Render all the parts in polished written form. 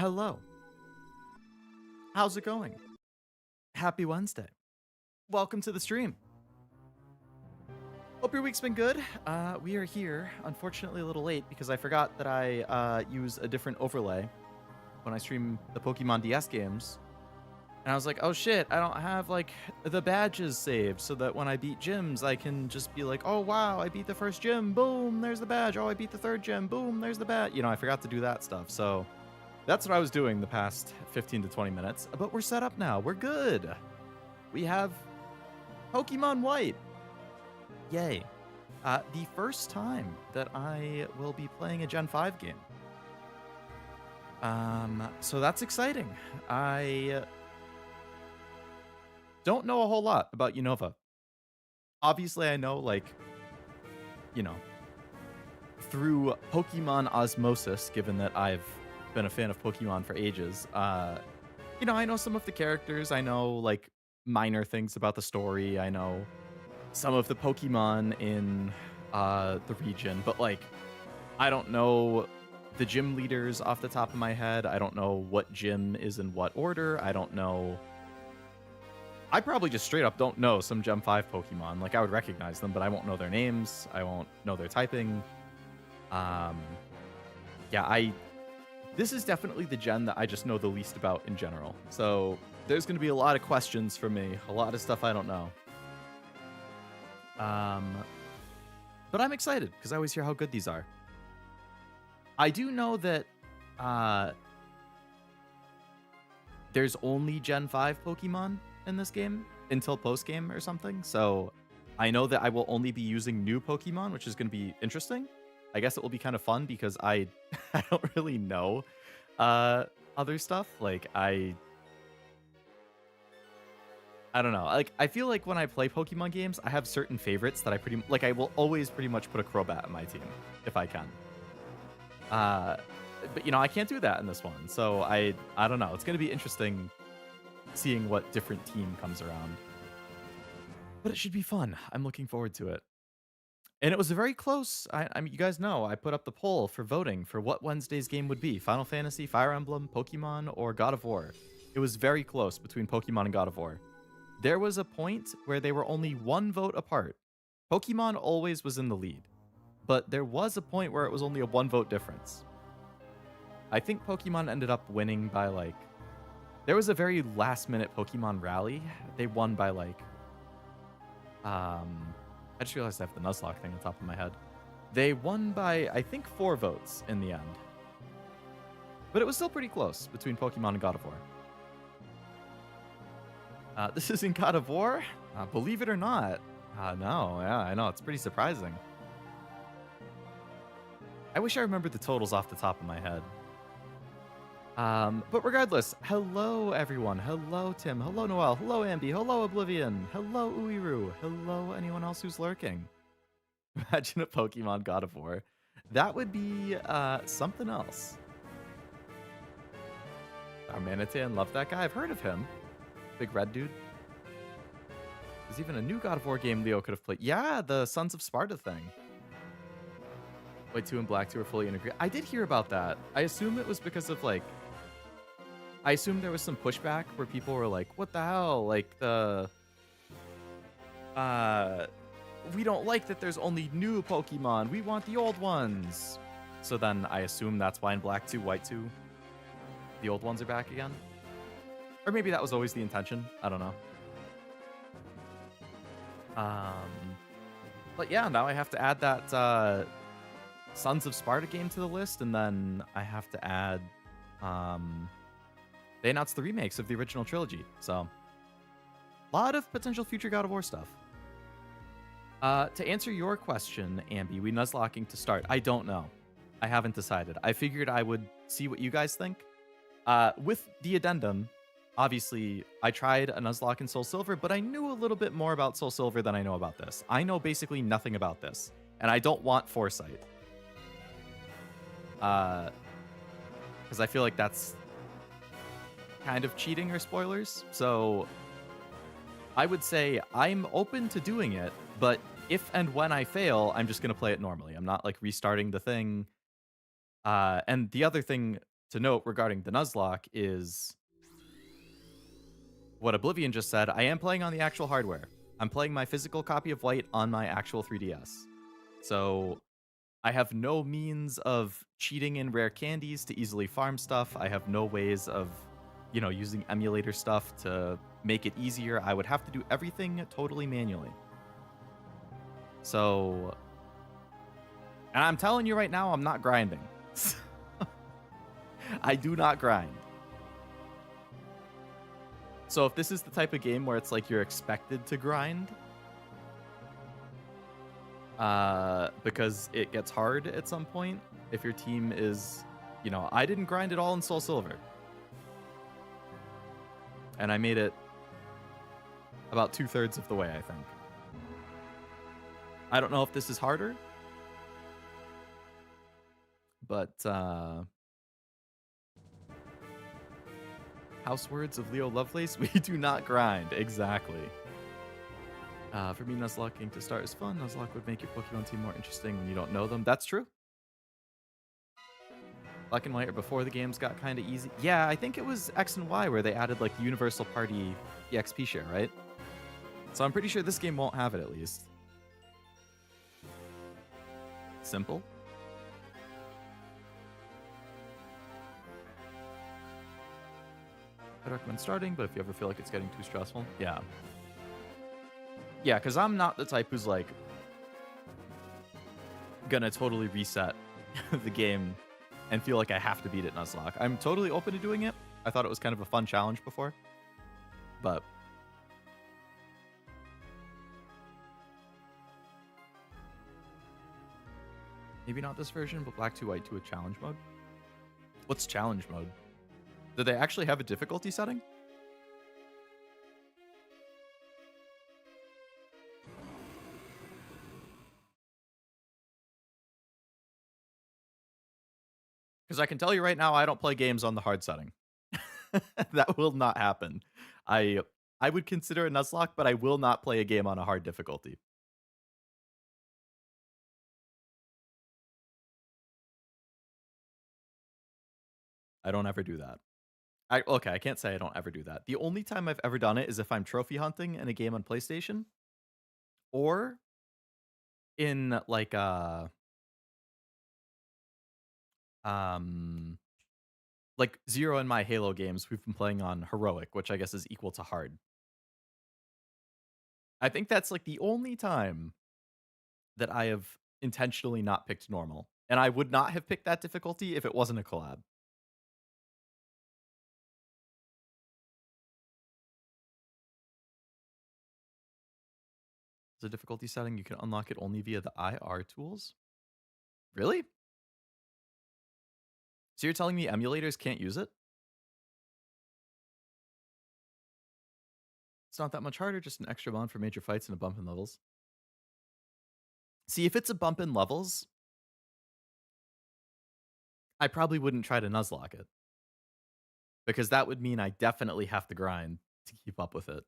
Hello. How's it going? Happy Wednesday. Welcome to the stream. Hope your week's been good. We are here, unfortunately a little late because I forgot that I use a different overlay when I stream the Pokemon DS games. And I was like, oh shit, I don't have like the badges saved so that when I beat gyms, I can just be like, oh wow, I beat the first gym, boom, there's the badge. Oh, I beat the third gym, boom, there's the badge. You know, I forgot to do that stuff. So that's what I was doing the past 15 to 20 minutes, but we're set up now. We're good. We have Pokemon White. Yay. The first time that I will be playing a Gen 5 game. So that's exciting. I don't know a whole lot about Unova. Obviously, I know, like, you know, through Pokemon osmosis, given that I've been a fan of Pokemon for ages. You know, I know some of the characters. I know like minor things about the story. I know some of the Pokemon in the region, but like I don't know the gym leaders off the top of my head. I don't know what gym is in what order. I don't know. I probably just straight up don't know some Gen 5 Pokemon. Like I would recognize them, but I won't know their names. I won't know their typing. Yeah, this is definitely the gen that I just know the least about in general. So there's going to be a lot of questions for me, a lot of stuff I don't know. But I'm excited because I always hear how good these are. I do know that there's only Gen 5 Pokemon in this game until post-game or something. So I know that I will only be using new Pokemon, which is going to be interesting. I guess it will be kind of fun because I don't really know other stuff. Like I don't know. Like I feel like when I play Pokemon games, I have certain favorites that I will always pretty much put a Crobat in my team if I can. But you know, I can't do that in this one. So I don't know. It's going to be interesting seeing what different team comes around. But it should be fun. I'm looking forward to it. And it was a very close. I mean, you guys know I put up the poll for voting for what Wednesday's game would be: Final Fantasy, Fire Emblem, Pokemon, or God of War. It was very close between Pokemon and God of War. There was a point where they were only one vote apart. Pokemon always was in the lead, but there was a point where it was only a one vote difference. I think Pokemon ended up winning by like. There was a very last minute Pokemon rally. They won by like. I just realized I have the Nuzlocke thing on top of my head. They won by, I think, 4 votes in the end. But it was still pretty close between Pokemon and God of War. This is in God of War? Believe it or not. No, yeah, I know. It's pretty surprising. I wish I remembered the totals off the top of my head. But regardless, hello everyone. Hello Tim. Hello Noel. Hello Ambi. Hello Oblivion. Hello Uiru. Hello anyone else who's lurking. Imagine a Pokemon God of War. That would be something else. Our Manatan, love that guy. I've heard of him. Big red dude. There's even a new God of War game Leo could have played. Yeah, the Sons of Sparta thing. White 2 and Black 2 are fully integrated. I did hear about that. I assume it was because of like. I assume there was some pushback where people were like, what the hell? Like the. We don't like that there's only new Pokemon. We want the old ones. So then I assume that's why in Black 2, White 2, the old ones are back again. Or maybe that was always the intention. I don't know. But yeah, now I have to add that Sons of Sparta game to the list, and then I have to add they announced the remakes of the original trilogy, so a lot of potential future God of War stuff. To answer your question, Ambi, we nuzlocking to start? I don't know. I haven't decided. I figured I would see what you guys think. With the addendum, obviously, I tried a Nuzlocke in Soul Silver, but I knew a little bit more about Soul Silver than I know about this. I know basically nothing about this, and I don't want foresight. Because I feel like that's kind of cheating or spoilers. So I would say I'm open to doing it, but if and when I fail, I'm just going to play it normally. I'm not like restarting the thing. And the other thing to note regarding the Nuzlocke is what Oblivion just said. I am playing on the actual hardware. I'm playing my physical copy of White on my actual 3DS. So I have no means of cheating in rare candies to easily farm stuff. I have no ways of, using emulator stuff to make it easier. I would have to do everything totally manually. So, and I'm telling you right now, I'm not grinding. I do not grind. So if this is the type of game where it's like you're expected to grind, because it gets hard at some point, if your team is, I didn't grind at all in Soul Silver. And I made it about 2/3 of the way, I think. I don't know if this is harder, but house words of Leo Lovelace, we do not grind. Exactly. For me, Nuzlocking to start is fun. Nuzlocke would make your Pokemon team more interesting when you don't know them. That's true. Black and White or before the games got kind of easy. Yeah, I think it was X and Y where they added like the Universal Party EXP share, right? So I'm pretty sure this game won't have it at least. Simple. I'd recommend starting, but if you ever feel like it's getting too stressful, yeah. Yeah, because I'm not the type who's like gonna totally reset the game and feel like I have to beat it Nuzlocke. I'm totally open to doing it. I thought it was kind of a fun challenge before, but maybe not this version, but Black 2 White 2 a challenge mode. What's challenge mode? Do they actually have a difficulty setting? Because I can tell you right now, I don't play games on the hard setting. That will not happen. I would consider a Nuzlocke, but I will not play a game on a hard difficulty. I don't ever do that. Okay, I can't say I don't ever do that. The only time I've ever done it is if I'm trophy hunting in a game on PlayStation, or in like like Zero and my Halo games we've been playing on heroic, which I guess is equal to hard. I think that's like the only time that I have intentionally not picked normal. And I would not have picked that difficulty if it wasn't a collab. It's a difficulty setting. You can unlock it only via the IR tools. Really? So you're telling me emulators can't use it? It's not that much harder, just an extra bond for major fights and a bump in levels. See, if it's a bump in levels, I probably wouldn't try to Nuzlocke it. Because that would mean I definitely have to grind to keep up with it.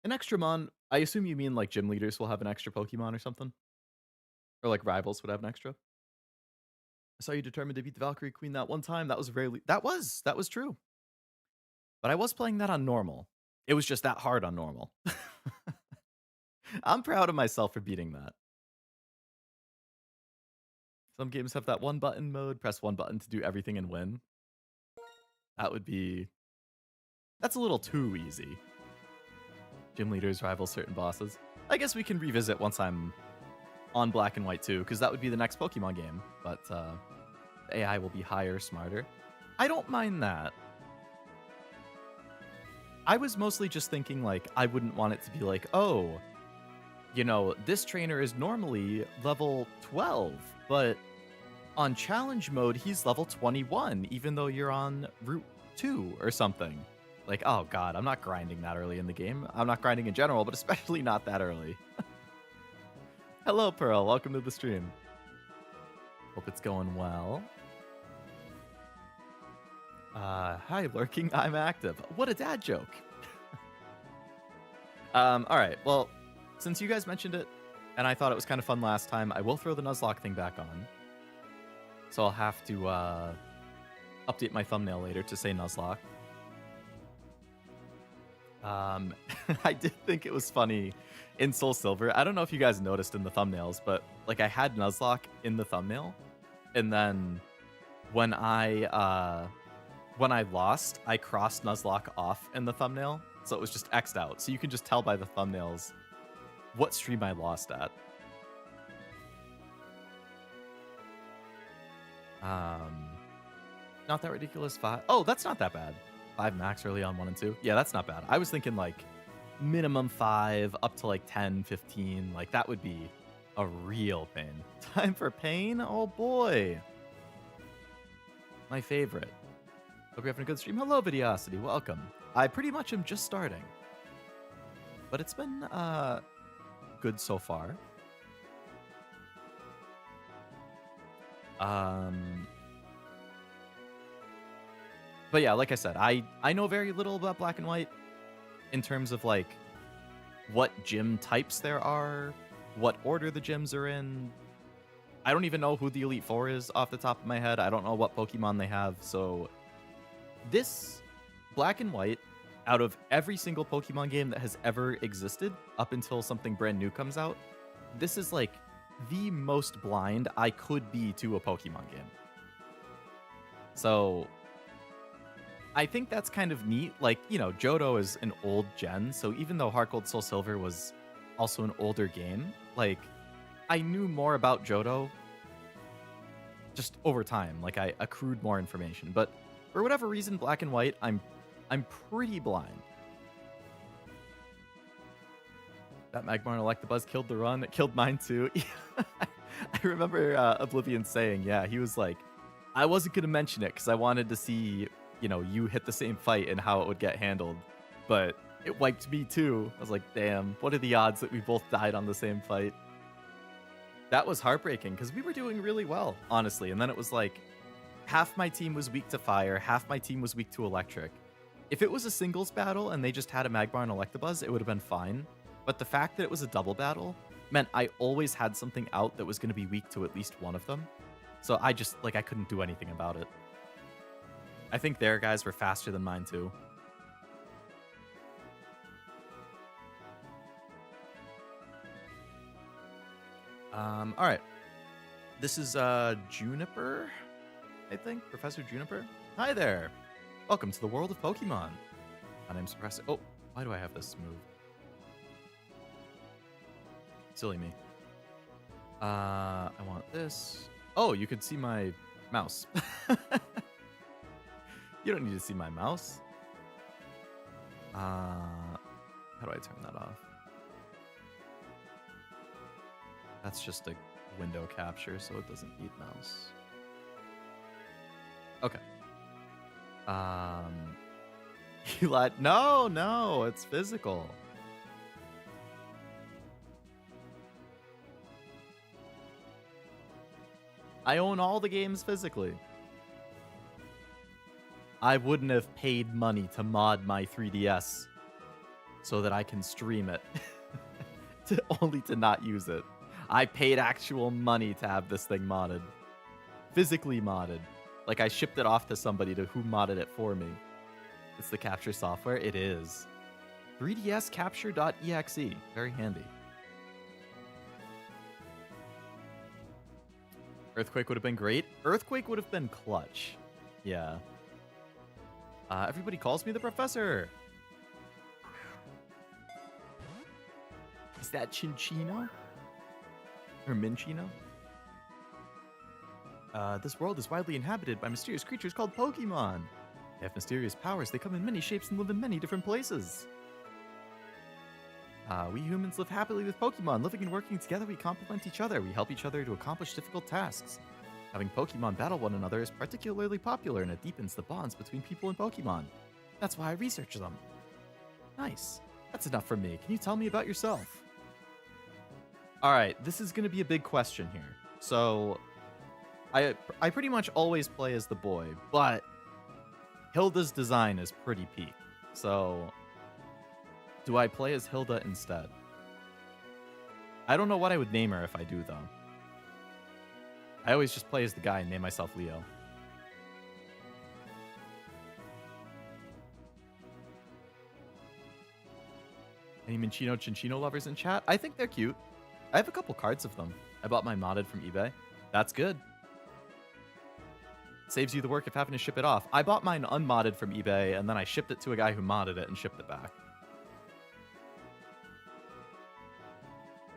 An extra mon, I assume you mean like gym leaders will have an extra Pokemon or something? Or like rivals would have an extra? I saw you determined to beat the Valkyrie Queen that one time. That was that was true. But I was playing that on normal. It was just that hard on normal. I'm proud of myself for beating that. Some games have that one button mode, press one button to do everything and win. That would be... That's a little too easy. Gym leaders rival certain bosses. I guess we can revisit once I'm on Black and White 2, because that would be the next Pokemon game. But the AI will be higher, smarter. I don't mind that. I was mostly just thinking, like, I wouldn't want it to be like, oh, this trainer is normally level 12, but on challenge mode, he's level 21, even though you're on Route 2 or something. Like, oh god, I'm not grinding that early in the game. I'm not grinding in general, but especially not that early. Hello, Pearl. Welcome to the stream. Hope it's going well. Hi, Lurking. I'm active. What a dad joke. All right. Well, since you guys mentioned it, and I thought it was kind of fun last time, I will throw the Nuzlocke thing back on. So I'll have to update my thumbnail later to say Nuzlocke. I did think it was funny in Soul Silver. I don't know if you guys noticed in the thumbnails, but like I had Nuzlocke in the thumbnail, and then when I lost, I crossed Nuzlocke off in the thumbnail, so it was just X'd out. So you can just tell by the thumbnails what stream I lost at. Not that ridiculous. 5. Oh, that's not that bad. 5 max early on 1 and 2. Yeah, that's not bad. I was thinking like minimum 5 up to like 10, 15. Like that would be a real pain. Time for pain? Oh boy. My favorite. Hope you're having a good stream. Hello, Videosity. Welcome. I pretty much am just starting. But it's been good so far. But yeah, like I said, I know very little about Black and White in terms of like what gym types there are, what order the gyms are in. I don't even know who the Elite Four is off the top of my head. I don't know what Pokemon they have. So this Black and White, out of every single Pokemon game that has ever existed up until something brand new comes out, this is like the most blind I could be to a Pokemon game. So I think that's kind of neat. Like, you know, Johto is an old gen, so even though Heart Gold Soul Silver was also an older game, like, I knew more about Johto just over time. Like, I accrued more information. But for whatever reason, Black and White, I'm pretty blind. That Magmar and Electabuzz killed the run. It killed mine too. I remember Oblivion saying, yeah, he was like, I wasn't going to mention it because I wanted to see, you know, you hit the same fight and how it would get handled. But it wiped me too. I was like, damn, what are the odds that we both died on the same fight? That was heartbreaking because we were doing really well, honestly. And then it was like, half my team was weak to fire, half my team was weak to electric. If it was a singles battle and they just had a Magmar and Electabuzz, it would have been fine. But the fact that it was a double battle meant I always had something out that was going to be weak to at least one of them. So I just, like, I couldn't do anything about it. I think their guys were faster than mine too. All right. This is Juniper, I think. Professor Juniper. Hi there. Welcome to the world of Pokemon. My name's Professor. Oh, why do I have this move? Silly me. I want this. Oh, you could see my mouse. You don't need to see my mouse. How do I turn that off? That's just a window capture, so it doesn't need mouse. Okay. You lied. No, it's physical. I own all the games physically. I wouldn't have paid money to mod my 3DS so that I can stream it only to not use it. I paid actual money to have this thing modded. Physically modded. Like I shipped it off to somebody who modded it for me. It's the capture software. It is. 3DS capture.exe. Very handy. Earthquake would have been great. Earthquake would have been clutch. Yeah. Everybody calls me the professor. Is that Chinchino? Or Minchino? This world is widely inhabited by mysterious creatures called Pokemon. They have mysterious powers. They come in many shapes and live in many different places. We humans live happily with Pokemon. Living and working together, we complement each other. We help each other to accomplish difficult tasks. Having Pokemon battle one another is particularly popular, and it deepens the bonds between people and Pokemon. That's why I research them. Nice. That's enough from me. Can you tell me about yourself? Alright, this is going to be a big question here. So, I pretty much always play as the boy, but Hilda's design is pretty peak. So, do I play as Hilda instead? I don't know what I would name her if I do, though. I always just play as the guy and name myself Leo. Any Minchino Chinchino lovers in chat? I think they're cute. I have a couple cards of them. I bought mine modded from eBay. That's good. Saves you the work of having to ship it off. I bought mine unmodded from eBay, and then I shipped it to a guy who modded it and shipped it back.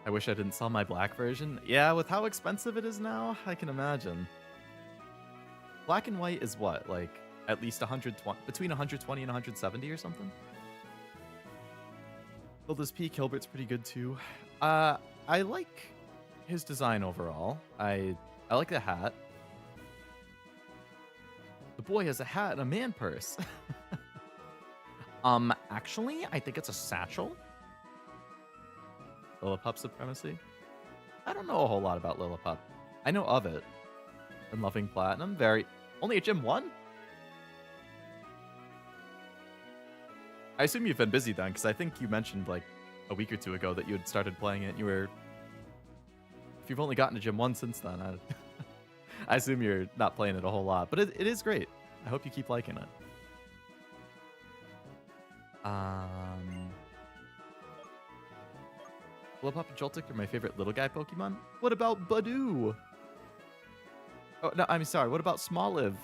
I wish I didn't sell my black version. Yeah, with how expensive it is now, I can imagine. Black and white is what? Like, at least 120, between 120 and 170 or something? Hilda's Peak, Hilbert's pretty good too. I like his design overall. I like the hat. The boy has a hat and a man purse. Actually, I think it's a satchel. Lillipup supremacy? I don't know a whole lot about Lillipup. I know of it. And Loving Platinum, only a Gym 1? I assume you've been busy then, because I think you mentioned like a week or two ago that you had started playing it. If you've only gotten to Gym 1 since then, I assume you're not playing it a whole lot. But it is great. I hope you keep liking it. Lillipup and Joltik are my favorite little guy Pokemon. What about Badoo? Oh, no, I'm sorry. What about Smoliv?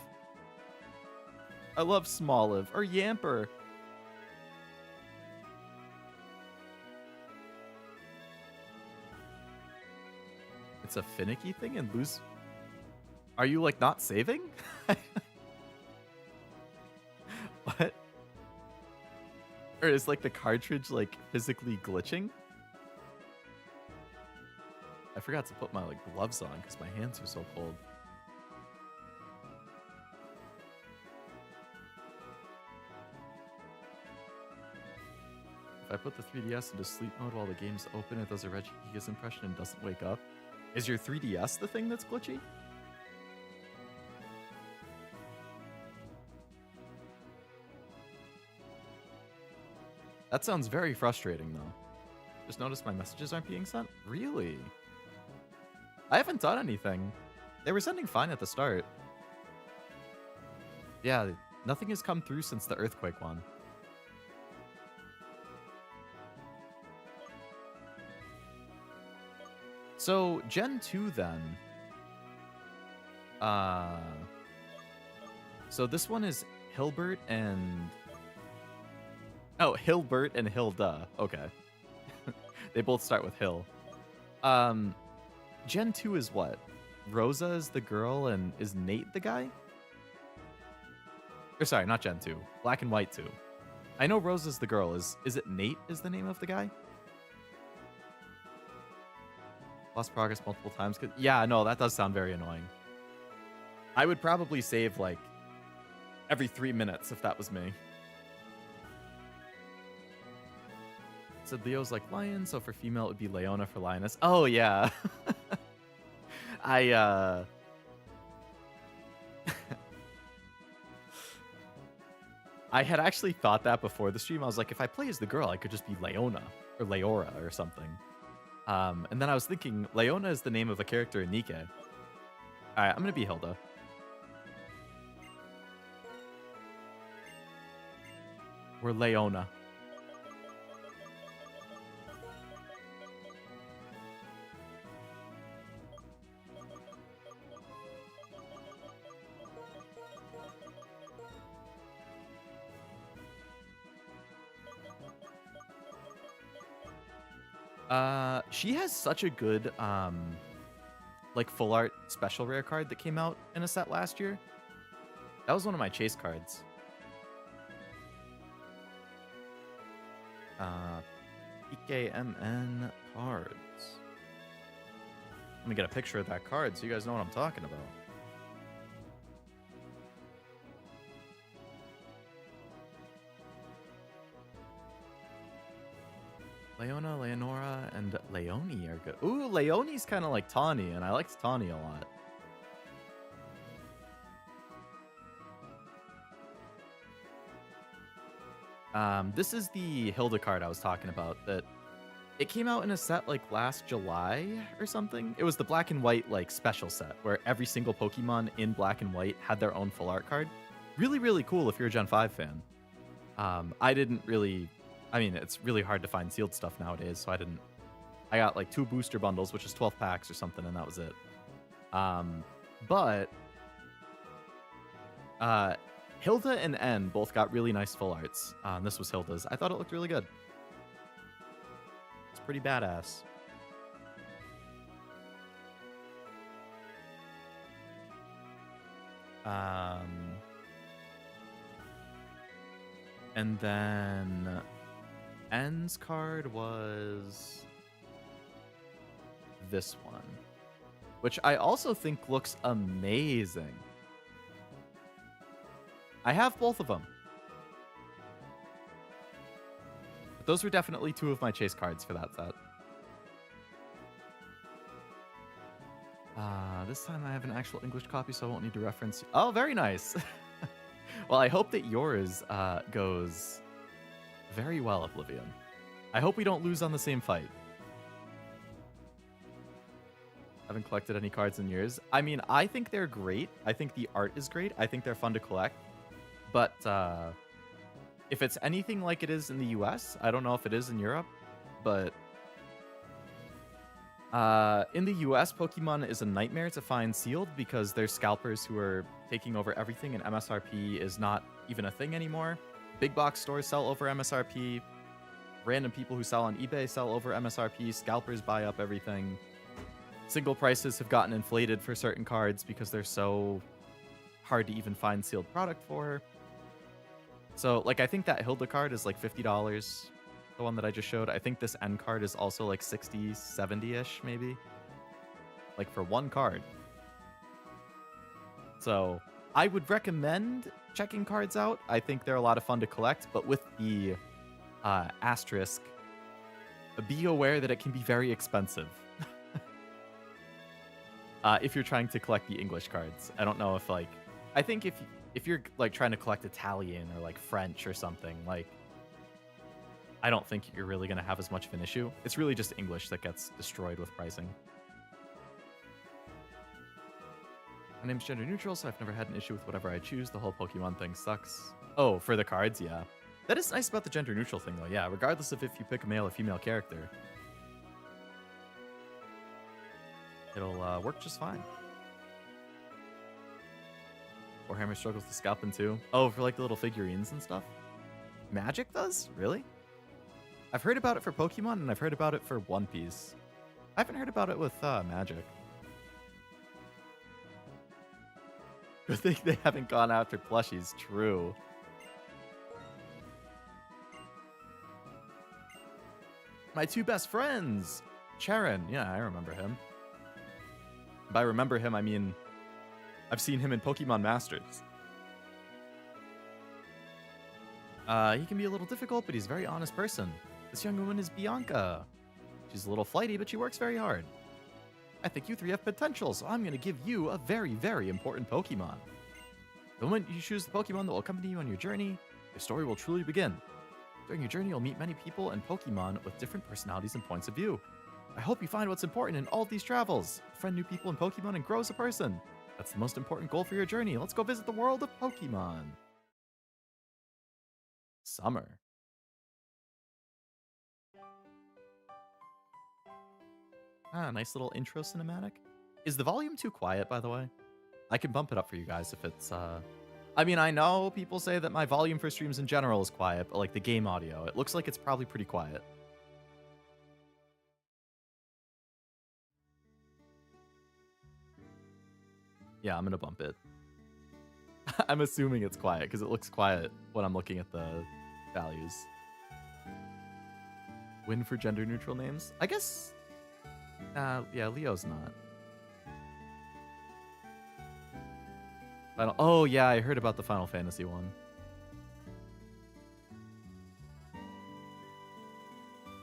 I love Smoliv. Or Yamper. It's a finicky thing and lose. Are you like not saving? What? Or is like the cartridge like physically glitching? I forgot to put my like gloves on because my hands are so cold. If I put the 3DS into sleep mode while the game's open, it does a Regigigas impression and doesn't wake up. Is your 3DS the thing that's glitchy? That sounds very frustrating, though. Just noticed my messages aren't being sent? Really? I haven't done anything. They were sending fine at the start. Yeah, nothing has come through since the earthquake one. So, Gen 2 then. So this one is Hilbert and... Oh, Hilbert and Hilda. Okay. They both start with Hill. Gen 2 is what? Rosa is the girl and is Nate the guy? Or sorry, not Gen 2. Black and White 2. I know Rosa's the girl. Is it Nate is the name of the guy? Lost progress multiple times. Yeah, no, that does sound very annoying. I would probably save like every 3 minutes if that was me. Said Leo's like lion, so for female it would be Leona for lioness. Oh yeah. I had actually thought that before the stream. I was like, if I play as the girl, I could just be Leona or Leora or something. And then I was thinking, Leona is the name of a character in Nikke. Alright, I'm gonna be Hilda. We're Leona. She has such a good, like, full art special rare card that came out in a set last year. That was one of my chase cards. PKMN cards. Let me get a picture of that card so you guys know what I'm talking about. Leona, Leonora, and Leonie are good. Ooh, Leonie's kind of like Tawny, and I liked Tawny a lot. This is the Hilda card I was talking about that It came out in a set like last July or something. It was the black and white like special set where every single Pokemon in black and white had their own full art card. Really, really cool if you're a Gen 5 fan. I didn't really, I mean, it's really hard to find sealed stuff nowadays, so I got like 2 booster bundles, which is 12 packs or something, and that was it. But Hilda and N both got really nice full arts. And this was Hilda's. I thought it looked really good. It's pretty badass. And then N's card was this one, which I also think looks amazing. I have both of them. But those were definitely 2 of my chase cards for that set. This time I have an actual English copy, so I won't need to reference. Oh, very nice. Well, I hope that yours goes very well, Oblivion. I hope we don't lose on the same fight. Haven't collected any cards in years. I mean, I think they're great. I think the art is great. I think they're fun to collect. But if it's anything like it is in the US, I don't know if it is in Europe, but in the US, Pokemon is a nightmare to find sealed because there's scalpers who are taking over everything, and MSRP is not even a thing anymore. Big box stores sell over MSRP. Random people who sell on eBay sell over MSRP. Scalpers buy up everything. Single prices have gotten inflated for certain cards because they're so hard to even find sealed product for. So, like, I think that Hilda card is like $50. The one that I just showed. I think this N card is also like 60, 70-ish, maybe. Like, for one card. So, I would recommend checking cards out. I think they're a lot of fun to collect, but with the asterisk, be aware that it can be very expensive. If you're trying to collect the English cards. I don't know if, like... I think if you're, like, trying to collect Italian or, like, French or something, like... I don't think you're really going to have as much of an issue. It's really just English that gets destroyed with pricing. My name's gender neutral, so I've never had an issue with whatever I choose. The whole Pokemon thing sucks. Oh, for the cards? Yeah. That is nice about the gender neutral thing, though. Yeah, regardless of if you pick a male or female character. It'll work just fine. Warhammer struggles with scalping, too. Oh, for, like, the little figurines and stuff? Magic does? Really? I've heard about it for Pokemon, and I've heard about it for One Piece. I haven't heard about it with Magic. Good thing they haven't gone after plushies. True. My 2 best friends! Charon. Yeah, I remember him. By remember him, I mean I've seen him in Pokemon Masters. He can be a little difficult, but he's a very honest person. This young woman is Bianca. She's a little flighty, but she works very hard. I think you 3 have potential, so I'm going to give you a very, very important Pokemon. The moment you choose the Pokemon that will accompany you on your journey, your story will truly begin. During your journey, you'll meet many people and Pokemon with different personalities and points of view. I hope you find what's important in all of these travels. Befriend new people and Pokemon and grow as a person. That's the most important goal for your journey. Let's go visit the world of Pokemon. Summer. Nice little intro cinematic. Is the volume too quiet, by the way? I can bump it up for you guys if it's, I mean, I know people say that my volume for streams in general is quiet, but, like, the game audio, it looks like it's probably pretty quiet. Yeah, I'm gonna bump it. I'm assuming it's quiet, because it looks quiet when I'm looking at the values. Win for gender-neutral names? I guess... yeah, Leo's not. Oh, yeah, I heard about the Final Fantasy one.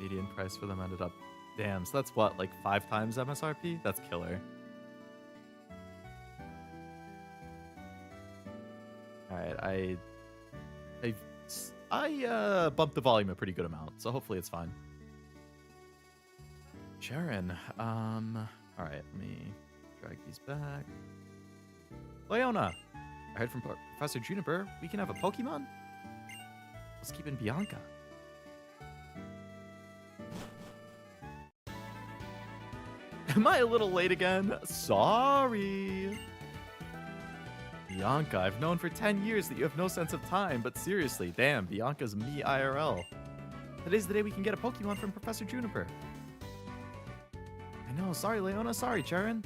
Median price for them ended up... Damn, so that's what, like 5 times MSRP? That's killer. Alright, I bumped the volume a pretty good amount, so hopefully it's fine. Sharon. All right, let me drag these back. Leona. I heard from Professor Juniper we can have a Pokemon. Let's keep in Bianca. Am I a little late again? Sorry. Bianca, I've known for 10 years that you have no sense of time, but seriously, damn, Bianca's me IRL. Today's the day we can get a Pokemon from Professor Juniper. I know, sorry Leona, sorry Charon.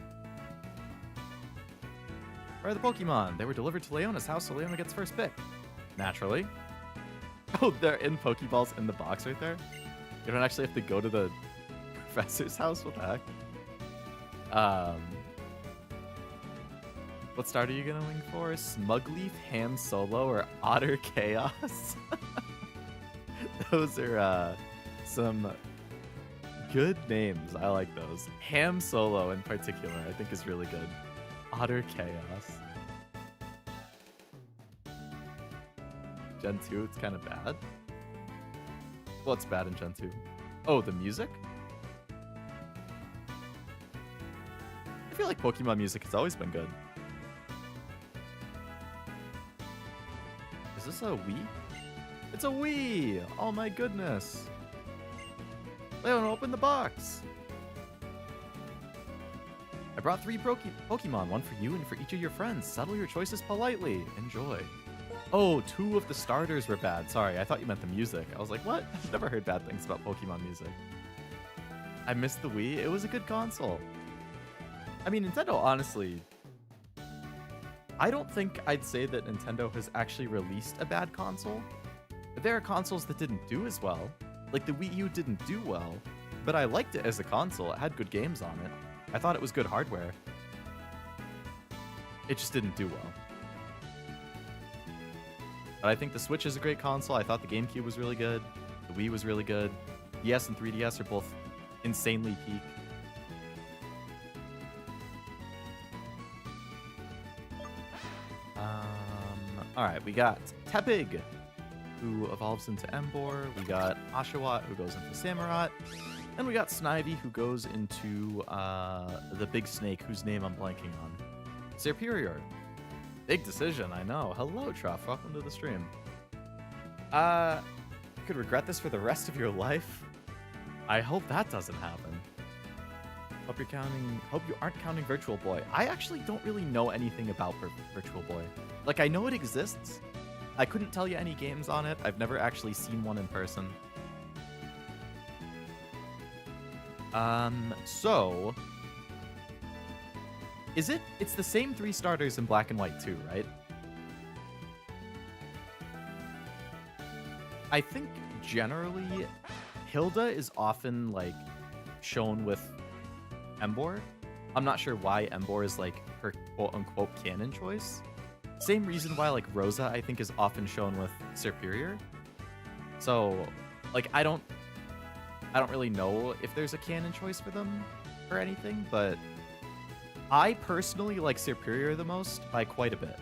Where are the Pokemon? They were delivered to Leona's house, so Leona gets first pick. Naturally. Oh, they're in Pokeballs in the box right there? You don't actually have to go to the professor's house? What the heck? What start are you going for? Smugleaf, Ham Solo, or Otter Chaos? Those are some good names. I like those. Ham Solo in particular, I think is really good. Otter Chaos. Gen 2, it's kind of bad. What's bad in Gen 2? Oh, the music? I feel like Pokemon music has always been good. Is this a Wii? It's a Wii! Oh my goodness. Leon, open the box. I brought 3 Pokemon, one for you and for each of your friends. Settle your choices politely. Enjoy. Oh, 2 of the starters were bad. Sorry, I thought you meant the music. I was like, what? I've never heard bad things about Pokemon music. I missed the Wii. It was a good console. I mean, Nintendo, honestly, I don't think I'd say that Nintendo has actually released a bad console. There are consoles that didn't do as well. Like, the Wii U didn't do well, but I liked it as a console. It had good games on it. I thought it was good hardware. It just didn't do well. But I think the Switch is a great console. I thought the GameCube was really good. The Wii was really good. DS and 3DS are both insanely peak. Alright, we got Tepig, who evolves into Emboar. We got Oshawott, who goes into Samurott. And we got Snivy, who goes into the big snake, whose name I'm blanking on. Serperior. Big decision, I know. Hello, Truff. Welcome to the stream. You could regret this for the rest of your life. I hope that doesn't happen. Hope you aren't counting Virtual Boy. I actually don't really know anything about Virtual Boy. Like, I know it exists. I couldn't tell you any games on it. I've never actually seen one in person. So... It's the same 3 starters in Black and White too, right? I think generally Hilda is often like shown with Emboar. I'm not sure why Emboar is like her quote-unquote canon choice. Same reason why like Rosa I think is often shown with Serperior. So like I don't really know if there's a canon choice for them or anything, but I personally like Serperior the most by quite a bit.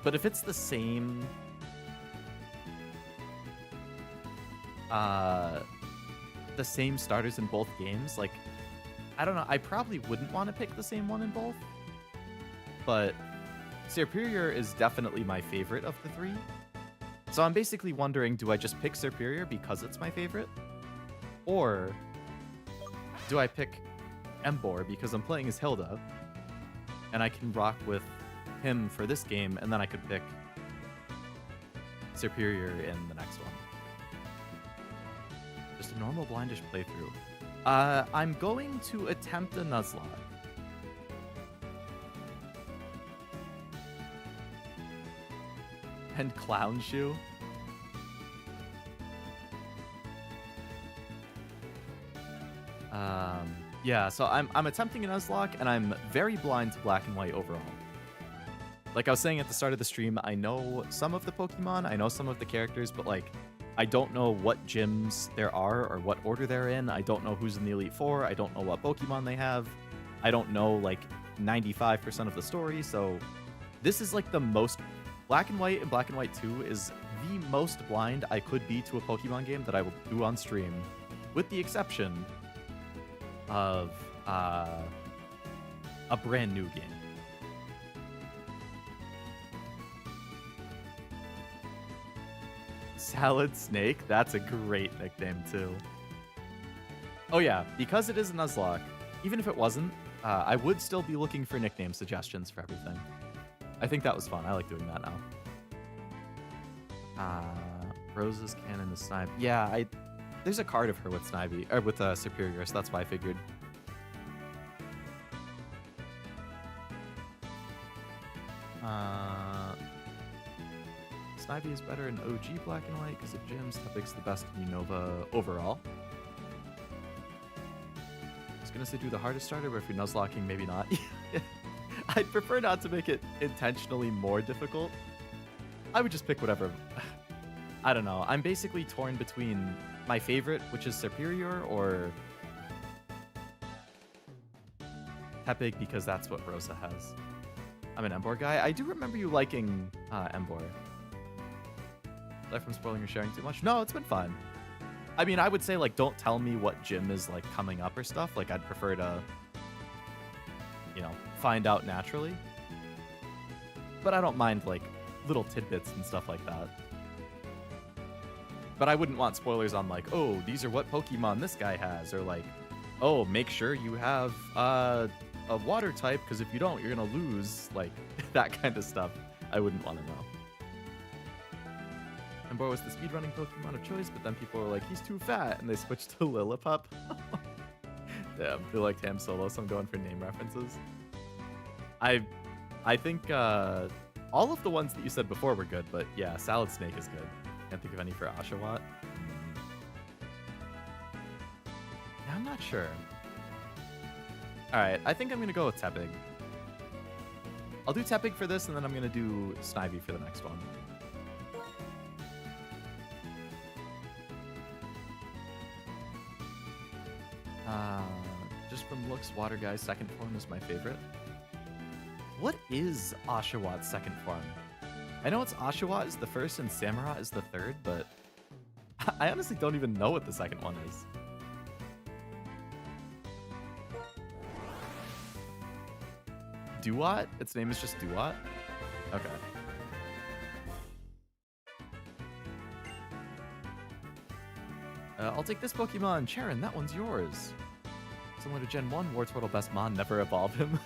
But if it's the same starters in both games, like I don't know, I probably wouldn't want to pick the same one in both. But Serperior is definitely my favorite of the 3. So I'm basically wondering, do I just pick Serperior because it's my favorite? Or do I pick Emboar because I'm playing as Hilda and I can rock with him for this game, and then I could pick Serperior in the next one. Just a normal blindish playthrough. I'm going to attempt a Nuzlocke. And Clown Shoe. Yeah, so I'm attempting a Nuzlocke, and I'm very blind to Black and White overall. Like I was saying at the start of the stream, I know some of the Pokemon, I know some of the characters, but like, I don't know what gyms there are or what order they're in. I don't know who's in the Elite Four. I don't know what Pokemon they have. I don't know like 95% of the story, so this is like the most... Black and White and Black and White 2 is the most blind I could be to a Pokemon game that I will do on stream, with the exception of a brand new game. Salad Snake? That's a great nickname, too. Oh, yeah. Because it is a Nuzlocke, even if it wasn't, I would still be looking for nickname suggestions for everything. I think that was fun. I like doing that now. Rose's Cannon is Snipe. Yeah, there's a card of her with Snivy, or with Superior, so that's why I figured. Snivy is better in OG Black and White because it gyms. Tepig's the best in Unova overall. I was gonna say do the hardest starter, but if you're Nuzlocking, maybe not. I'd prefer not to make it intentionally more difficult. I would just pick whatever. I don't know. I'm basically torn between my favorite, which is Superior, or Tepig because that's what Rosa has. I'm an Embor guy. I do remember you liking Embor. Aside from spoiling or sharing too much? No, it's been fun. I mean, I would say, like, don't tell me what gym is, like, coming up or stuff. Like, I'd prefer to, you know, find out naturally. But I don't mind, like, little tidbits and stuff like that. But I wouldn't want spoilers on, like, oh, these are what Pokemon this guy has. Or, like, oh, make sure you have a water type, because if you don't, you're going to lose. Like, that kind of stuff. I wouldn't want to know. Embor was the speedrunning Pokemon of choice, but then people were like, he's too fat, and they switched to Lillipup. Damn, feel like Tam Solo, so I'm going for name references. I think all of the ones that you said before were good, but yeah, Salad Snake is good. Can't think of any for Oshawott. Yeah, I'm not sure. Alright, I think I'm going to go with Tepig. I'll do Tepig for this, and then I'm going to do Snivy for the next one. Just from looks, Water Guy's second form is my favorite. What is Oshawott's second form? I know it's Oshawott is the first and Samurott is the third, but I honestly don't even know what the second one is. Duat? Its name is just Duat? Okay. I'll take this Pokemon. Charon, that one's yours. Similar to Gen 1, Wartortle best Mon, never evolve him.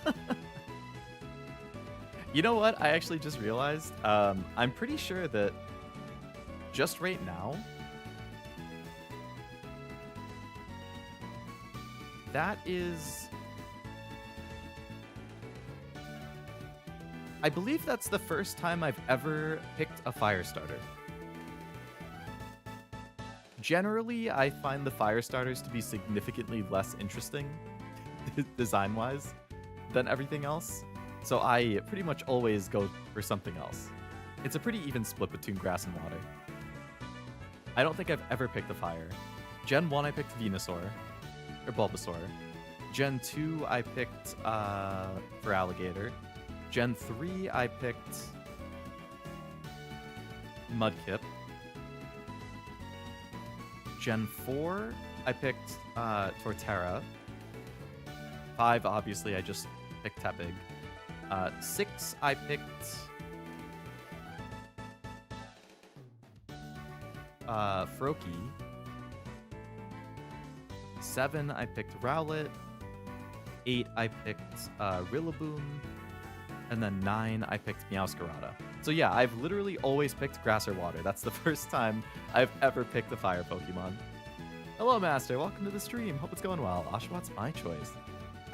You know what? I actually just realized. I'm pretty sure that just right now, that is... I believe that's the first time I've ever picked a fire starter. Generally, I find the fire starters to be significantly less interesting, design-wise, than everything else. So I pretty much always go for something else. It's a pretty even split between grass and water. I don't think I've ever picked a fire. Gen 1, I picked Venusaur, or Bulbasaur. Gen 2, I picked for Alligator. Gen 3, I picked Mudkip. Gen 4, I picked Torterra. 5, obviously, I just picked Tepig. 6, I picked Froakie. 7, I picked Rowlet. 8, I picked Rillaboom. And then 9, I picked Meowscarada. So yeah, I've literally always picked grass or water. That's the first time I've ever picked a fire Pokemon. Hello, Master. Welcome to the stream. Hope it's going well. Oshawott's my choice.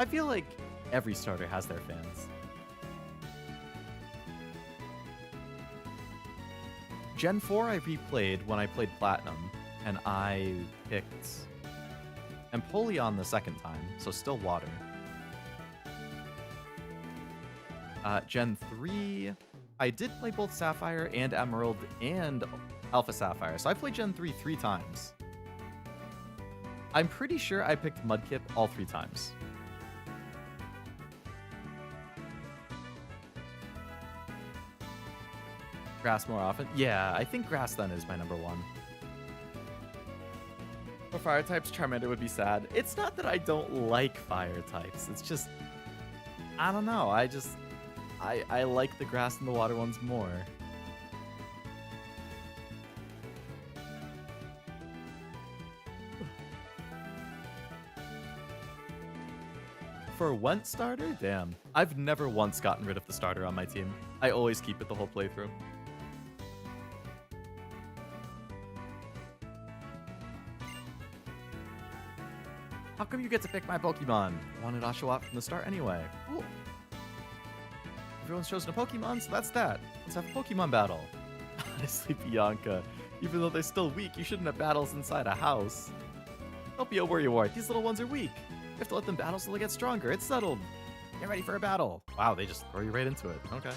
I feel like every starter has their fans. Gen 4 I replayed when I played Platinum, and I picked Empoleon the second time, so still water. Gen 3, I did play both Sapphire and Emerald and Alpha Sapphire, so I played Gen 3 3 times. I'm pretty sure I picked Mudkip all 3 times. Grass more often? Yeah, I think grass then is my number 1. For fire types, Charmander would be sad. It's not that I don't like fire types. It's just, I don't know. I like the grass and the water ones more. For a Went starter? Damn. I've never once gotten rid of the starter on my team. I always keep it the whole playthrough. How come you get to pick my Pokemon? I wanted Oshawott from the start anyway. Cool. Everyone's chosen a Pokemon, so that's that. Let's have a Pokemon battle. Honestly, Bianca, even though they're still weak, you shouldn't have battles inside a house. Don't be a worrywart. These little ones are weak. You have to let them battle so they get stronger. It's settled. Get ready for a battle. Wow, they just throw you right into it. Okay.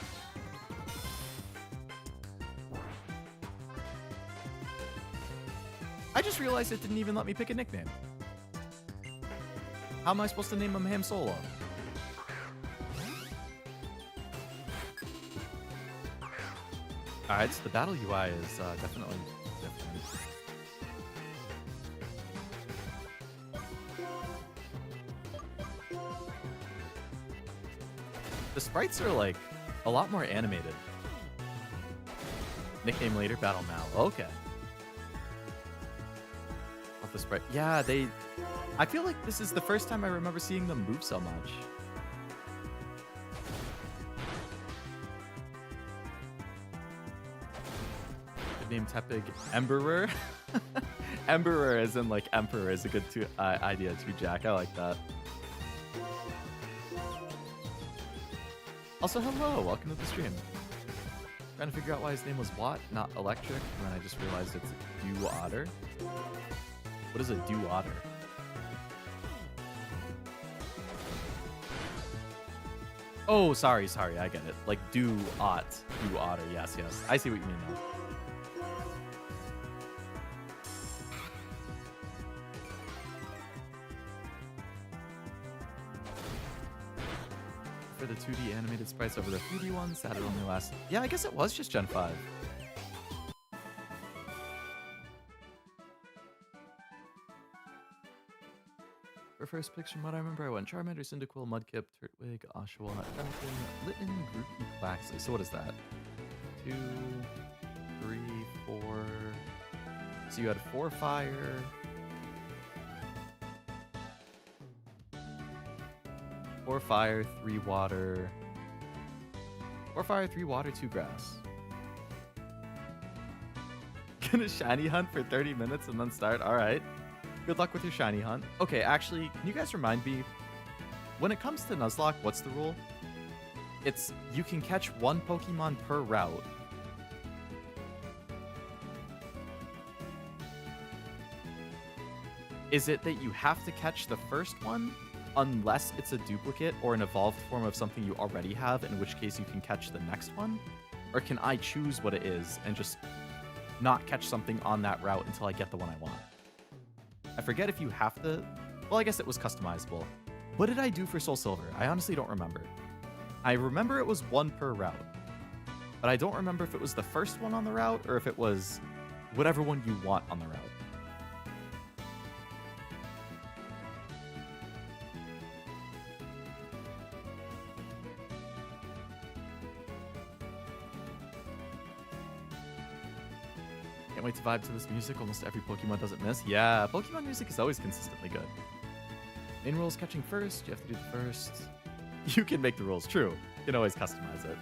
I just realized it didn't even let me pick a nickname. How am I supposed to name him Ham Solo? Alright, so the battle UI is definitely different. The sprites are like a lot more animated. Nickname later, battle now. Okay. Off the sprite. Yeah, I feel like this is the first time I remember seeing them move so much. Good name Tepig. Emberer? Emberer as in like Emperor is a good idea to Jack. I like that. Also, hello, welcome to the stream. Trying to figure out why his name was Watt, not Electric, and then I just realized it's Dew Otter. What is a Dew Otter? Oh, sorry, I get it. Like Dew Otter, yes. I see what you mean now. For the 2D animated sprites over the 3D ones, that had only last... Yeah, I guess it was just Gen 5. For first picks from what I remember, I went Charmander, Cyndaquil, Mudkip, Turtwig, Oshawott, Duncan, Litten, Grookey, Quaxley. So what is that? 2, 3, 4... So you had 4 fire... 4 fire, 3 water. 4 fire, 3 water, 2 grass. Gonna shiny hunt for 30 minutes and then start? Alright. Good luck with your shiny hunt. Okay, actually, can you guys remind me? When it comes to Nuzlocke, what's the rule? It's you can catch 1 Pokemon per route. Is it that you have to catch the first one? Unless it's a duplicate or an evolved form of something you already have, in which case you can catch the next one? Or can I choose what it is and just not catch something on that route until I get the one I want? I forget if you have to... Well, I guess it was customizable. What did I do for Soul Silver? I honestly don't remember. I remember it was 1 per route. But I don't remember if it was the first one on the route or if it was whatever one you want on the route. Can't wait to vibe to this music. Almost every Pokemon doesn't miss. Yeah, Pokemon music is always consistently good. Main rule is catching first. You have to do the first. You can make the rules. True. You can always customize it.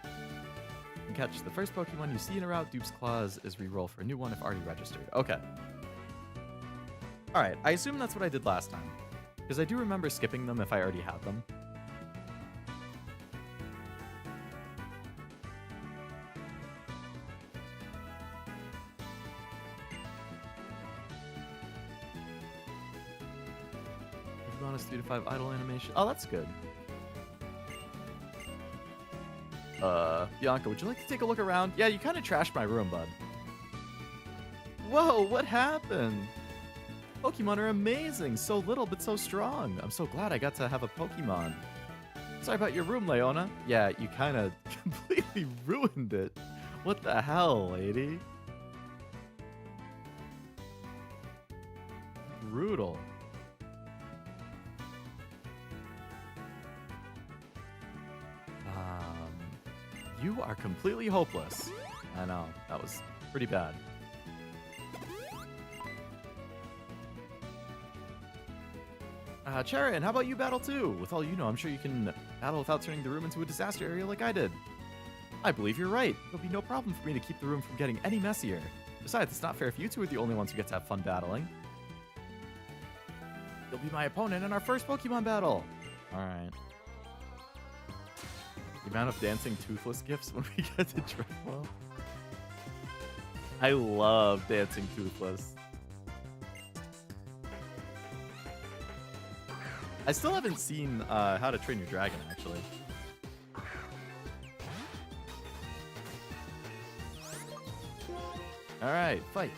You can catch the first Pokemon you see in a route. Dupe's Claws is reroll for a new one if already registered. Okay. Alright, I assume that's what I did last time. Because I do remember skipping them if I already had them. Bonus 3 to 5 idle animation. Oh, that's good. Bianca, would you like to take a look around? Yeah, you kind of trashed my room, bud. Whoa, what happened? Pokemon are amazing. So little, but so strong. I'm so glad I got to have a Pokemon. Sorry about your room, Leona. Yeah, you kind of completely ruined it. What the hell, lady? brutal. You are completely hopeless. I know. That was pretty bad. Charon, how about you battle too? With all you know, I'm sure you can battle without turning the room into a disaster area like I did. I believe you're right. It'll be no problem for me to keep the room from getting any messier. Besides, it's not fair if you two are the only ones who get to have fun battling. You'll be my opponent in our first Pokemon battle. Alright. The amount of dancing toothless gifts when we get to Dreadwell. I love dancing toothless. I still haven't seen How to Train Your Dragon, actually. Alright, fight.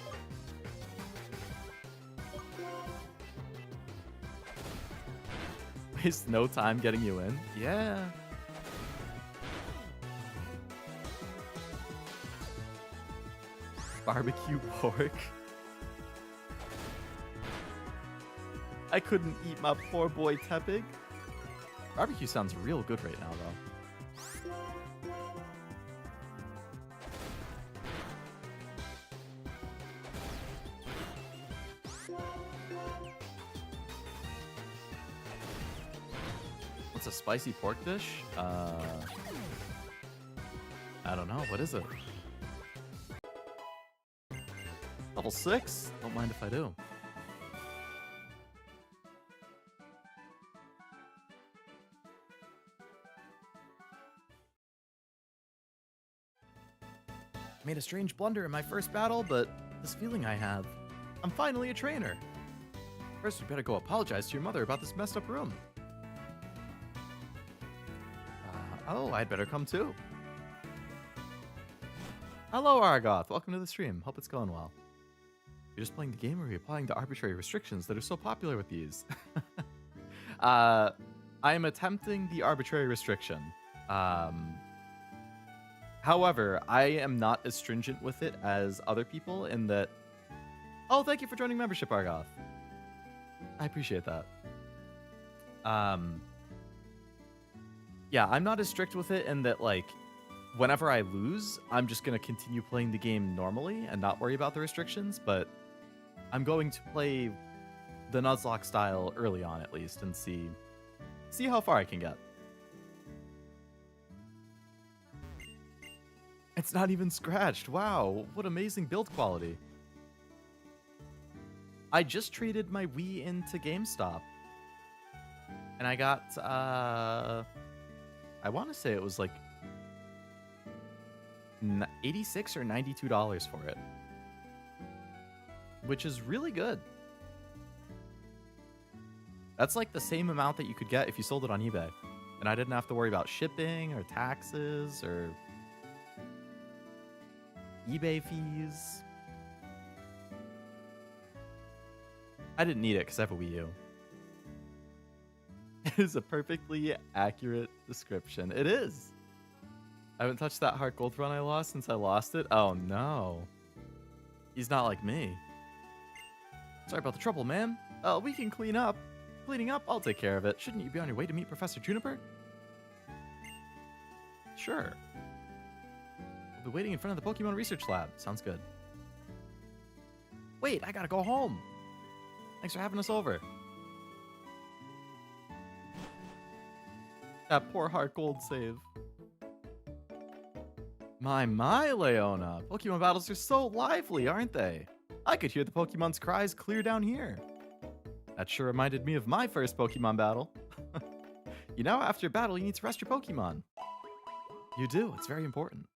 Waste no time getting you in. Yeah. Barbecue pork. I couldn't eat my poor boy Tepig. Barbecue sounds real good right now, though. What's a spicy pork dish? I don't know. What is it? Level 6? Don't mind if I do. Made a strange blunder in my first battle, but this feeling I have, I'm finally a trainer. First, we better go apologize to your mother about this messed up room. Oh, I'd better come too. Hello, Argoth. Welcome to the stream. Hope it's going well. You're just playing the game, or are you applying the arbitrary restrictions that are so popular with these? I am attempting the arbitrary restriction. However, I am not as stringent with it as other people in that... Oh, thank you for joining membership, Argoth. I appreciate that. Yeah, I'm not as strict with it in that, like, whenever I lose, I'm just going to continue playing the game normally and not worry about the restrictions, but I'm going to play the Nuzlocke style early on, at least, and see how far I can get. It's not even scratched. Wow, what amazing build quality. I just traded my Wii into GameStop. And I got, I want to say it was like $86 or $92 for it. Which is really good. That's like the same amount that you could get if you sold it on eBay. And I didn't have to worry about shipping or taxes or eBay fees. I didn't need it because I have a Wii U. It is a perfectly accurate description. It is. I haven't touched that Heart Gold run I lost since I lost it. Oh no. He's not like me. Sorry about the trouble, man. We can clean up. Cleaning up? I'll take care of it. Shouldn't you be on your way to meet Professor Juniper? Sure. We'll be waiting in front of the Pokemon Research Lab. Sounds good. Wait, I gotta go home. Thanks for having us over. That poor Heart Gold save. My, Leona. Pokemon battles are so lively, aren't they? I could hear the Pokemon's cries clear down here. That sure reminded me of my first Pokemon battle. You know, after a battle, you need to rest your Pokemon. You do. It's very important.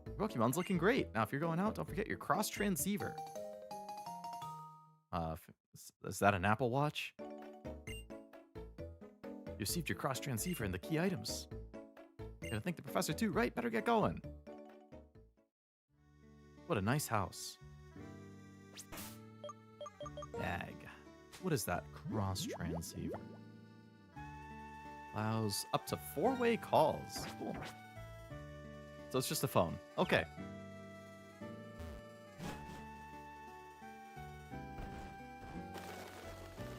Your Pokemon's looking great. Now, if you're going out, don't forget your cross transceiver. Is that an Apple Watch? You received your cross transceiver and the key items. Gonna thank the professor too, right? Better get going. What a nice house. Bag. What is that? Cross transceiver. Allows up to 4-way calls. Cool. So it's just a phone. Okay.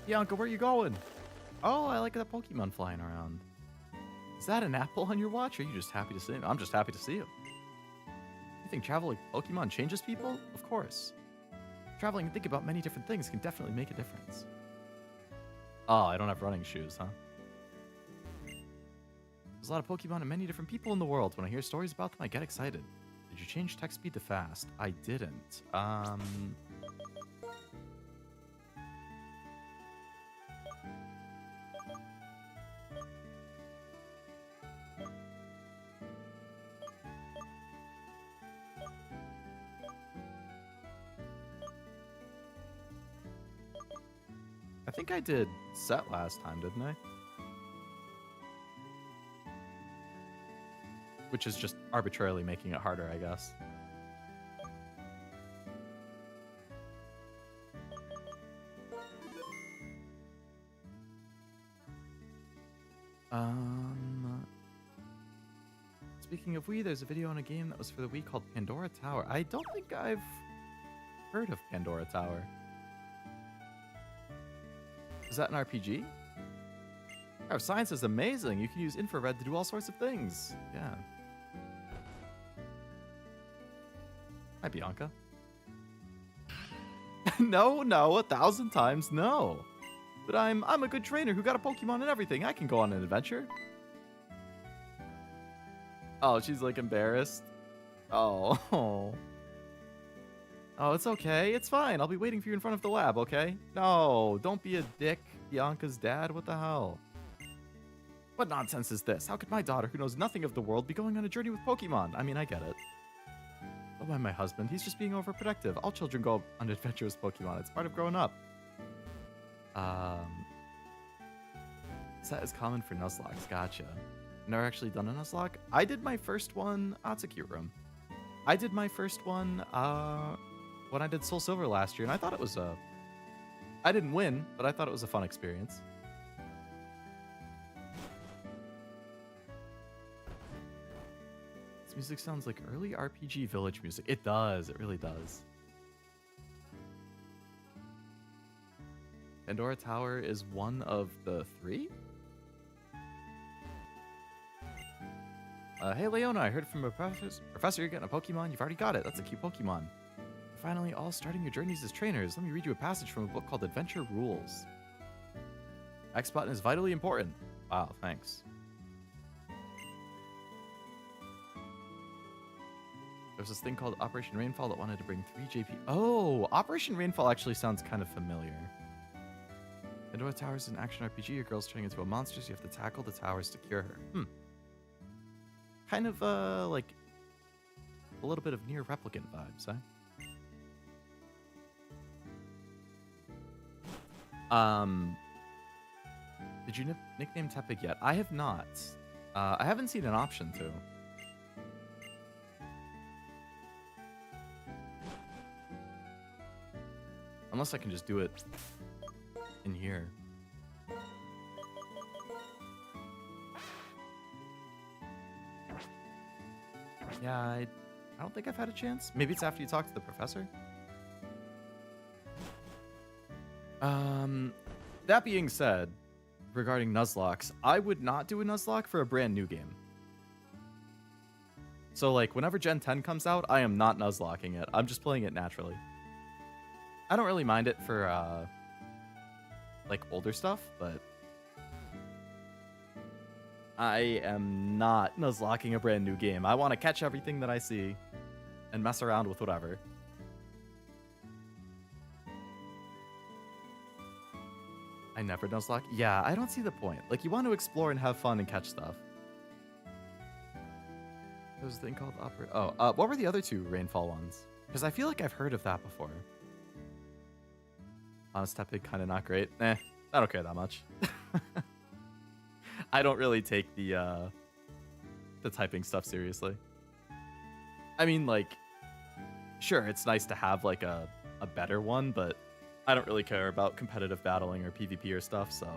Bianca, where are you going? Oh, I like that Pokemon flying around. Is that an apple on your watch, or are you just happy to see me? I'm just happy to see you. You think traveling Pokemon changes people? Of course. Traveling and thinking about many different things can definitely make a difference. Oh, I don't have running shoes, huh? There's a lot of Pokemon and many different people in the world. When I hear stories about them, I get excited. Did you change text speed to fast? I didn't. I think I did set last time, didn't I? Which is just arbitrarily making it harder, I guess. Speaking of Wii, there's a video on a game that was for the Wii called Pandora Tower. I don't think I've heard of Pandora Tower. Is that an RPG? Oh, science is amazing. You can use infrared to do all sorts of things. Yeah. Hi, Bianca. No, 1,000 times no. But I'm a good trainer who got a Pokemon and everything. I can go on an adventure. Oh, she's like embarrassed. Oh. Oh, it's okay. It's fine. I'll be waiting for you in front of the lab, okay? No, don't be a dick, Bianca's dad. What the hell? What nonsense is this? How could my daughter, who knows nothing of the world, be going on a journey with Pokemon? I mean, I get it. Oh, my husband. He's just being overprotective. All children go on adventures with Pokemon. It's part of growing up. Set is common for Nuzlocke. Gotcha. Never actually done a Nuzlocke. I did my first one. Oh, it's a cute room. I did my first one when I did Soul Silver last year, and I thought it was a... I didn't win, but I thought it was a fun experience. This music sounds like early RPG village music. It does. It really does. Pandora Tower is one of the 3? Hey, Leona, I heard from a professor you're getting a Pokemon. You've already got it. That's a cute Pokemon. You're finally all starting your journeys as trainers. Let me read you a passage from a book called Adventure Rules. X button is vitally important. Wow, thanks. There's this thing called Operation Rainfall that wanted to bring 3 JP. Oh, Operation Rainfall actually sounds kind of familiar. Pandora Tower is an action RPG. Your girl's turning into a monster, so you have to tackle the towers to cure her. Kind of, like, a little bit of Near Replicant vibes, huh? Did you nickname Tepig yet? I have not. I haven't seen an option to. Unless I can just do it in here. Yeah, I don't think I've had a chance. Maybe it's after you talk to the professor. That being said, regarding Nuzlocks, I would not do a Nuzlocke for a brand new game. So, like, whenever Gen 10 comes out, I am not Nuzlocking it. I'm just playing it naturally. I don't really mind it for, like, older stuff, but I am not Nuzlocking a brand new game. I want to catch everything that I see and mess around with whatever. I never Nuzlocke. Yeah, I don't see the point. Like, you want to explore and have fun and catch stuff. There's a thing called Opera... Oh, what were the other 2 Rainfall ones? Because I feel like I've heard of that before. Honest Tepig, kind of not great. I don't care that much. I don't really take the typing stuff seriously. I mean, like, sure, it's nice to have, like, a better one, but I don't really care about competitive battling or PvP or stuff, so...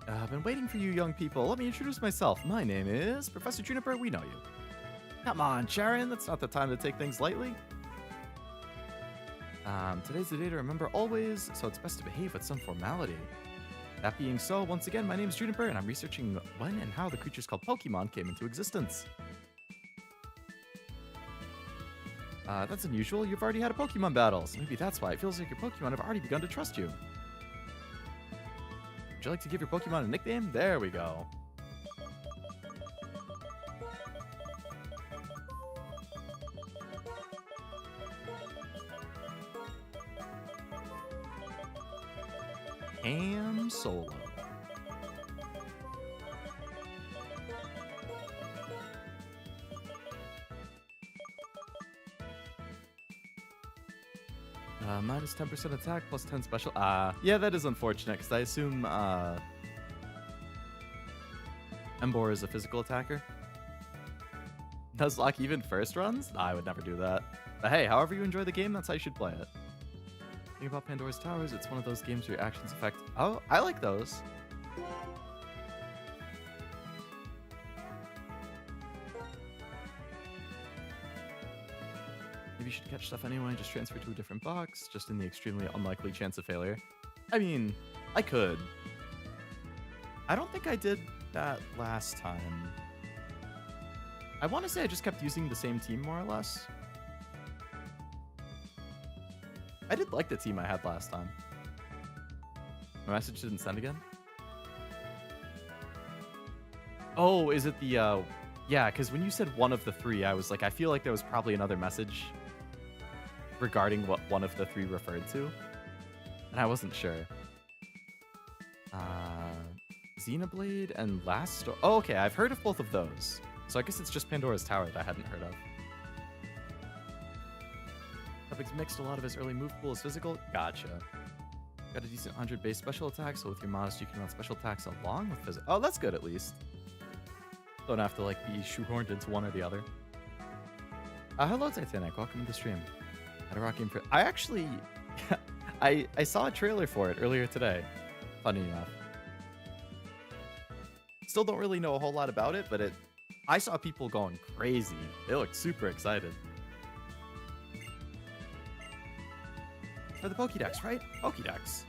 I've been waiting for you young people. Let me introduce myself. My name is Professor Juniper. We know you. Come on, Sharon. That's not the time to take things lightly. Today's the day to remember always, so it's best to behave with some formality. That being so, once again, my name is Juniper, and I'm researching when and how the creatures called Pokemon came into existence. That's unusual. You've already had a Pokemon battle, so maybe that's why it feels like your Pokemon have already begun to trust you. Would you like to give your Pokemon a nickname? There we go. Ham Solo. Minus 10% attack, plus 10 special. Yeah, that is unfortunate, because I assume Embor is a physical attacker. Nuzlocke even first runs? Nah, I would never do that. But hey, however you enjoy the game, that's how you should play it. Think about Pandora's Towers, it's one of those games where your actions affect... Oh, I like those. Maybe you should catch stuff anyway, just transfer to a different box, just in the extremely unlikely chance of failure. I mean, I could. I don't think I did that last time. I want to say I just kept using the same team, more or less. I did like the team I had last time. My message didn't send again? Oh, is it the, yeah, because when you said one of the three, I was like, I feel like there was probably another message regarding what one of the three referred to. And I wasn't sure. Xenoblade and Last Story. Oh, okay, I've heard of both of those. So I guess it's just Pandora's Tower that I hadn't heard of. Topic's mixed, a lot of his early move pool is physical. Gotcha. Got a decent 100 base special attack, so with your modest, you can run special attacks along with physical. Oh, that's good at least. Don't have to like be shoehorned into one or the other. Hello, Titanic. Welcome to the stream. Had a rock game for. I actually, I saw a trailer for it earlier today. Funny enough. Still don't really know a whole lot about it, but I saw people going crazy. They looked super excited. For the Pokédex, right? Pokédex.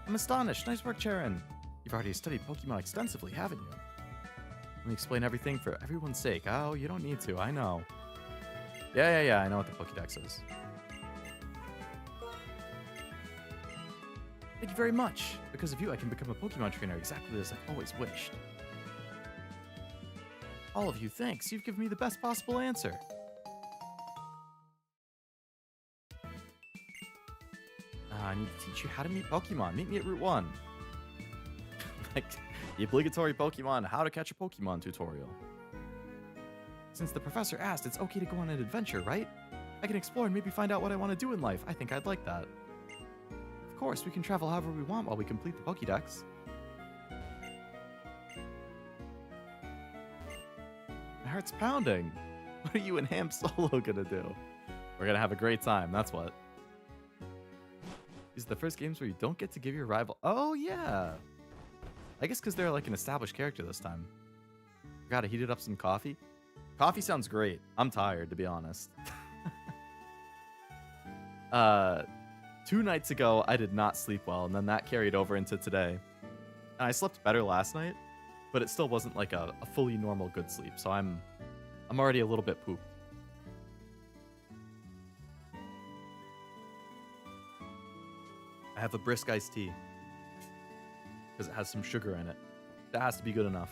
I'm astonished. Nice work, Charon. You've already studied Pokemon extensively, haven't you? Let me explain everything for everyone's sake. Oh, you don't need to. I know. Yeah. I know what the Pokédex is. Thank you very much. Because of you, I can become a Pokemon trainer exactly as I've always wished. All of you, thanks. You've given me the best possible answer. I need to teach you how to meet Pokemon. Meet me at Route 1. Like, the obligatory Pokemon How to Catch a Pokemon tutorial. Since the professor asked, it's okay to go on an adventure, right? I can explore and maybe find out what I want to do in life. I think I'd like that. Of course, we can travel however we want while we complete the Pokédex. My heart's pounding. What are you and Ham Solo gonna do? We're gonna have a great time, that's what. These are the first games where you don't get to give your rival... Oh, yeah. I guess because they're like an established character this time. Gotta heat it up some coffee. Coffee sounds great. I'm tired, to be honest. 2 nights ago, I did not sleep well, and then that carried over into today. And I slept better last night, but it still wasn't like a fully normal good sleep, so I'm already a little bit pooped. I have a brisk iced tea because it has some sugar in it. That has to be good enough.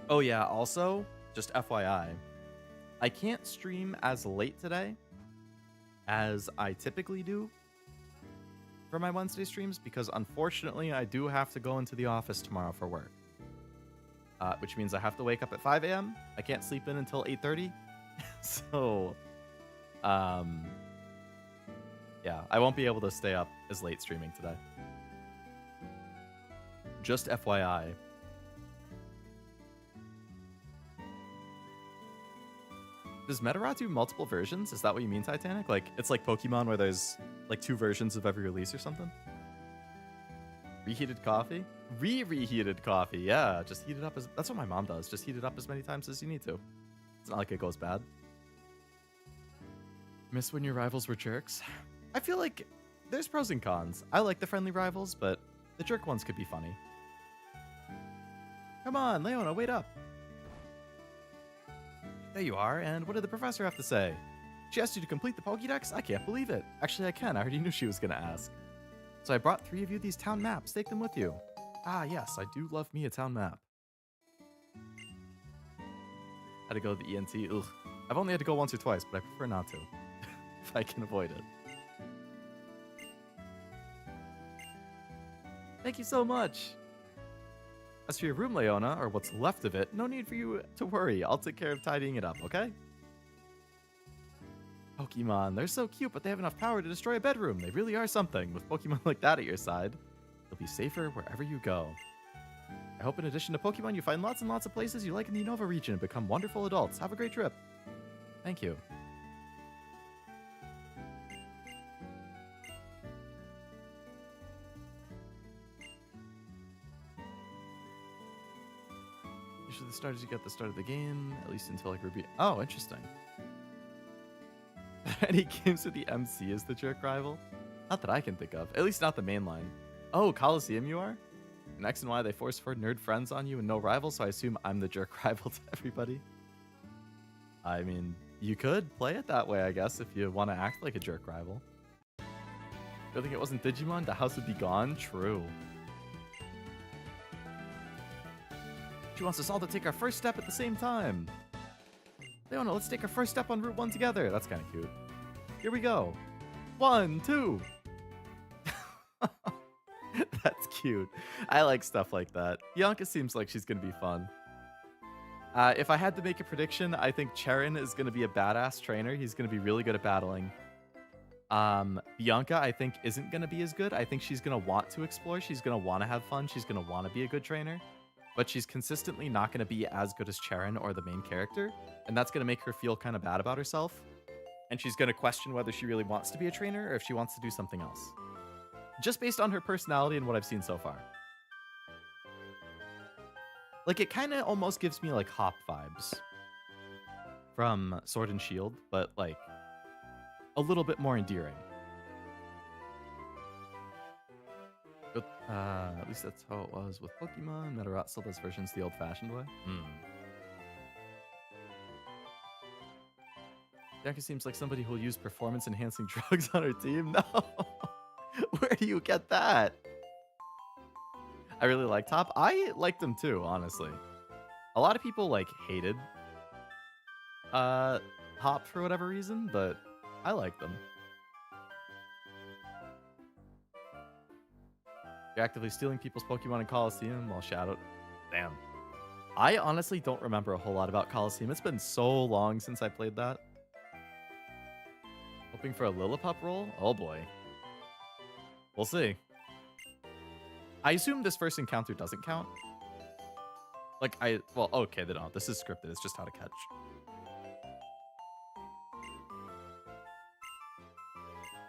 Oh yeah, also, just FYI, I can't stream as late today as I typically do for my Wednesday streams because unfortunately I do have to go into the office tomorrow for work. Which means I have to wake up at 5 a.m. I can't sleep in until 8:30. So, yeah, I won't be able to stay up as late streaming today. Just FYI. Does Metara do multiple versions? Is that what you mean, Titanic? Like, it's like Pokemon where there's like 2 versions of every release or something? Reheated coffee? Reheated coffee, yeah. Just heat it up as... That's what my mom does. Just heat it up as many times as you need to. It's not like it goes bad. Miss when your rivals were jerks? I feel like there's pros and cons. I like the friendly rivals, but the jerk ones could be funny. Come on, Leona, wait up. There you are, and what did the professor have to say? She asked you to complete the Pokédex? I can't believe it. Actually, I can. I already knew she was going to ask. So I brought 3 of you these town maps. Take them with you. Ah, yes, I do love me a town map. Had to go to the ENT. Ugh. I've only had to go once or twice, but I prefer not to. If I can avoid it. Thank you so much. As for your room, Leona, or what's left of it, no need for you to worry. I'll take care of tidying it up, okay? Pokemon, they're so cute, but they have enough power to destroy a bedroom. They really are something. With Pokemon like that at your side, you'll be safer wherever you go. I hope in addition to Pokemon, you find lots and lots of places you like in the Unova region and become wonderful adults. Have a great trip. Thank you. Usually the start is you get the start of the game, at least until like Ruby. Oh, interesting. Any games with the MC as the jerk rival? Not that I can think of. At least not the main line. Oh, Coliseum you are? In X and Y, they force 4 nerd friends on you and no rivals, so I assume I'm the jerk rival to everybody. I mean, you could play it that way, I guess, if you want to act like a jerk rival. Good thing it wasn't Digimon, the house would be gone. True. She wants us all to take our first step at the same time. Leona, let's take our first step on Route 1 together. That's kind of cute. Here we go. 1, 2. That's cute. I like stuff like that. Bianca seems like she's going to be fun. If I had to make a prediction, I think Charon is going to be a badass trainer. He's going to be really good at battling. Bianca, I think, isn't going to be as good. I think she's going to want to explore. She's going to want to have fun. She's going to want to be a good trainer. But she's consistently not going to be as good as Charon or the main character. And that's going to make her feel kind of bad about herself. And she's going to question whether she really wants to be a trainer or if she wants to do something else. Just based on her personality and what I've seen so far. Like, it kind of almost gives me, like, Hop vibes from Sword and Shield, but, like, a little bit more endearing. But, at least that's how it was with Pokemon. Metarat still does versions the old-fashioned way. Bianca seems like somebody who'll use performance-enhancing drugs on her team. No! Where do you get that? I really like Top. I liked him too, honestly. A lot of people, like, hated Hop for whatever reason, but I liked them. You're actively stealing people's Pokemon in Coliseum while Shadow... Damn. I honestly don't remember a whole lot about Coliseum. It's been so long since I played that. Hoping for a Lillipup roll? Oh boy. We'll see. I assume this first encounter doesn't count. Like, well, okay, they don't. This is scripted. It's just how to catch.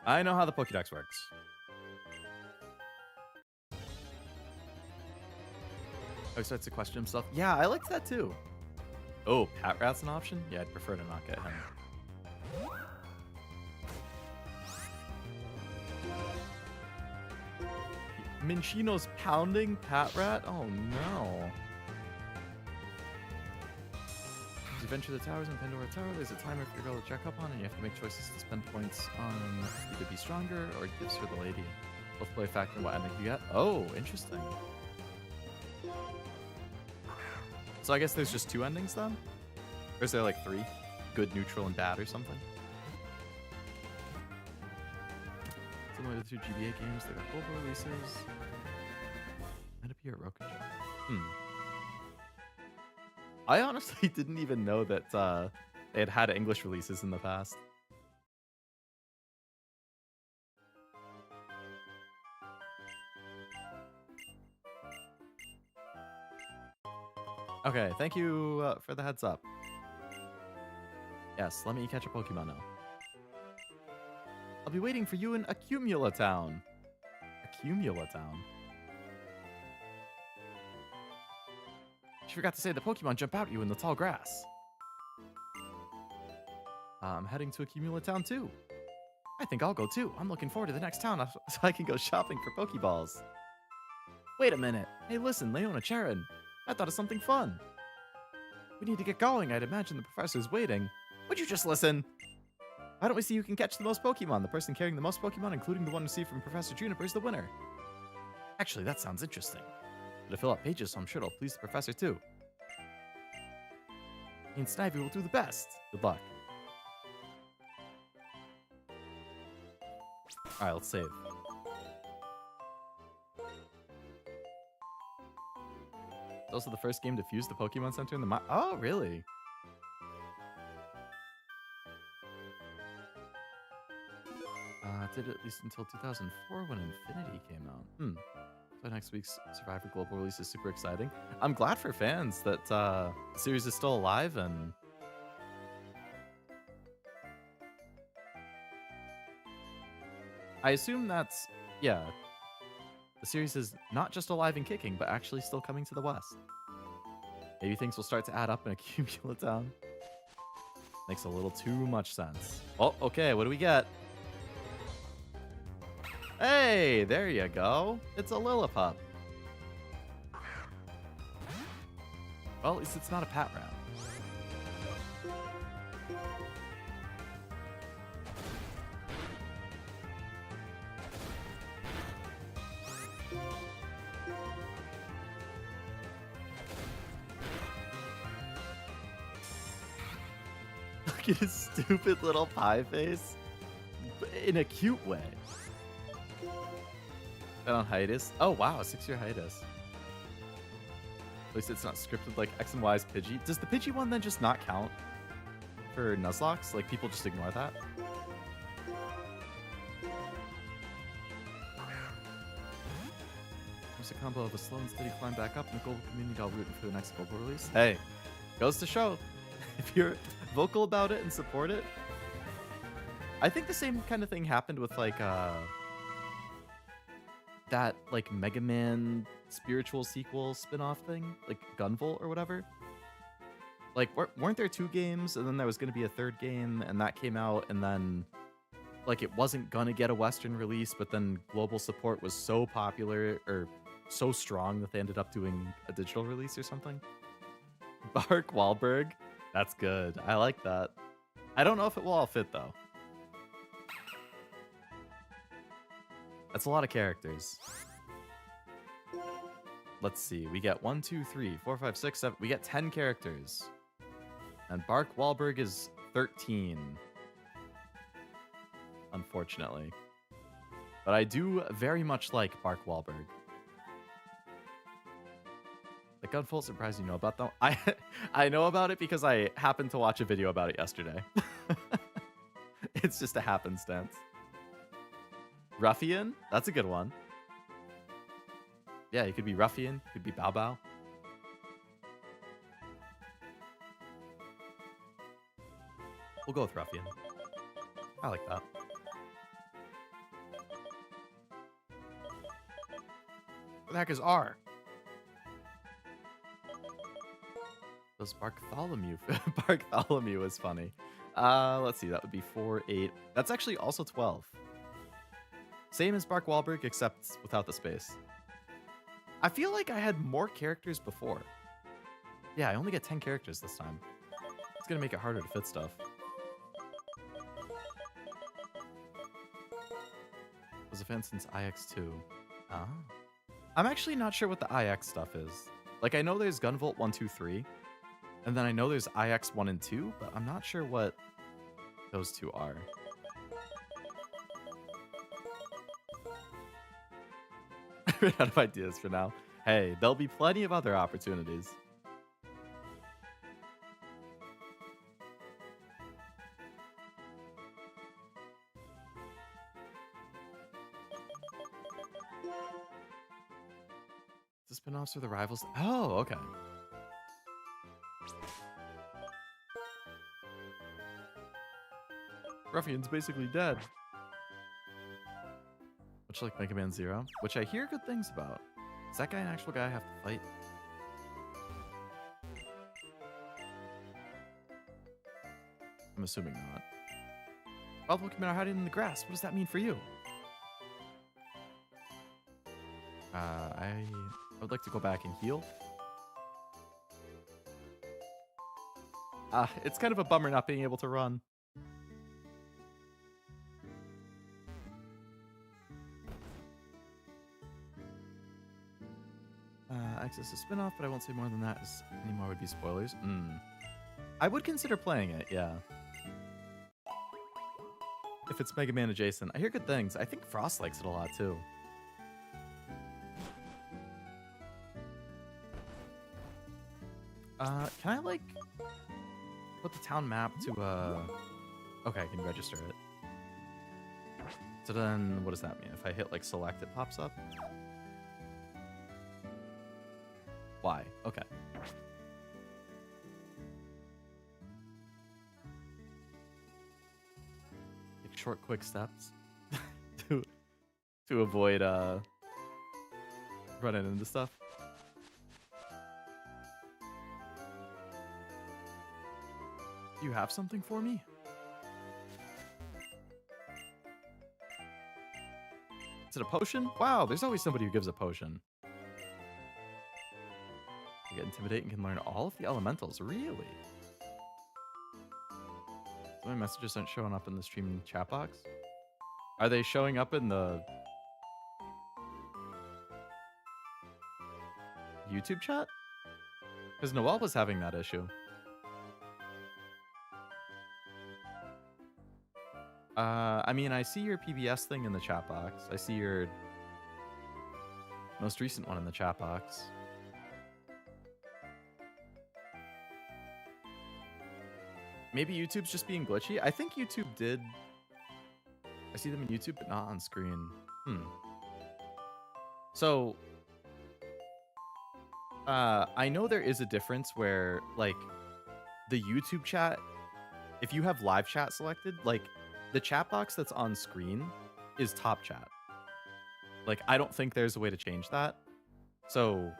I know how the Pokédex works. Oh, he starts to question himself. Yeah, I liked that too. Oh, Patrat's an option? Yeah, I'd prefer to not get him. Minchino's pounding Patrat? Oh no. As you venture the towers in Pandora Tower, there's a timer for your girl to check up on, and you have to make choices to spend points on either be stronger or gifts for the lady. Both play a factor in what ending you get. Oh, interesting. So I guess there's just 2 endings then? Or is there like 3? Good, neutral, and bad or something? Similar to 2 GBA games, they got global releases. Might it be a Rokuju? I honestly didn't even know that they had English releases in the past. Okay, thank you for the heads up. Yes, let me catch a Pokemon now. I'll be waiting for you in Accumula Town. Accumula Town? forgot to say the Pokemon jump out at you in the tall grass. I'm heading to Accumula Town too. I think I'll go too. I'm looking forward to the next town so I can go shopping for Pokeballs. Wait a minute. Hey, listen, Leona Charon. I thought of something fun. We need to get going. I'd imagine the professor's waiting. Would you just listen? Why don't we see who can catch the most Pokemon? The person carrying the most Pokemon, including the one received from Professor Juniper, is the winner. Actually, that sounds interesting. It'll fill up pages, so I'm sure it'll please the professor too. Me and Snivy will do the best. Good luck. Alright, let's save. It's also the first game to fuse the Pokemon Center in the Oh, really? Did it at least until 2004 when Infinity came out. So next week's Survivor Global release is super exciting. I'm glad for fans that the series is still alive, and I assume that's, yeah, the series is not just alive and kicking, but actually still coming to the West. Maybe things will start to add up in Accumula Town. Makes a little too much sense. Oh, okay, what do we get? Hey, there you go. It's a Lillipup. Well, at least it's not a Pat Rat. Look at his stupid little pie face. In a cute way. On hiatus. Oh wow, a 6-year hiatus. At least it's not scripted like X and Y's Pidgey. Does the Pidgey one then just not count for Nuzlocke? Like people just ignore that? There's a combo of a slow and steady climb back up and a global community all rooting for the next global release. Hey, goes to show. If you're vocal about it and support it. I think the same kind of thing happened with like that like Mega Man spiritual sequel spin-off thing, like Gunvolt or whatever. Like weren't there 2 games and then there was going to be a 3rd game and that came out, and then like it wasn't gonna get a Western release, but then global support was so popular or so strong that they ended up doing a digital release or something. Bark Wahlberg, that's good. I like that. I don't know if it will all fit though. That's a lot of characters. Let's see. We get 1, 2, 3, 4, 5, 6, 7. We get 10 characters. And Bark Wahlberg is 13. Unfortunately. But I do very much like Bark Wahlberg. The Gunvolt surprise you know about though? I know about it because I happened to watch a video about it yesterday. It's just a happenstance. Ruffian? That's a good one. Yeah, he could be Ruffian. Could be Bow Bow. We'll go with Ruffian. I like that. What the heck is R? Those Bartholomew. Bartholomew is funny. Let's see. That would be 4, 8. That's actually also 12. Same as Bark Wahlberg, except without the space. I feel like I had more characters before. Yeah, I only get 10 characters this time. It's gonna make it harder to fit stuff. Was a fan since IX2. Ah. I'm actually not sure what the IX stuff is. Like, I know there's Gunvolt 1, 2, 3. And then I know there's IX 1 and 2, but I'm not sure what those 2 are. Ran out of ideas for now. Hey, there'll be plenty of other opportunities. The spin-offs are the rivals. Oh, okay. Ruffian's basically dead. Much like Mega Man Zero, which I hear good things about. Is that guy an actual guy I have to fight? I'm assuming not. All Pokemon are hiding in the grass. What does that mean for you? I would like to go back and heal. It's kind of a bummer not being able to run. Access to spin-off, but I won't say more than that, as any more would be spoilers. I would consider playing it, yeah. If it's Mega Man adjacent. I hear good things. I think Frost likes it a lot, too. Can I, like, put the town map to, okay, I can register it. So then, what does that mean? If I hit, like, select, it pops up? Why? Okay. Take short, quick steps to avoid running into stuff. Do you have something for me? Is it a potion? Wow, there's always somebody who gives a potion. You get Intimidate and can learn all of the elementals. Really? So my messages aren't showing up in the stream chat box? Are they showing up in the YouTube chat? Because Noelle was having that issue. I mean, I see your PBS thing in the chat box. I see your most recent one in the chat box. Maybe YouTube's just being glitchy. I think YouTube did. I see them in YouTube, but not on screen. So, I know there is a difference where, like, the YouTube chat, if you have live chat selected, like, the chat box that's on screen is top chat. Like, I don't think there's a way to change that. So,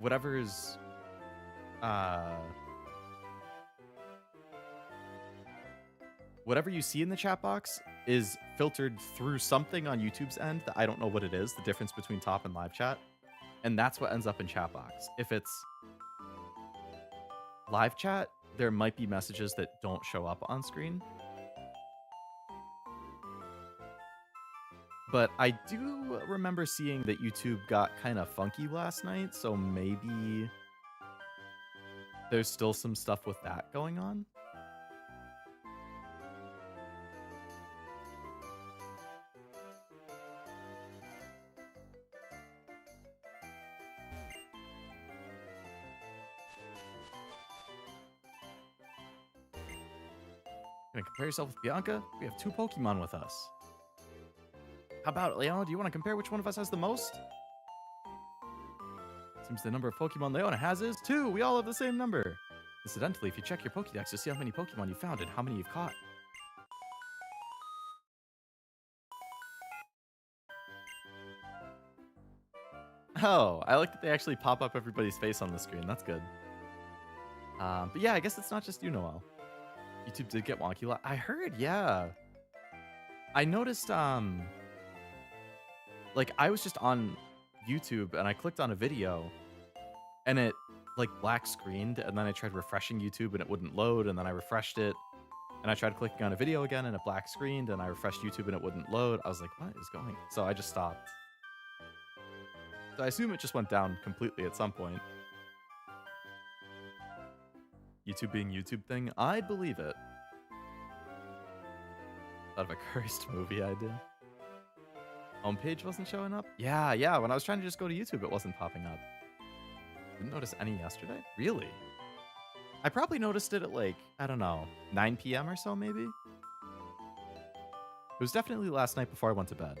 whatever's, whatever you see in the chat box is filtered through something on YouTube's end that I don't know what it is, the difference between top and live chat. And that's what ends up in chat box. If it's live chat, there might be messages that don't show up on screen. But I do remember seeing that YouTube got kind of funky last night, so maybe there's still some stuff with that going on. Gonna compare yourself with Bianca? We have 2 Pokemon with us. How about it, Leona? Do you want to compare which one of us has the most? Seems the number of Pokemon Leona has is 2. We all have the same number. Incidentally, if you check your Pokédex, you'll see how many Pokemon you found and how many you've caught. Oh, I like that they actually pop up everybody's face on the screen. That's good. But yeah, I guess it's not just you, Noelle. YouTube did get wonky. I heard, yeah. I noticed, like, I was just on YouTube and I clicked on a video and it, like, black screened, and then I tried refreshing YouTube and it wouldn't load, and then I refreshed it and I tried clicking on a video again and it black screened, and I refreshed YouTube and it wouldn't load. I was like, what is going on? So I just stopped. So I assume it just went down completely at some point. YouTube being YouTube thing? I believe it. Thought of a cursed movie idea. Homepage wasn't showing up? Yeah. When I was trying to just go to YouTube, it wasn't popping up. Didn't notice any yesterday? Really? I probably noticed it at, like, I don't know, 9 p.m. or so, maybe? It was definitely last night before I went to bed.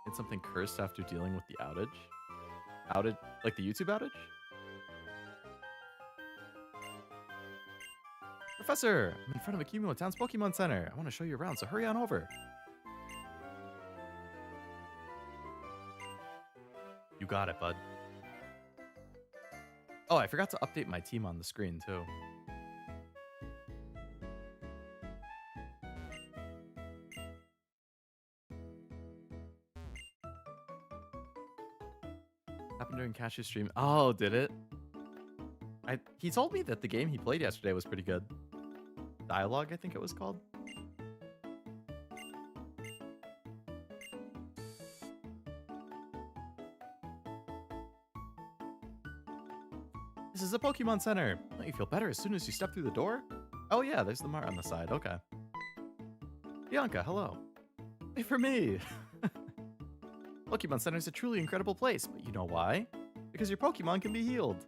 Did something cursed after dealing with the outage? Outage? Like the YouTube outage? Professor, I'm in front of Accumulo Town's Pokemon Center. I want to show you around, so hurry on over. You got it, bud. Oh, I forgot to update my team on the screen, too. catch his stream. Oh, did it? He told me that the game he played yesterday was pretty good. Dialogue, I think it was called. This is a Pokemon Center. Don't you feel better as soon as you step through the door? Oh yeah, there's the Mart on the side. Okay. Bianca, hello. Wait for me. Pokemon Center is a truly incredible place, but you know why? Because your Pokemon can be healed.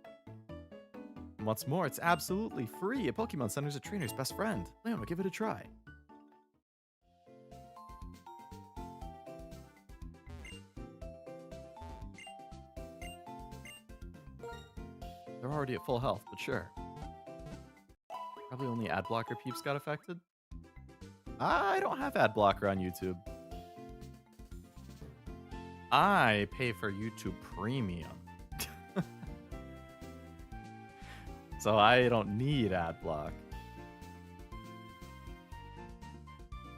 And what's more, it's absolutely free. A Pokemon Center is a trainer's best friend. Leona, give it a try. They're already at full health, but sure. Probably only ad blocker peeps got affected. I don't have ad blocker on YouTube. I pay for YouTube Premium. So I don't need ad block.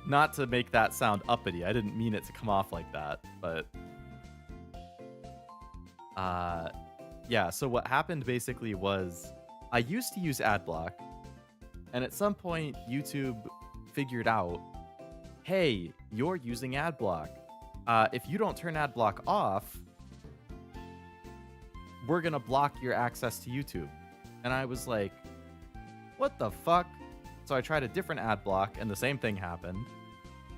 Not to make that sound uppity. I didn't mean it to come off like that, but yeah, so what happened basically was I used to use ad block, and at some point YouTube figured out, hey, you're using ad block. If you don't turn ad block off, we're gonna block your access to YouTube. And I was like, what the fuck? So I tried a different ad block and the same thing happened.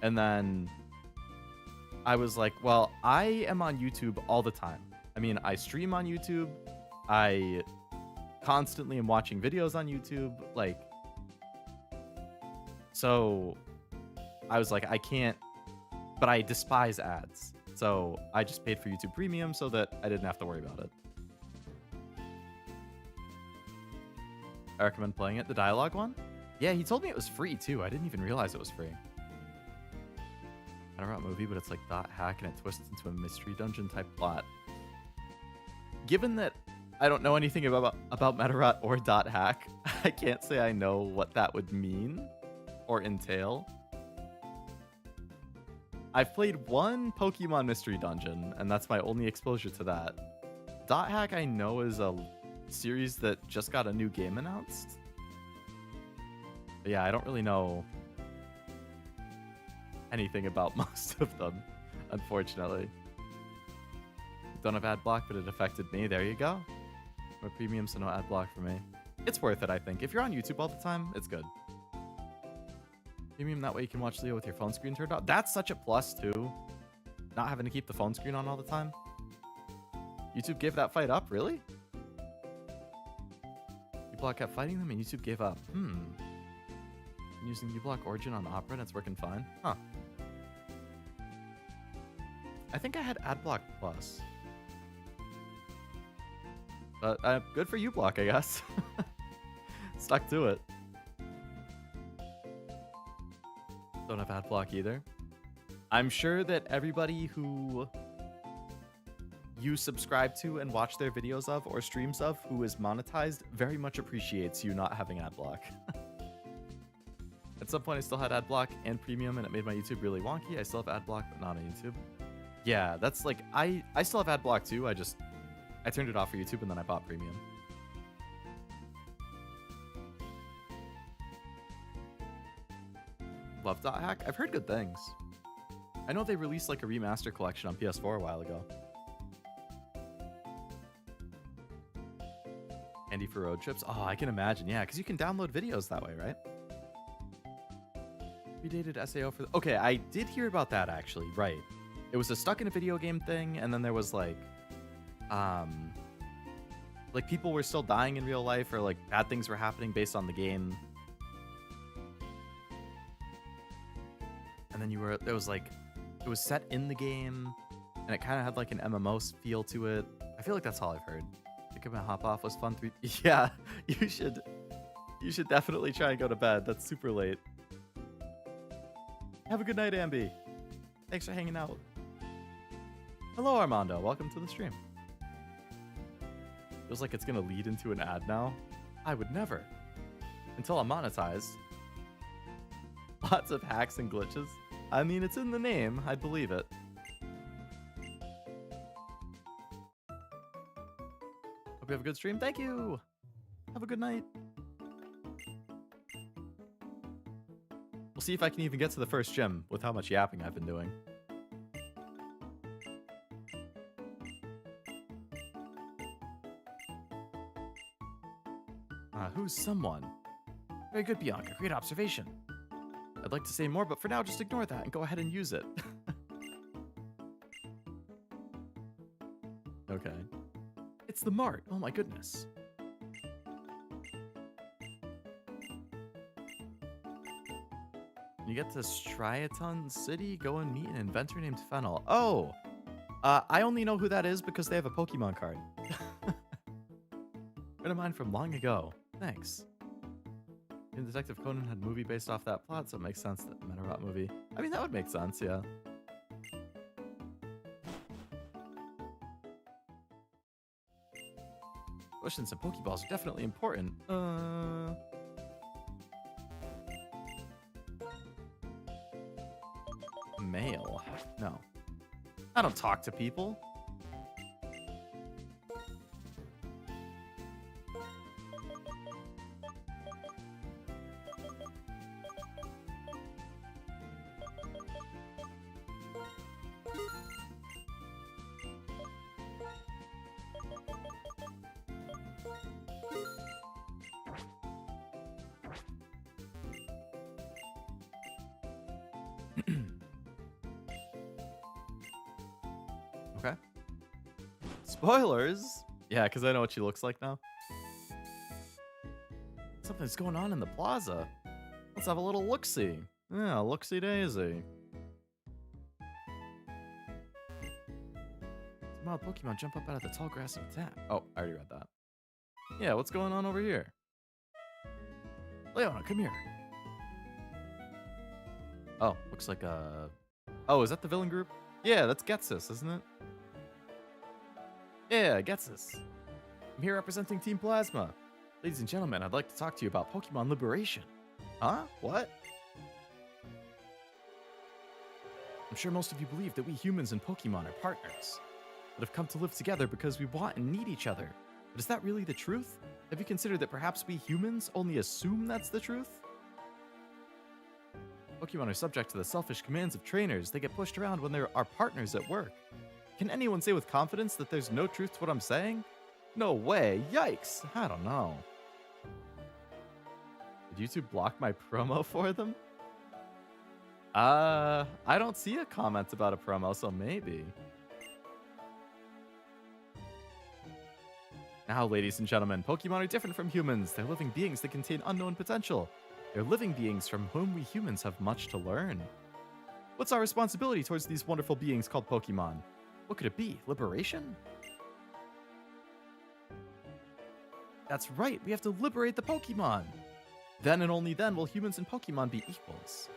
And then I was like, well, I am on YouTube all the time. I mean, I stream on YouTube. I constantly am watching videos on YouTube. Like, so I was like, I can't, but I despise ads. So I just paid for YouTube Premium so that I didn't have to worry about it. I recommend playing it, the dialogue one. Yeah, he told me it was free too. I didn't even realize it was free. I don't know about movie, but it's like dot hack and it twists into a mystery dungeon type plot. Given that I don't know anything about Metarot or dot hack, I can't say I know what that would mean or entail. I've played one Pokemon mystery dungeon, and that's my only exposure to that. Dot hack I know is a series that just got a new game announced. But yeah, I don't really know anything about most of them, unfortunately. Don't have ad block, but it affected me. There you go. More premium, so no ad block for me. It's worth it, I think. If you're on YouTube all the time, it's good. Premium, that way you can watch Leo with your phone screen turned off. That's such a plus, too. Not having to keep the phone screen on all the time. YouTube gave that fight up, really? uBlock kept fighting them and YouTube gave up. I'm using uBlock Origin on Opera and it's working fine. Huh. I think I had AdBlock Plus. But good for uBlock, I guess. Stuck to it. Don't have AdBlock either. I'm sure that everybody who you subscribe to and watch their videos of or streams of who is monetized very much appreciates you not having AdBlock. At some point I still had AdBlock and Premium and it made my YouTube really wonky. I still have AdBlock but not on YouTube. Yeah, that's like, I still have AdBlock too. I turned it off for YouTube and then I bought Premium. Love Dot Hack? I've heard good things. I know they released like a remaster collection on PS4 a while ago. Handy for road trips? Oh, I can imagine. Yeah, because you can download videos that way, right? Predated SAO for... Okay, I did hear about that, actually. Right. It was a stuck in a video game thing, and then there was, like people were still dying in real life, or, like, bad things were happening based on the game. And then it was, like... It was set in the game, and it kind of had, like, an MMO feel to it. I feel like that's all I've heard. Pick up and hop off was fun. Yeah, you should definitely try and go to bed. That's super late. Have a good night, Ambi. Thanks for hanging out. Hello, Armando. Welcome to the stream. Feels like it's gonna lead into an ad now. I would never. Until I'm monetized. Lots of hacks and glitches. I mean, it's in the name. I'd believe it. Hope you have a good stream. Thank you. Have a good night. We'll see if I can even get to the first gym with how much yapping I've been doing. Who's someone? Very good, Bianca. Great observation. I'd like to say more, but for now, just ignore that and go ahead and use it. Okay. It's the Mart. Oh my goodness. You get to Striaton City, go and meet an inventor named Fennel. Oh! I only know who that is because they have a Pokemon card. Friend of mine from long ago. Thanks. And Detective Conan had a movie based off that plot, so it makes sense that Metarot movie. I mean, that would make sense, yeah. Questions and Pokeballs are definitely important. Mail. No. I don't talk to people. Okay. Spoilers? Yeah, because I know what she looks like now. Something's going on in the plaza. Let's have a little look-see. Yeah, look-see daisy. Some wild Pokemon jump up out of the tall grass and attack. Oh, I already read that. Yeah, what's going on over here? Leona, come here. Oh, looks like a... Oh, is that the villain group? Yeah, that's Getsus, isn't it? Yeah, Getsus. I'm here representing Team Plasma. Ladies and gentlemen, I'd like to talk to you about Pokemon Liberation. Huh? What? I'm sure most of you believe that we humans and Pokemon are partners, that have come to live together because we want and need each other. But is that really the truth? Have you considered that perhaps we humans only assume that's the truth? Pokemon are subject to the selfish commands of trainers. They get pushed around when there are partners at work. Can anyone say with confidence that there's no truth to what I'm saying? No way. Yikes. I don't know. Did YouTube block my promo for them? I don't see a comment about a promo, so maybe. Now, ladies and gentlemen, Pokemon are different from humans. They're living beings that contain unknown potential. They're living beings from whom we humans have much to learn. What's our responsibility towards these wonderful beings called Pokemon? What could it be? Liberation? That's right, we have to liberate the Pokemon. Then and only then will humans and Pokemon be equals.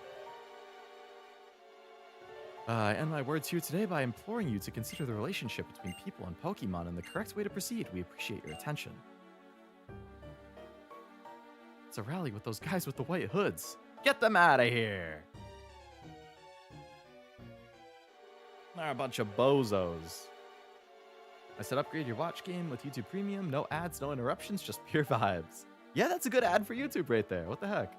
I end my words here today by imploring you to consider the relationship between people and Pokemon and the correct way to proceed. We appreciate your attention. It's a rally with those guys with the white hoods. Get them out of here! They're a bunch of bozos. I said upgrade your watch game with YouTube Premium. No ads, no interruptions, just pure vibes. Yeah, that's a good ad for YouTube right there. What the heck?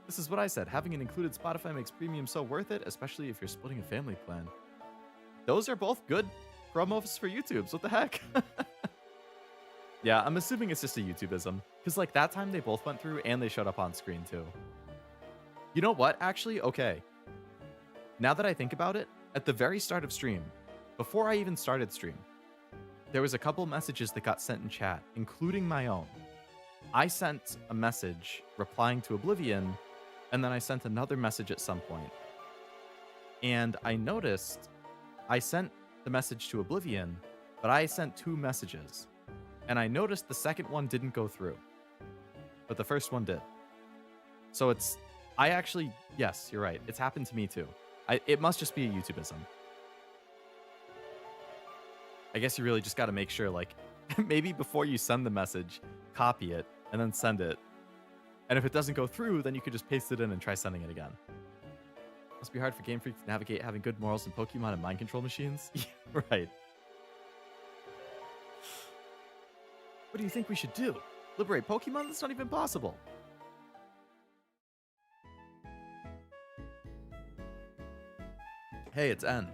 This is what I said. Having an included Spotify makes Premium so worth it, especially if you're splitting a family plan. Those are both good promos for YouTubes. What the heck? Yeah, I'm assuming it's just a YouTubeism. Because like that time they both went through and they showed up on screen too. You know what? Actually, okay. Now that I think about it, at the very start of stream, before I even started stream, there was a couple messages that got sent in chat, including my own. I sent a message replying to Oblivion, and then I sent another message at some point. And I noticed I sent the message to Oblivion, but I sent 2 messages. And I noticed the second one didn't go through, but the first one did. So it's, I actually, yes, you're right. It's happened to me too. It must just be a YouTubeism. I guess you really just got to make sure, like, maybe before you send the message, copy it and then send it. And if it doesn't go through, then you could just paste it in and try sending it again. Must be hard for Game Freak to navigate having good morals in Pokemon and mind control machines. Yeah, right. What do you think we should do? Liberate Pokemon? That's not even possible. Hey, it's N.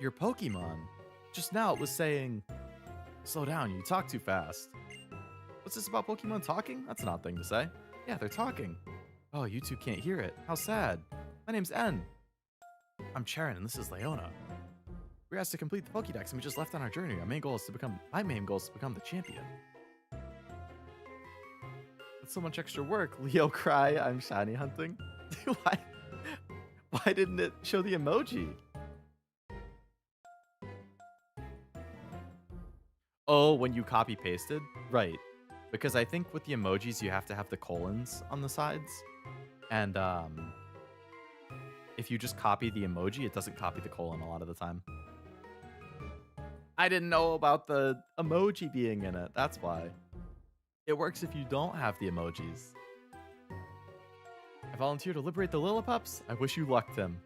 Your Pokemon? Just now it was saying, slow down, you talk too fast. What's this about Pokemon talking? That's an odd thing to say. Yeah, they're talking. Oh, you two can't hear it. How sad. My name's N. I'm Charon, and this is Leona. We were asked to complete the Pokédex, and we just left on our journey. My main goal is to become the champion. That's so much extra work. Leo cry, I'm shiny hunting. Why didn't it show the emoji? Oh, when you copy pasted? Right. Because I think with the emojis, you have to have the colons on the sides. And if you just copy the emoji, it doesn't copy the colon a lot of the time. I didn't know about the emoji being in it. That's why. It works if you don't have the emojis. I volunteer to liberate the Lillipups. I wish you luck, Tim.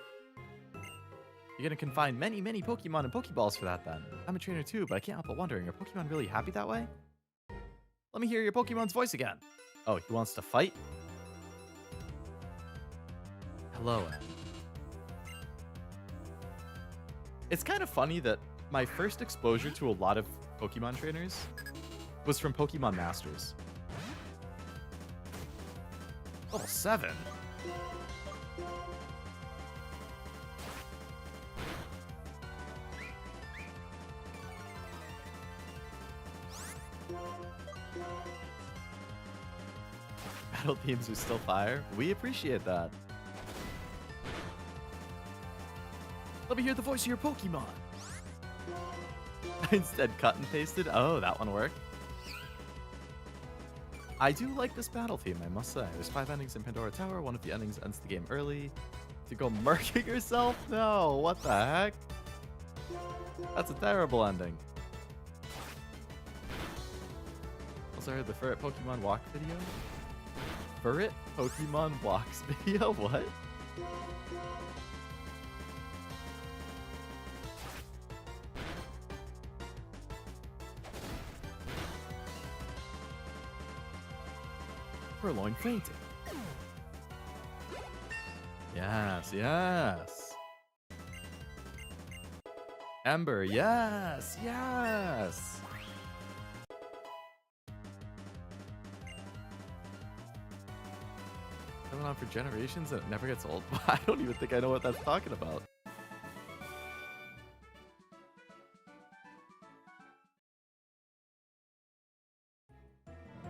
You're gonna confine many, many Pokemon and Pokeballs for that then. I'm a trainer too, but I can't help but wondering, are Pokemon really happy that way? Let me hear your Pokemon's voice again. Oh, he wants to fight? Hello, Ed. It's kind of funny that my first exposure to a lot of Pokemon trainers was from Pokemon Masters. Level 7? Battle themes are still fire. We appreciate that. Let me hear the voice of your Pokemon. Instead cut and pasted. Oh, that one worked. I do like this battle theme, I must say. There's 5 endings in Pandora Tower. One of the endings ends the game early. To go murking yourself? No, what the heck? That's a terrible ending. Also heard the Furret Pokemon Walk video. Furret Pokemon Walks video? What? Purloin fainting. Yes, yes. Ember, yes, yes. Been on for generations and it never gets old. I don't even think I know what that's talking about.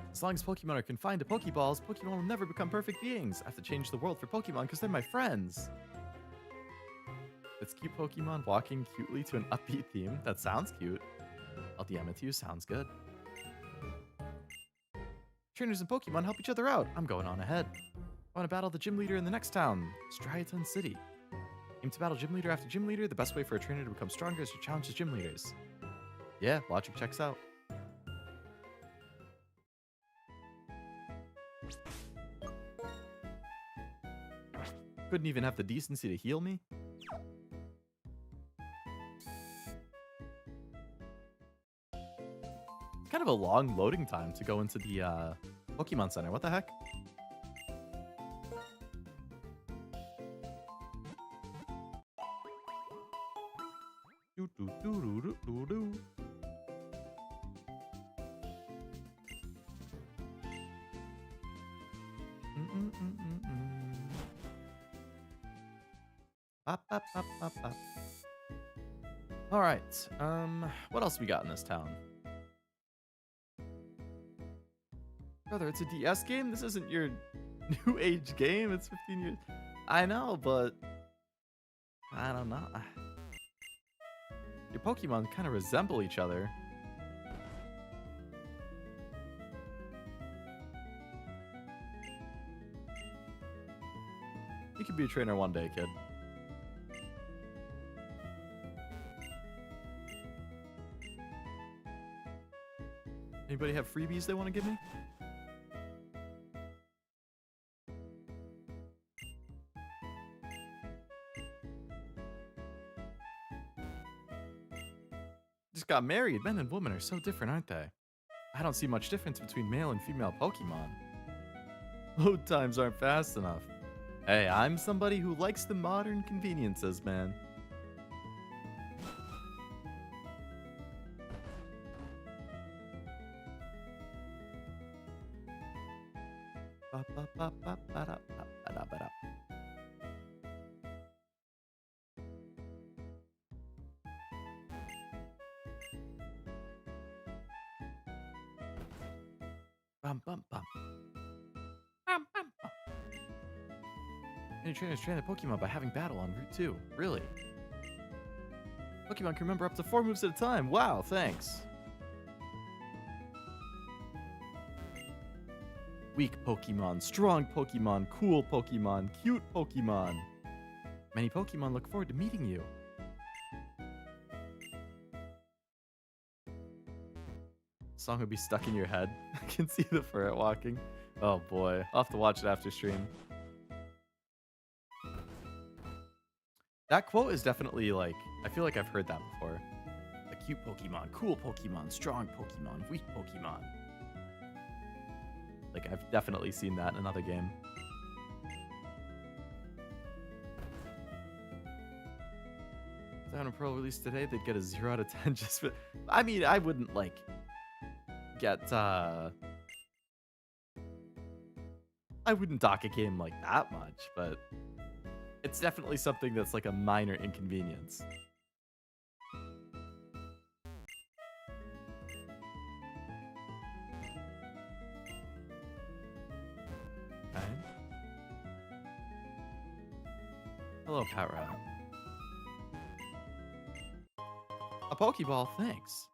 As long as Pokemon are confined to Pokeballs, Pokemon will never become perfect beings. I have to change the world for Pokemon because they're my friends. It's cute Pokemon walking cutely to an upbeat theme. That sounds cute. I'll DM it to you. Sounds good. Trainers and Pokemon help each other out. I'm going on ahead. I want to battle the gym leader in the next town, Striaton City. Aim to battle gym leader after gym leader. The best way for a trainer to become stronger is to challenge his gym leaders. Yeah, logic checks out. Couldn't even have the decency to heal me? Kind of a long loading time to go into the Pokemon Center. What the heck? All right. What else we got in this town? Brother, it's a DS game. This isn't your new age game. It's 15 years. I know, but I don't know. Your Pokemon kind of resemble each other. You could be a trainer one day, kid. Anybody have freebies they want to give me? Just got married. Men and women are so different, aren't they? I don't see much difference between male and female Pokemon. Load times aren't fast enough. Hey, I'm somebody who likes the modern conveniences, man. Bum, bum, bum. Bum, bum, bum. Any trainers train the Pokemon by having battle on Route 2. Really? Pokemon can remember up to 4 moves at a time. Wow, thanks. Weak Pokemon, strong Pokemon, cool Pokemon, cute Pokemon. Many Pokemon look forward to meeting you. Song would be stuck in your head. I can see the ferret walking. Oh boy, I'll have to watch it after stream. That quote is definitely like, I feel like I've heard that before. A cute Pokemon, cool Pokemon, strong Pokemon, weak Pokemon. Like, I've definitely seen that in another game. If Diamond and Pearl released today, they'd get a 0 out of 10 just for... I mean, I wouldn't, like, get, I wouldn't dock a game like that much, but it's definitely something that's like a minor inconvenience. Okay. Hello, Pat Rat. A Pokeball, thanks.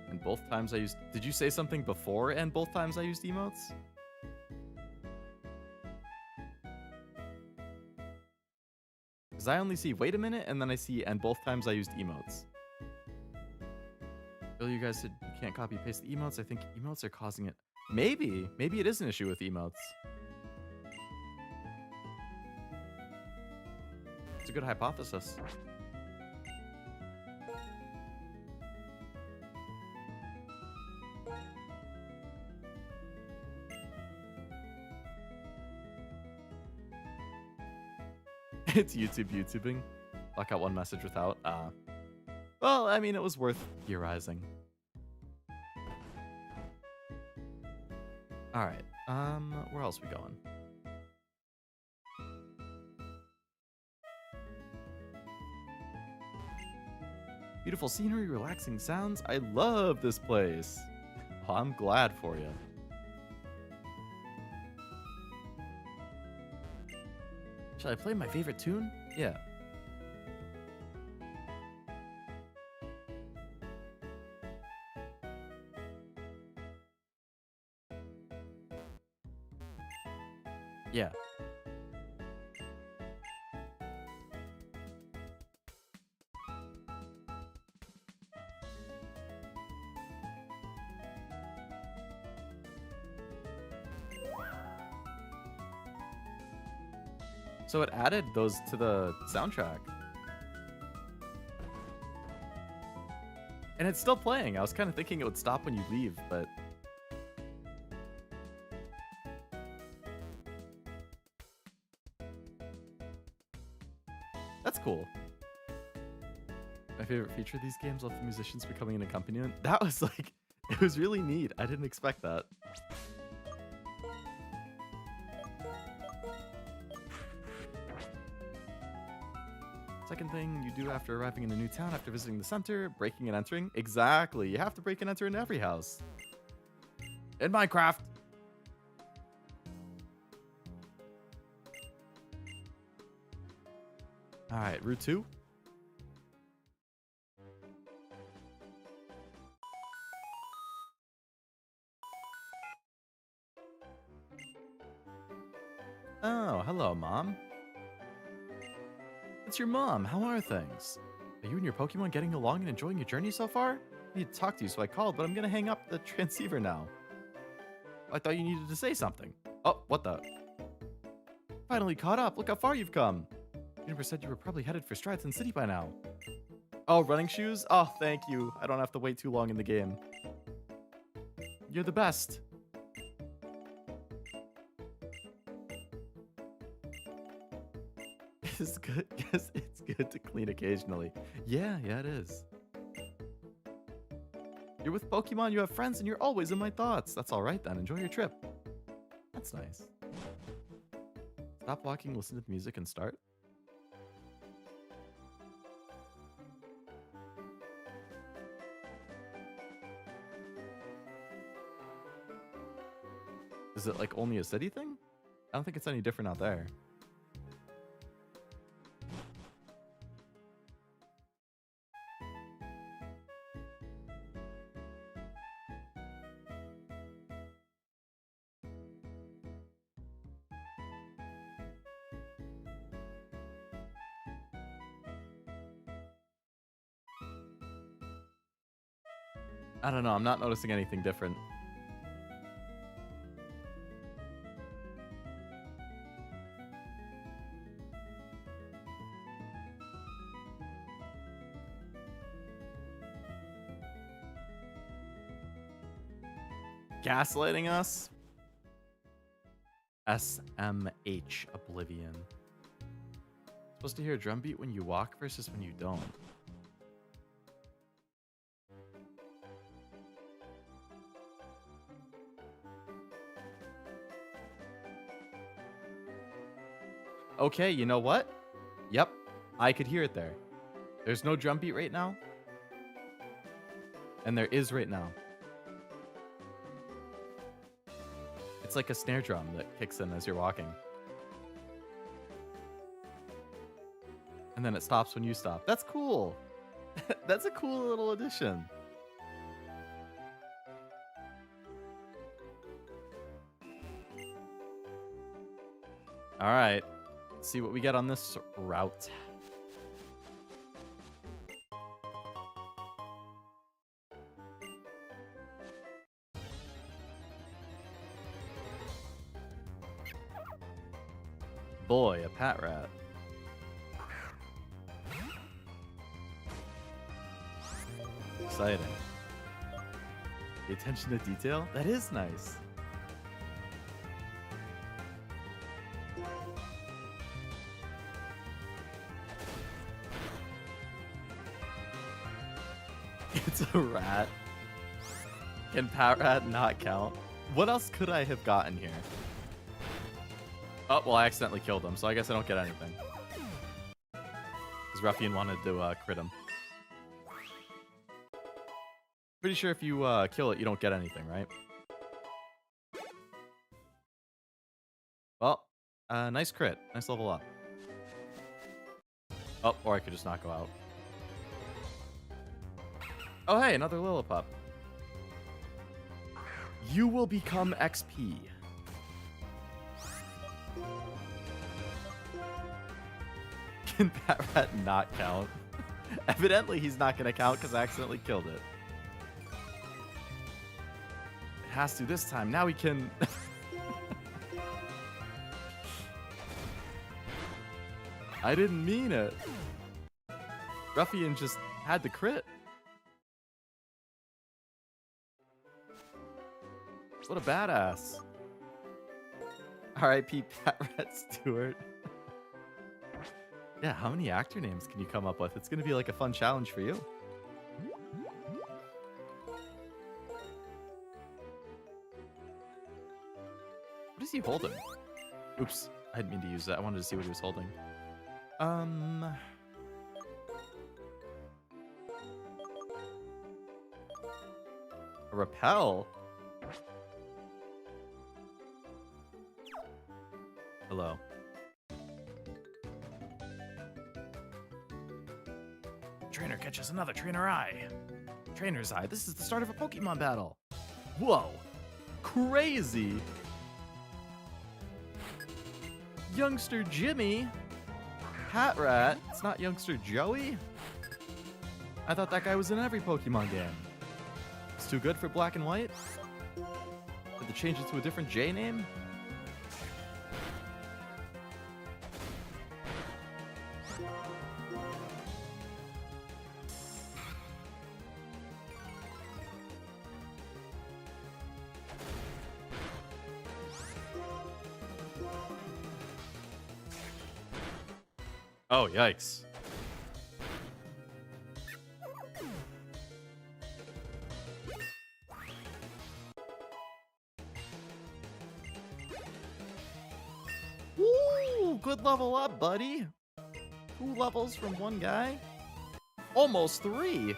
And both times I used... Did you say something before and both times I used emotes? Because I only see wait a minute and then I see and both times I used emotes. Earlier you guys said you can't copy paste the emotes. I think emotes are causing it. Maybe. Maybe it is an issue with emotes. It's a good hypothesis. It's YouTubing. Lock out one message without. Well, I mean, it was worth theorizing. All right. Where else we going? Beautiful scenery, relaxing sounds. I love this place. Oh, I'm glad for you. Shall I play my favorite tune? Yeah. Yeah. So it added those to the soundtrack. And it's still playing. I was kind of thinking it would stop when you leave, but... That's cool. My favorite feature of these games left the musicians becoming an accompaniment. That was like... It was really neat. I didn't expect that. Second thing you do after arriving in a new town after visiting the center, breaking and entering. Exactly. You have to break and enter in every house. In Minecraft. All right, Route 2. Oh, hello, Mom. It's your mom. How are things? Are you and your Pokemon getting along and enjoying your journey so far? I need to talk to you, so I called, but I'm gonna hang up the transceiver now. I thought you needed to say something. Oh, what the? Finally caught up. Look how far you've come. Juniper said you were probably headed for Strides in City by now. Oh, running shoes? Oh, thank you. I don't have to wait too long in the game. You're the best. It's good. Yes, it's good to clean occasionally. Yeah, it is. You're with Pokemon, you have friends, and you're always in my thoughts. That's all right then. Enjoy your trip. That's nice. Stop walking, listen to the music, and start. Is it like only a city thing? I don't think it's any different out there. I don't know. I'm not noticing anything different. Gaslighting us? SMH Oblivion. Supposed to hear a drum beat when you walk versus when you don't. Okay, you know what? Yep, I could hear it there. There's no drum beat right now. And there is right now. It's like a snare drum that kicks in as you're walking. And then it stops when you stop. That's cool. That's a cool little addition. All right. Let's see what we get on this route. Boy, a pat rat. Exciting. The attention to detail? That is nice. It's a rat. Can pat rat not count? What else could I have gotten here? Oh, well, I accidentally killed him, so I guess I don't get anything. Because Ruffian wanted to crit him. Pretty sure if you kill it, you don't get anything, right? Well, nice crit. Nice level up. Oh, or I could just not go out. Oh, hey, another Lillipup. You will become XP. Can Pat Rat not count? Evidently, he's not going to count because I accidentally killed it. It has to this time. Now he can... I didn't mean it. Ruffian just had the crit. What a badass. R.I.P. Pat Rat Stewart. Yeah, how many actor names can you come up with? It's going to be like a fun challenge for you. What is he holding? Oops, I didn't mean to use that. I wanted to see what he was holding. A repel? Hello. Trainer catches another trainer eye. Trainer's eye. This is the start of a Pokemon battle. Whoa. Crazy. Youngster Jimmy. Pat Rat. It's not Youngster Joey? I thought that guy was in every Pokemon game. It's too good for Black and White? Did they change it to a different J name? Oh, yikes. Ooh, good level up, buddy. 2 levels from one guy. Almost 3.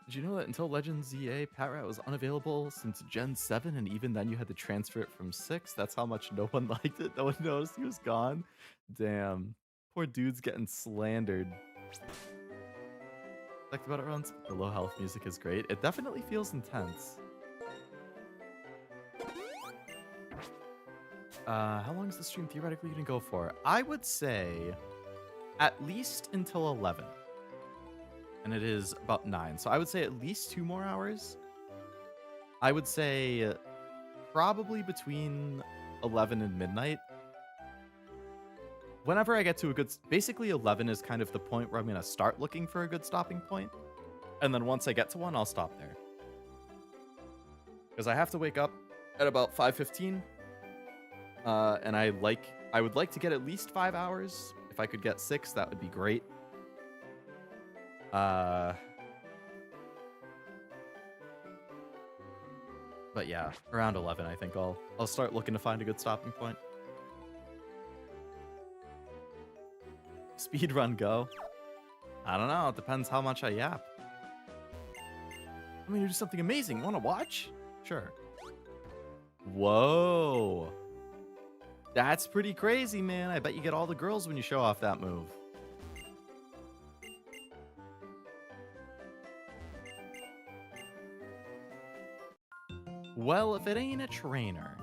Did you know that until Legends ZA, Patrat was unavailable since Gen 7, and even then you had to transfer it from 6? That's how much no one liked it. No one noticed he was gone. Damn. Poor dude's getting slandered. Talked about it once, but the low health music is great. It definitely feels intense. How long is the stream theoretically going to go for? I would say at least until 11. And it is about 9. So I would say at least 2 more hours. I would say probably between 11 and midnight. Whenever I get to a good... Basically, 11 is kind of the point where I'm going to start looking for a good stopping point. And then once I get to one, I'll stop there. Because I have to wake up at about 5:15. And I would like to get at least 5 hours. If I could get 6, that would be great. But yeah, around 11, I think I'll start looking to find a good stopping point. Speedrun go. I don't know. It depends how much I yap. I'm gonna do something amazing. Want to watch? Sure. Whoa. That's pretty crazy, man. I bet you get all the girls when you show off that move. Well, if it ain't a trainer.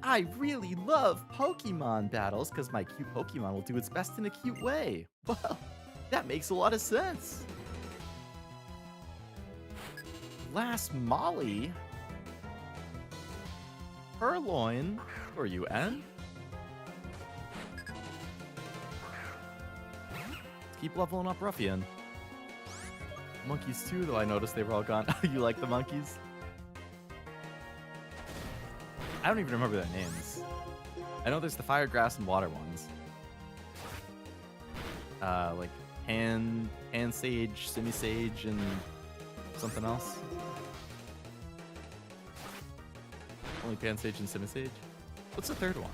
I really love Pokemon battles because my cute Pokemon will do its best in a cute way. Well, that makes a lot of sense. Last Molly. Purloin. Who are you, N? Let's keep leveling up Ruffian. Monkeys too, though I noticed they were all gone. You like the monkeys? I don't even remember their names. I know there's the fire, grass, and water ones. Like Pan Sage, Semi-Sage, and something else. Only Pan Sage and Semi-Sage? What's the third one?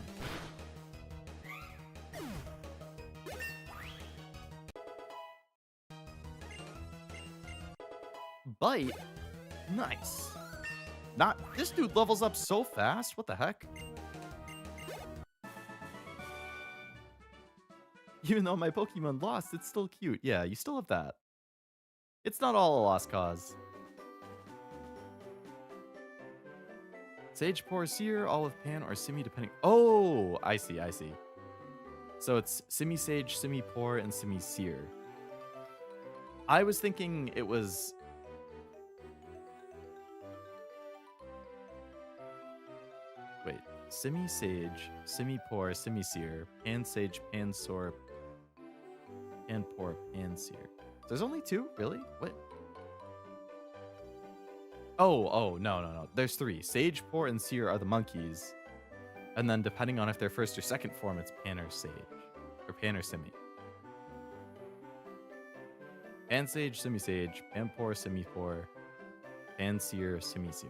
Bite? Nice. This dude levels up so fast. What the heck? Even though my Pokemon lost, it's still cute. Yeah, you still have that. It's not all a lost cause. Sage, Pour, Seer, Olive, Pan, or Simi, depending... Oh, I see. So it's Simi-Sage, Simi-Pour, and Simi-Seer. I was thinking it was... Wait. Simi-Sage, Simi-Pour, Simi-Seer, Pan-Sage, Pan-Soar, Pan-Pour, Pan-Seer. There's only 2? Really? What? Oh, no. There's 3. Sage, Pour, and Seer are the monkeys. And then depending on if they're first or second form, it's Pan or Sage. Or Pan or Simi. Pan-Sage, Simi-Sage, Pan-Pour, Simi-Pour, Pan-Seer, Simi-Seer.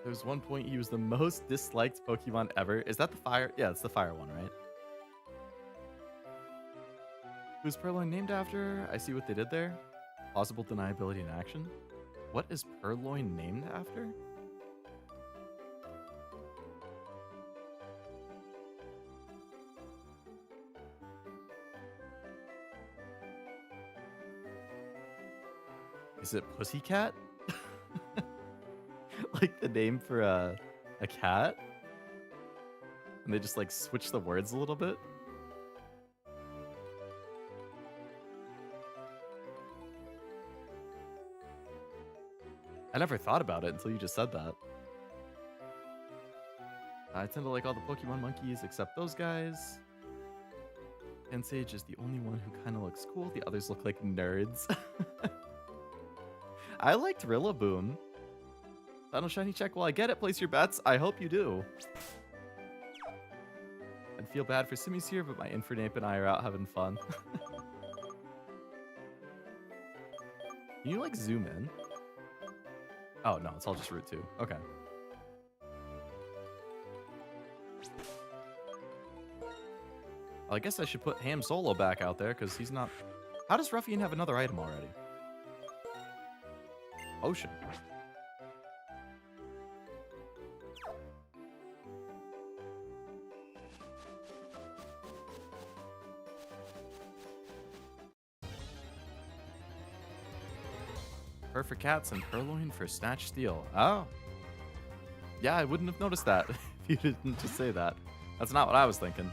There's one point he was the most disliked Pokemon ever. Is that the fire? Yeah, it's the fire one, right? Who's Purloin named after? I see what they did there. Plausible deniability in action. What is Purloin named after? Is it Pussycat? Like the name for a cat? And they just like switch the words a little bit? I never thought about it until you just said that. I tend to like all the Pokemon monkeys except those guys. Pansage is the only one who kind of looks cool. The others look like nerds. I liked Rillaboom. Final shiny check while I get it. Place your bets. I hope you do. I'd feel bad for Simmy's here, but my Infernape and I are out having fun. Can you, like, zoom in? Oh, no, it's all just Route 2. Okay. Well, I guess I should put Ham Solo back out there, because he's not... How does Ruffian have another item already? Ocean. Fur for cats and purloin for snatch steal. Oh. Yeah, I wouldn't have noticed that if you didn't just say that. That's not what I was thinking.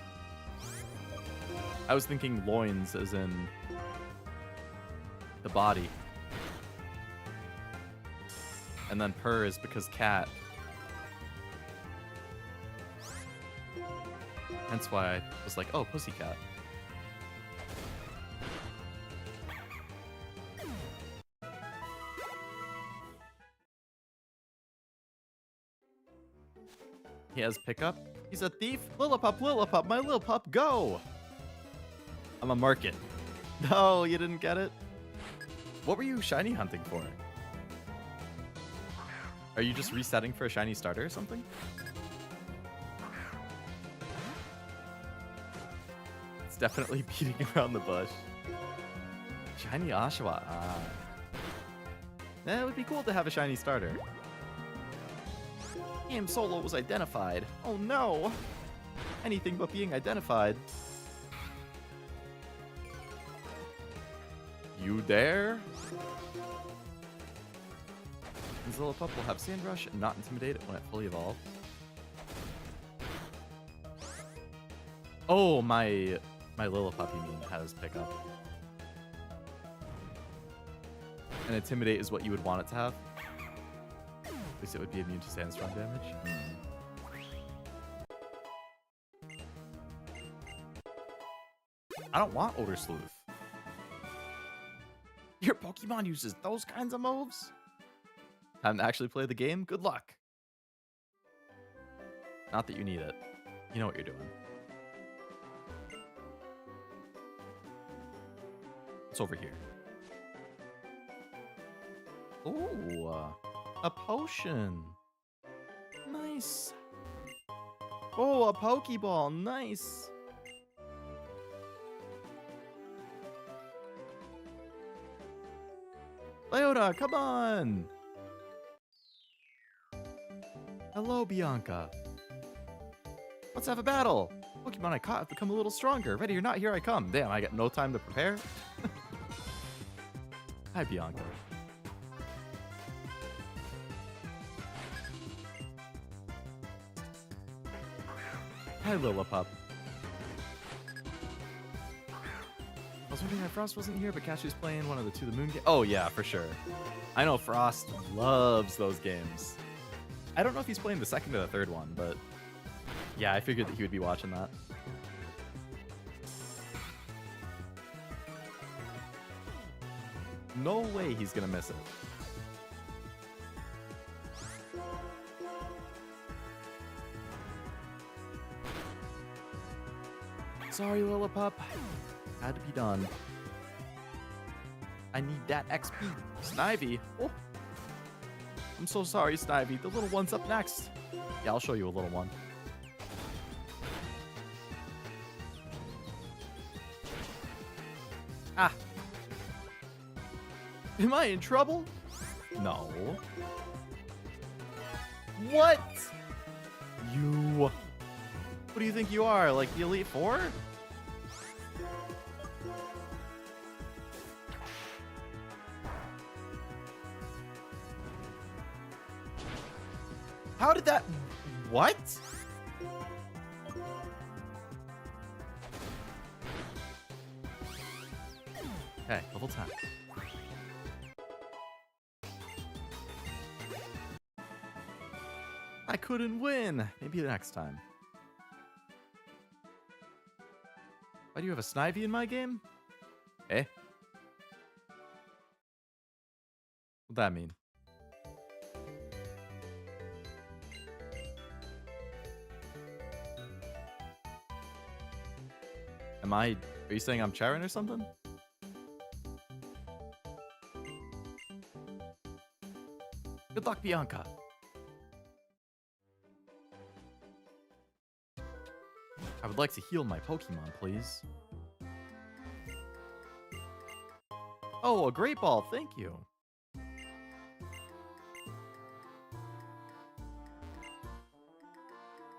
I was thinking loins as in the body. And then purr is because cat. Hence why I was like, oh, pussycat. He has pickup. He's a thief. Lillipup, my little pup, go! I'm a market. No, you didn't get it? What were you shiny hunting for? Are you just resetting for a shiny starter or something? It's definitely beating around the bush. Shiny Oshawott. Ah. It would be cool to have a shiny starter. Ham Solo was identified. Oh no! Anything but being identified. You dare? Lillipup will have Sand Rush and not intimidate it when it fully evolves. Oh, my Lillipup, you mean, has pickup. And intimidate is what you would want it to have. At least it would be immune to Sandstorm damage. I don't want Odor Sleuth. Your Pokemon uses those kinds of moves? Time to actually play the game? Good luck. Not that you need it. You know what you're doing. It's over here. Ooh, a potion. Nice. Oh, a Pokeball. Nice. Leona, come on. Hello, Bianca. Let's have a battle. Pokemon I caught have become a little stronger. Ready or not, here I come. Damn, I got no time to prepare. Hi, Bianca. Hi, Lillipup. I was wondering why Frost wasn't here, but Cashew's playing one of the To the Moon games. Oh, yeah, for sure. I know Frost loves those games. I don't know if he's playing the second or the third one, but yeah, I figured that he would be watching that. No way he's gonna miss it. Sorry, Lillipup. Had to be done. I need that XP. Snivy. Oh. I'm so sorry, Snivy. The little one's up next. Yeah, I'll show you a little one. Ah. Am I in trouble? No. What? You. What do you think you are? Like the Elite Four? How did that... What? Okay, level 10. I couldn't win. Maybe next time. Why do you have a Snivy in my game? Eh? What'd that mean? Are you saying I'm Charon or something? Good luck, Bianca. I would like to heal my Pokemon, please. Oh, a Great Ball, thank you.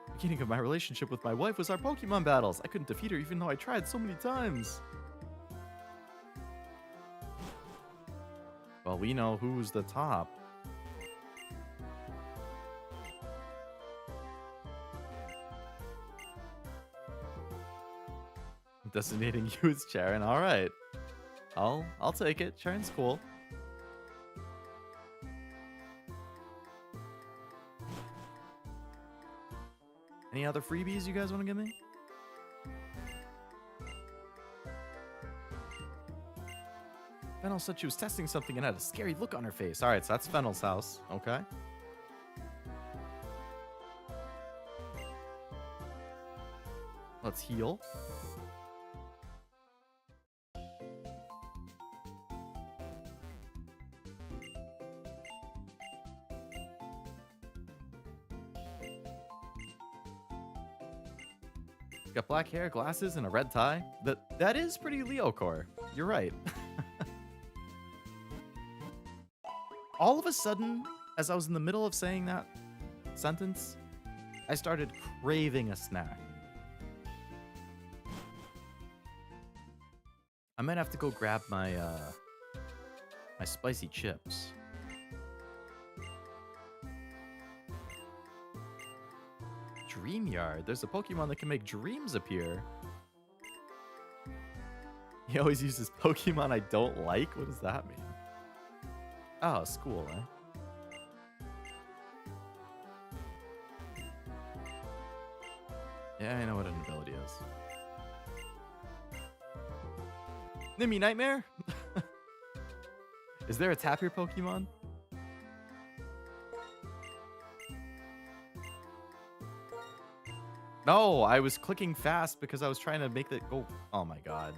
The beginning of my relationship with my wife was our Pokemon battles. I couldn't defeat her even though I tried so many times. Well, we know who's the top. Designating you as Charon. All right. I'll take it. Charon's cool. Any other freebies you guys want to give me? Fennel said she was testing something and had a scary look on her face. All right, so that's Fennel's house. Okay. Let's heal. Got black hair, glasses, and a red tie. That is pretty Leo core. You're right. All of a sudden, as I was in the middle of saying that sentence, I started craving a snack. I might have to go grab my my spicy chips. Dream Yard. There's a Pokemon that can make dreams appear. He always uses Pokemon I don't like? What does that mean? Oh, school, eh? Yeah, I know what an ability is. Nimmy Nightmare? Is there a Tapir Pokemon? No, I was clicking fast because I was trying to make it go. Oh my god.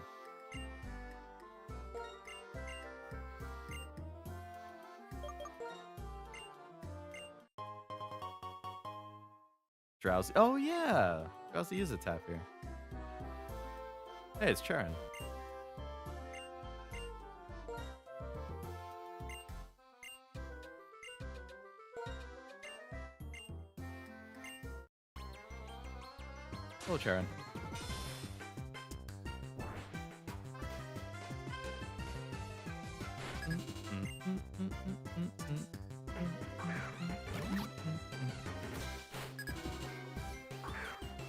Drowsy. Oh yeah. Drowsy is a Tapir. Hey, it's Charon. Hello, Charon.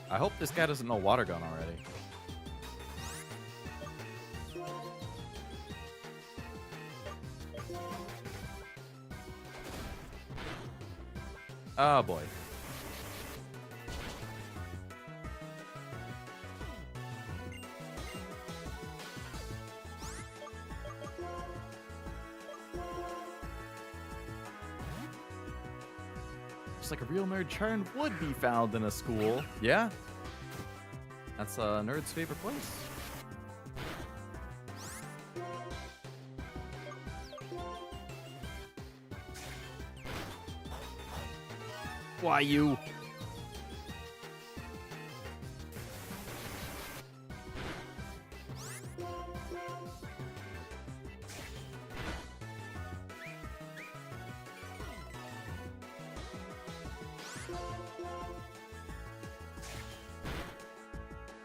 I hope this guy doesn't know Water Gun already. Oh boy. Looks like a real nerd Charon would be found in a school. Yeah. That's a nerd's favorite place. Why you?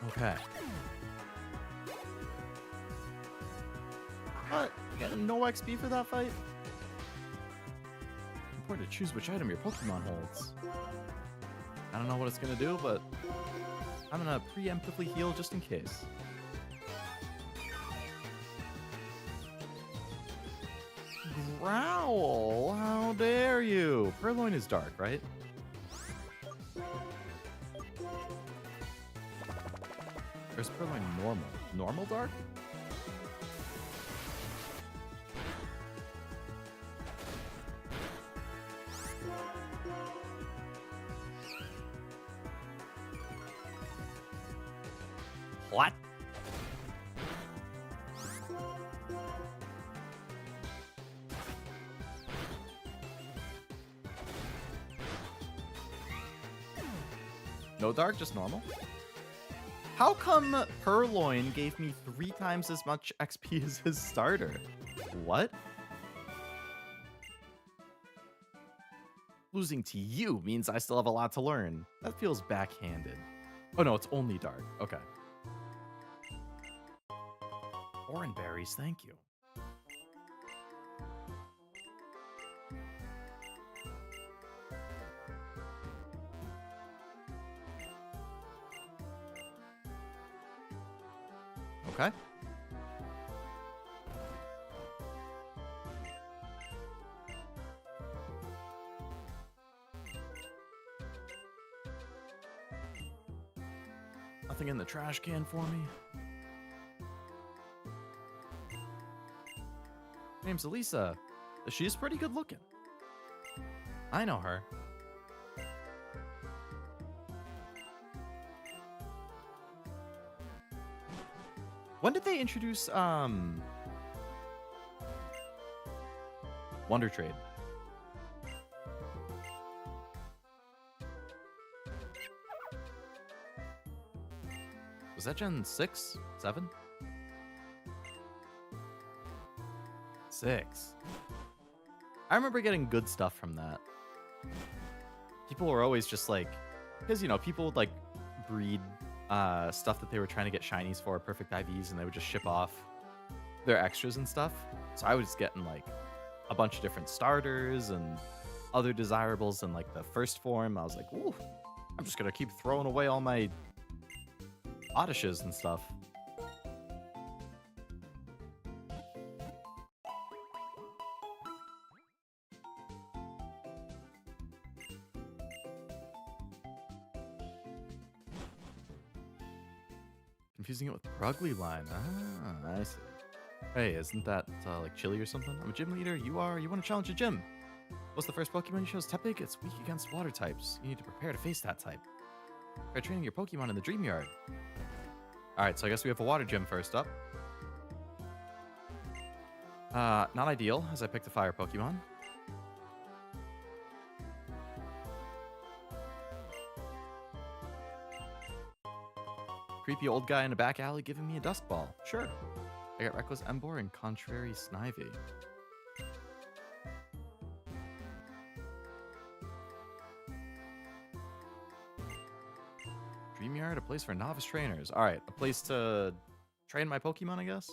Okay. What? No XP for that fight? Important to choose which item your Pokemon holds. I don't know what it's gonna do, but I'm gonna preemptively heal just in case. Growl! How dare you? Purloin is dark, right? Or is Purloin normal? Normal dark? What? No dark, just normal. How come Purloin gave me 3 times as much XP as his starter? What? Losing to you means I still have a lot to learn. That feels backhanded. Oh no, it's only dark. Okay. Orange berries, thank you. Okay. Nothing in the trash can for me. Her name's Elisa. She's pretty good looking. I know her. When did they introduce Wonder Trade? Was that Gen 6? 7? 6. I remember getting good stuff from that. People were always just like, because, you know, people would like breed stuff that they were trying to get shinies for, perfect IVs, and they would just ship off their extras and stuff. So I was getting like a bunch of different starters and other desirables in like the first form. I was like, ooh, I'm just going to keep throwing away all my Odyshes and stuff. Confusing it with Brugly line. Ah, I see. Hey, isn't that like chili or something? I'm a gym leader. You are? You want to challenge a gym? What's the first Pokemon you chose? Tepig? It's weak against water types. You need to prepare to face that type. Try training your Pokemon in the Dream Yard. Alright, so I guess we have a water gym first up. Not ideal, as I picked a fire Pokemon. Creepy old guy in a back alley giving me a dust ball. Sure. I got Reckless Emboar and Contrary Snivy. Dream Yard, a place for novice trainers. Alright, a place to train my Pokemon, I guess?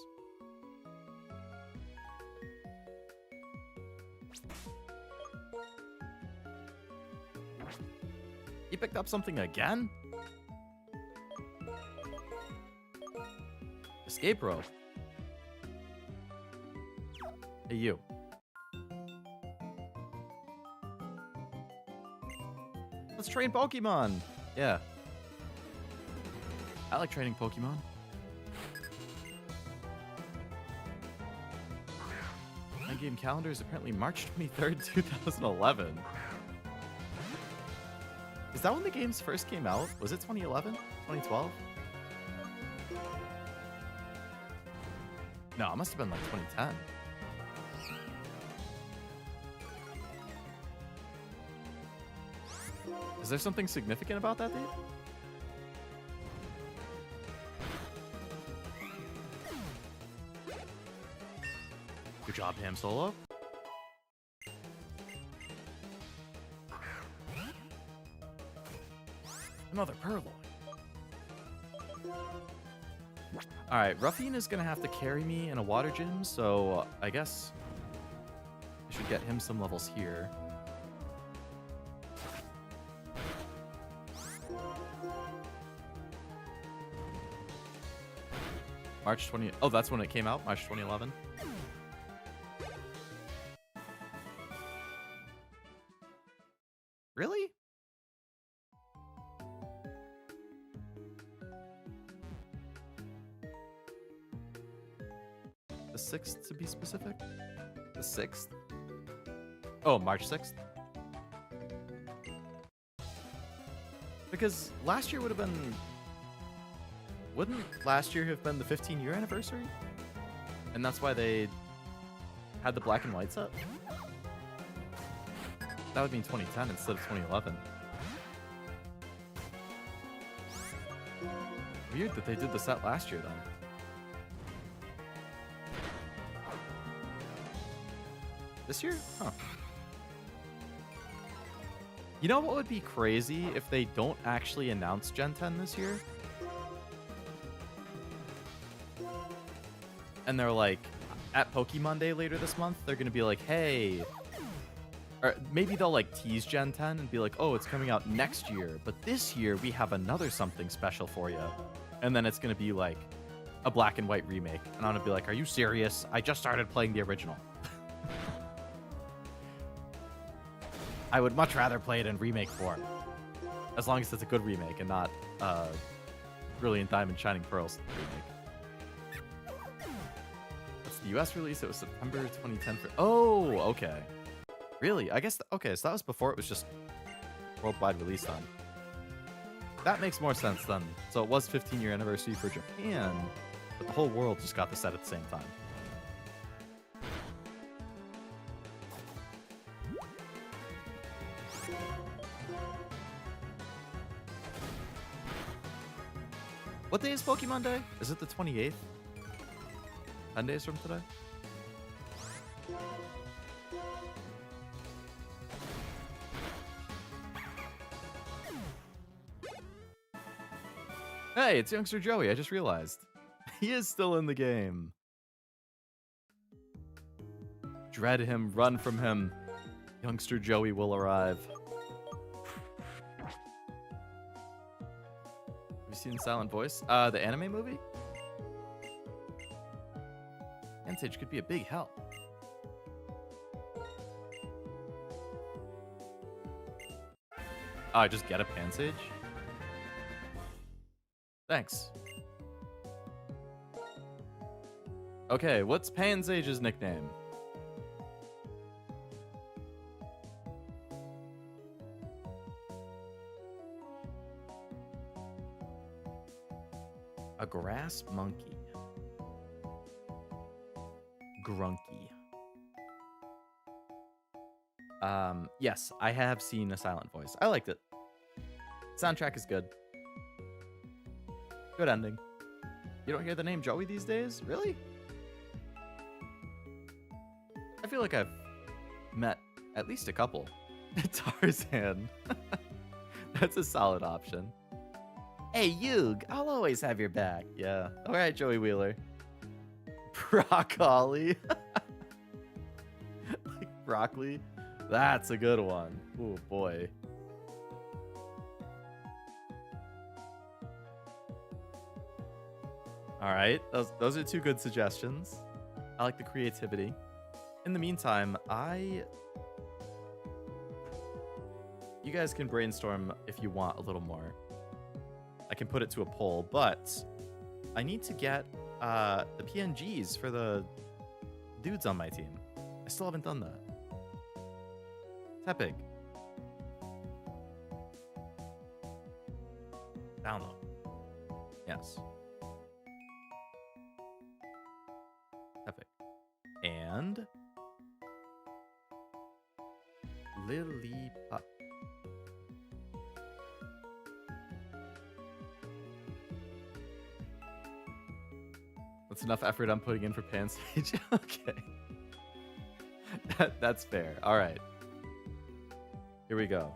You picked up something again? Escape rope. Hey, you. Let's train Pokemon. Yeah. I like training Pokemon. My game calendar is apparently March 23rd, 2011. Is that when the games first came out? Was it 2011? 2012? No, it must have been like 2010. Is there something significant about that date? Good job, Ham Solo. Another Purloin. Alright, Ruffine is gonna have to carry me in a water gym, so I guess I should get him some levels here. March 20... Oh, that's when it came out? March 2011? Really? The 6th, to be specific? The 6th? Oh, March 6th? Because last year would have been... Wouldn't last year have been the 15-year anniversary? And that's why they had the black and white set? That would mean 2010 instead of 2011. Weird that they did the set last year, then. This year? Huh. You know what would be crazy if they don't actually announce Gen 10 this year? And they're like, at Pokemon Day later this month, they're going to be like, hey... Or maybe they'll like tease Gen 10 and be like, oh, it's coming out next year, but this year we have another something special for you. And then it's going to be like a black and white remake. And I'm going to be like, are you serious? I just started playing the original. I would much rather play it in remake form. As long as it's a good remake and not Brilliant Diamond Shining Pearls remake. That's the US release. It was September 2010. Oh, okay. Really? I guess, okay, so that was before it was just worldwide release time. That makes more sense then. So it was 15-year anniversary for Japan, but the whole world just got the set at the same time. What day is Pokemon Day? Is it the 28th? 10 days from today? Hey, it's Youngster Joey. I just realized. He is still in the game. Dread him. Run from him. Youngster Joey will arrive. Have you seen Silent Voice? The anime movie? Pansage could be a big help. Oh, I just get a Pansage? Thanks. Okay, what's Pansage's nickname? A grass monkey. Grunky. Yes, I have seen A Silent Voice. I liked it. Soundtrack is good. Good ending. You don't hear the name Joey these days? Really? I feel like I've met at least a couple. Tarzan. That's a solid option. Hey, Yug, I'll always have your back. Yeah. All right, Joey Wheeler. Broccoli. Like broccoli. That's a good one. Oh, boy. All right. Those are two good suggestions. I like the creativity. In the meantime, you guys can brainstorm if you want a little more. I can put it to a poll, but I need to get the PNGs for the dudes on my team. I still haven't done that. Tepig. Download. Yes. Tepig. And Lillipup. That's enough effort I'm putting in for Pansage. Okay. That's fair. All right. Here we go.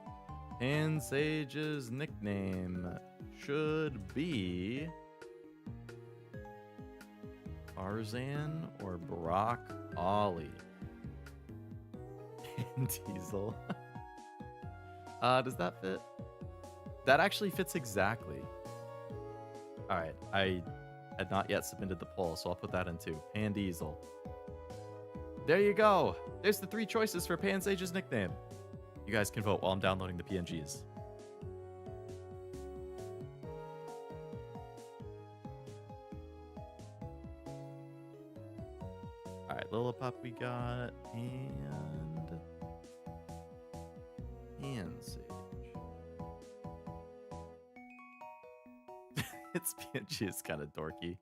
Pansage's nickname should be Tarzan or Brock Ollie. Diesel. Does that fit? That actually fits exactly. All right. I had not yet submitted the poll, so I'll put that in too. Pan Diesel. There you go. There's the 3 choices for Pansage's nickname. You guys can vote while I'm downloading the PNGs. All right, Lillipup we got, and Pansage. Its PNG is kind of dorky.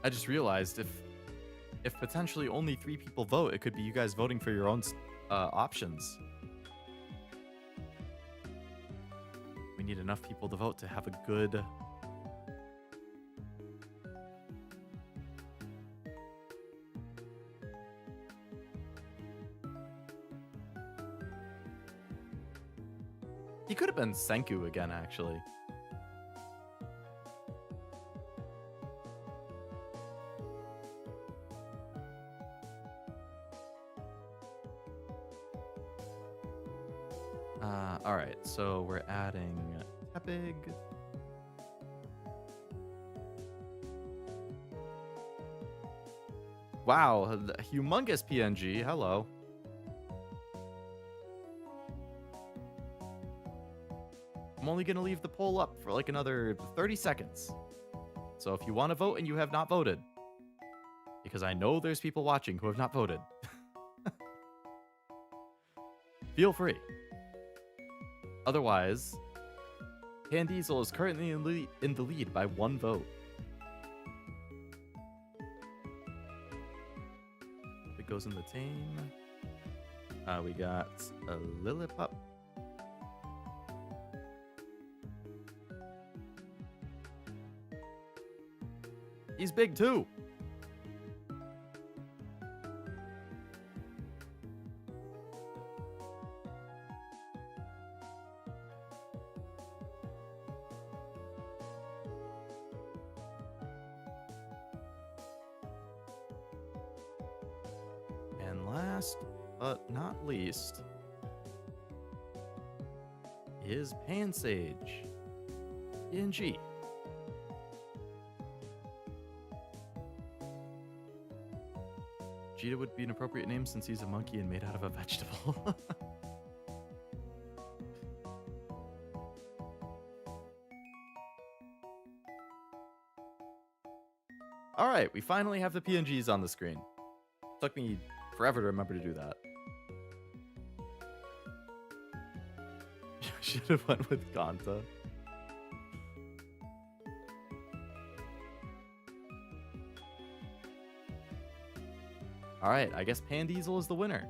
I just realized if if potentially only 3 people vote, it could be you guys voting for your own options. We need enough people to vote to have a good... He could have been Senku again, actually. All right, so we're adding Tepig. Wow, the humongous PNG. Hello. I'm only going to leave the poll up for like another 30 seconds. So if you want to vote and you have not voted, because I know there's people watching who have not voted, feel free. Otherwise, Candiesel is currently in the lead by 1 vote. It goes in the tame. We got a Lillipup. He's big too. And last but not least is Pansage. PNG. Cheetah would be an appropriate name since he's a monkey and made out of a vegetable. All right, we finally have the PNGs on the screen. Took me forever to remember to do that. Should have went with Ganta. All right, I guess Pandiesel is the winner.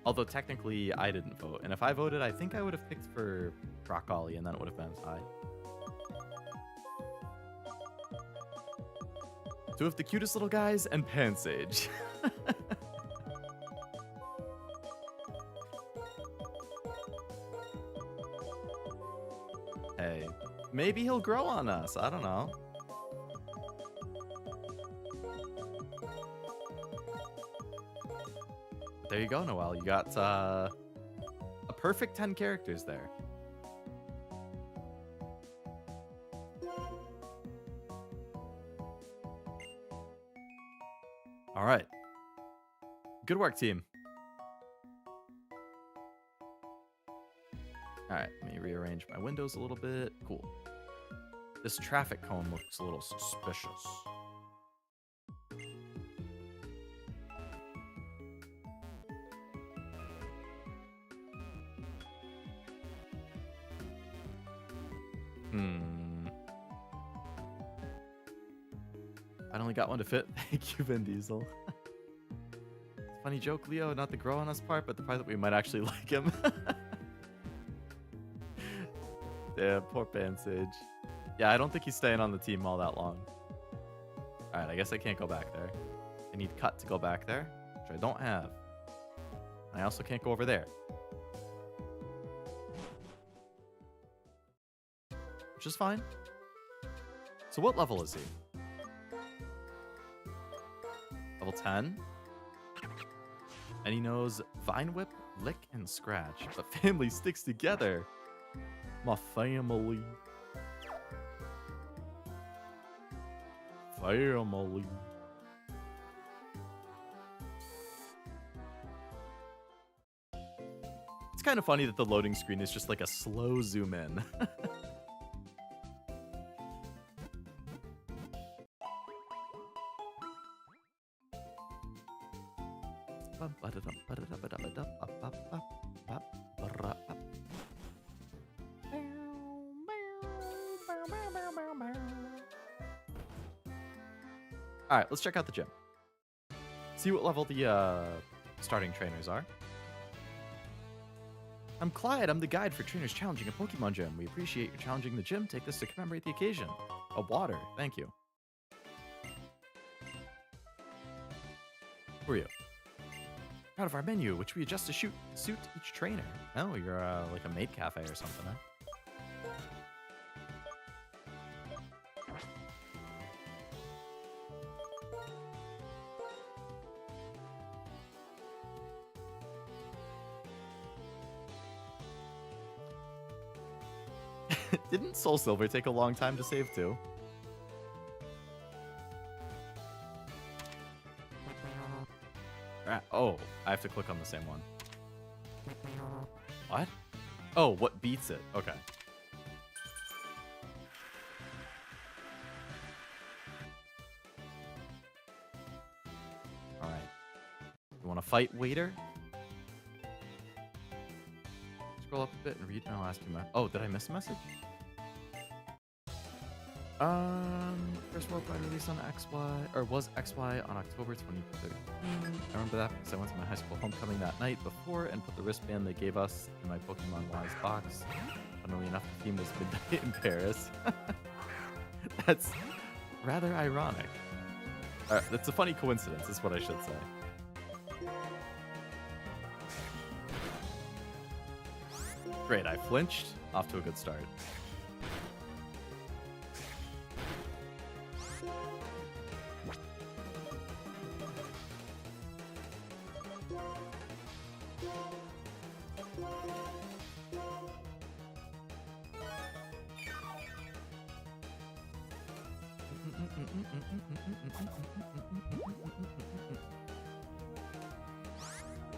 Although technically I didn't vote, and if I voted, I think I would have picked for Broccoli, and then it would have been a tie. 2 of the cutest little guys and Pansage. Hey, maybe he'll grow on us. I don't know. There you go, Noelle. You got a perfect 10 characters there. All right. Good work, team. All right, let me rearrange my windows a little bit. Cool. This traffic cone looks a little suspicious. Finally got one to fit. Thank you, Vin Diesel. Funny joke, Leo. Not the grow on us part, but the part that we might actually like him. Yeah, poor Pansage. Yeah, I don't think he's staying on the team all that long. Alright, I guess I can't go back there. I need Cut to go back there, which I don't have. I also can't go over there. Which is fine. So what level is he? Level 10. And he knows Vine Whip, Lick, and Scratch. But family sticks together. My family. Family. It's kind of funny that the loading screen is just like a slow zoom in. All right, let's check out the gym. See what level the starting trainers are. I'm Clyde. I'm the guide for trainers challenging a Pokemon gym. We appreciate you challenging the gym. Take this to commemorate the occasion. A water. Thank you. Who are you? Proud of our menu, which we adjust to suit each trainer. Oh, you're like a maid cafe or something, huh? Didn't Soul Silver take a long time to save too? Oh, I have to click on the same one. What? Oh, what beats it? Okay. All right. You want to fight, waiter? Scroll up a bit and read. And I'll ask you. Oh, did I miss a message? First worldwide release on XY, or was XY on October 2013. I remember that because I went to my high school homecoming that night before and put the wristband they gave us in my Pokemon Wise box. Funnily enough, the theme was midnight in Paris. That's rather ironic. That's a funny coincidence, is what I should say. Great, I flinched. Off to a good start.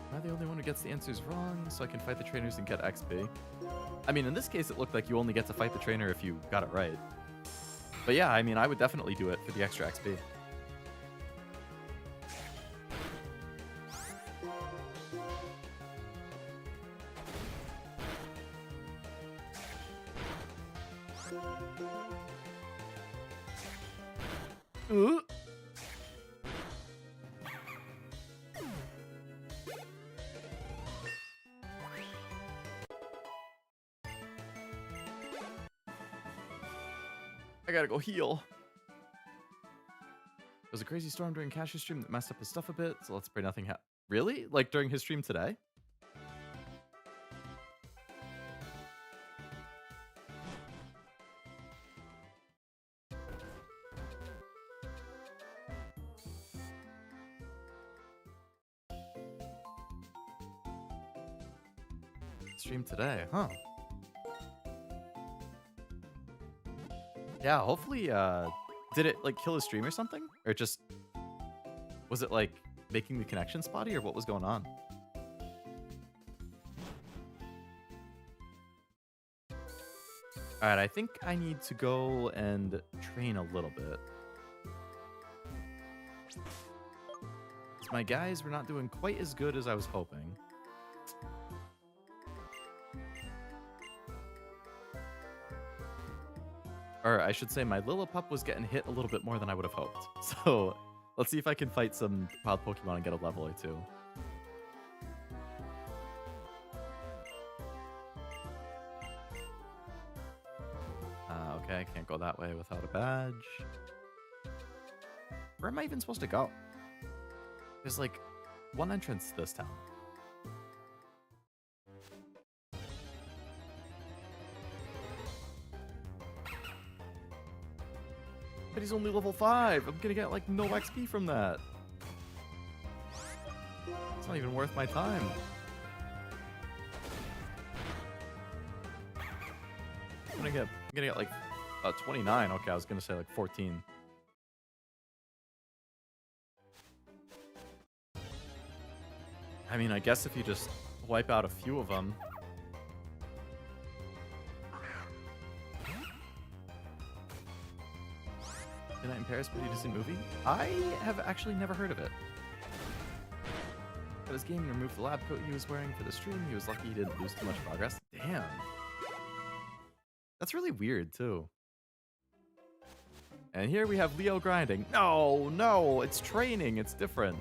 Am I the only one who gets the answers wrong, so I can fight the trainers and get XP? I mean, in this case, it looked like you only get to fight the trainer if you got it right. But yeah, I mean, I would definitely do it for the extra XP. I gotta go heal. There was a crazy storm during Cash's stream that messed up his stuff a bit, so let's pray nothing Really? Like during his stream today? Stream today, huh? Yeah, hopefully, did it, like, kill his stream or something? Or just, was it, like, making the connection spotty, or what was going on? Alright, I think I need to go and train a little bit. My guys were not doing quite as good as I was hoping. Or I should say my Lillipup was getting hit a little bit more than I would have hoped. So let's see if I can fight some wild Pokemon and get a level or two. Okay, I can't go that way without a badge. Where am I even supposed to go? There's like one entrance to this town. But he's only level 5. I'm gonna get like no XP from that. It's not even worth my time. I'm gonna get like 29. Okay, I was gonna say like 14. I mean, I guess if you just wipe out a few of them. Midnight in Paris, pretty decent movie. I have actually never heard of it. Got his game and removed the lab coat he was wearing for the stream. He was lucky he didn't lose too much progress. Damn. That's really weird, too. And here we have Leo grinding. No, no, it's training. It's different.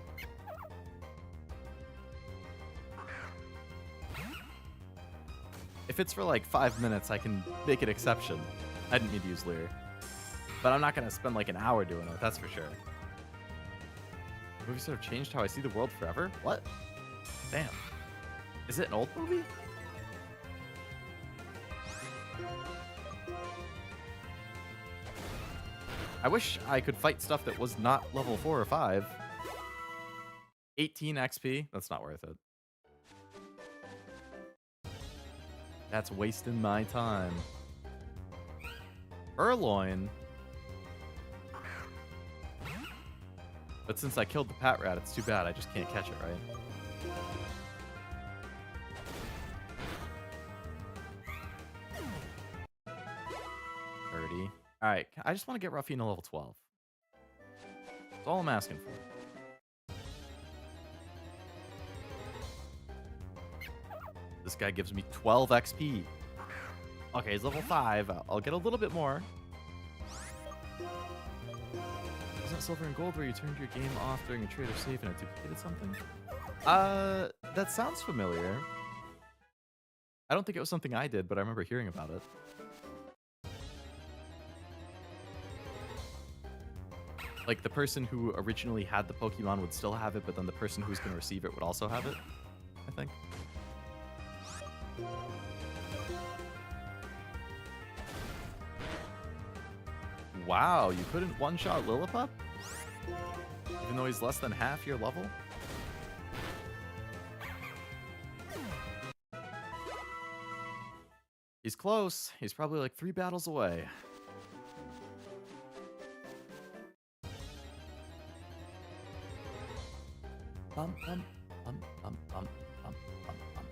If it's for like 5 minutes, I can make an exception. I didn't need to use Lear. But I'm not going to spend like an hour doing it, that's for sure. The movie sort of changed how I see the world forever? What? Damn. Is it an old movie? I wish I could fight stuff that was not level 4 or 5. 18 XP? That's not worth it. That's wasting my time. Urloin. But since I killed the pat rat, it's too bad. I just can't catch it, right? Alright, I just want to get Ruffino level 12. That's all I'm asking for. This guy gives me 12 XP. Okay, he's level 5. I'll get a little bit more. Wasn't it Silver and Gold where you turned your game off during a trade or save and it duplicated something? That sounds familiar. I don't think it was something I did, but I remember hearing about it. Like, the person who originally had the Pokemon would still have it, but then the person who's going to receive it would also have it, I think. Wow, you couldn't one-shot Lillipup? Even though he's less than half your level? He's close. He's probably like 3 battles away. Bum, bum, bum, bum, bum, bum, bum, bum.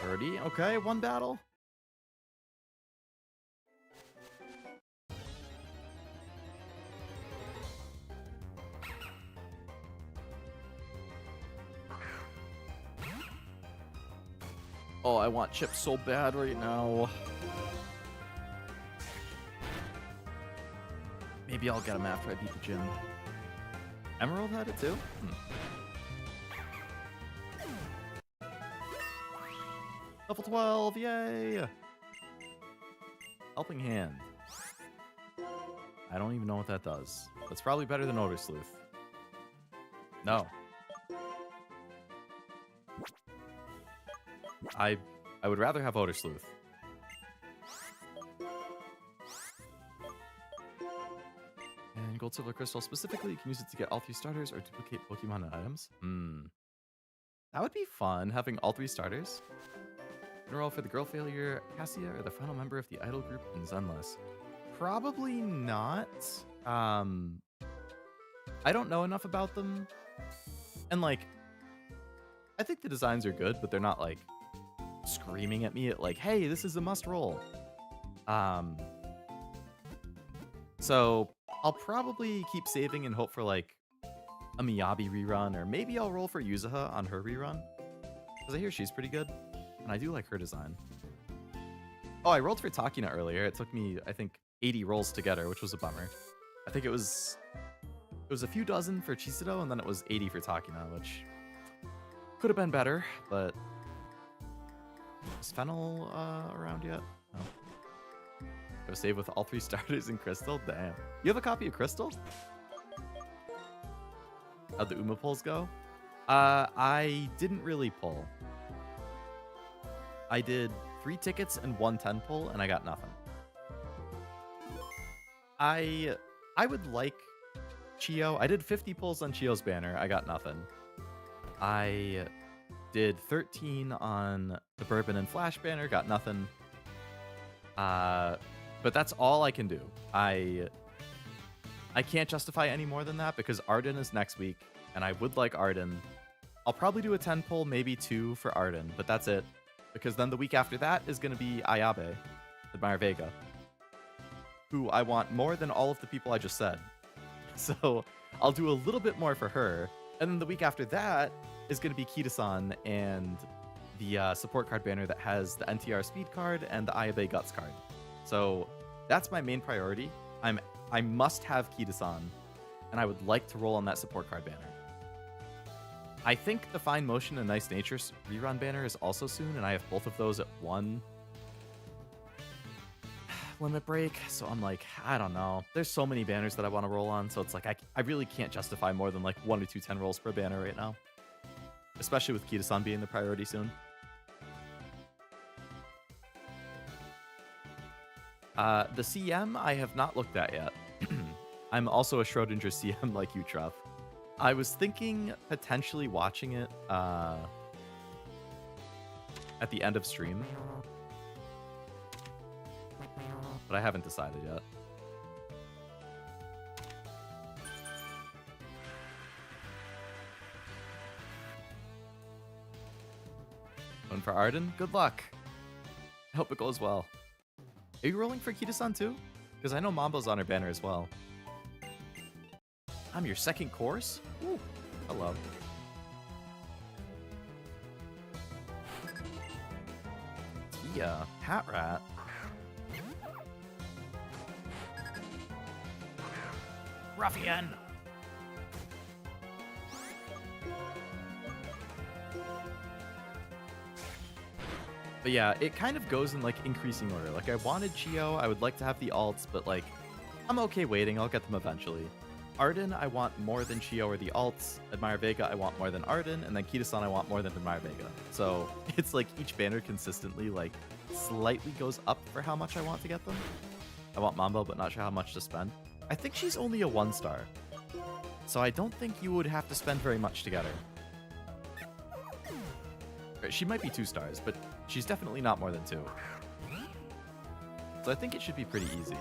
30, okay, 1 battle. Oh, I want chips so bad right now. Maybe I'll get them after I beat the gym. Emerald had it too? Level 12, yay! Helping Hand. I don't even know what that does. That's probably better than Odor Sleuth. No. I would rather have Odor Sleuth. And Gold Silver Crystal specifically, you can use it to get all 3 starters or duplicate Pokemon and items. That would be fun, having all 3 starters. Enroll for the Girl Failure, Cassia, or the final member of the Idol group in Zenless. Probably not. I don't know enough about them. And like, I think the designs are good, but they're not like screaming at me at like, hey, this is a must roll. So I'll probably keep saving and hope for like a Miyabi rerun, or maybe I'll roll for Yuzuha on her rerun, because I hear she's pretty good and I do like her design. Oh, I rolled for Takina earlier. It took me, I think, 80 rolls to get her, which was a bummer. I think it was a few dozen for Chisado, and then it was 80 for Takina, which could have been better, but is Fennel around yet? No. Go save with all 3 starters in Crystal? Damn. You have a copy of Crystal? How'd the Uma pulls go? I didn't really pull. I did 3 tickets and 1 10 pull, and I got nothing. I would like Chio. I did 50 pulls on Chio's banner. I got nothing. I did 13 on the Bourbon and Flash banner. Got nothing. But that's all I can do. I can't justify any more than that because Arden is next week, and I would like Arden. I'll probably do a 10 pull, maybe 2 for Arden, but that's it. Because then the week after that is going to be Ayabe, Admire Vega, who I want more than all of the people I just said. So I'll do a little bit more for her. And then the week after that is going to be Kita-san and the support card banner that has the NTR speed card and the Ayabe Guts card. So that's my main priority. I must have Kita-san, and I would like to roll on that support card banner. I think the Fine Motion and Nice Nature rerun banner is also soon, and I have both of those at 1 limit break. So I'm like, I don't know. There's so many banners that I want to roll on, so it's like I really can't justify more than like 1 or 2 10 rolls per banner right now. Especially with Kita-san being the priority soon. The CM I have not looked at yet. I'm also a Schrodinger CM like you, Trev. I was thinking potentially watching it at the end of stream, but I haven't decided yet. One for Arden. Good luck. I hope it goes well. Are you rolling for Kita-san too? Because I know Mambo's on her banner as well. I'm your second course? Ooh, hello. Tia, Hat Rat. Ruffian! But yeah, it kind of goes in like increasing order. Like I wanted Chio, I would like to have the alts, but like I'm okay waiting, I'll get them eventually. Arden, I want more than Chio or the alts. Admire Vega, I want more than Arden, and then Kita-san, I want more than Admire Vega. So it's like each banner consistently like slightly goes up for how much I want to get them. I want Mambo, but not sure how much to spend. I think she's only a 1-star, so I don't think you would have to spend very much to get her. She might be 2 stars, but she's definitely not more than 2. So I think it should be pretty easy.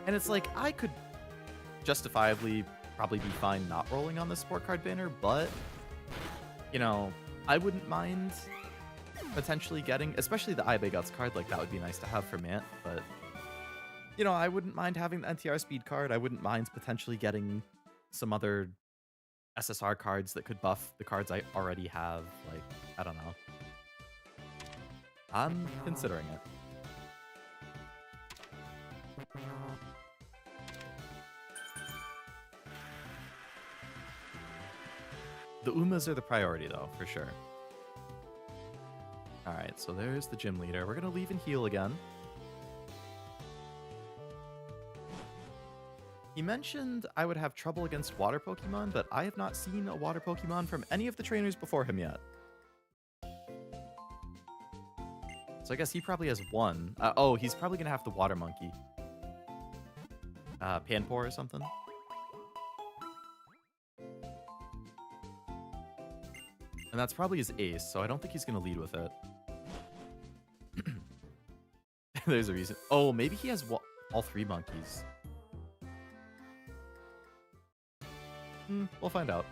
And it's like, I could justifiably probably be fine not rolling on the support card banner, but, you know, I wouldn't mind potentially getting, especially the Ayabe Guts card, like that would be nice to have for Mant, but, you know, I wouldn't mind having the NTR speed card. I wouldn't mind potentially getting some other SSR cards that could buff the cards I already have. Like, I don't know. I'm considering it. The Umas are the priority, though, for sure. Alright, so there's the gym leader. We're going to leave and heal again. He mentioned I would have trouble against water Pokemon, but I have not seen a water Pokemon from any of the trainers before him yet. So I guess he probably has 1. Oh, he's probably going to have the water monkey. Panpour or something. And that's probably his ace, so I don't think he's going to lead with it. There's a reason. Oh, maybe he has all 3 monkeys. We'll find out.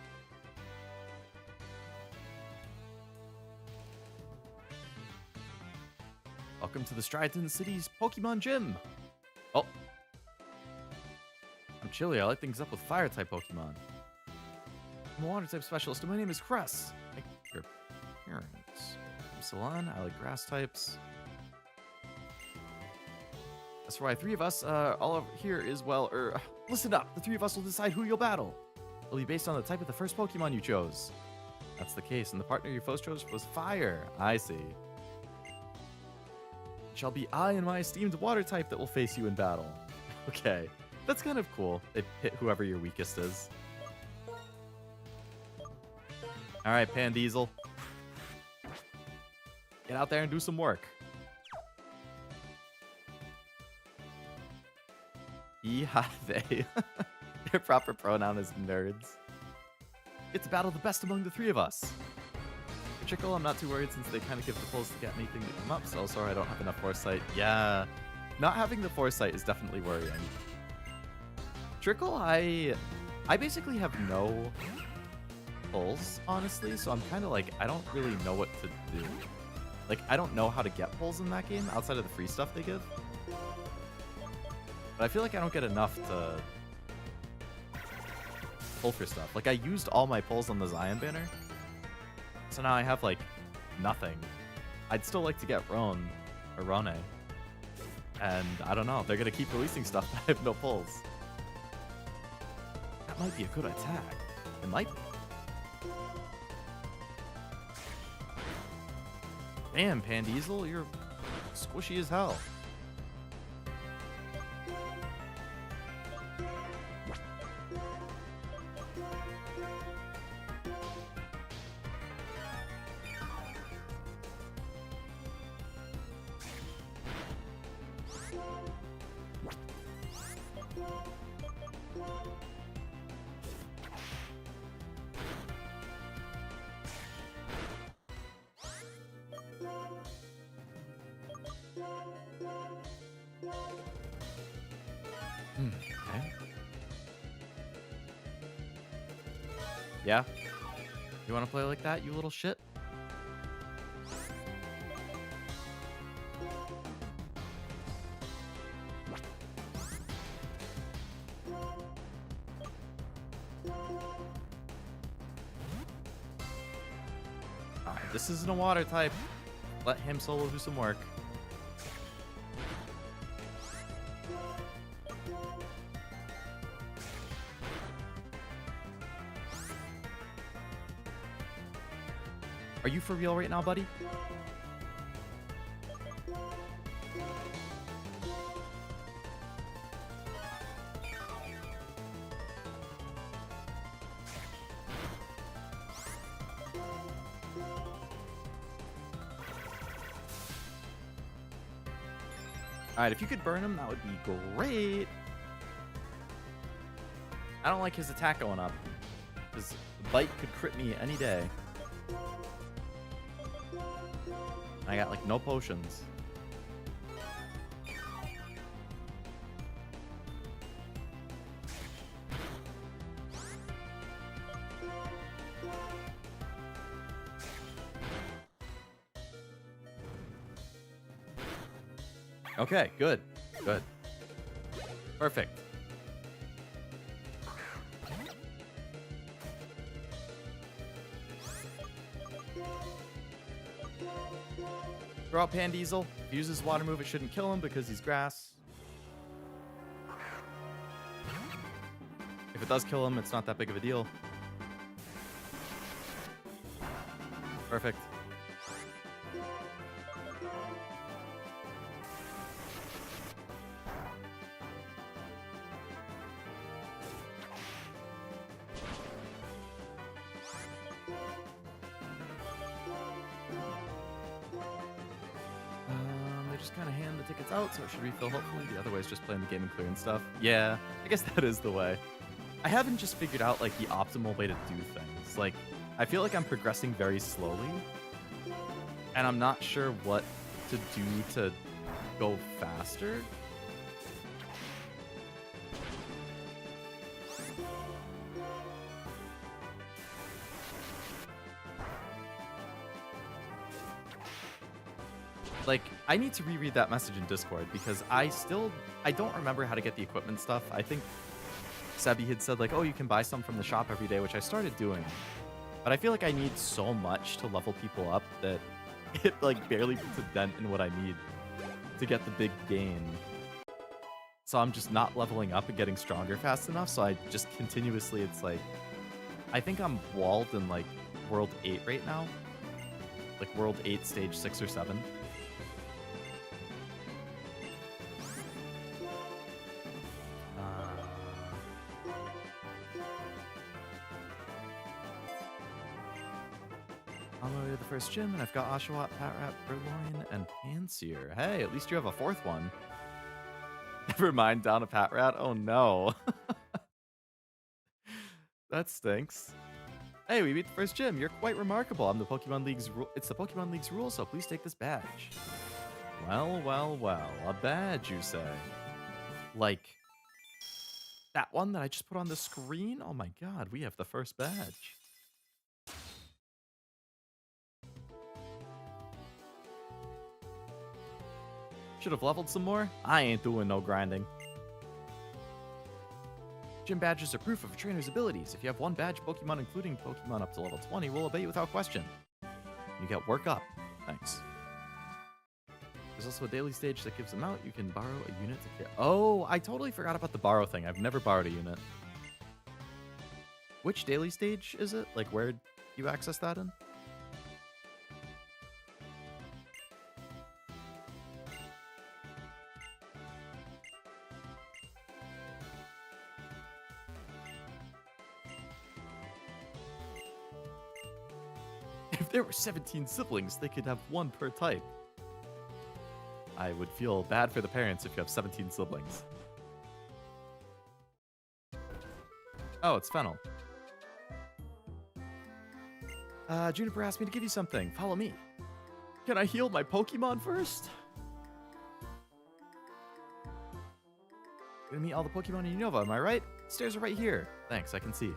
Welcome to the Stridon City's Pokemon Gym. Oh. I'm chilly. I light things up with fire-type Pokemon. I'm a water-type specialist, and my name is Cress. Thank you for your appearance. I'm Salon. I like grass types. That's why 3 of us, all over here is, well, listen up. The 3 of us will decide who you'll battle. It'll be based on the type of the first Pokemon you chose. That's the case, and the partner you first chose was Fire. I see. It shall be I and my esteemed water type that will face you in battle. Okay, that's kind of cool. It hit whoever your weakest is. Alright, Pandiesel. Get out there and do some work. Yeah, they. Their proper pronoun is nerds. Get to battle the best among the 3 of us. For Trickle, I'm not too worried since they kind of give the pulls to get anything to come up, so sorry I don't have enough foresight. Yeah, not having the foresight is definitely worrying. Trickle, I I basically have no pulls, honestly, so I'm kind of like, I don't really know what to do. Like, I don't know how to get pulls in that game outside of the free stuff they give. But I feel like I don't get enough to pull for stuff. Like, I used all my pulls on the Zion banner, so now I have, like, nothing. I'd still like to get Rone, or Rone. And I don't know, they're going to keep releasing stuff, but I have no pulls. That might be a good attack. It might be. Damn, Pandiesel, you're squishy as hell. Okay. Yeah? You want to play like that, you little shit? Alright, this isn't a water type. Let him solo do some work. Are you for real right now, buddy? Alright, if you could burn him, that would be great. I don't like his attack going up, because the bite could crit me any day. I got, like, no potions. Okay, good. Good. Perfect. Throw out Pandiesel. If he uses water move, it shouldn't kill him because he's grass. If it does kill him, it's not that big of a deal. Perfect. They just kind of hand the tickets out, so it should refill hopefully. The other way is just playing the game and clearing stuff. Yeah, I guess that is the way. I haven't just figured out, like, the optimal way to do things. Like, I feel like I'm progressing very slowly, and I'm not sure what to do to go faster. Like, I need to reread that message in Discord because I don't remember how to get the equipment stuff. I think Sebi had said, like, oh, you can buy some from the shop every day, which I started doing. But I feel like I need so much to level people up that it, like, barely puts a dent in what I need to get the big gain. So I'm just not leveling up and getting stronger fast enough, so I just continuously, it's like, I think I'm walled in, like, World 8 right now. Like, World 8, Stage 6 or 7. On my way to the first gym, and I've got Oshawott, Patrat, Purloin, and Panseer. Hey, at least you have a fourth one. Never mind, down a Patrat. Oh no. That stinks. Hey, we beat the first gym. You're quite remarkable. I'm the Pokemon League's it's the Pokemon League's rule, so please take this badge. Well, well, well. A badge, you say? Like, That one that I just put on the screen? Oh my god, we have the first badge. Should have leveled some more. I ain't doing no grinding. Gym badges are proof of a trainer's abilities. If you have one badge Pokemon, including Pokemon up to level 20, will obey you without question. You get work up. Thanks. There's also a daily stage that gives them out. You can borrow a unit to get... Oh, I totally forgot about the borrow thing. I've never borrowed a unit. Which daily stage is it? Like, where you access that in? If there were 17 siblings, they could have one per type. I would feel bad for the parents if you have 17 siblings. Oh, it's Fennel. Juniper asked me to give you something. Follow me. Can I heal my Pokemon first? Gonna meet all the Pokemon in Unova, am I right? Stairs are right here. Thanks, I can see.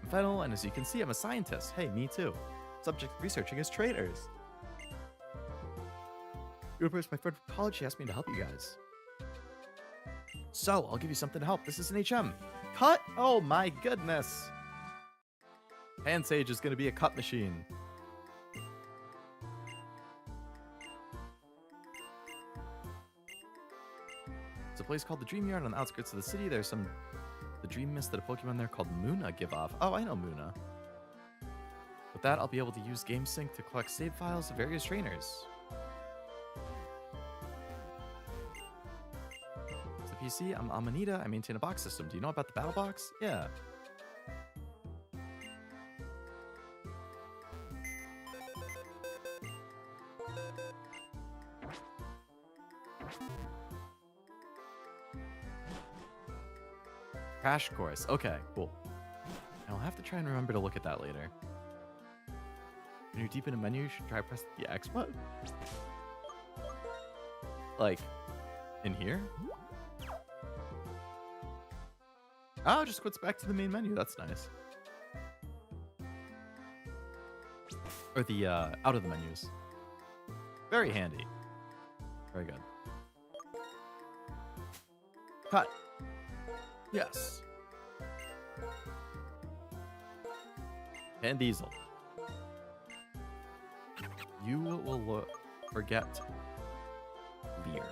I'm Fennel, and as you can see, I'm a scientist. Hey, me too. Subject researching as trainers. Juniper's my friend from college. She asked me to help you guys. So, I'll give you something to help. This is an HM. Cut? Oh my goodness. Pansage is going to be a cut machine. It's a place called the Dream Yard on the outskirts of the city. There's the dream mist that a Pokemon there called Muna give off. Oh, I know Muna. With that, I'll be able to use GameSync to collect save files of various trainers. PC, I'm Amanita. I maintain a box system. Do you know about the battle box? Yeah. Crash course. Okay, cool. I'll have to try and remember to look at that later. When you're deep in a menu, you should try press the X button. Like, in here? Oh, just quits back to the main menu. That's nice. Or the out of the menus. Very handy. Very good. Cut. Yes. And Diesel. You will forget Lear.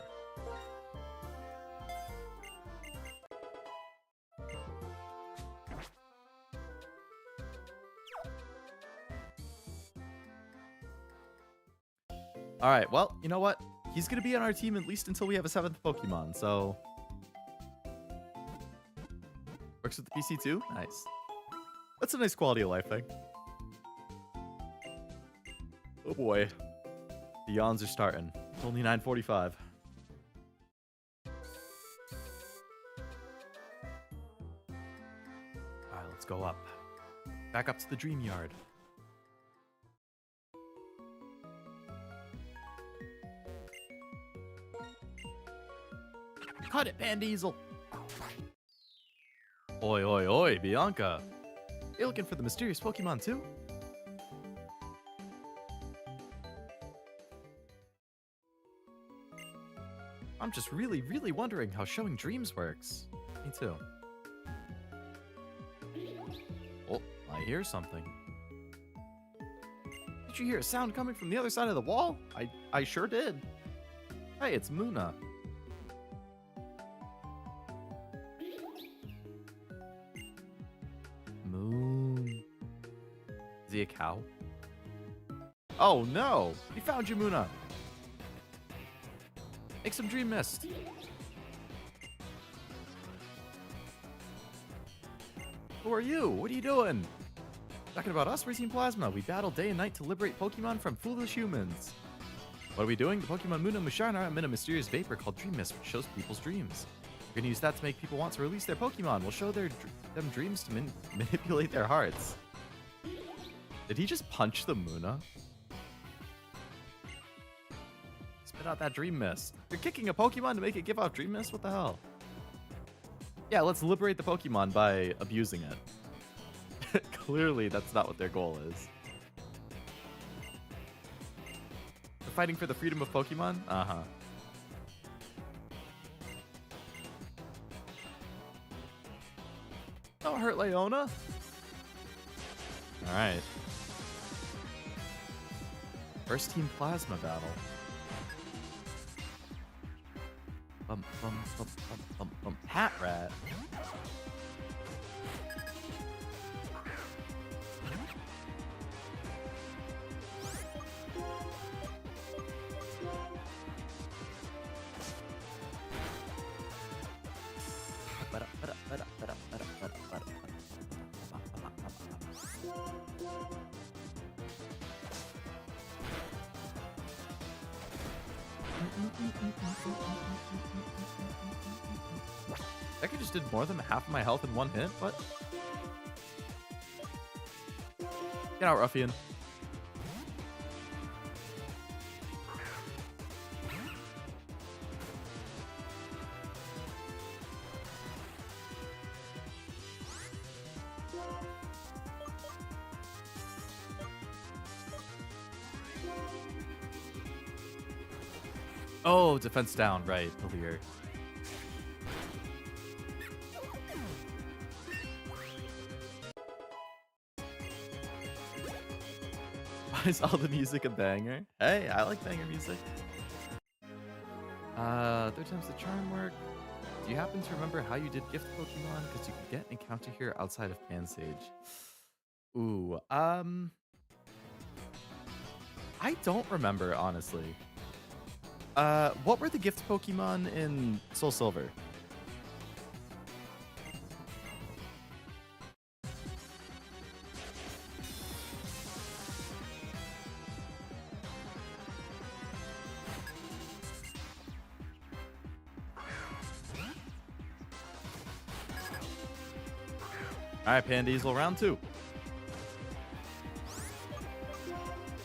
All right, well, you know what? He's going to be on our team at least until we have a 7th Pokemon, so... Works with the PC too? Nice. That's a nice quality of life thing. Oh boy. The yawns are starting. It's only 9:45. Alright, let's go up. Back up to the Dream Yard. Cut it, Pandiesel! Oi, oi, oi, Bianca! You looking for the mysterious Pokemon too? I'm just really, really wondering how showing dreams works. Me too. Oh, I hear something. Did you hear a sound coming from the other side of the wall? I sure did. Hey, it's Muna. Moon. Is he a cow? Oh no! We found you, Muna! Make some dream mist. Who are you? What are you doing? Talking about us? We're Team Plasma. We battle day and night to liberate Pokemon from foolish humans. What are we doing? The Pokemon Muna and Musharna emit a mysterious vapor called Dream Mist, which shows people's dreams. We're going to use that to make people want to release their Pokemon. We'll show them dreams to manipulate their hearts. Did he just punch the Muna? Get out that Dream Mist. You're kicking a Pokemon to make it give off Dream Mist? What the hell? Yeah, let's liberate the Pokemon by abusing it. Clearly, that's not what their goal is. They're fighting for the freedom of Pokemon? Uh-huh. Don't hurt Leona. Alright. First team plasma battle. Bum, bum, bum, bum, bum, bum. Hat rat. That guy just did more than half of my health in one hit? What? Get out, ruffian. Oh, defense down, right, clear. Why is all the music a banger? Hey, I like banger music. Third time's the charm work. Do you happen to remember how you did gift Pokemon? Because you can get an encounter here outside of Pansage. Ooh, I don't remember, honestly. What were the gift Pokemon in Soul Silver? Alright, Pandiesel, round 2.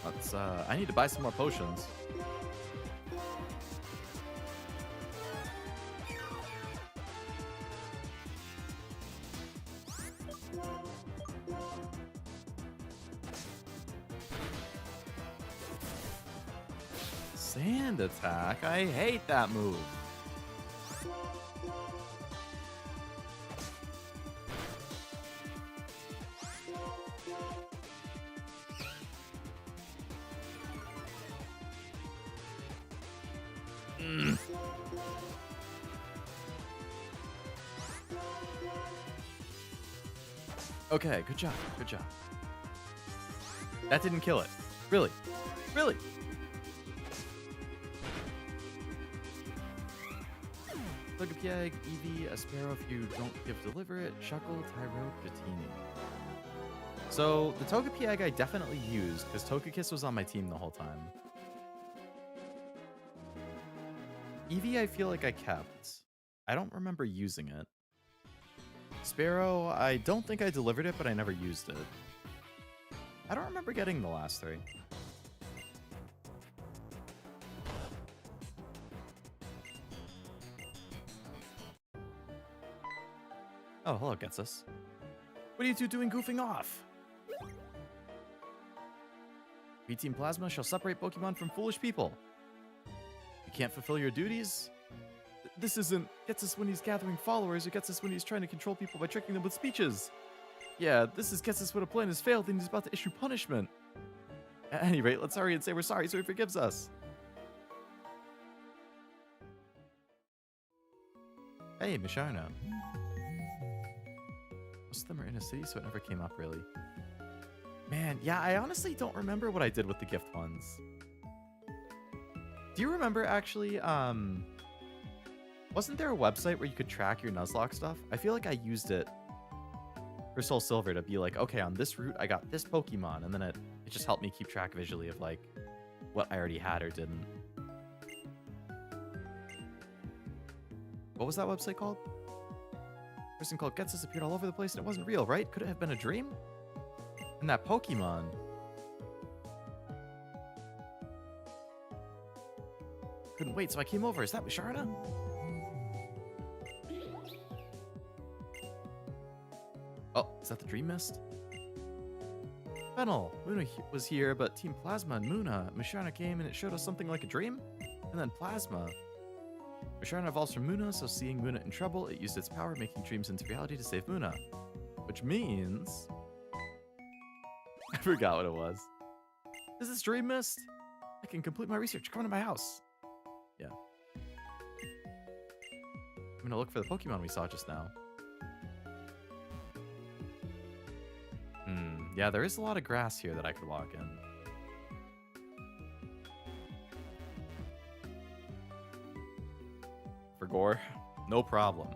Let's, I need to buy some more potions. Sand attack? I hate that move. Okay, good job, good job. That didn't kill it. Really? Really? Togepi, Eevee, a Sparrow if you don't give deliver it, Shuckle, Tyro, Dratini. So the Togepi I definitely used because Togekiss was on my team the whole time. Eevee I feel like I kept. I don't remember using it. Sparrow, I don't think I delivered it, but I never used it. I don't remember getting the last 3. Oh, hello, Getsus. What are you two doing goofing off? V-Team Plasma shall separate Pokemon from foolish people. You can't fulfill your duties? This isn't Getsus when he's gathering followers, or Getsus when he's trying to control people by tricking them with speeches. Yeah, this is Getsus when a plan has failed and he's about to issue punishment. At any rate, let's hurry and say we're sorry so he forgives us. Hey, Misharna. Most of them are in a city, so it never came up, really. Man, yeah, I honestly don't remember what I did with the gift ones. Do you remember, actually, wasn't there a website where you could track your Nuzlocke stuff? I feel like I used it for Soul Silver to be like, okay, on this route, I got this Pokemon, and then it just helped me keep track visually of, like, what I already had or didn't. What was that website called? Person called Getsus appeared all over the place and it wasn't real, right? Could it have been a dream? And that Pokemon. couldn't wait, so I came over. Is that Misharna? Oh, is that the Dream Mist? Fennel, Muna was here, but Team Plasma and Misharna came and it showed us something like a dream? And then Plasma. Misharna evolves from Muna, so seeing Muna in trouble, it used its power, making dreams into reality to save Muna. Which means... I forgot what it was. Is this Dream Mist? I can complete my research. Come to my house. Yeah. I'm gonna look for the Pokemon we saw just now. Yeah, there is a lot of grass here that I could walk in. For gore? No problem.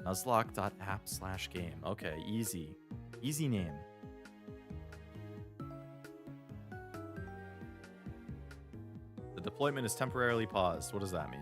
Nuzlocke.app/game. Okay, easy. Easy name. The deployment is temporarily paused. What does that mean?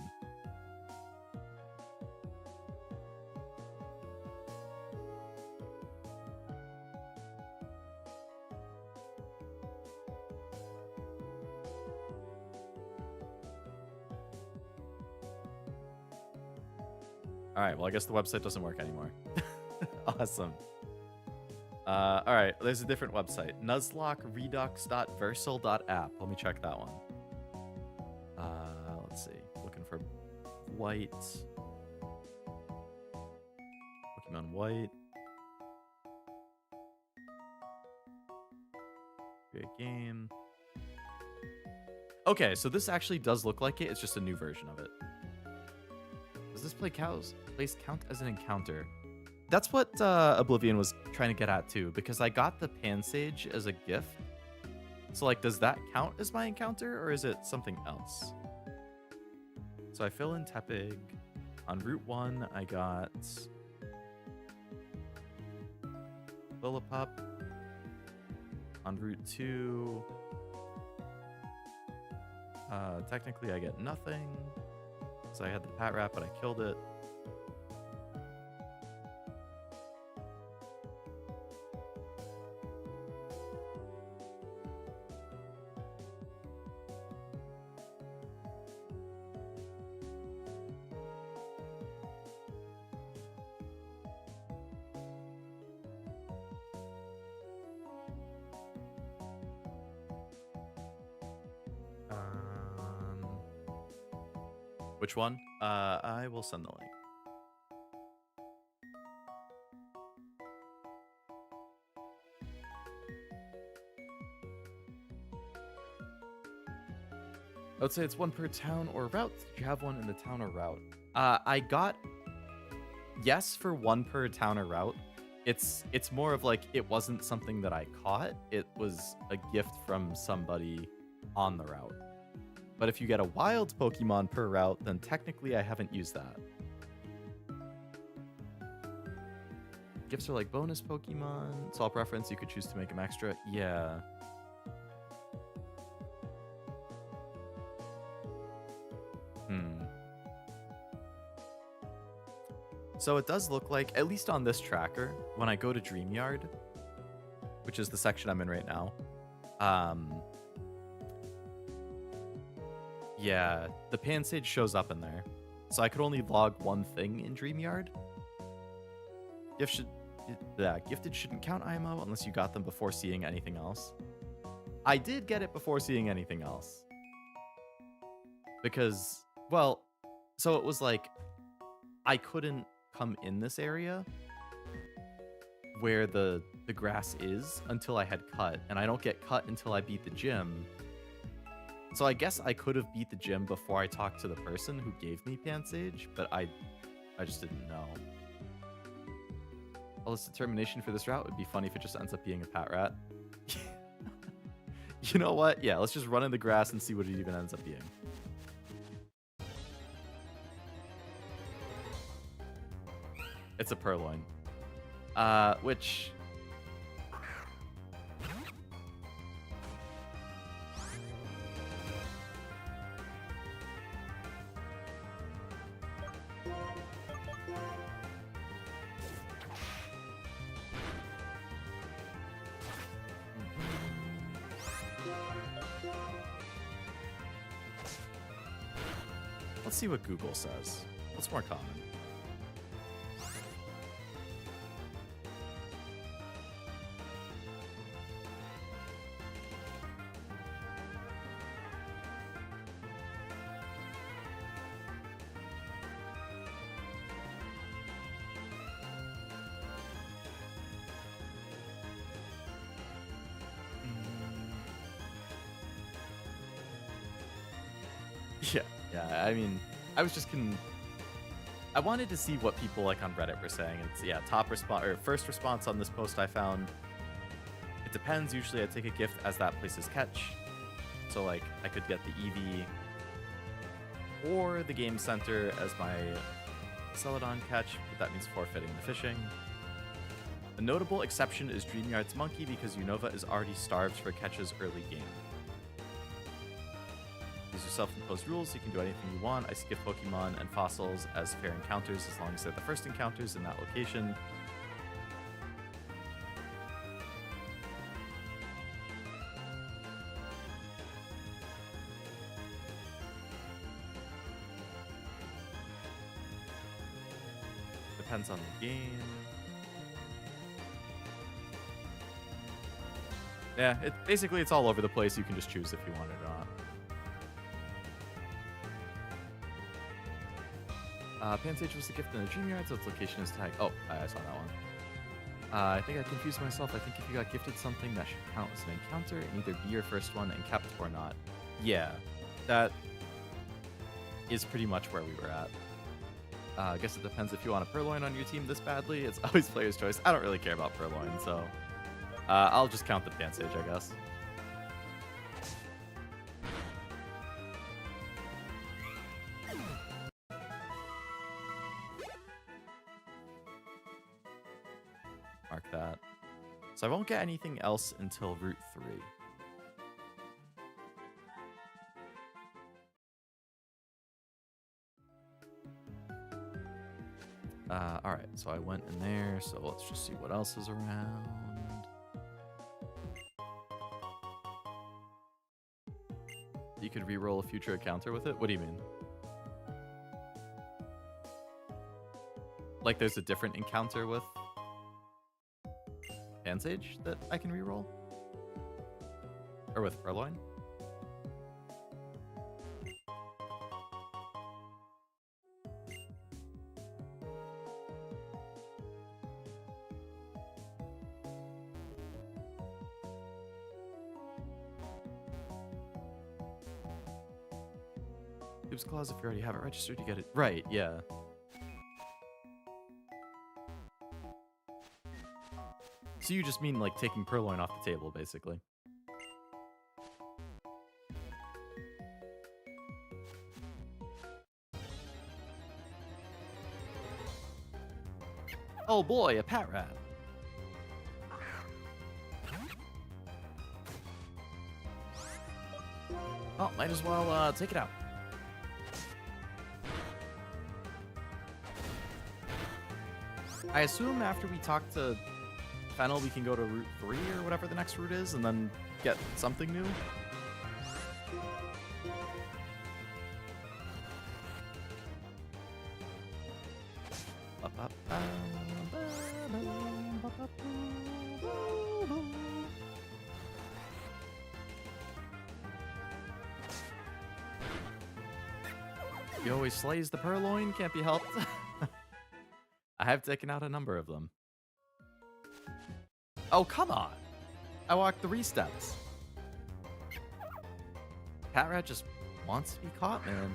All right, well, I guess the website doesn't work anymore. Awesome. All right, there's a different website. Nuzlocke redux.versal.app. Let me check that one. Let's see. Looking for white. Pokemon White. Great game. Okay, so this actually does look like it. It's just a new version of it. Does this place count as an encounter? That's what Oblivion was trying to get at too, because I got the Pansage as a gift. So like, does that count as my encounter, or is it something else? So I fill in Tepig. On Route 1, I got Lillipup. On Route 2, technically I get nothing. So I had the Pat Rat, but I killed it. Which one? I will send the link. I would say it's one per town or route. Did you have one in the town or route? I got yes for one per town or route. It's more of like, it wasn't something that I caught. It was a gift from somebody on the route. But if you get a wild Pokemon per route, then technically I haven't used that. Gifts are like bonus Pokemon. It's all preference. You could choose to make them extra. Yeah. So it does look like, at least on this tracker, when I go to Dreamyard, which is the section I'm in right now, yeah, the Pansage shows up in there. So I could only log one thing in Dreamyard. Gifted shouldn't count IMO unless you got them before seeing anything else. I did get it before seeing anything else. Because, well, so it was like, I couldn't come in this area where the grass is until I had cut. And I don't get cut until I beat the gym. So I guess I could have beat the gym before I talked to the person who gave me Pansage, but I just didn't know. All this determination for this route would be funny if it just ends up being a Pat Rat. You know what? Yeah, let's just run in the grass and see what it even ends up being. It's a Purloin. Which... Let's see what Google says. What's more common? Yeah, yeah. I mean, I was just I wanted to see what people like on Reddit were saying. It's yeah, top response or first response on this post I found. It depends. Usually, I take a gift as that place's catch. So like, I could get the EV or the Game Center as my Celadon catch, but that means forfeiting the fishing. A notable exception is Dreamyard's Monkey because Unova is already starved for catches early game. These are self-imposed rules. You can do anything you want. I skip Pokemon and fossils as fair encounters as long as they're the first encounters in that location. Depends on the game. Yeah, basically it's all over the place. You can just choose if you want it or not. Pansage was the gift in the Dreamyard, so its location is tagged. Oh, I saw that one. I think I confused myself. I think if you got gifted something, that should count as an encounter and either be your first one and kept or not. Yeah, that is pretty much where we were at. I guess it depends if you want a Purloin on your team this badly. It's always player's choice. I don't really care about Purloin, so I'll just count the Pansage, I guess. Mark that. So I won't get anything else until Route 3. Alright, so I went in there, so let's just see what else is around. You could reroll a future encounter with it? What do you mean? Like there's a different encounter with Pansage that I can reroll? Or with Purloin? Gives clause if you already have it registered, you get it. Right, yeah. So you just mean like taking Purloin off the table, basically. Oh boy, a pat rat. Oh, might as well take it out. I assume after we talk to Fennel, we can go to Route 3 or whatever the next route is and then get something new. He always slays the Purloin, can't be helped. I have taken out a number of them. Oh, come on. I walked 3 steps. Pat Rat just wants to be caught, man.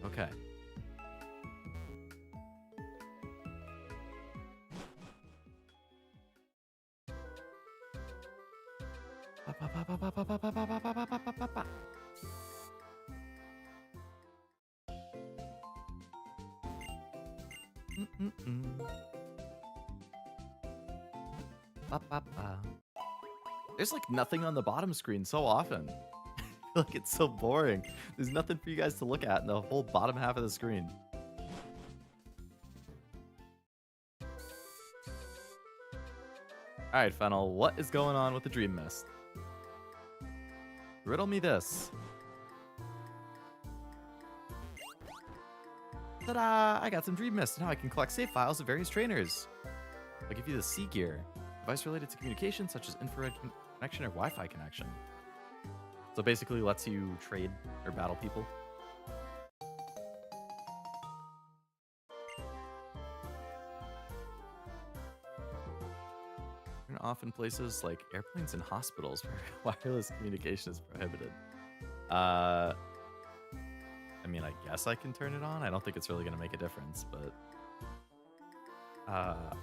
Okay. There's like nothing on the bottom screen so often. like it's so boring. There's nothing for you guys to look at in the whole bottom half of the screen. All right, Fennel, what is going on with the Dream Mist? Riddle me this. Ta-da! I got some Dream Mist. Now I can collect save files of various trainers. I'll give you the Sea Gear. Device related to communication, such as infrared connection or Wi-Fi connection. So basically lets you trade or battle people. Turn off in places like airplanes and hospitals where wireless communication is prohibited. I mean, I guess I can turn it on. I don't think it's really going to make a difference, but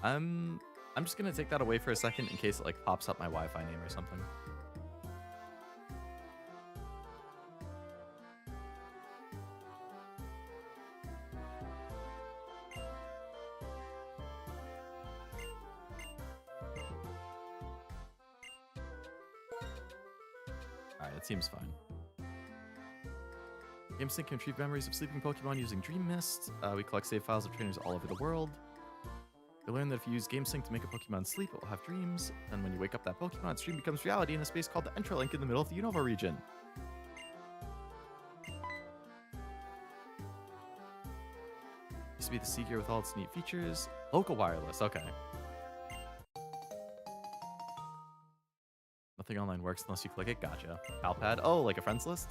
I'm just going to take that away for a second in case it like pops up my Wi-Fi name or something. All right, it seems fine. GameSync can retrieve memories of sleeping Pokemon using Dream Mist. We collect save files of trainers all over the world. We learned that if you use GameSync to make a Pokemon sleep, it will have dreams. And when you wake up that Pokemon, its dream becomes reality in a space called the Entralink in the middle of the Unova region. Used to be the Sea Gear with all its neat features. Local wireless, okay. Nothing online works unless you click it, gotcha. Palpad, oh, like a friends list?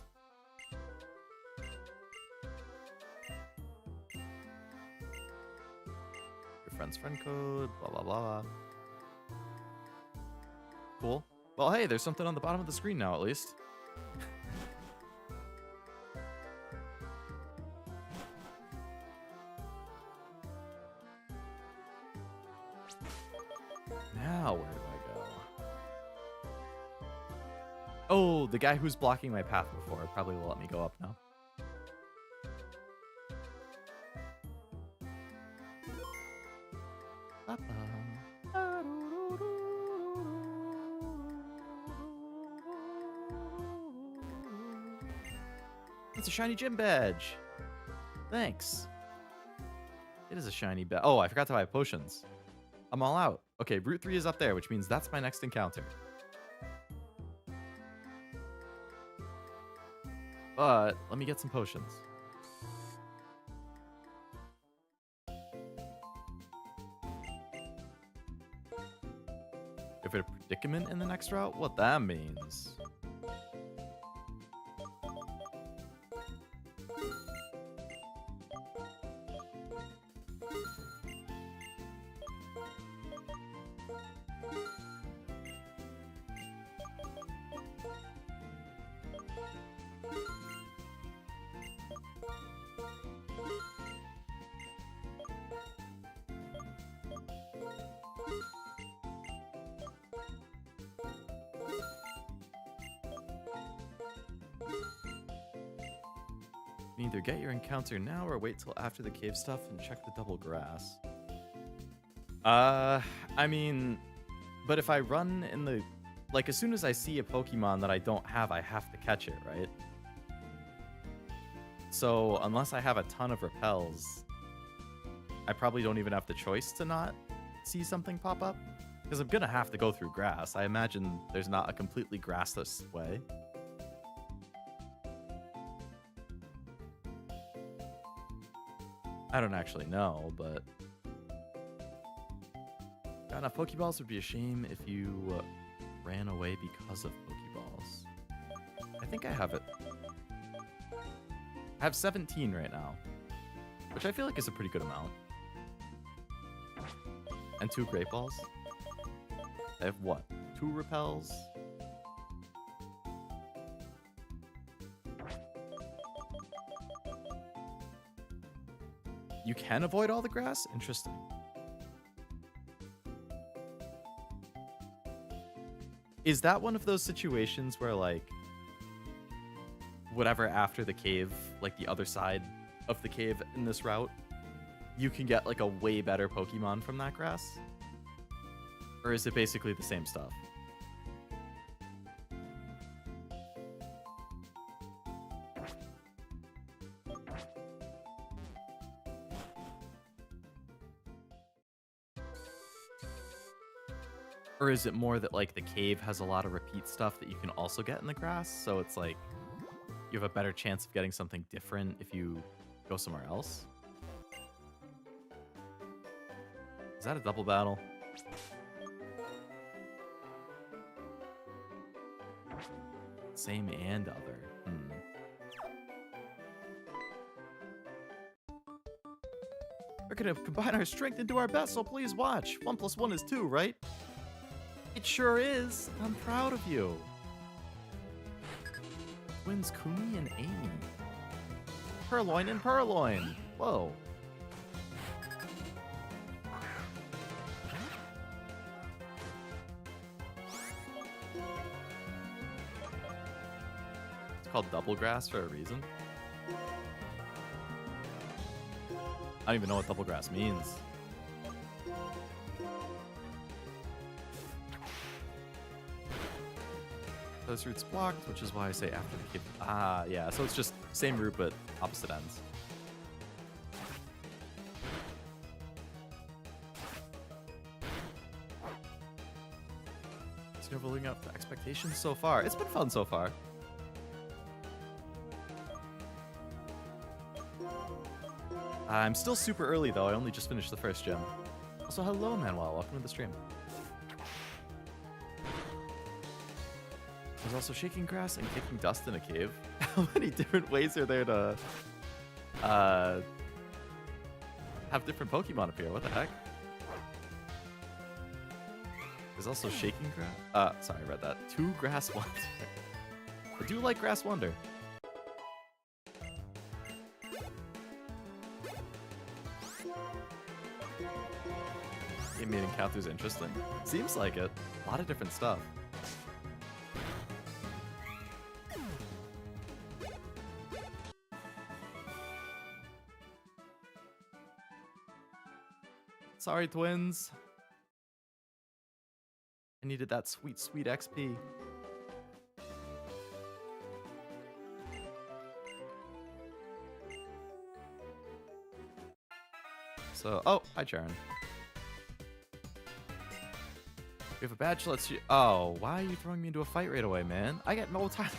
Friend's friend code, blah, blah, blah. Cool. Well, hey, there's something on the bottom of the screen now, at least. Now, where do I go? Oh, the guy who's blocking my path before probably will let me go up now. It's a shiny gym badge. Thanks. It is a shiny badge. Oh, I forgot to buy potions. I'm all out. Okay, Route 3 is up there, which means that's my next encounter. But let me get some potions. If it a predicament in the next route, what that means. You can either get your encounter now or wait till after the cave stuff and check the double grass. I mean, but if I run in the... Like, as soon as I see a Pokemon that I don't have, I have to catch it, right? So, unless I have a ton of repels, I probably don't even have the choice to not see something pop up. Because I'm going to have to go through grass. I imagine there's not a completely grassless way. I don't actually know, but... Got enough Pokeballs would be a shame if you ran away because of Pokeballs. I think I have it. I have 17 right now, which I feel like is a pretty good amount. And 2 Great Balls. I have what? 2 Repels? You can avoid all the grass? Interesting. Is that one of those situations where, like, whatever after the cave, like the other side of the cave in this route, you can get, like, a way better Pokemon from that grass? Or is it basically the same stuff? Or is it more that, like, the cave has a lot of repeat stuff that you can also get in the grass? So it's like you have a better chance of getting something different if you go somewhere else? Is that a double battle? Same and other. Hmm. We're gonna combine our strength into our best, so please watch. 1 + 1 is 2, right? It sure is. I'm proud of you. Twins Kumi and Amy. Purloin and Purloin. Whoa. It's called double grass for a reason. I don't even know what double grass means. Those routes blocked, which is why I say after the cave. Ah, yeah. So it's just same route but opposite ends. It's never living up to expectations so far. It's been fun so far. I'm still super early though. I only just finished the first gym. Also, hello, Manuel. Welcome to the stream. There's also shaking grass and kicking dust in a cave. How many different ways are there to have different Pokemon appear? What the heck? There's also shaking grass. Sorry, I read that. 2 Grass Wonder. I do like Grass Wonder. Game made encounters interesting. Seems like it. A lot of different stuff. Sorry, twins. I needed that sweet, sweet XP. So, oh, hi, Charon. You have a badge, let's you. Oh, why are you throwing me into a fight right away, man? I got no time.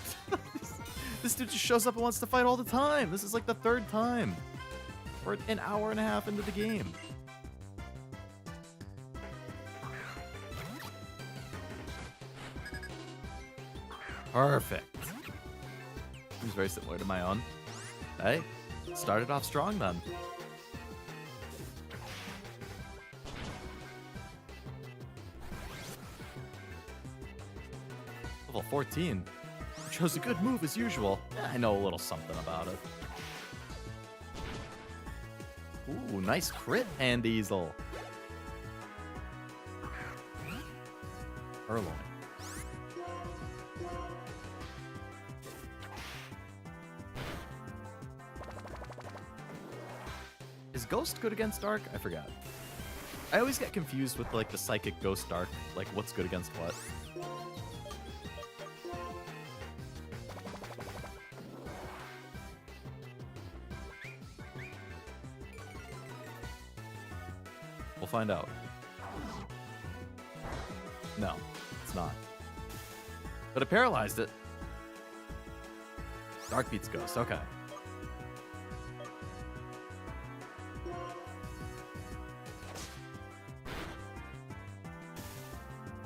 This dude just shows up and wants to fight all the time. This is like the 3rd time. We're an hour and a half into the game. Perfect. Seems very similar to my own. Hey, started off strong then. Level 14. Chose a good move as usual. Yeah, I know a little something about it. Ooh, nice crit, Hand Diesel. Purloin. Is Ghost good against Dark? I forgot. I always get confused with like the Psychic Ghost Dark, like what's good against what. We'll find out. No, it's not. But it paralyzed it. Dark beats Ghost, okay.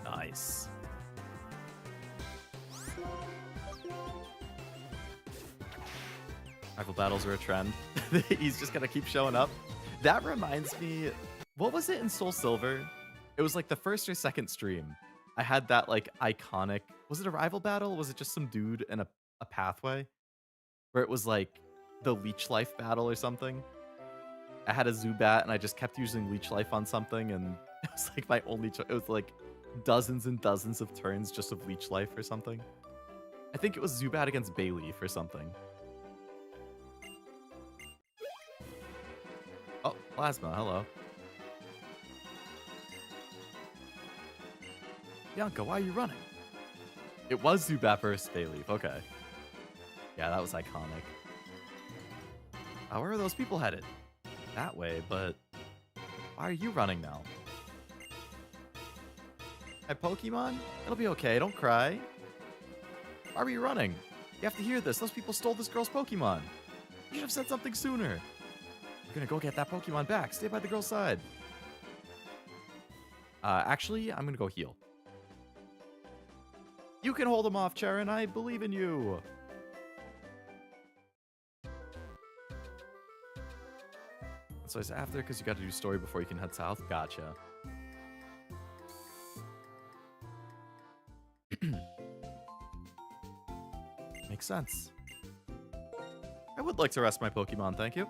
Nice. Rival battles are a trend. He's just gonna keep showing up. That reminds me, what was it in Soul Silver? It was like the first or second stream. I had that like iconic, was it a rival battle? Was it just some dude in a pathway? Where it was like the Leech Life battle or something. I had a Zubat and I just kept using Leech Life on something and it was like my only choice. It was like dozens and dozens of turns just of Leech Life or something. I think it was Zubat against Bayleaf or something. Oh, Plasma, hello. Bianca, why are you running? It was Zubat versus Bayleaf, okay. Yeah, that was iconic. Where are those people headed? That way, but why are you running now? My Pokemon? It'll be okay. Don't cry. Why are you running? You have to hear this. Those people stole this girl's Pokemon. You should have said something sooner. We're gonna go get that Pokemon back. Stay by the girl's side. Actually, I'm gonna go heal. You can hold him off, Charon. I believe in you. So it's after because you got to do story before you can head south. Gotcha. Makes sense. I would like to rest my Pokemon, thank you.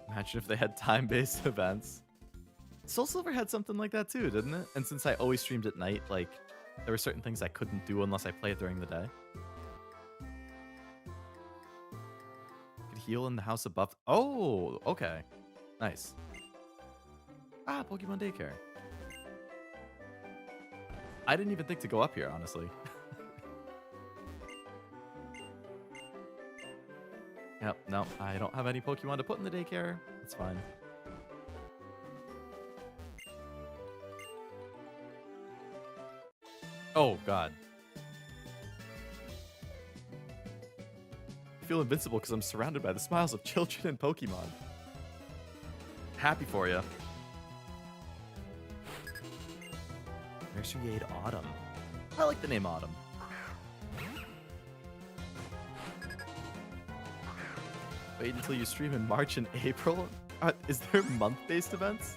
Imagine if they had time-based events. Soul Silver had something like that too, didn't it? And since I always streamed at night, like, there were certain things I couldn't do unless I played during the day. Could heal in the house above. Oh, okay. Nice. Ah, Pokemon Daycare. I didn't even think to go up here, honestly. Yep, no, I don't have any Pokemon to put in the daycare. That's fine. Oh, God. I feel invincible because I'm surrounded by the smiles of children and Pokemon. Happy for you. Nursery Aid Autumn. I like the name Autumn. Wait until you stream in March and April? Is there month-based events?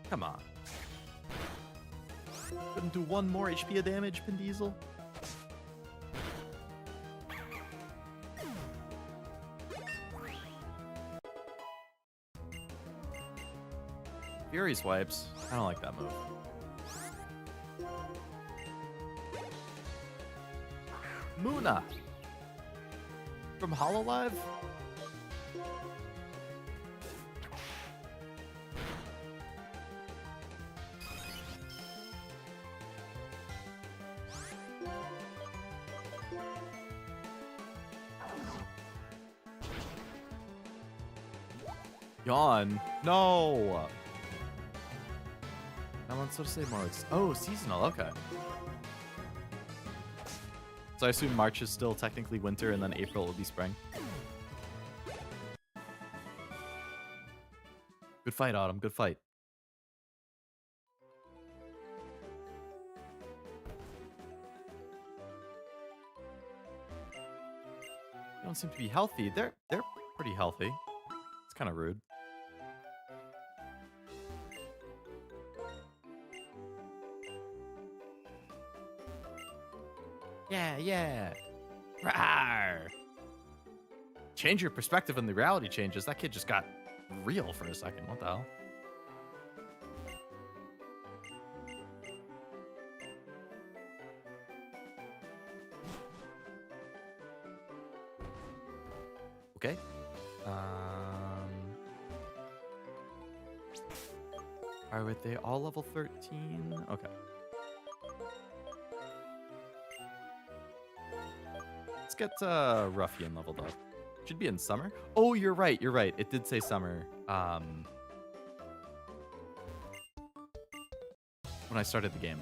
Come on. Couldn't do one more HP of damage, Pindiesel? Fury Swipes. I don't like that move. Muna! From Hololive? Yawn. No. I want so to say March. Oh, seasonal. Okay. So I assume March is still technically winter, and then April will be spring. Good fight, Autumn. Good fight. They don't seem to be healthy. They're pretty healthy. It's kind of rude. Yeah. Rawr. Change your perspective and the reality changes. That kid just got real for a second. What the hell? Okay. Are they all level 13? Okay. Let's get Ruffian leveled up. Should be in summer. Oh, you're right. You're right. It did say summer. When I started the game.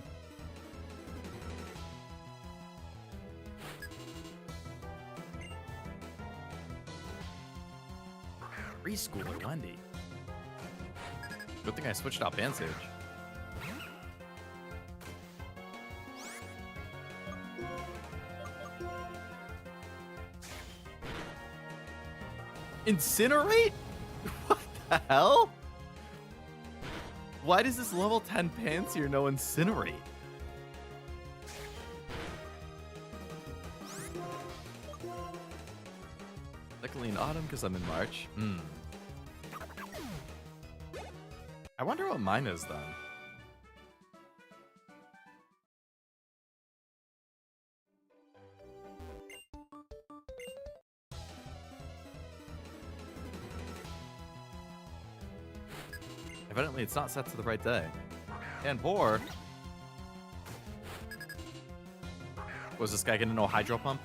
Preschooler Wendy. Good thing I switched out Bansage. Incinerate? What the hell? Why does this level 10 Pansear know Incinerate? Technically in autumn because I'm in March. I wonder what mine is then. Evidently, it's not set to the right day. And poor. Was this guy gonna know hydro pump?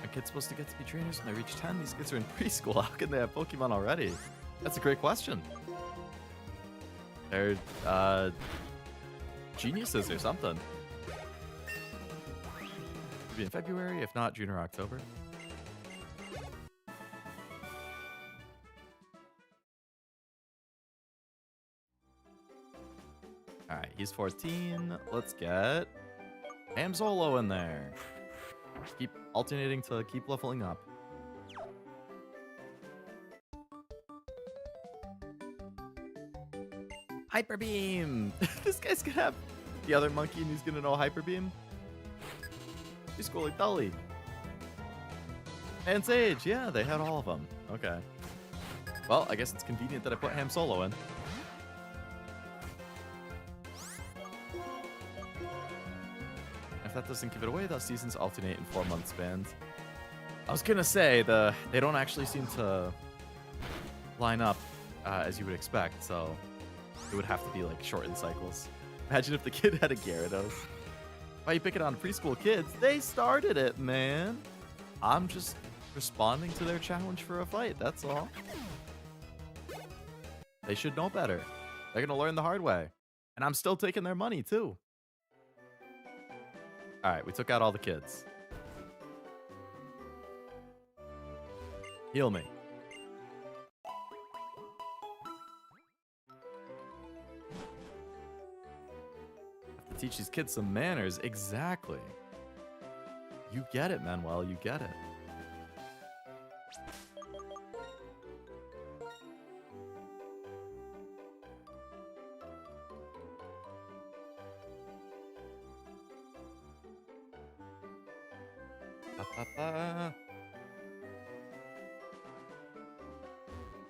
My kid's supposed to get to be trainers when they reach 10. These kids are in preschool. How can they have Pokemon already? That's a great question. They're geniuses or something. Could be in February, if not June or October. All right, he's 14. Let's get Hamzolo in there. Keep alternating to keep leveling up. Hyper Beam! This guy's gonna have the other monkey and he's gonna know Hyper Beam. He's schooling Dully. And Sage, yeah, they had all of them. Okay. Well, I guess it's convenient that I put Ham Solo in. If that doesn't give it away, the seasons alternate in 4-month spans. I was gonna say, they don't actually seem to line up as you would expect, so it would have to be like shortened cycles. Imagine if the kid had a Gyarados. Why you pick it on preschool kids? They started it, man. I'm just responding to their challenge for a fight, that's all. They should know better. They're gonna learn the hard way. And I'm still taking their money, too. Alright, we took out all the kids. Heal me. Have to teach these kids some manners. Exactly. You get it, Manuel. You get it.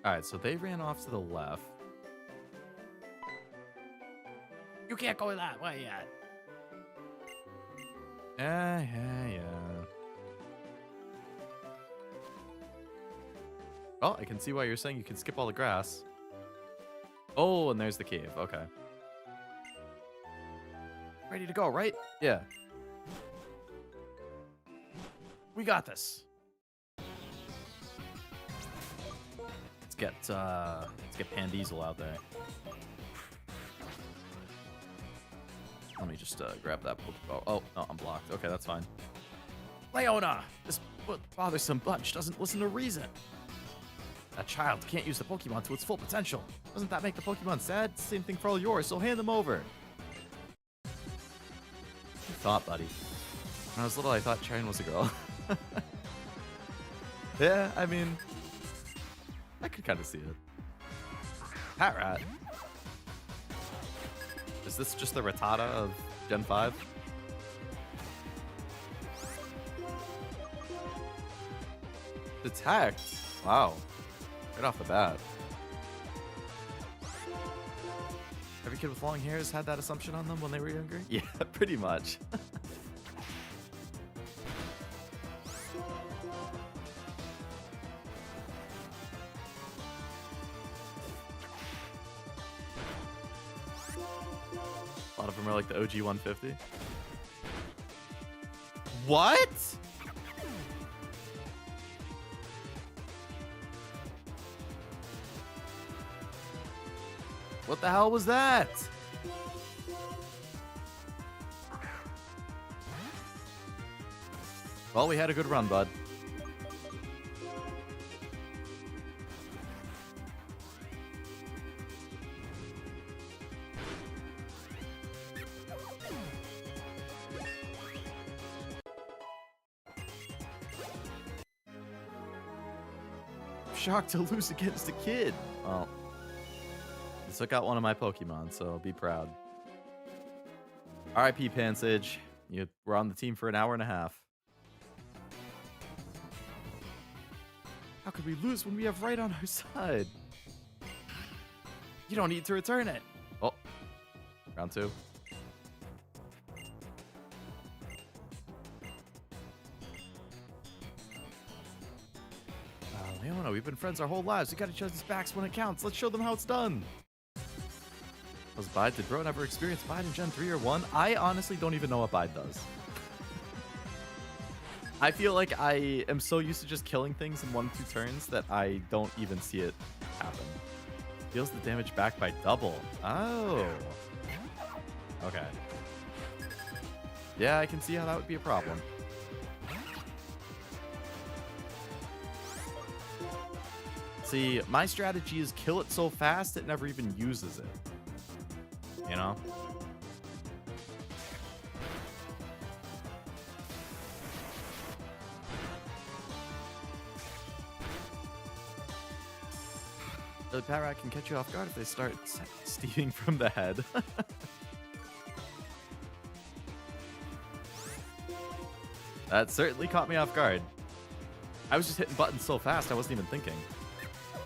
Alright, so they ran off to the left. You can't go that way yet. Yeah. Oh, I can see why you're saying you can skip all the grass. Oh, and there's the cave. Okay. Ready to go, right? Yeah. We got this. Let's get Pandiesel out there. Let me just grab that Pokeball. Oh, no, I'm blocked. Okay, that's fine. Leona! This bothersome bunch doesn't listen to reason. That child can't use the Pokemon to its full potential. Doesn't that make the Pokemon sad? Same thing for all yours, so hand them over. You thought, buddy. When I was little, I thought Charon was a girl. Yeah, I mean, I could kind of see it. Patrat. Is this just the Rattata of Gen 5? Detect. Wow. Right off the bat. Every kid with long hair has had that assumption on them when they were younger? Yeah, pretty much. A lot of them are like the OG 150. What? What the hell was that? Well, we had a good run, bud. Shocked to lose against a kid. Well, I took out one of my Pokemon, so be proud. RIP Pansage. You were on the team for an hour and a half. How could we lose when we have right on our side? You don't need to return it. Oh, round 2. Leona, we've been friends our whole lives. We got each other's backs when it counts. Let's show them how it's done. Was Bide? Did Bro ever experience Bide in Gen 3 or 1? I honestly don't even know what Bide does. I feel like I am so used to just killing things in 1-2 turns that I don't even see it happen. Deals the damage back by double. Oh. Okay. Yeah, I can see how that would be a problem. See, my strategy is kill it so fast it never even uses it. You know? The Parrot can catch you off guard if they start steaming from the head. That certainly caught me off guard. I was just hitting buttons so fast I wasn't even thinking.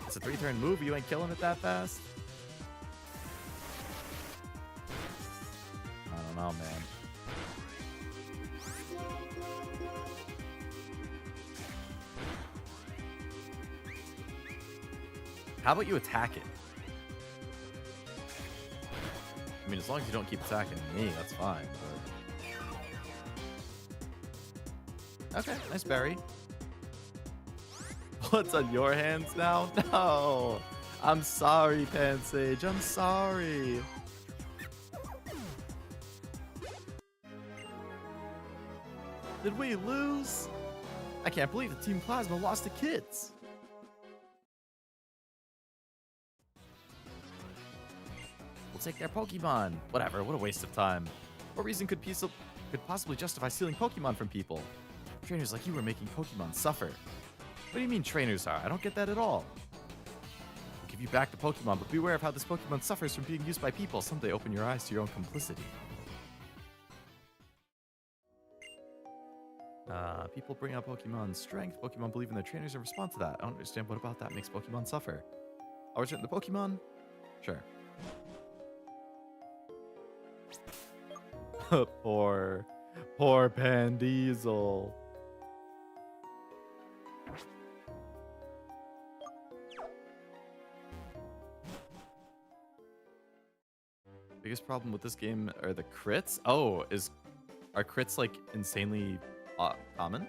It's a 3-turn move, you ain't killing it that fast? I don't know, man. How about you attack it? I mean, as long as you don't keep attacking me, that's fine. But... Okay, nice berry. Blood's on your hands now? No! I'm sorry, Pansage. I'm sorry. Did we lose? I can't believe the Team Plasma lost to kids. We'll take their Pokemon. Whatever, what a waste of time. What reason could possibly justify stealing Pokemon from people? Trainers like you were making Pokemon suffer. What do you mean trainers are? I don't get that at all. I'll give you back the Pokemon, but beware of how this Pokemon suffers from being used by people. Someday open your eyes to your own complicity. People bring out Pokemon's strength. Pokemon believe in their trainers and respond to that. I don't understand what about that makes Pokemon suffer. I'll return the Pokemon? Sure. Poor Pandiesel. Biggest problem with this game are the crits. Oh, are crits like insanely common?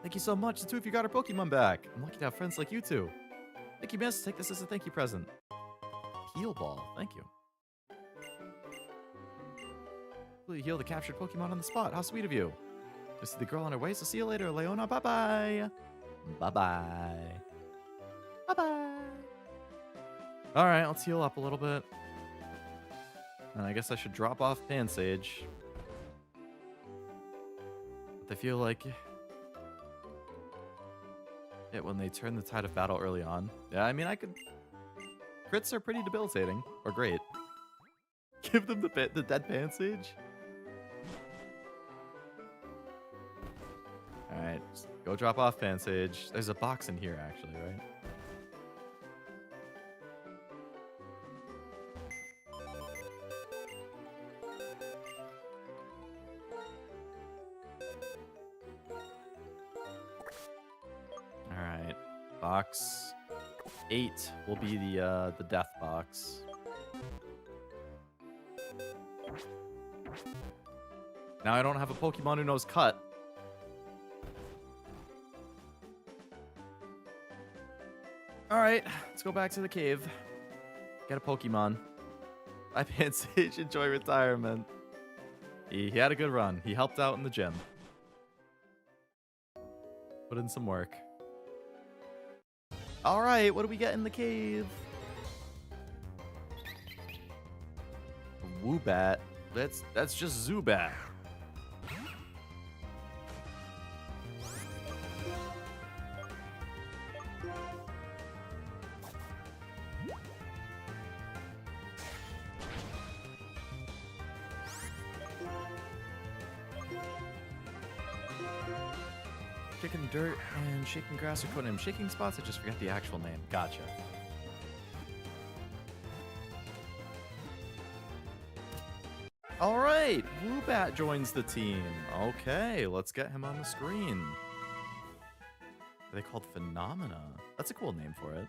Thank you so much. The two of you got our Pokemon back. I'm lucky to have friends like you two. Thank you, miss. Take this as a thank you present. Heal ball. Thank you. Will you heal the captured Pokemon on the spot? How sweet of you. I see the girl on her way, so see you later, Leona. Bye-bye. Bye-bye. Bye-bye. Alright, let's heal up a little bit. And I guess I should drop off Pansage. But I feel like it when they turn the tide of battle early on. Yeah, I mean, I could... Crits are pretty debilitating. Or great. Give them the dead Pansage. Alright, go drop off Pansage. There's a box in here, actually, right? Alright, box 8 will be the death box. Now I don't have a Pokemon who knows cut. Alright, let's go back to the cave. Get a Pokemon. Bye, Pansage. Enjoy retirement. He had a good run. He helped out in the gym. Put in some work. Alright, what do we get in the cave? Woobat. That's just Zubat. Kicking dirt and shaking grass are code name. Shaking spots, I just forget the actual name. Gotcha. All right, Woobat joins the team. Okay, let's get him on the screen. Are they called Phenomena? That's a cool name for it.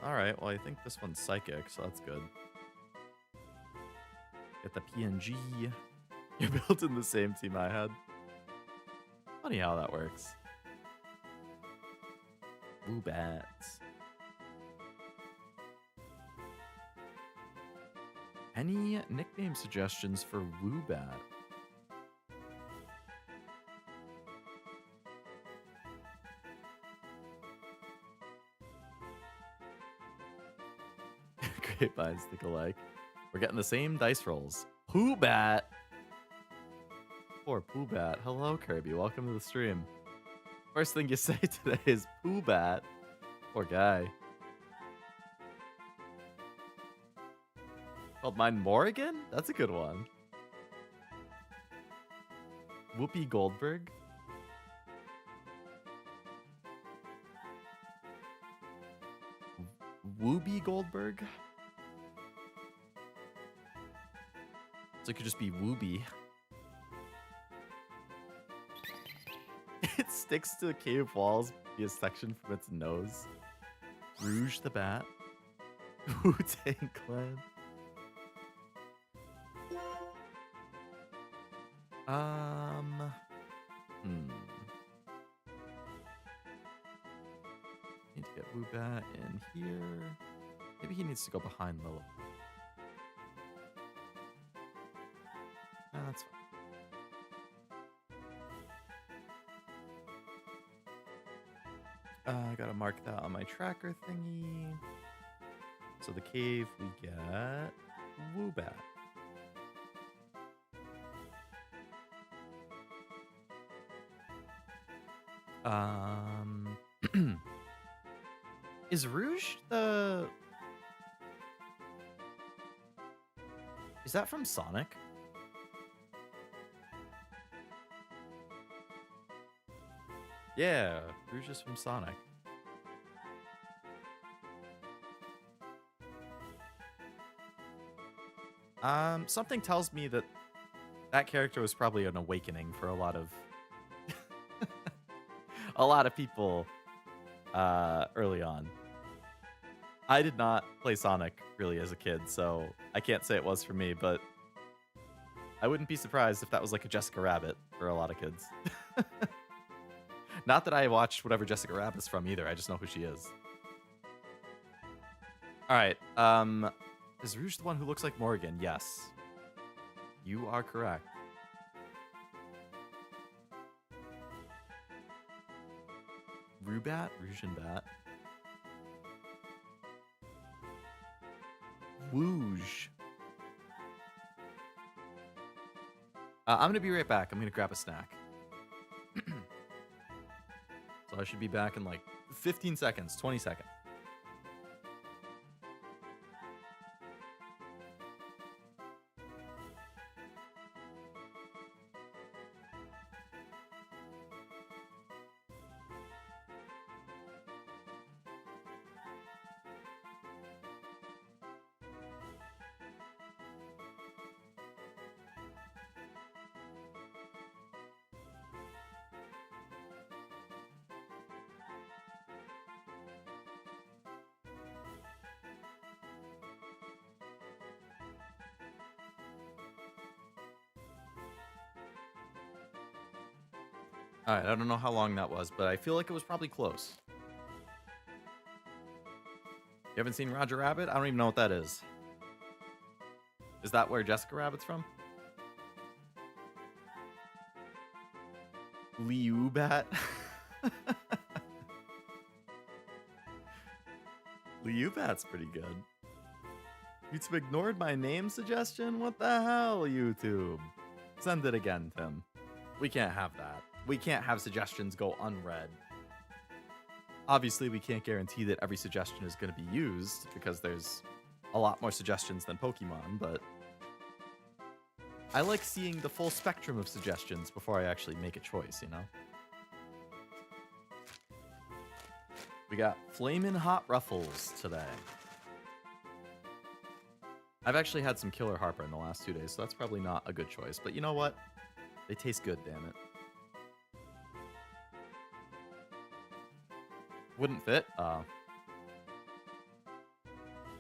All right, well, I think this one's psychic, so that's good. Get the PNG. You're built in the same team I had. Funny how that works. Woobats. Any nickname suggestions for Woobat? Grapevines think alike. We're getting the same dice rolls. Woobat. Poor Poobat. Hello, Kirby. Welcome to the stream. First thing you say today is Poobat. Poor guy. Called mine Morrigan? That's a good one. Whoopi Goldberg. Whoopi Goldberg. So it could just be Wooby. It sticks to the cave walls via section from its nose. Rouge the Bat. Wu-Tang Clan. Need to get Woobat in here. Maybe he needs to go behind Lilith. That's fine. I gotta mark that on my tracker thingy. So the cave, we get Woobat. Is Rouge the... Is that from Sonic? Yeah, Rouge is from Sonic. Something tells me that that character was probably an awakening for a lot of people early on. I did not play Sonic really as a kid, so I can't say it was for me, but I wouldn't be surprised if that was like a Jessica Rabbit for a lot of kids. Not that I watched whatever Jessica Rabbit's from either, I just know who she is. Alright, is Rouge the one who looks like Morgan? Yes. You are correct. Rubat? Rouge and Bat. Wooge. I'm going to be right back. I'm going to grab a snack. So I should be back in like 15 seconds, 20 seconds. All right, I don't know how long that was, but I feel like it was probably close. You haven't seen Roger Rabbit? I don't even know what that is. Is that where Jessica Rabbit's from? Liubat? Liubat's pretty good. YouTube ignored my name suggestion? What the hell, YouTube? Send it again, Tim. We can't have that. We can't have suggestions go unread. Obviously, we can't guarantee that every suggestion is going to be used because there's a lot more suggestions than Pokemon, but I like seeing the full spectrum of suggestions before I actually make a choice, you know? We got Flamin' Hot Ruffles today. I've actually had some Killer Harper in the last 2 days, so that's probably not a good choice. But you know what? They taste good, damn it. Wouldn't fit?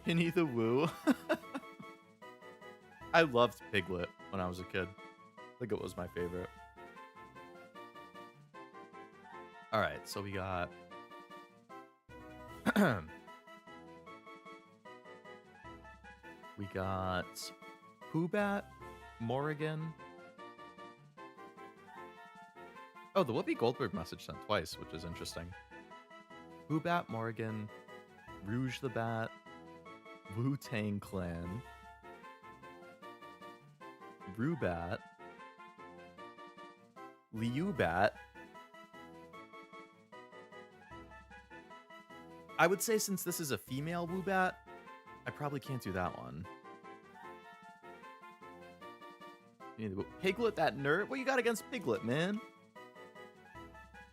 Penny the Woo. I loved Piglet when I was a kid. I think it was my favorite. Alright, so we got... we got Poobat, Morrigan. Oh, the Whoopi Goldberg message sent twice, which is interesting. Poobat, Morrigan, Rouge the Bat, Wu-Tang Clan, Rubat, Liubat. I would say since this is a female Woobat, I probably can't do that one. Piglet, that nerd? What you got against Piglet, man?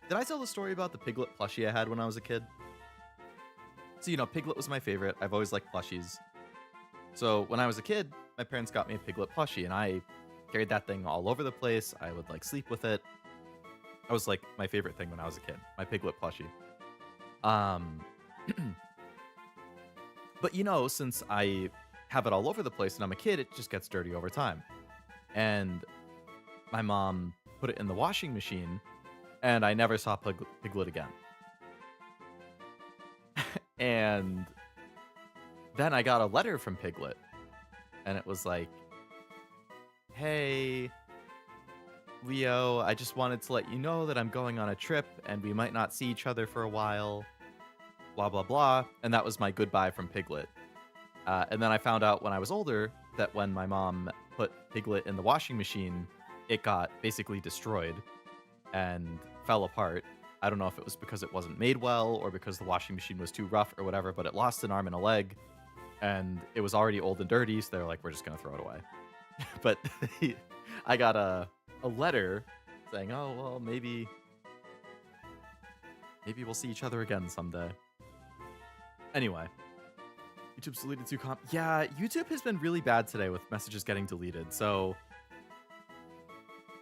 Did I tell the story about the Piglet plushie I had when I was a kid? So, you know, Piglet was my favorite. I've always liked plushies. So, when I was a kid, my parents got me a Piglet plushie, and I carried that thing all over the place. I would, like, sleep with it. That was, like, my favorite thing when I was a kid. My Piglet plushie. But, you know, since I have it all over the place and I'm a kid, it just gets dirty over time. And my mom put it in the washing machine, and I never saw Piglet again. And then I got a letter from Piglet, and it was like, hey, Leo, I just wanted to let you know that I'm going on a trip, and we might not see each other for a while, blah, blah, blah. And that was my goodbye from Piglet. And then I found out when I was older that when my mom put Piglet in the washing machine, it got basically destroyed and fell apart. I don't know if it was because it wasn't made well or because the washing machine was too rough or whatever, but it lost an arm and a leg, and it was already old and dirty, so they're like, we're just going to throw it away. But I got a letter saying, oh, well, maybe we'll see each other again someday. Anyway, YouTube's deleted 2 Yeah, YouTube has been really bad today with messages getting deleted, so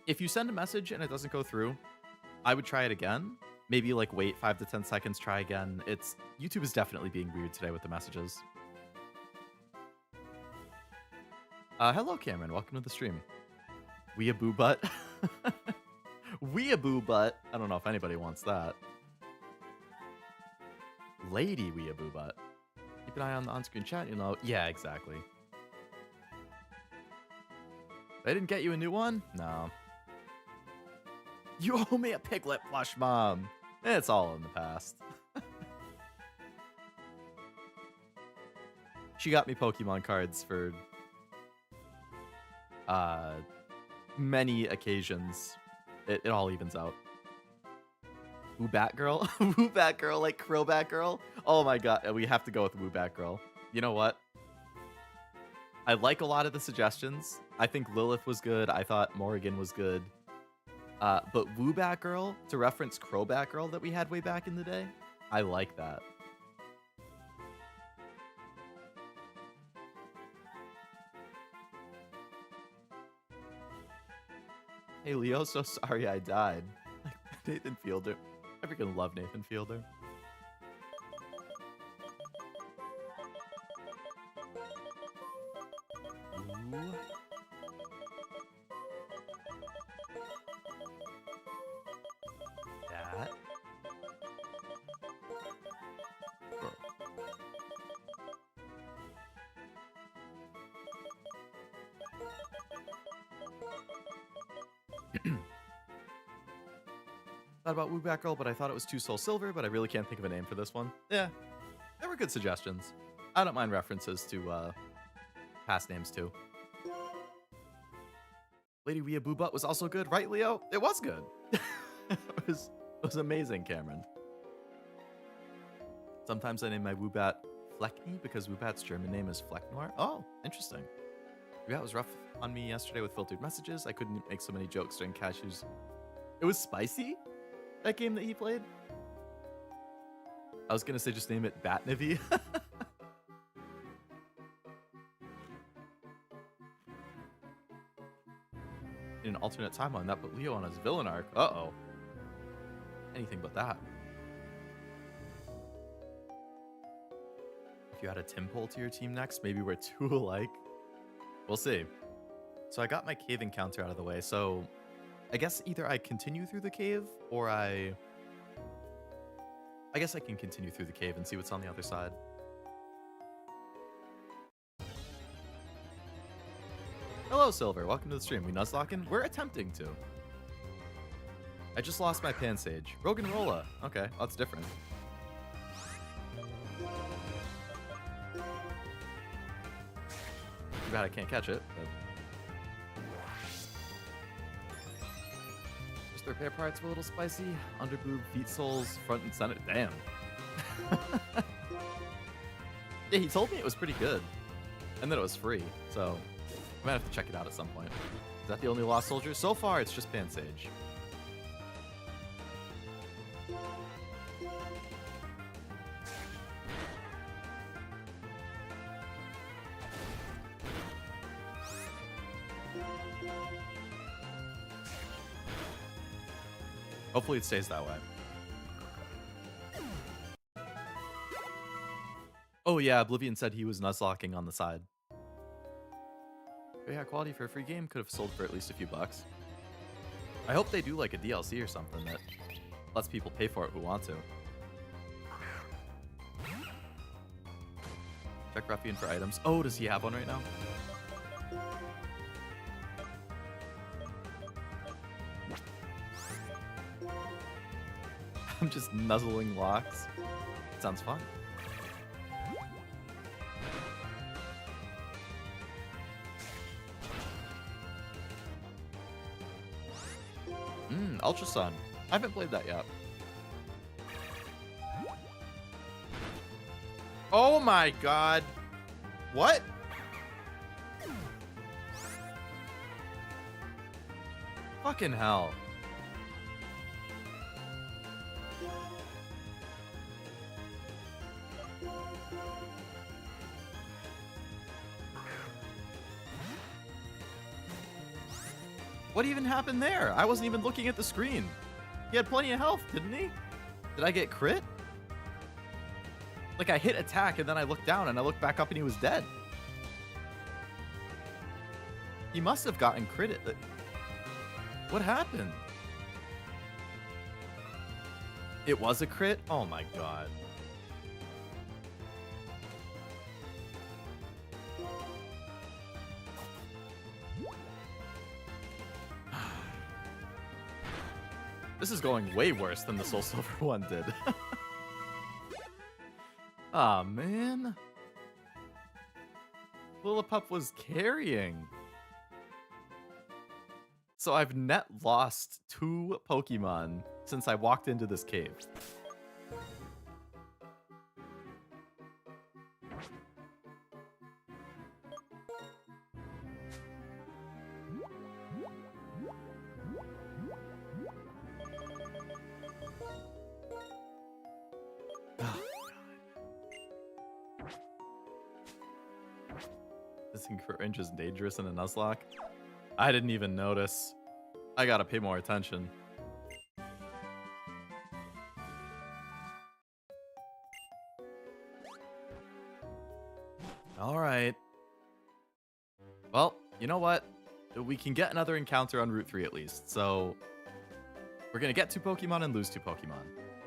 if you send a message and it doesn't go through, I would try it again. Maybe like wait 5 to 10 seconds, try again. YouTube is definitely being weird today with the messages. Hello, Cameron. Welcome to the stream. Weeaboo butt. Weeaboo butt. I don't know if anybody wants that. Lady Weeaboo butt. Keep an eye on the on-screen chat, you know. Yeah, exactly. They didn't get you a new one? No. You owe me a Piglet plush, Mom. It's all in the past. She got me Pokemon cards for many occasions. It all evens out. Woo Batgirl? Woo Batgirl, like Crow Batgirl? Oh my god, we have to go with Woo Batgirl. You know what? I like a lot of the suggestions. I think Lilith was good. I thought Morrigan was good. But Woo Batgirl, to reference Crow Batgirl that we had way back in the day, I like that. Hey Leo, so sorry I died. Like Nathan Fielder. I freaking love Nathan Fielder. Ooh. That. Girl. Thought about Woo Batgirl, but I thought it was too Soul Silver, but I really can't think of a name for this one. Yeah, there were good suggestions. I don't mind references to past names too. Lady Weeaboo Butt was also good, right, Leo? It was good. It was amazing, Cameron. Sometimes I name my Woobat Fleckney because Woobat's German name is Flecknoir. Oh, interesting. Woobat was rough on me yesterday with filtered messages. I couldn't make so many jokes during Cashew's. It was spicy? That game that he played? I was gonna say just name it Batnivy. In an alternate timeline, that put Leo on his villain arc. Uh-oh. Anything but that. If you had a Tim Pole to your team next, maybe we're two alike. We'll see. So I got my cave encounter out of the way, so I guess either I continue through the cave, or I guess I can continue through the cave and see what's on the other side. Hello, Silver. Welcome to the stream. We nuzlocking? We're attempting to. I just lost my Pansage. Roganrola. Okay, that's different. Too bad I can't catch it, but... Just the repair parts were a little spicy. Underboob, feet soles, front and center. Damn. Yeah, he told me it was pretty good. And that it was free, so... I might have to check it out at some point. Is that the only Lost Soldier? So far, it's just Pansage. Hopefully it stays that way. Oh yeah, Oblivion said he was nuzlocking on the side. But yeah, quality for a free game could have sold for at least a few bucks. I hope they do like a DLC or something that lets people pay for it who want to. Check Ruffian for items. Oh, does he have one right now? I'm just nuzzling locks. Sounds fun. Ultra Sun. I haven't played that yet. Oh my god. What? Fucking hell. What even happened there? I wasn't even looking at the screen. He had plenty of health, didn't he? Did I get crit? Like, I hit attack and then I looked down and I looked back up and he was dead. He must have gotten crit. What happened? It was a crit? Oh my god. This is going way worse than the Soul Silver one did. Aw, oh, man. Lillipup was carrying. So I've net lost 2 Pokemon since I walked into this cave. Range is dangerous in a Nuzlocke. I didn't even notice. I gotta pay more attention. Alright. Well, you know what? We can get another encounter on Route 3 at least. So, we're gonna get 2 Pokemon and lose 2 Pokemon.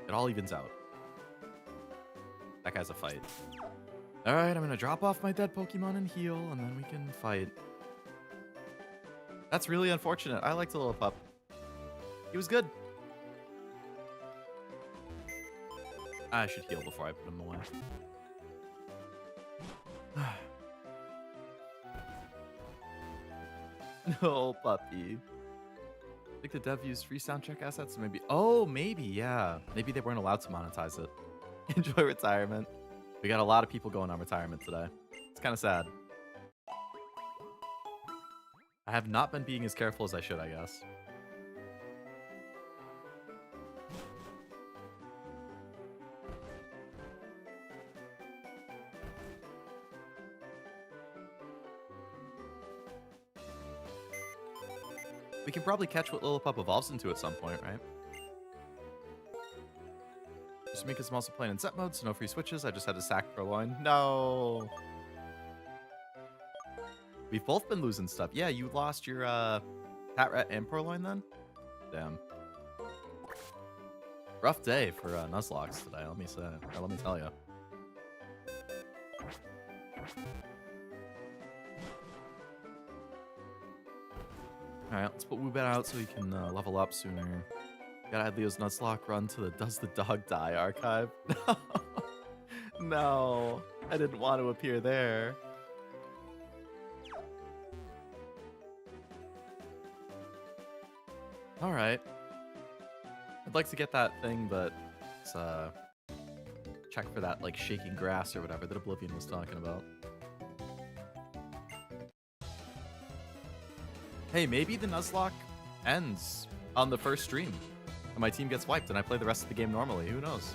It all evens out. That guy's a fight. Alright, I'm gonna drop off my dead Pokemon and heal, and then we can fight. That's really unfortunate. I liked Lillipup. He was good. I should heal before I put him away. No, puppy. I think the dev used free soundtrack assets, maybe. Oh, maybe, yeah. Maybe they weren't allowed to monetize it. Enjoy retirement. We got a lot of people going on retirement today. It's kind of sad. I have not been being as careful as I should, I guess. We can probably catch what Lillipup evolves into at some point, right? Shamika's also playing in set mode, so no free switches. I just had to sack Purloin. No! We've both been losing stuff. Yeah, you lost your Hat Rat and Purloin then? Damn. Rough day for Nuzlocke today, let me say. Let me tell you. Alright, let's put Woobat out so he can level up sooner. Gotta add Leo's Nuzlocke run to the Does the Dog Die archive. No! No! I didn't want to appear there. Alright. I'd like to get that thing, but let's check for that like shaking grass or whatever that Oblivion was talking about. Hey, maybe the Nuzlocke ends on the first stream and my team gets wiped and I play the rest of the game normally. Who knows?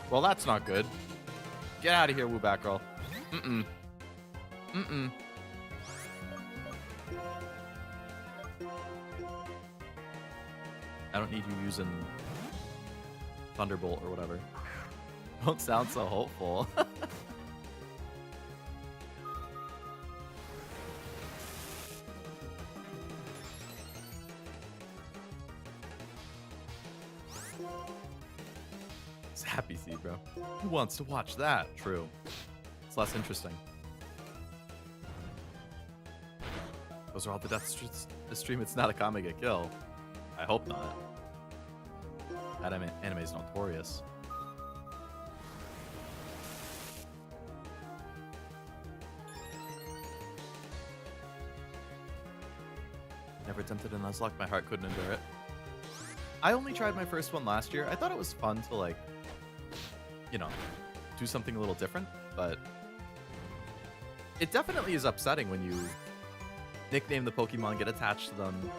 Well, that's not good. Get out of here, Woo Batgirl. Mm-mm. Mm-mm. I don't need you using Thunderbolt or whatever. Don't sound so hopeful. Happy Seed, bro. Who wants to watch that? True. It's less interesting. Those are all the deaths this stream. It's not a comic a kill. I hope not. That anime is notorious. Never attempted a Nuzlocke. My heart couldn't endure it. I only tried my first one last year. I thought it was fun to, like, you know, do something a little different, but it definitely is upsetting when you nickname the Pokemon, get attached to them,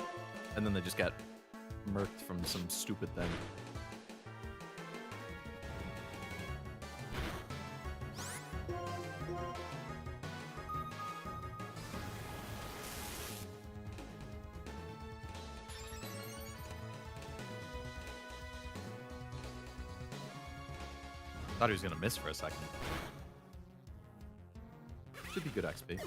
and then they just get murked from some stupid thing. Thought he was gonna miss for a second. Should be good XP.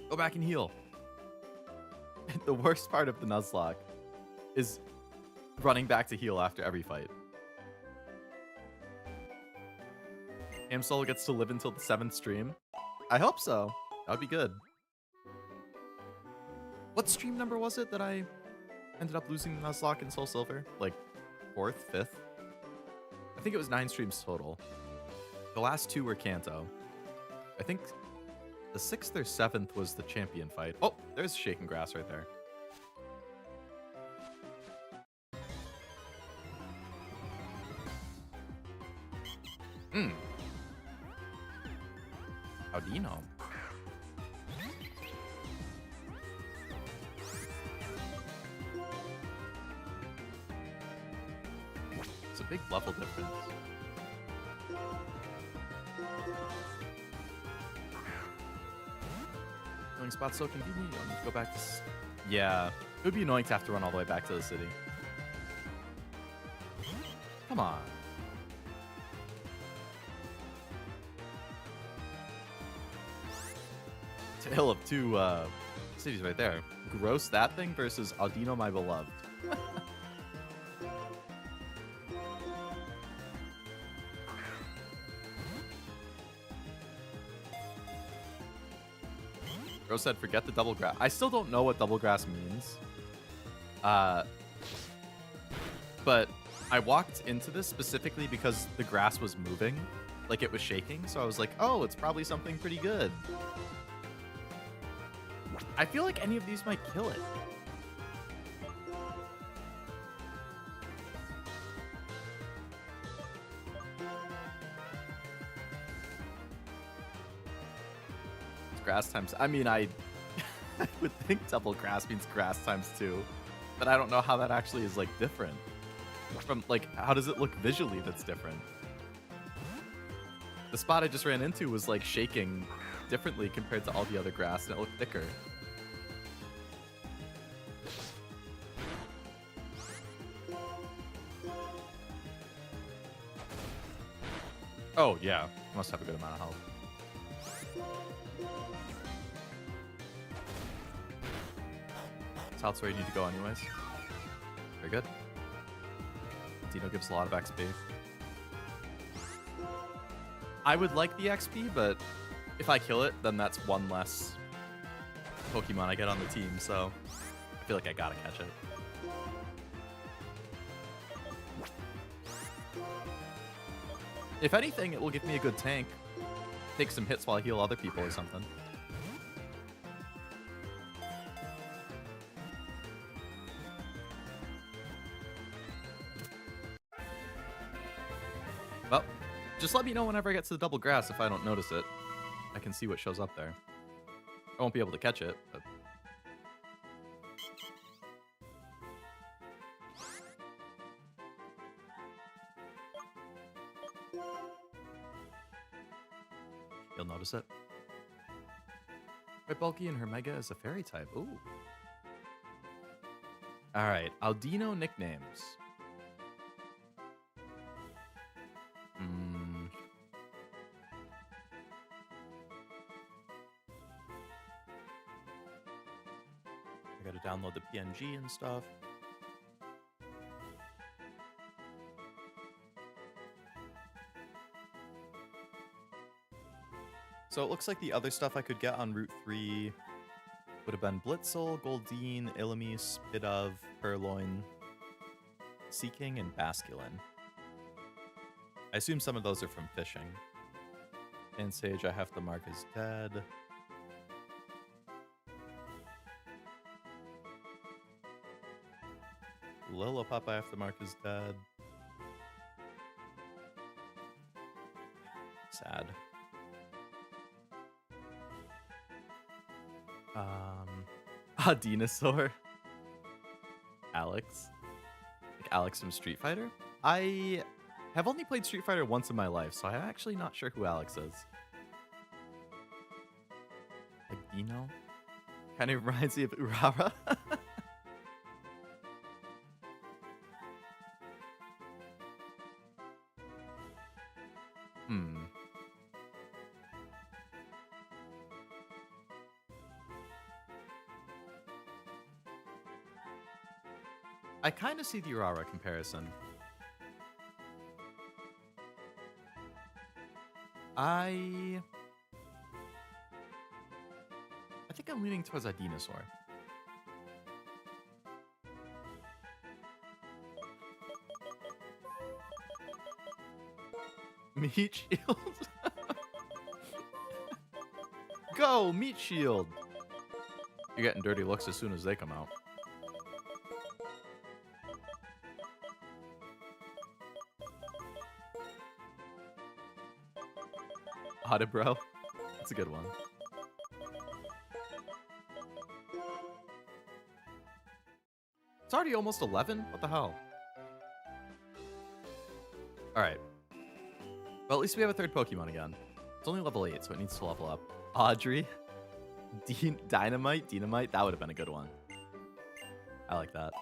Go back and heal. The worst part of the Nuzlocke is running back to heal after every fight. Amsol gets to live until the 7th stream. I hope so. That would be good. What stream number was it that I ended up losing Nuzlocke and Soul Silver? Like 4th, 5th? I think it was 9 streams total. The last 2 were Kanto. I think the 6th or 7th was the champion fight. Oh, there's Shaking Grass right there. Hmm. How do you know? It's a big level difference. Going spot's so convenient. Go back to... Yeah. It would be annoying to have to run all the way back to the city. Come on. Tale of 2 cities right there. Gross that thing versus Audino my beloved. Gross said forget the double grass. I still don't know what double grass means. But I walked into this specifically because the grass was moving, like it was shaking. So I was like, oh, it's probably something pretty good. I feel like any of these might kill it. It's grass times. I mean, I would think double grass means grass times 2, but I don't know how that actually is like different. From like, how does it look visually that's different? The spot I just ran into was like shaking differently compared to all the other grass, and it looked thicker. Oh, yeah. Must have a good amount of health. South's where you need to go anyways. Very good. Dino gives a lot of XP. I would like the XP, but if I kill it, then that's one less Pokemon I get on the team, so I feel like I gotta catch it. If anything, it will give me a good tank. Take some hits while I heal other people or something. Well, just let me know whenever I get to the double grass if I don't notice it. I can see what shows up there. I won't be able to catch it, but... You'll notice it. Red Bulky and her Mega is a fairy type. Ooh. Alright, Aldino nicknames. I gotta download the PNG and stuff. So it looks like the other stuff I could get on Route 3 would have been Blitzel, Goldeen, Illumise, Pidove, Purloin, Seeking, and Basculin. I assume some of those are from fishing. And Sage I have to mark as dead. Lillipup I have to mark as dead. Sad. Dinosaur. Alex. Like Alex from Street Fighter? I have only played Street Fighter once in my life, so I'm actually not sure who Alex is. Like Dino? Kind of reminds me of Urara. I kind of see the Urara comparison. I think I'm leaning towards a dinosaur. Meat Shield? Go, Meat Shield! You're getting dirty looks as soon as they come out. Bro. That's a good one. It's already almost 11? What the hell? Alright. Well, at least we have a third Pokemon again. It's only level 8, so it needs to level up. Audrey. Dynamite? That would have been a good one. I like that.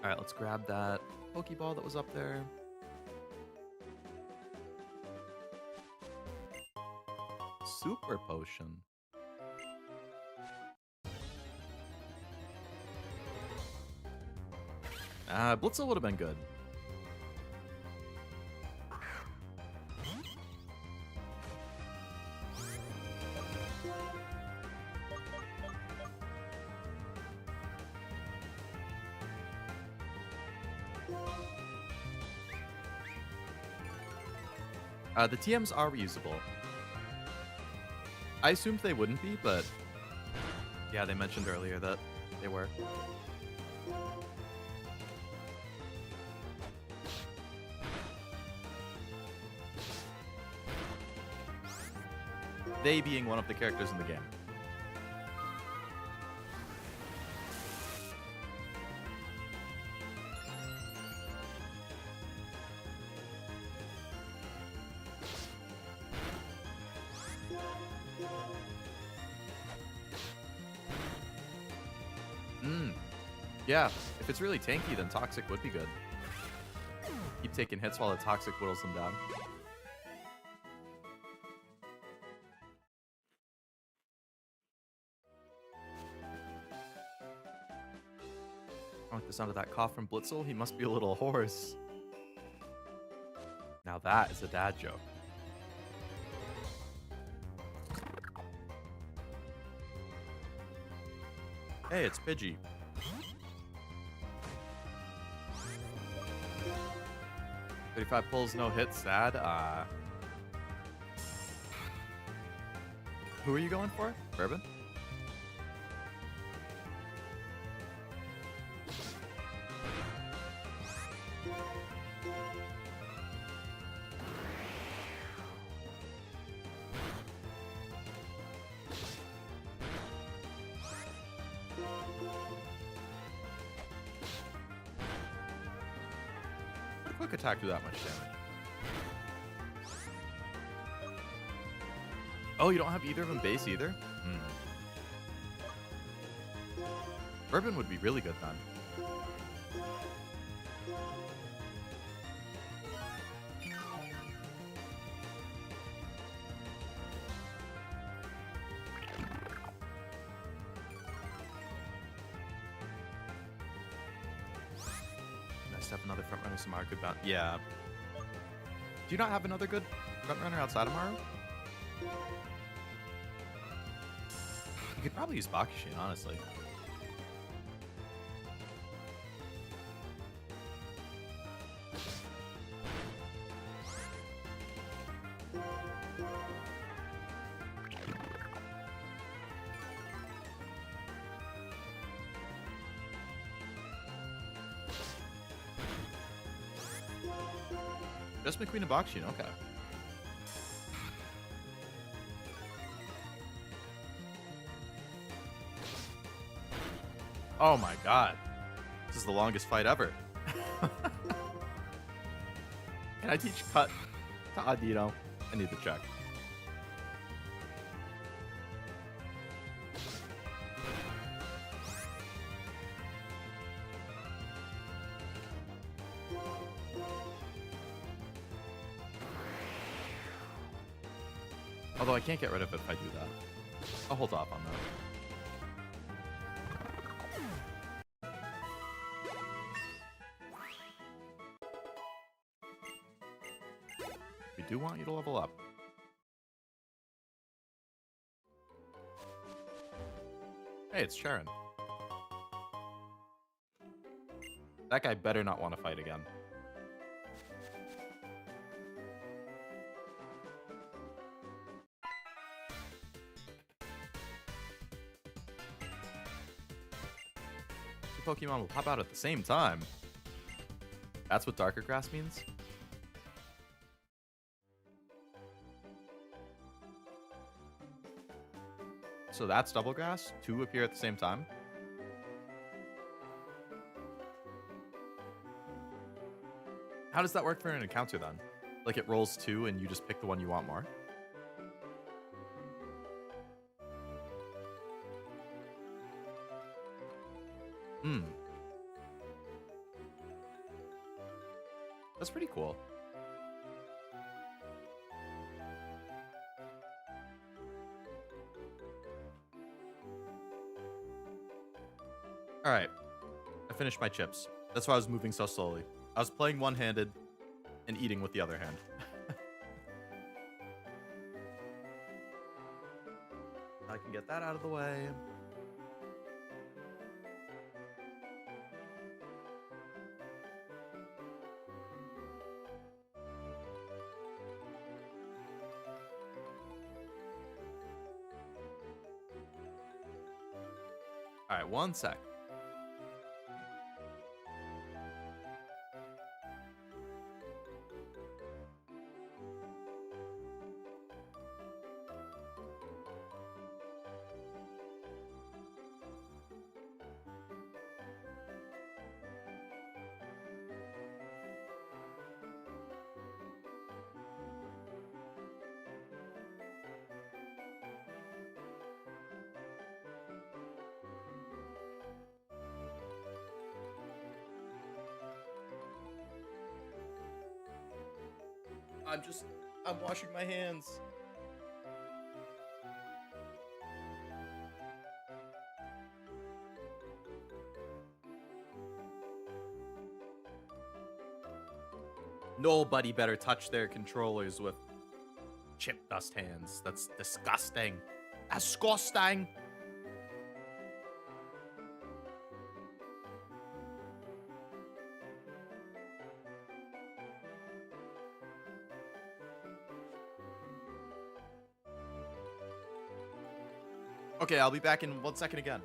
Alright, let's grab that Pokeball that was up there. Super Potion. Blitzel would have been good. The TMs are reusable. I assumed they wouldn't be, but yeah, they mentioned earlier that they were. They being one of the characters in the game. Yeah, if it's really tanky, then Toxic would be good. Keep taking hits while the Toxic whittles them down. I like the sound of that cough from Blitzel. He must be a little hoarse. Now that is a dad joke. Hey, it's Pidgey. 35 pulls, no hits, sad. Who are you going for? Bourbon? Quick attack do that much damage? Oh, you don't have either of them base either? Bourbon would be really good then. Have another front runner Samara could bounce. Yeah. Do you not have another good front runner outside of Maru? You could probably use Bakushin, honestly. Just McQueen and Bakushin, okay. Oh my god. This is the longest fight ever. Can I teach cut to Adino? I need to check. Although I can't get rid of it if I do that. I'll hold off on that. We do want you to level up. Hey, it's Sharon. That guy better not want to fight again. Pokemon will pop out at the same time. That's what Darker Grass means? So that's Double Grass? Two appear at the same time? How does that work for an encounter then? Like it rolls two and you just pick the one you want more? That's pretty cool. All right. I finished my chips. That's why I was moving so slowly. I was playing one-handed and eating with the other hand. I can get that out of the way. All right, one sec. I'm washing my hands. Nobody better touch their controllers with chip dust hands. That's disgusting. Disgusting. Okay, I'll be back in 1 second again.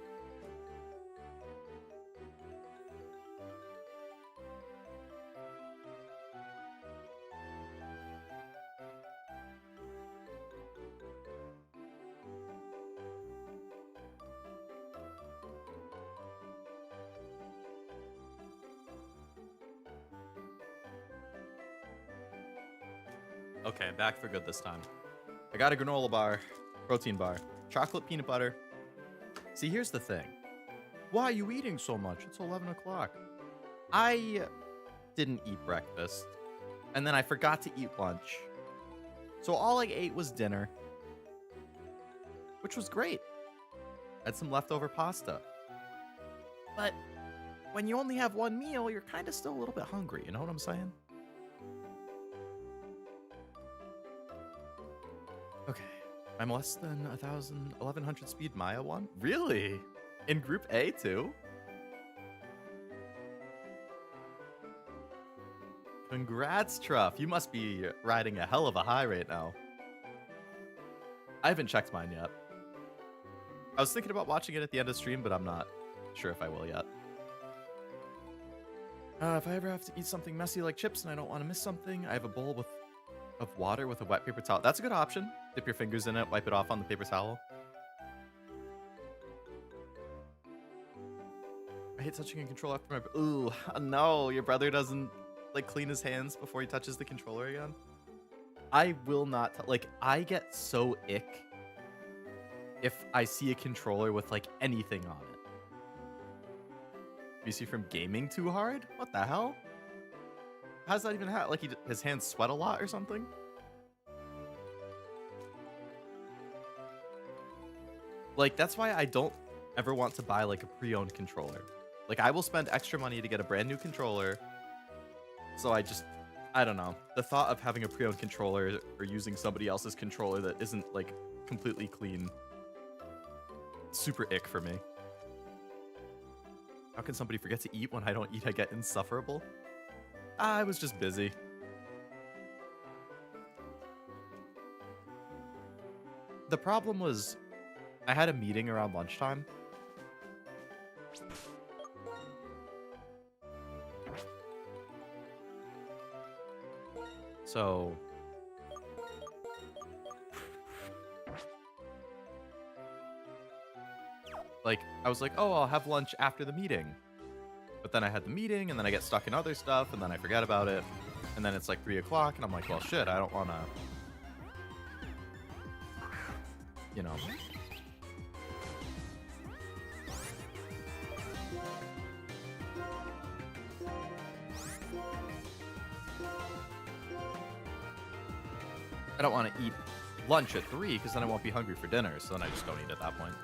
Okay, I'm back for good this time. I got a granola bar, protein bar, chocolate peanut butter. See, here's the thing. Why are you eating so much? It's 11 o'clock. I didn't eat breakfast, and then I forgot to eat lunch. So all I ate was dinner, which was great. I had some leftover pasta. But when you only have one meal, you're kind of still a little bit hungry. You know what I'm saying? Okay. I'm less than 1,100 speed Maya won? Really? In Group A too? Congrats, Truff. You must be riding a hell of a high right now. I haven't checked mine yet. I was thinking about watching it at the end of stream, but I'm not sure if I will yet. If I ever have to eat something messy like chips and I don't want to miss something, I have a bowl of water with a wet paper towel. That's a good option. Dip your fingers in it, wipe it off on the paper towel. I hate touching a controller after my... Ooh, no, your brother doesn't like clean his hands before he touches the controller again. I will not, like, I get so ick if I see a controller with like anything on it. You see from gaming too hard? What the hell? How's that even happen? Like his hands sweat a lot or something? Like, that's why I don't ever want to buy like a pre-owned controller. Like, I will spend extra money to get a brand new controller. So I don't know. The thought of having a pre-owned controller or using somebody else's controller that isn't like completely clean, super ick for me. How can somebody forget to eat when I don't eat? I get insufferable. I was just busy. The problem was I had a meeting around lunchtime. So like, I was like, oh, I'll have lunch after the meeting. But then I had the meeting, and then I get stuck in other stuff, and then I forget about it. And then it's like 3 o'clock, and I'm like, well, shit, I don't want to, you know. I don't want to eat lunch at 3, because then I won't be hungry for dinner, so then I just don't eat at that point.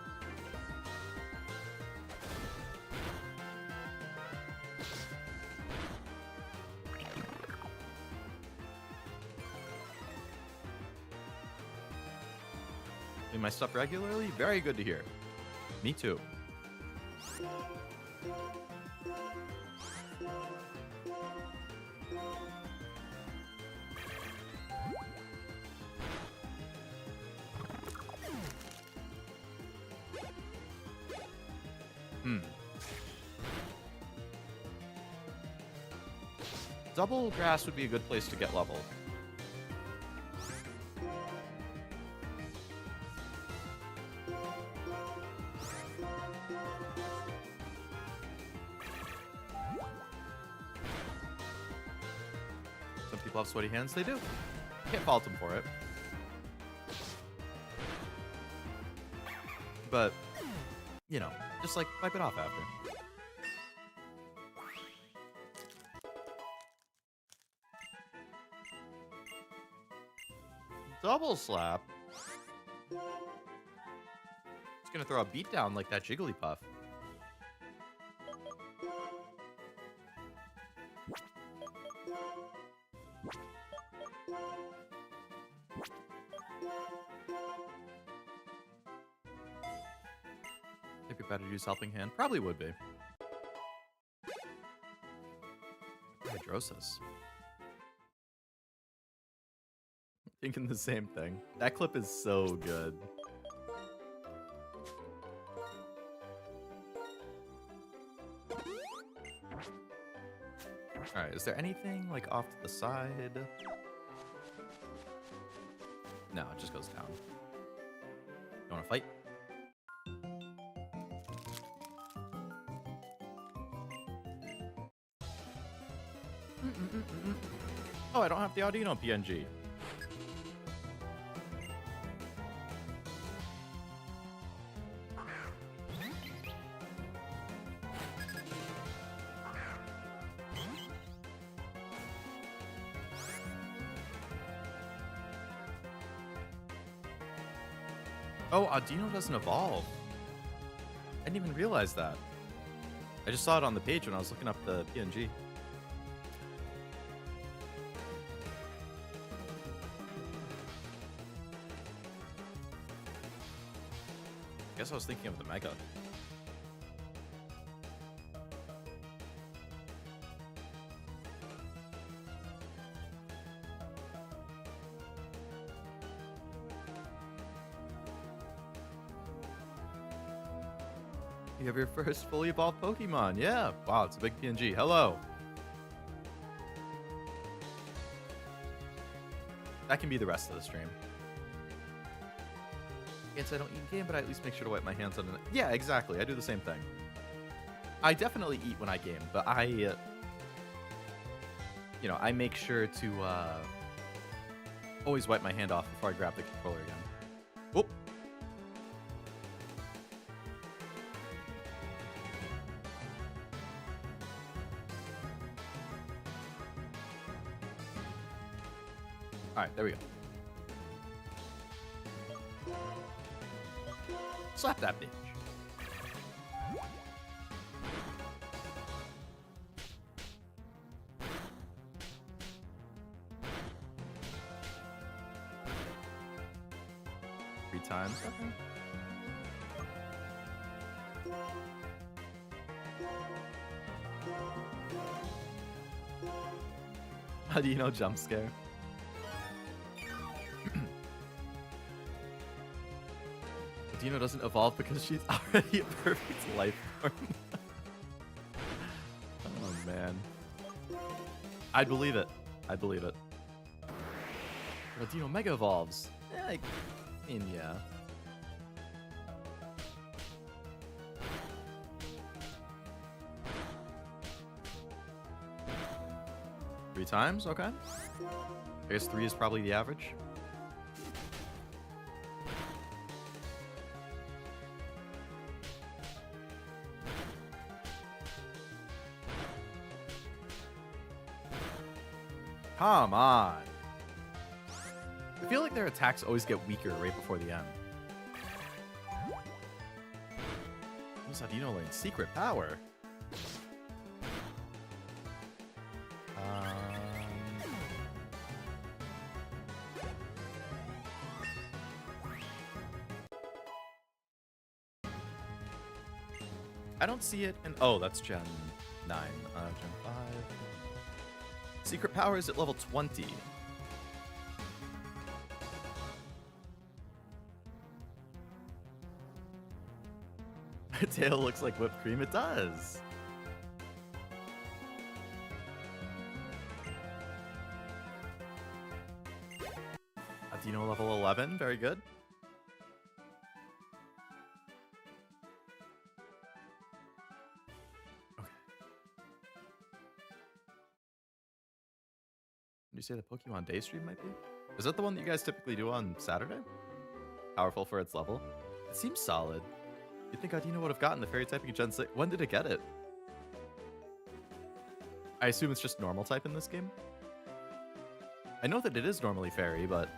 Doing my stuff regularly? Very good to hear. Me too. Double grass would be a good place to get level. Some people have sweaty hands. They do. Can't fault them for it. But, you know, just like wipe it off after. Double slap. It's gonna throw a beat down like that Jigglypuff. If you're better to use helping hand, probably would be. Hydrosis. Thinking the same thing. That clip is so good. Alright, is there anything like off to the side? No, it just goes down. You wanna fight? Oh, I don't have the Audino PNG. Oh, Audino doesn't evolve. I didn't even realize that. I just saw it on the page when I was looking up the PNG. I guess I was thinking of the Mega. You have your first fully evolved Pokemon. Yeah. Wow, it's a big PNG. Hello. That can be the rest of the stream. Yes, I don't eat in game, but I at least make sure to wipe my hands on it. Yeah, exactly. I do the same thing. I definitely eat when I game, but I make sure to always wipe my hand off before I grab the controller again. Whoop. Alright, there we go. Slap that bitch. Three times. Okay. How do you know jump scare? Dino doesn't evolve because she's already a perfect life form. Oh, man. I'd believe it. I'd believe it. But Dino Mega evolves. I mean, yeah. Three times? Okay. I guess 3 is probably the average. Come on. I feel like their attacks always get weaker right before the end. What's Audino learn? Secret power. I don't see it in... Oh, that's Gen 9. Gen 5. Secret power is at level 20. Tail looks like whipped cream. It does. Dino level 11. Very good. Okay. Did you say the Pokemon Day stream might be? Is that the one that you guys typically do on Saturday? Powerful for its level. It seems solid. You'd think Audino would have gotten the fairy typing in Gen 6. When did it get it? I assume it's just normal type in this game. I know that it is normally fairy, but...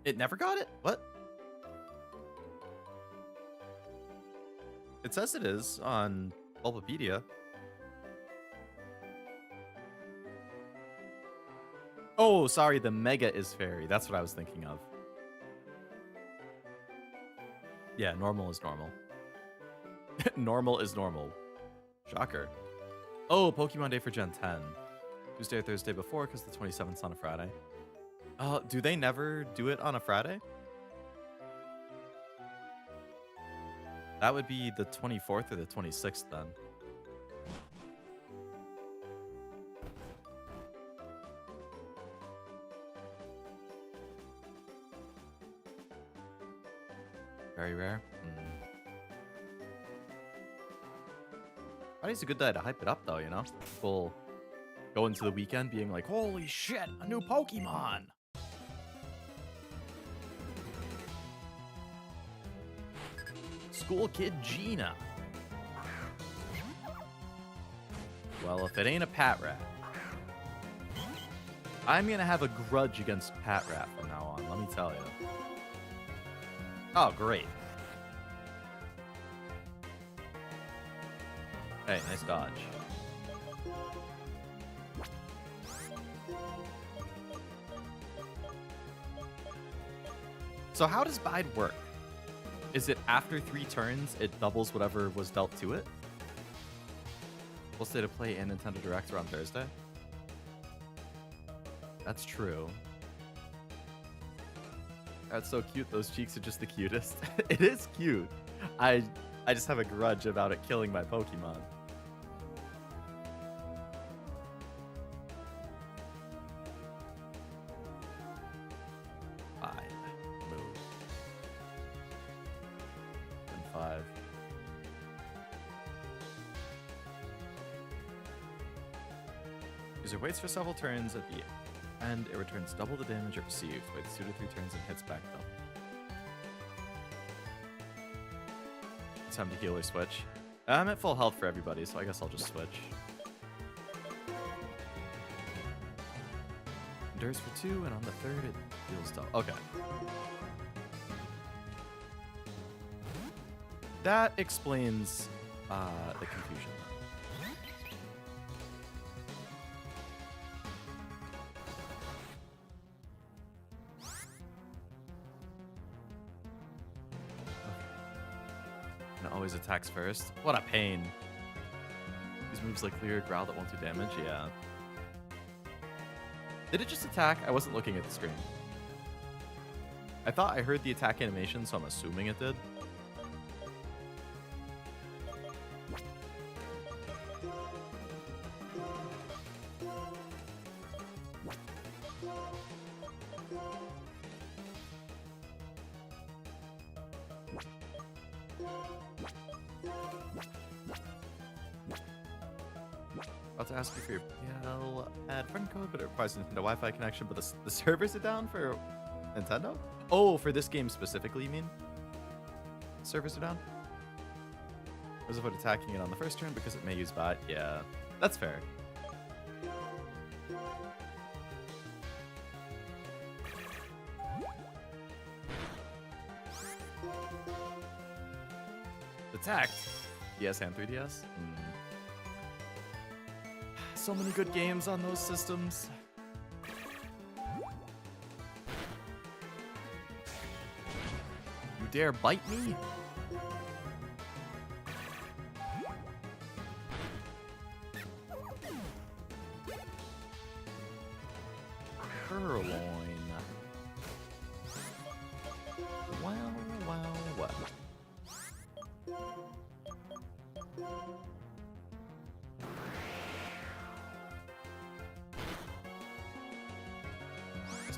It never got it? What? It says it is on Bulbapedia. Oh, sorry, the Mega is fairy. That's what I was thinking of. Yeah, normal is normal. Normal is normal. Shocker. Oh, Pokemon Day for Gen 10. Tuesday or Thursday before, because the 27th's on a Friday. Do they never do it on a Friday? That would be the 24th or the 26th then. Very rare. Friday's a good day to hype it up though, you know? People go into the weekend being like, holy shit, a new Pokemon! School kid Gina. Well, if it ain't a Patrat, I'm gonna have a grudge against Patrat from now on, let me tell you. Oh, great. Hey, nice dodge. So how does Bide work? Is it after 3 turns, it doubles whatever was dealt to it? We'll stay to play in Nintendo Direct on Thursday. That's true. That's so cute. Those cheeks are just the cutest. It is cute. I just have a grudge about it killing my Pokemon. Move. And 5. User waits for several turns at the end. It returns double the damage it received. Waits 2 to 3 turns and hits back double. It's time to heal or switch. I'm at full health for everybody, so I guess I'll just switch. Endures for 2, and on the 3rd it heals double. Okay. That explains the confusion. Always attacks first. What a pain. These moves like clear, growl that won't do damage. Yeah. Did it just attack? I wasn't looking at the screen. I thought I heard the attack animation, so I'm assuming it did. About to ask you for your PL add friend code, but it requires a Nintendo Wi-Fi connection, but the servers are down for Nintendo? Oh, for this game specifically, you mean? Servers are down? There's avoid attacking it on the first turn because it may use bot. Yeah, that's fair. Attacked. DS and 3DS? So many good games on those systems. dare bite me? Purloin. Well, well, well.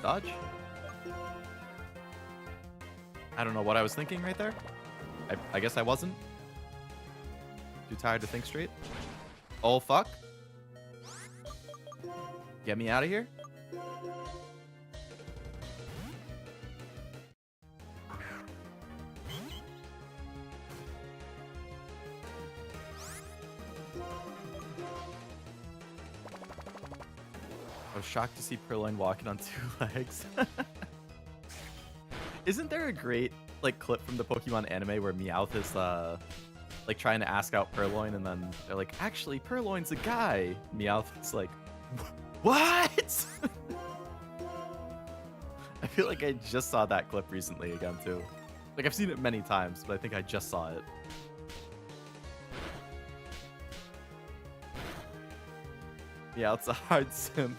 Dodge? I don't know what I was thinking right there. I guess I wasn't. Too tired to think straight. Oh, fuck. Get me out of here. I was shocked to see Purloin walking on 2 legs. Isn't there a great like clip from the Pokemon anime where Meowth is like trying to ask out Purloin and then they're like, actually Purloin's a guy. Meowth's like, what? I feel like I just saw that clip recently again too. Like I've seen it many times, but I think I just saw it. Yeah, it's a hard simp.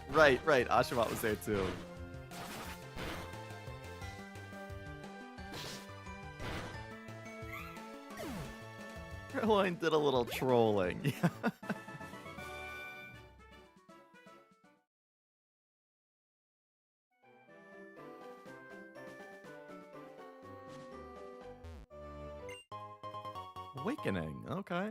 Right. Ashamat was there too. Caroline did a little trolling. Awakening, okay.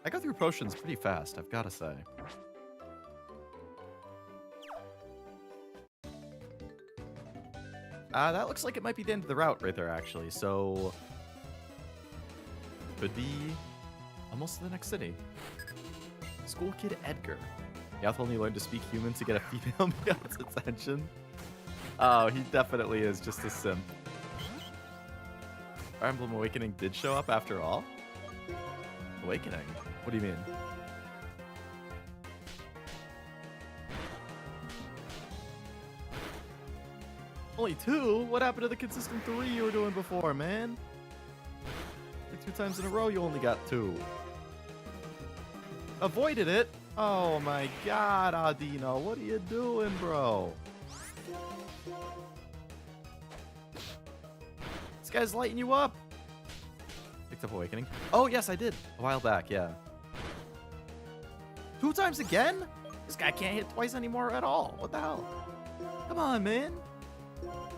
I go through potions pretty fast, I've gotta say. That looks like it might be the end of the route right there, actually, so... Could be almost to the next city. School kid Edgar. Meowth only learned to speak human to get a female Meowth's attention. Oh, he definitely is just a simp. Fire Emblem Awakening did show up after all? Awakening? What do you mean? Only 2? What happened to the consistent 3 you were doing before, man? Like 2 times in a row you only got 2. Avoided it? Oh my god, Audino, what are you doing, bro? This guy's lighting you up. Picked up Awakening. Oh, yes, I did. A while back, yeah. 2 times again? This guy can't hit twice anymore at all. What the hell? Come on, man.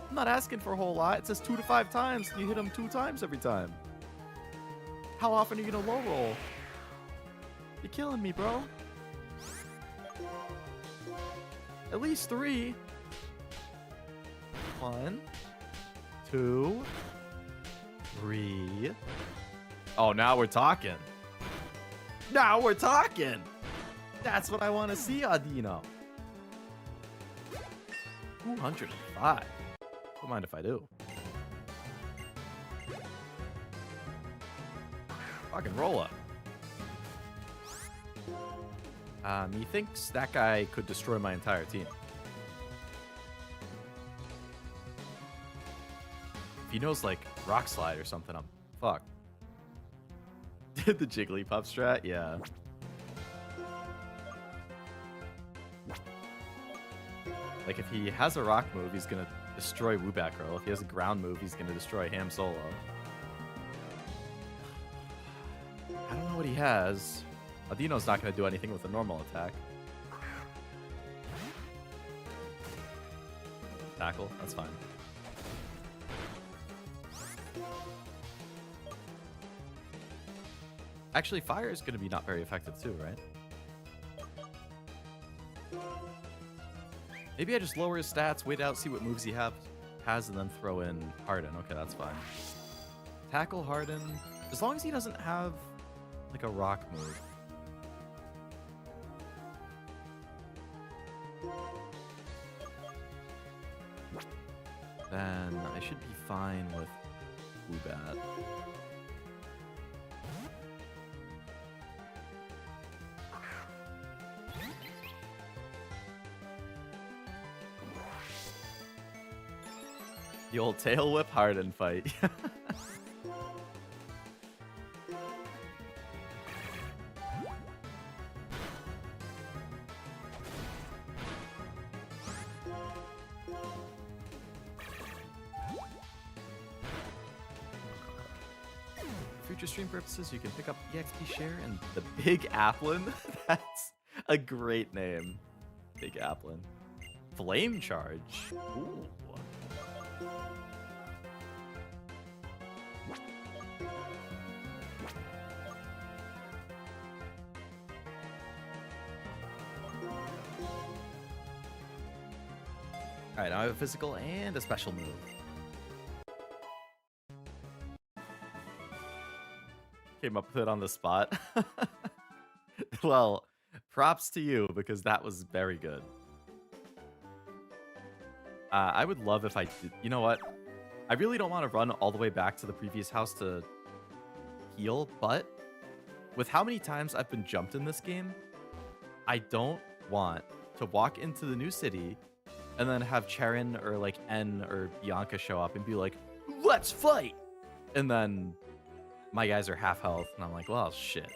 I'm not asking for a whole lot. It says 2 to 5 times, and you hit him 2 times every time. How often are you gonna low roll? You're killing me, bro. At least 3. 1, 2, 3. Oh, now we're talking. Now we're talking. That's what I want to see, Audino. 205. Don't mind if I do. Fucking roll up. Methinks that guy could destroy my entire team. If he knows, like, Rock Slide or something, I'm fucked. Did the Jigglypuff strat? Yeah. Like, if he has a rock move, he's gonna destroy Woobatgirl. If he has a ground move, he's gonna destroy Ham Solo. I don't know what he has. Audino's not gonna do anything with a normal attack. Tackle, that's fine. Actually, fire is gonna be not very effective too, right? Maybe I just lower his stats, wait out, see what moves he has, and then throw in Harden. Okay, that's fine. Tackle Harden. As long as he doesn't have, like, a rock move. then I should be fine with Ubat. The old tail whip Harden fight. For future stream purposes, you can pick up EXP share and the Big Applin. That's a great name. Big Applin. Flame charge. Ooh. Alright, now I have a physical and a special move. Came up with it on the spot. Well, props to you, because that was very good. I would love if I did... You know what? I really don't want to run all the way back to the previous house to heal, but with how many times I've been jumped in this game, I don't want to walk into the new city and then have Charon or like N or Bianca show up and be like, let's fight! And then my guys are half health, and I'm like, well, shit.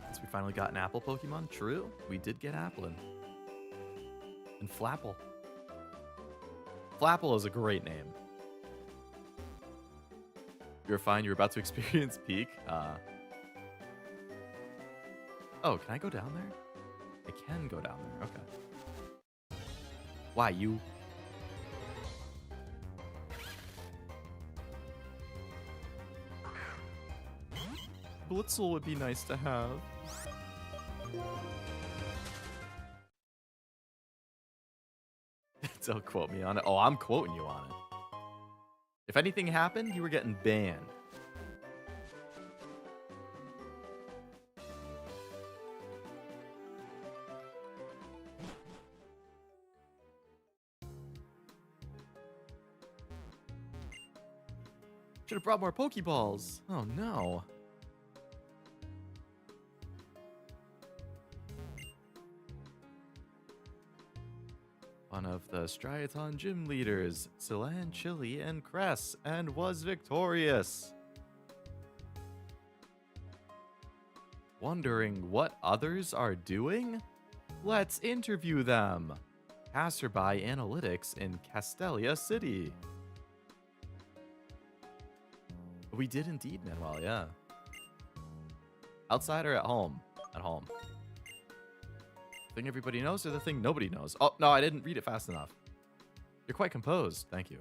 Since we finally got an apple Pokemon, true, we did get Applin. And Flapple. Flapple is a great name. You're fine, you're about to experience peak. Oh, can I go down there? I can go down there, okay. Why, you... Blitzel would be nice to have. Don't quote me on it. Oh, I'm quoting you on it. If anything happened, you were getting banned. Should have brought more Pokeballs. Oh no. One of the Striaton gym leaders, Silan, Chili, and Cress, and was victorious. Wondering what others are doing? Let's interview them. Passerby Analytics in Castelia City. We did indeed, Manuel, yeah. Outside or at home? At home. Thing everybody knows or the thing nobody knows? Oh, no, I didn't read it fast enough. You're quite composed. Thank you.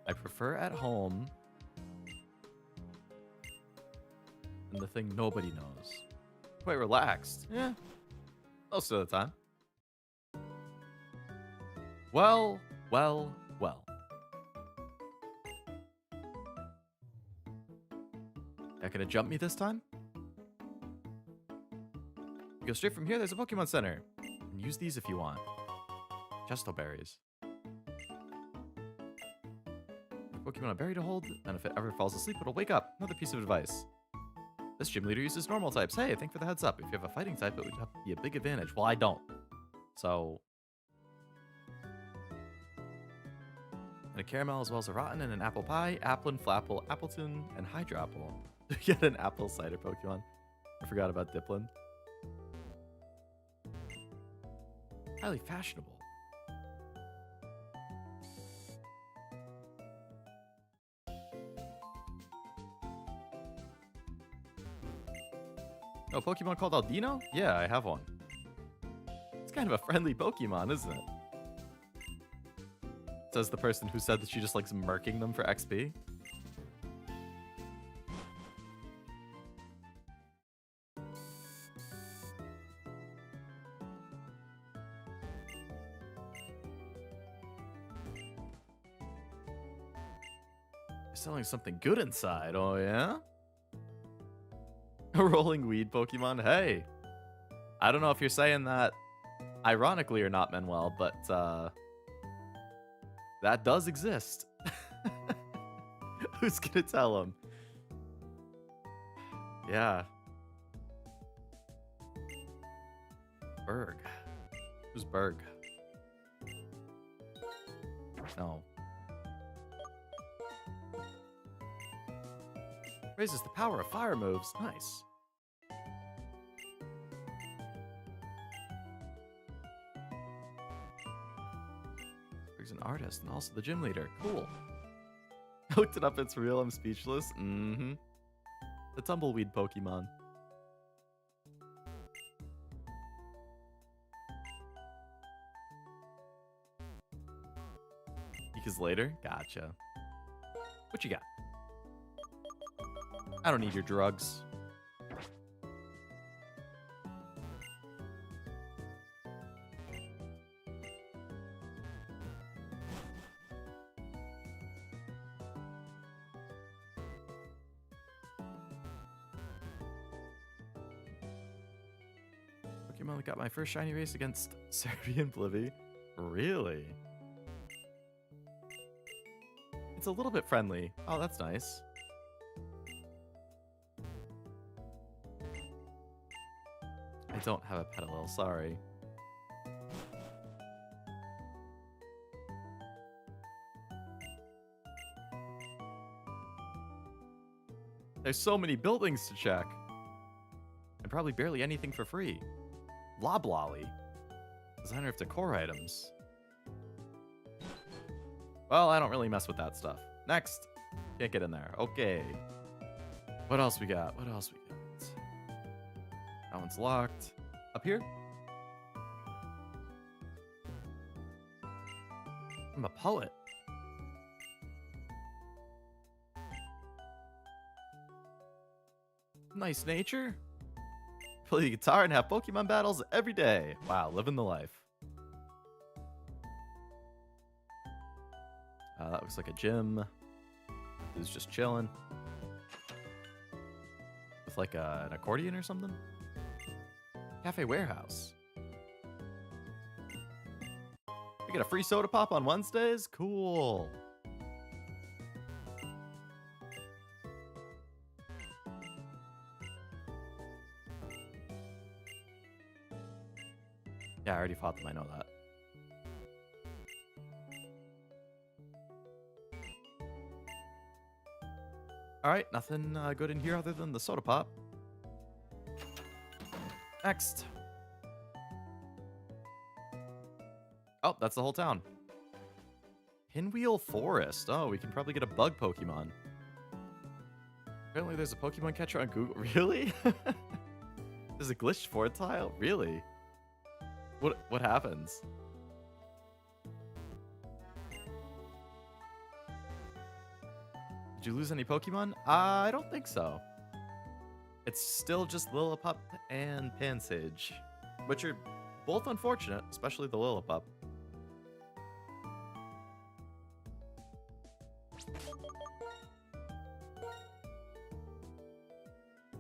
I prefer at home. And the thing nobody knows. Quite relaxed. Yeah. Most of the time. Well, well, well. Not gonna jump me this time? You go straight from here, there's a Pokemon Center. And use these if you want. Chesto berries. Pokemon a berry to hold, and if it ever falls asleep, it'll wake up. Another piece of advice. This gym leader uses normal types. Hey, thanks for the heads up. If you have a fighting type, it would have to be a big advantage. Well, I don't. So... And a caramel as well as a rotten and an apple pie, Applin, Flapple, Appleton, and Hydropple. Get an apple cider Pokemon. I forgot about Diplin. Highly fashionable. Oh, Pokemon called Aldino? Yeah, I have one. It's kind of a friendly Pokemon, isn't it? Says the person who said that she just likes murking them for XP. selling something good inside. Oh, yeah? A rolling weed Pokemon? Hey. I don't know if you're saying that ironically or not, Manuel, but that does exist. Who's gonna tell him? Yeah. Berg. Who's Berg? No. Raises the power of fire moves. Nice. Berg's an artist and also the gym leader. Cool. I looked it up. It's real. I'm speechless. Mm-hmm. The tumbleweed Pokemon. Because later? Gotcha. What you got? I don't need your drugs. Pokemon got my first shiny race against Serbian Blivy. Really? It's a little bit friendly. Oh, that's nice. I don't have a Petalil, sorry. There's so many buildings to check. And probably barely anything for free. Loblolly. Designer of decor items. Well, I don't really mess with that stuff. Next. Can't get in there. Okay. What else we got? What else we got? That one's locked. Up here? I'm a poet. Nice nature. Play the guitar and have Pokemon battles every day. Wow, living the life. That looks like a gym. Who's just chilling. With like an accordion or something? Cafe Warehouse. We get a free soda pop on Wednesdays? Cool. Yeah, I already fought them, I know that. Alright, nothing good in here other than the soda pop. Next. Oh, that's the whole town. Pinwheel Forest. Oh, we can probably get a bug Pokemon. Apparently there's a Pokemon catcher on Google. Really? There's a glitched fort tile? Really? What happens? Did you lose any Pokemon? I don't think so. It's still just Lillipup and Pansage, which are both unfortunate, especially the Lillipup.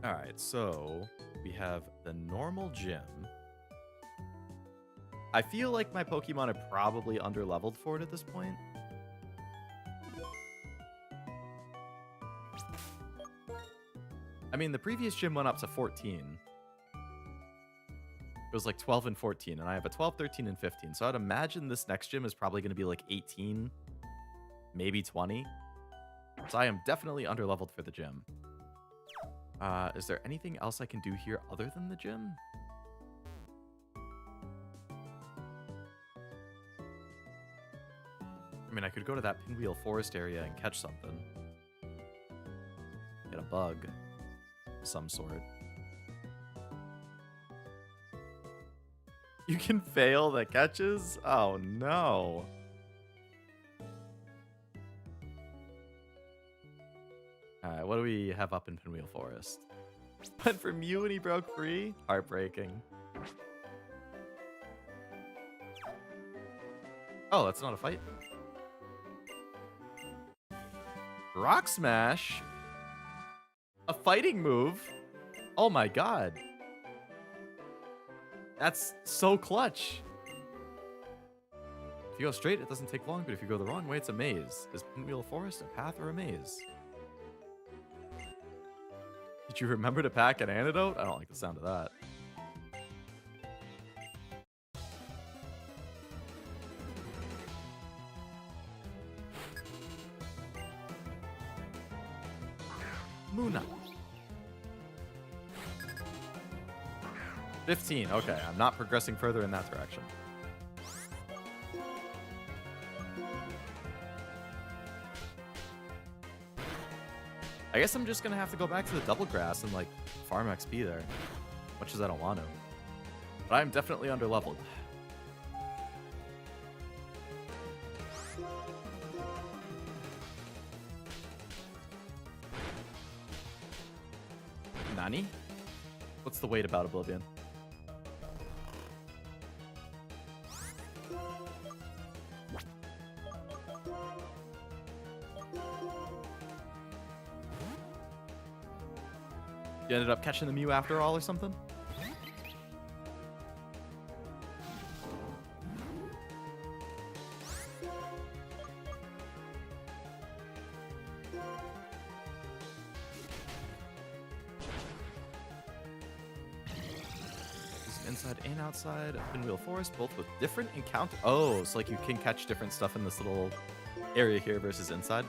Alright, so we have the normal gym. I feel like my Pokemon are probably underleveled for it at this point. I mean, the previous gym went up to 14. It was like 12 and 14, and I have a 12, 13, and 15. So I'd imagine this next gym is probably going to be like 18, maybe 20. So I am definitely underleveled for the gym. Is there anything else I can do here other than the gym? I mean, I could go to that Pinwheel Forest area and catch something. Get a bug of some sort. You can fail the catches? Oh, no. Alright, what do we have up in Pinwheel Forest? Went for Mew and he broke free? Heartbreaking. Oh, that's not a fight? Rock Smash? A fighting move? Oh my god. That's so clutch. If you go straight, it doesn't take long, but if you go the wrong way, it's a maze. Is Pinwheel Forest a path or a maze? Did you remember to pack an antidote? I don't like the sound of that. Muna. 15. Okay, I'm not progressing further in that direction. I guess I'm just gonna have to go back to the double grass and like farm XP there, much as I don't want to. But I'm definitely underleveled. Nani? What's the weight about Oblivion? You ended up catching the Mew after all or something? Inside and outside of Pinwheel Forest, both with different encounter. Oh, so like you can catch different stuff in this little area here versus inside.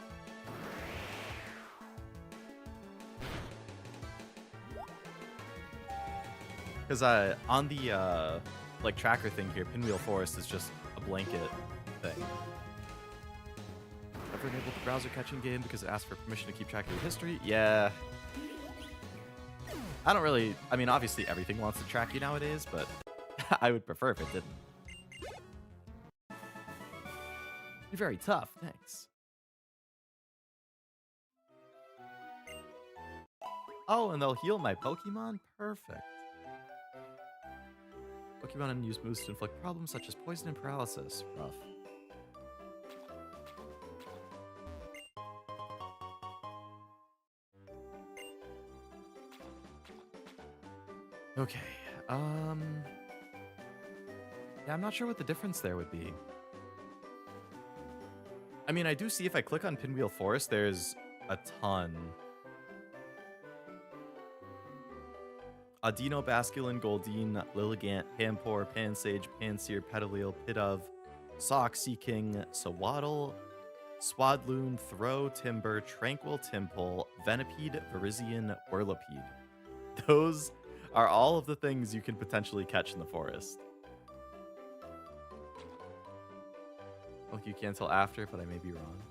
Because on the like tracker thing here, Pinwheel Forest is just a blanket thing. Ever enabled the browser catching game because it asks for permission to keep track of your history? Yeah. I don't really, I mean, obviously everything wants to track you nowadays, but I would prefer if it didn't. You're very tough, thanks. Oh, and they'll heal my Pokemon? Perfect. Pokemon and use moves to inflict problems such as poison and paralysis. Rough. Okay. Yeah, I'm not sure what the difference there would be. I mean, I do see if I click on Pinwheel Forest, there's a ton. Audino, Basculin, Goldeen, Lilligant, Pampor, Pansage, Panseer, Petalil, Pidove, Sock, Seaking, Sawaddle, Swadloon, Throw, Timber, Tranquil, Timpole, Venipede, Virizion, Whirlipede. Those are all of the things you can potentially catch in the forest. Like you can't tell after, but I may be wrong.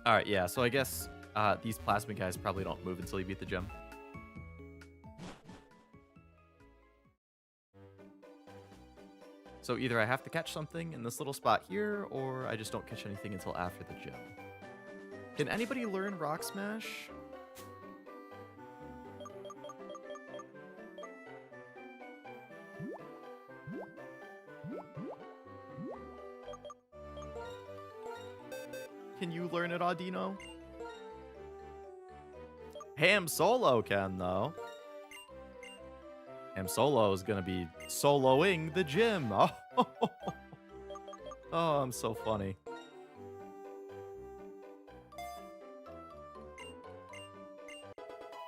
Alright, yeah, so I guess these plasma guys probably don't move until you beat the gym. So either I have to catch something in this little spot here, or I just don't catch anything until after the gym. Can anybody learn Rock Smash? Can you learn it, Audino? Ham Solo can, though. Ham Solo is going to be soloing the gym. Oh, oh, I'm so funny.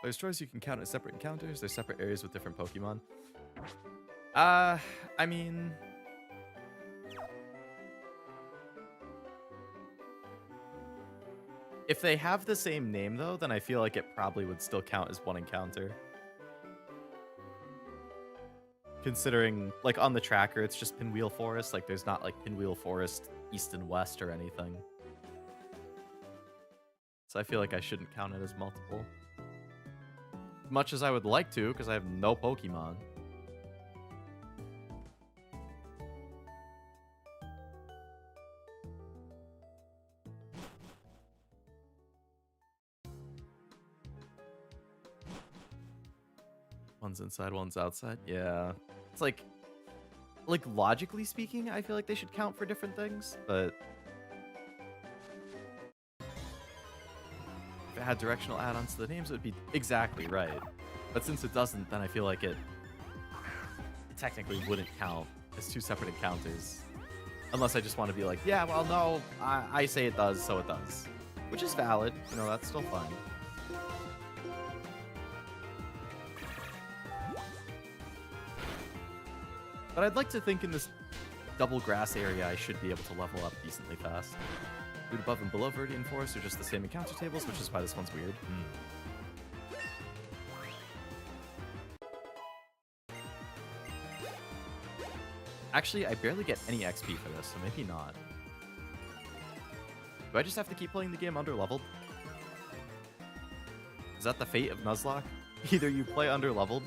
There's choice you can count as separate encounters. There's separate areas with different Pokemon. I mean... if they have the same name, though, then I feel like it probably would still count as one encounter. Considering, like, on the tracker, it's just Pinwheel Forest. Like, there's not, like, Pinwheel Forest East and West or anything. So I feel like I shouldn't count it as multiple. Much as I would like to, because I have no Pokemon. One's inside, one's outside. Yeah. It's like logically speaking, I feel like they should count for different things, but if it had directional add-ons to the names, it would be exactly right. But since it doesn't, then I feel like it technically wouldn't count as two separate encounters. Unless I just want to be like, yeah, well, no, I say it does, so it does. Which is valid. You know, that's still fine. But I'd like to think in this double grass area, I should be able to level up decently fast. Route above and below Viridian Forest are just the same encounter tables, which is why this one's weird. Actually, I barely get any XP for this, so maybe not. Do I just have to keep playing the game underleveled? Is that the fate of Nuzlocke? Either you play underleveled,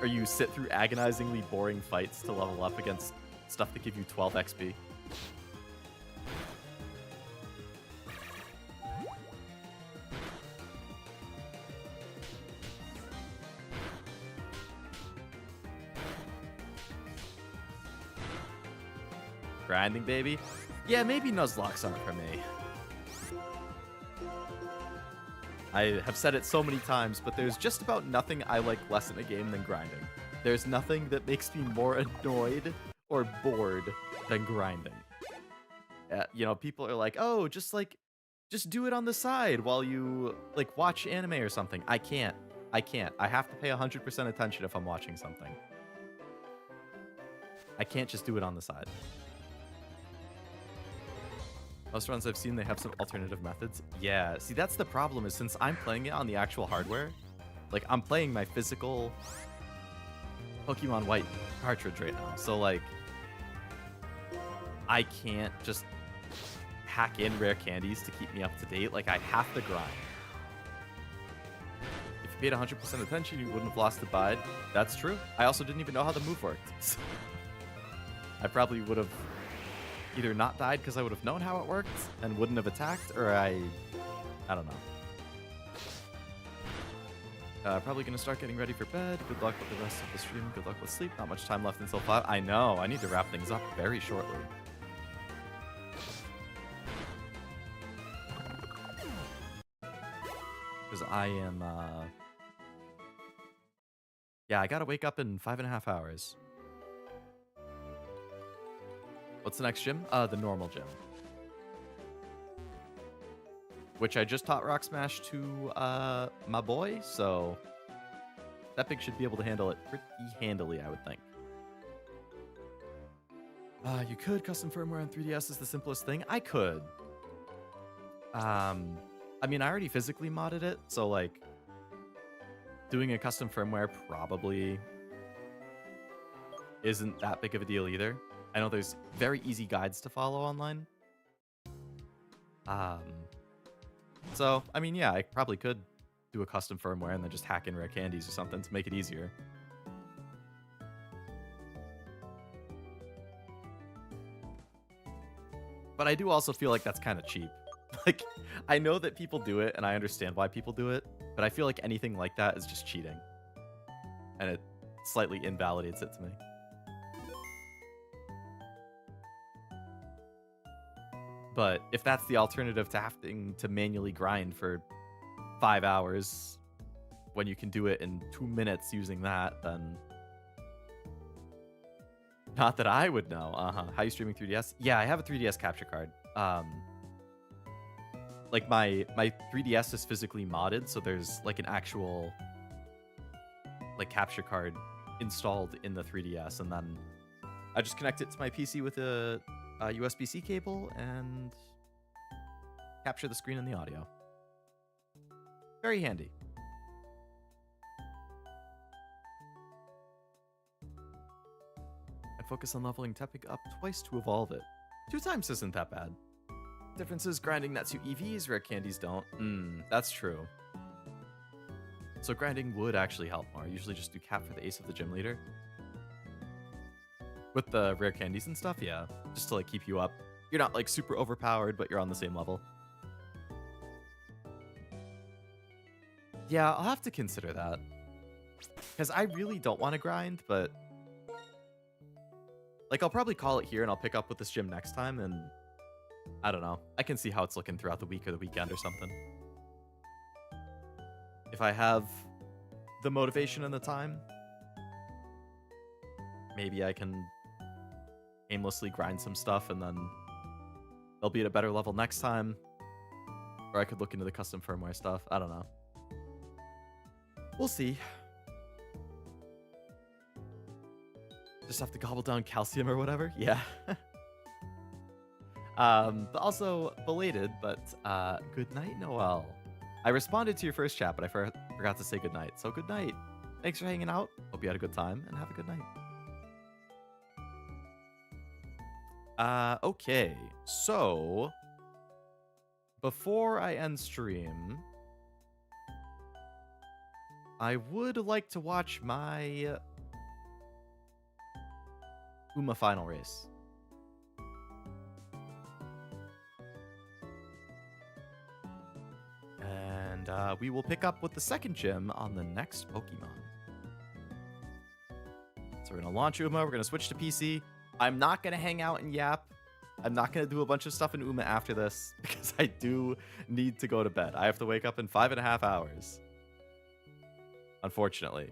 or you sit through agonizingly boring fights to level up against stuff that give you 12 XP. Grinding, baby? Yeah, maybe Nuzlocks aren't for me. I have said it so many times, but there's just about nothing I like less in a game than grinding. There's nothing that makes me more annoyed or bored than grinding. You know, people are like, oh, just do it on the side while you, like, watch anime or something. I can't. I have to pay 100% attention if I'm watching something. I can't just do it on the side. Most runs I've seen, they have some alternative methods. Yeah, see, that's the problem, is since I'm playing it on the actual hardware, like, I'm playing my physical Pokemon White cartridge right now. So, like, I can't just hack in rare candies to keep me up to date. Like, I have to grind. If you paid 100% attention, you wouldn't have lost the bide. That's true. I also didn't even know how the move worked. So I probably would have either not died because I would have known how it worked and wouldn't have attacked, or I don't know. Probably gonna start getting ready for bed. Good luck with the rest of the stream. Good luck with sleep. Not much time left until 5. I know. I need to wrap things up very shortly. Because I am, yeah, I gotta wake up in 5.5 hours. What's the next gym? The normal gym. Which I just taught Rock Smash to my boy, so that pig should be able to handle it pretty handily, I would think. You could custom firmware on 3DS is the simplest thing. I could. I mean, I already physically modded it, so like doing a custom firmware probably isn't that big of a deal either. I know there's very easy guides to follow online. So, I mean, yeah, I probably could do a custom firmware and then just hack in rare candies or something to make it easier. But I do also feel like that's kind of cheap. Like, I know that people do it, and I understand why people do it, but I feel like anything like that is just cheating. And it slightly invalidates it to me. But if that's the alternative to having to manually grind for 5 hours when you can do it in 2 minutes using that, then not that I would know. How you streaming 3DS? Yeah, I have a 3DS capture card. Like my 3DS is physically modded, so there's like an actual like capture card installed in the 3DS, and then I just connect it to my PC with a USB-C cable and capture the screen and the audio. Very handy. And focus on leveling Tepig up twice to evolve it. 2 times isn't that bad. Difference is grinding nets you EVs, rare candies don't. That's true. So grinding would actually help more. I usually just do cap for the ace of the gym leader. With the rare candies and stuff, yeah. Just to like keep you up. You're not like super overpowered, but you're on the same level. Yeah, I'll have to consider that. Because I really don't want to grind, but like I'll probably call it here and I'll pick up with this gym next time, and I don't know. I can see how it's looking throughout the week or the weekend or something. If I have the motivation and the time, maybe I can aimlessly grind some stuff and then they'll be at a better level next time. Or I could look into the custom firmware stuff. I don't know. We'll see. Just have to gobble down calcium or whatever. Yeah. But also belated, but good night, Noel. I responded to your first chat, but I forgot to say good night. So good night. Thanks for hanging out. Hope you had a good time and have a good night. Okay. So before I end stream, I would like to watch my Uma final race. And we will pick up with the second gym on the next Pokemon. So we're going to launch Uma. We're going to switch to PC. I'm not going to hang out and yap. I'm not going to do a bunch of stuff in Uma after this because I do need to go to bed. I have to wake up in 5.5 hours. Unfortunately.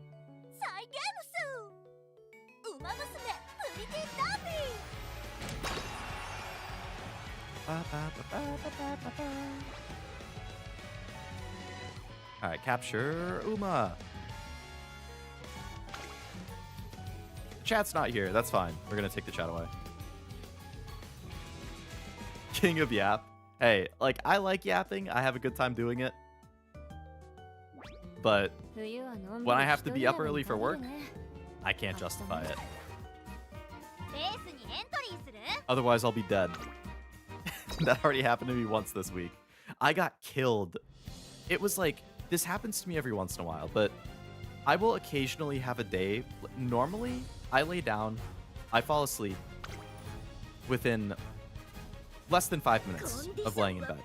Alright, capture Uma. The chat's not here. That's fine. We're going to take the chat away. King of Yap. Hey, like, I like yapping. I have a good time doing it. But when I have to be up early for work, I can't justify it. Otherwise, I'll be dead. That already happened to me once this week. I got killed. It was like, this happens to me every once in a while, but I will occasionally have a day. Normally, I lay down, I fall asleep within less than 5 minutes of laying in bed.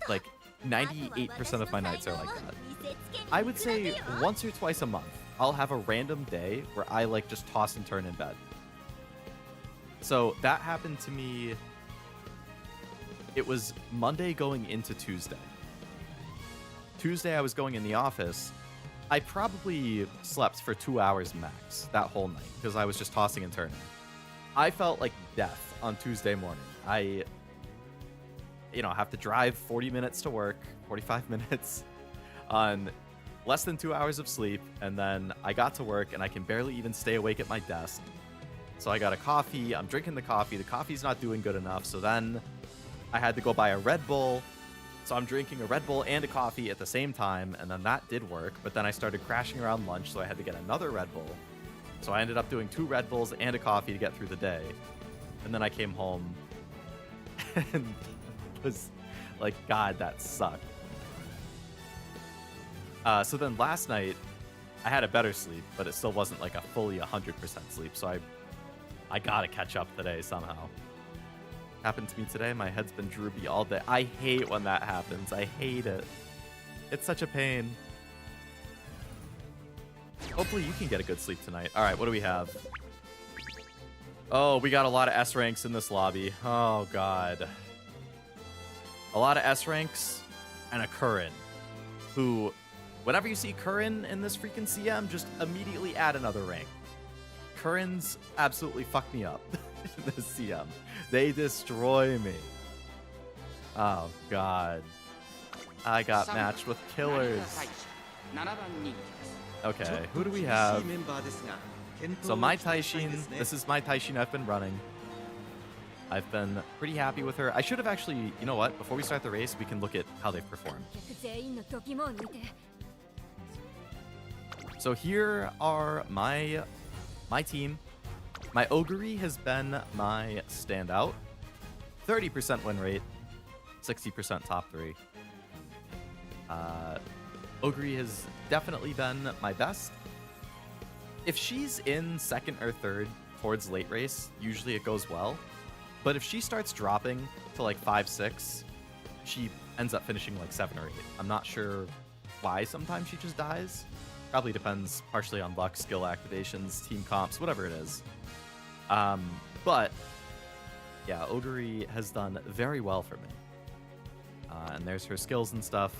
Like, 98% of my nights are like that. I would say once or twice a month, I'll have a random day where I like just toss and turn in bed. So that happened to me. It was Monday going into Tuesday. Tuesday, I was going in the office. I probably slept for 2 hours max that whole night because I was just tossing and turning. I felt like death on Tuesday morning. I have to drive 40 minutes to work, 45 minutes on less than 2 hours of sleep. And then I got to work and I can barely even stay awake at my desk. So I got a coffee. I'm drinking the coffee. The coffee's not doing good enough. So then I had to go buy a Red Bull. So I'm drinking a Red Bull and a coffee at the same time, and then that did work, but then I started crashing around lunch, so I had to get another Red Bull. So I ended up doing 2 Red Bulls and a coffee to get through the day. And then I came home and was like, God, that sucked. So then last night, I had a better sleep, but it still wasn't like a fully 100% sleep, so I gotta catch up today somehow. Happened to me today. My head's been droopy all day. I hate when that happens. I hate it. It's such a pain. Hopefully you can get a good sleep tonight. All right, what do we have? Oh, we got a lot of S ranks in this lobby. Oh, God. A lot of S ranks and a Curran, who, whenever you see Curran in this freaking CM, just immediately add another rank. Currans absolutely fuck me up in this CM. They destroy me. Oh, God. I got matched with killers. Okay, who do we have? So my Taishin, this is my Taishin I've been running. I've been pretty happy with her. I should have actually, you know what? Before we start the race, we can look at how they've performed. So here are my team. My Ogre has been my standout. 30% win rate, 60% top 3. Ogre has definitely been my best. If she's in second or third towards late race, usually it goes well. But if she starts dropping to like 5, 6, she ends up finishing like 7 or 8. I'm not sure why sometimes she just dies. Probably depends partially on luck, skill activations, team comps, whatever it is. But yeah, Ogre has done very well for me. And there's her skills and stuff.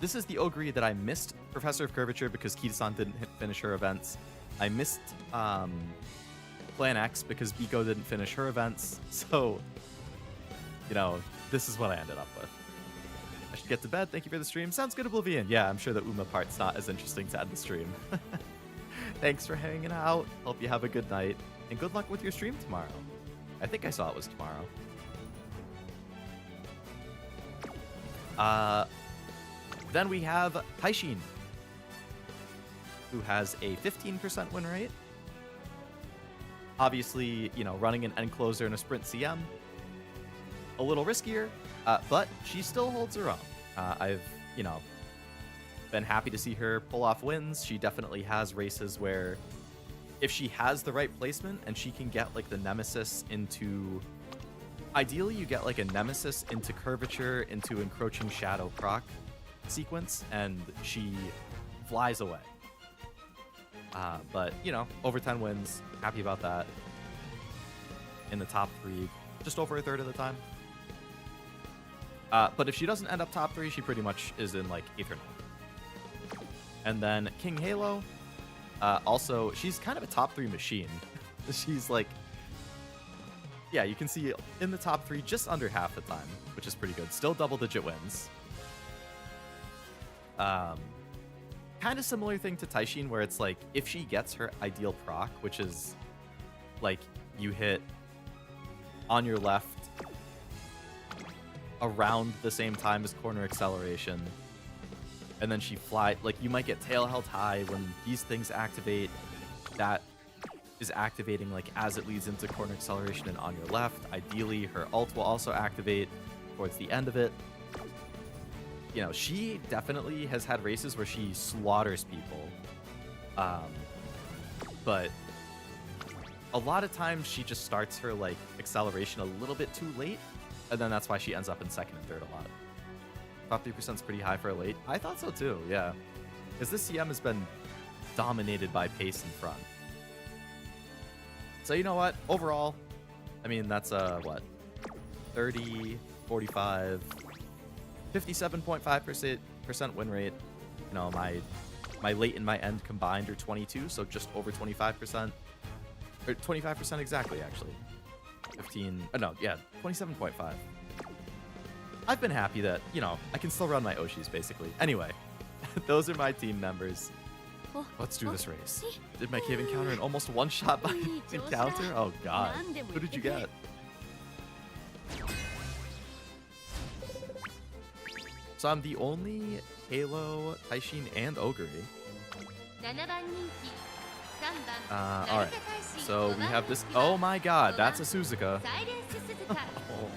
This is the Ogre that I missed Professor of Curvature because Kita-san didn't finish her events. I missed Plan X because Biko didn't finish her events. So, you know, this is what I ended up with. I should get to bed. Thank you for the stream. Sounds good, Oblivion. Yeah, I'm sure the Uma part's not as interesting to end the stream. Thanks for hanging out. Hope you have a good night. And good luck with your stream tomorrow. I think I saw it was tomorrow. Then we have Taishin, who has a 15% win rate. Obviously, you know, running an end closer and a sprint CM, a little riskier, but she still holds her own. I've, you know, been happy to see her pull off wins. She definitely has races where if she has the right placement and she can get like the Nemesis into, ideally you get like a Nemesis into Curvature, into Encroaching Shadow proc sequence, and she flies away. But, you know, over 10 wins, happy about that. In the top 3, just over a third of the time. But if she doesn't end up top 3, she pretty much is in like 8th or 9th. And then King Halo, also, she's kind of a top 3 machine. She's like, yeah, you can see in the top 3 just under half the time, which is pretty good. Still double-digit wins. Kind of similar thing to Taishin, where it's like, if she gets her ideal proc, which is like you hit on your left around the same time as corner acceleration, and then she fly, like you might get tail held high when these things activate. That is activating like as it leads into corner acceleration and on your left. Ideally, her ult will also activate towards the end of it. You know, she definitely has had races where she slaughters people. But a lot of times she just starts her like acceleration a little bit too late, and then that's why she ends up in 2nd and 3rd a lot. Top 3% is pretty high for a late. I thought so too, yeah. Because this CM has been dominated by pace in front. So you know what? Overall, I mean, that's what? 30, 45... 57.5% win rate. You know, my late and my end combined are 22, so just over 25%. Or 25% exactly, actually. 27.5. I've been happy that, you know, I can still run my Oshis, basically. Anyway, those are my team members. Let's do this race. Did my cave encounter and almost one-shot by encounter? Oh, God. Who did you get? So I'm the only Halo, Taishin, and Ogre. Alright. So we have this. Oh my god, that's a Suzuka. Oh,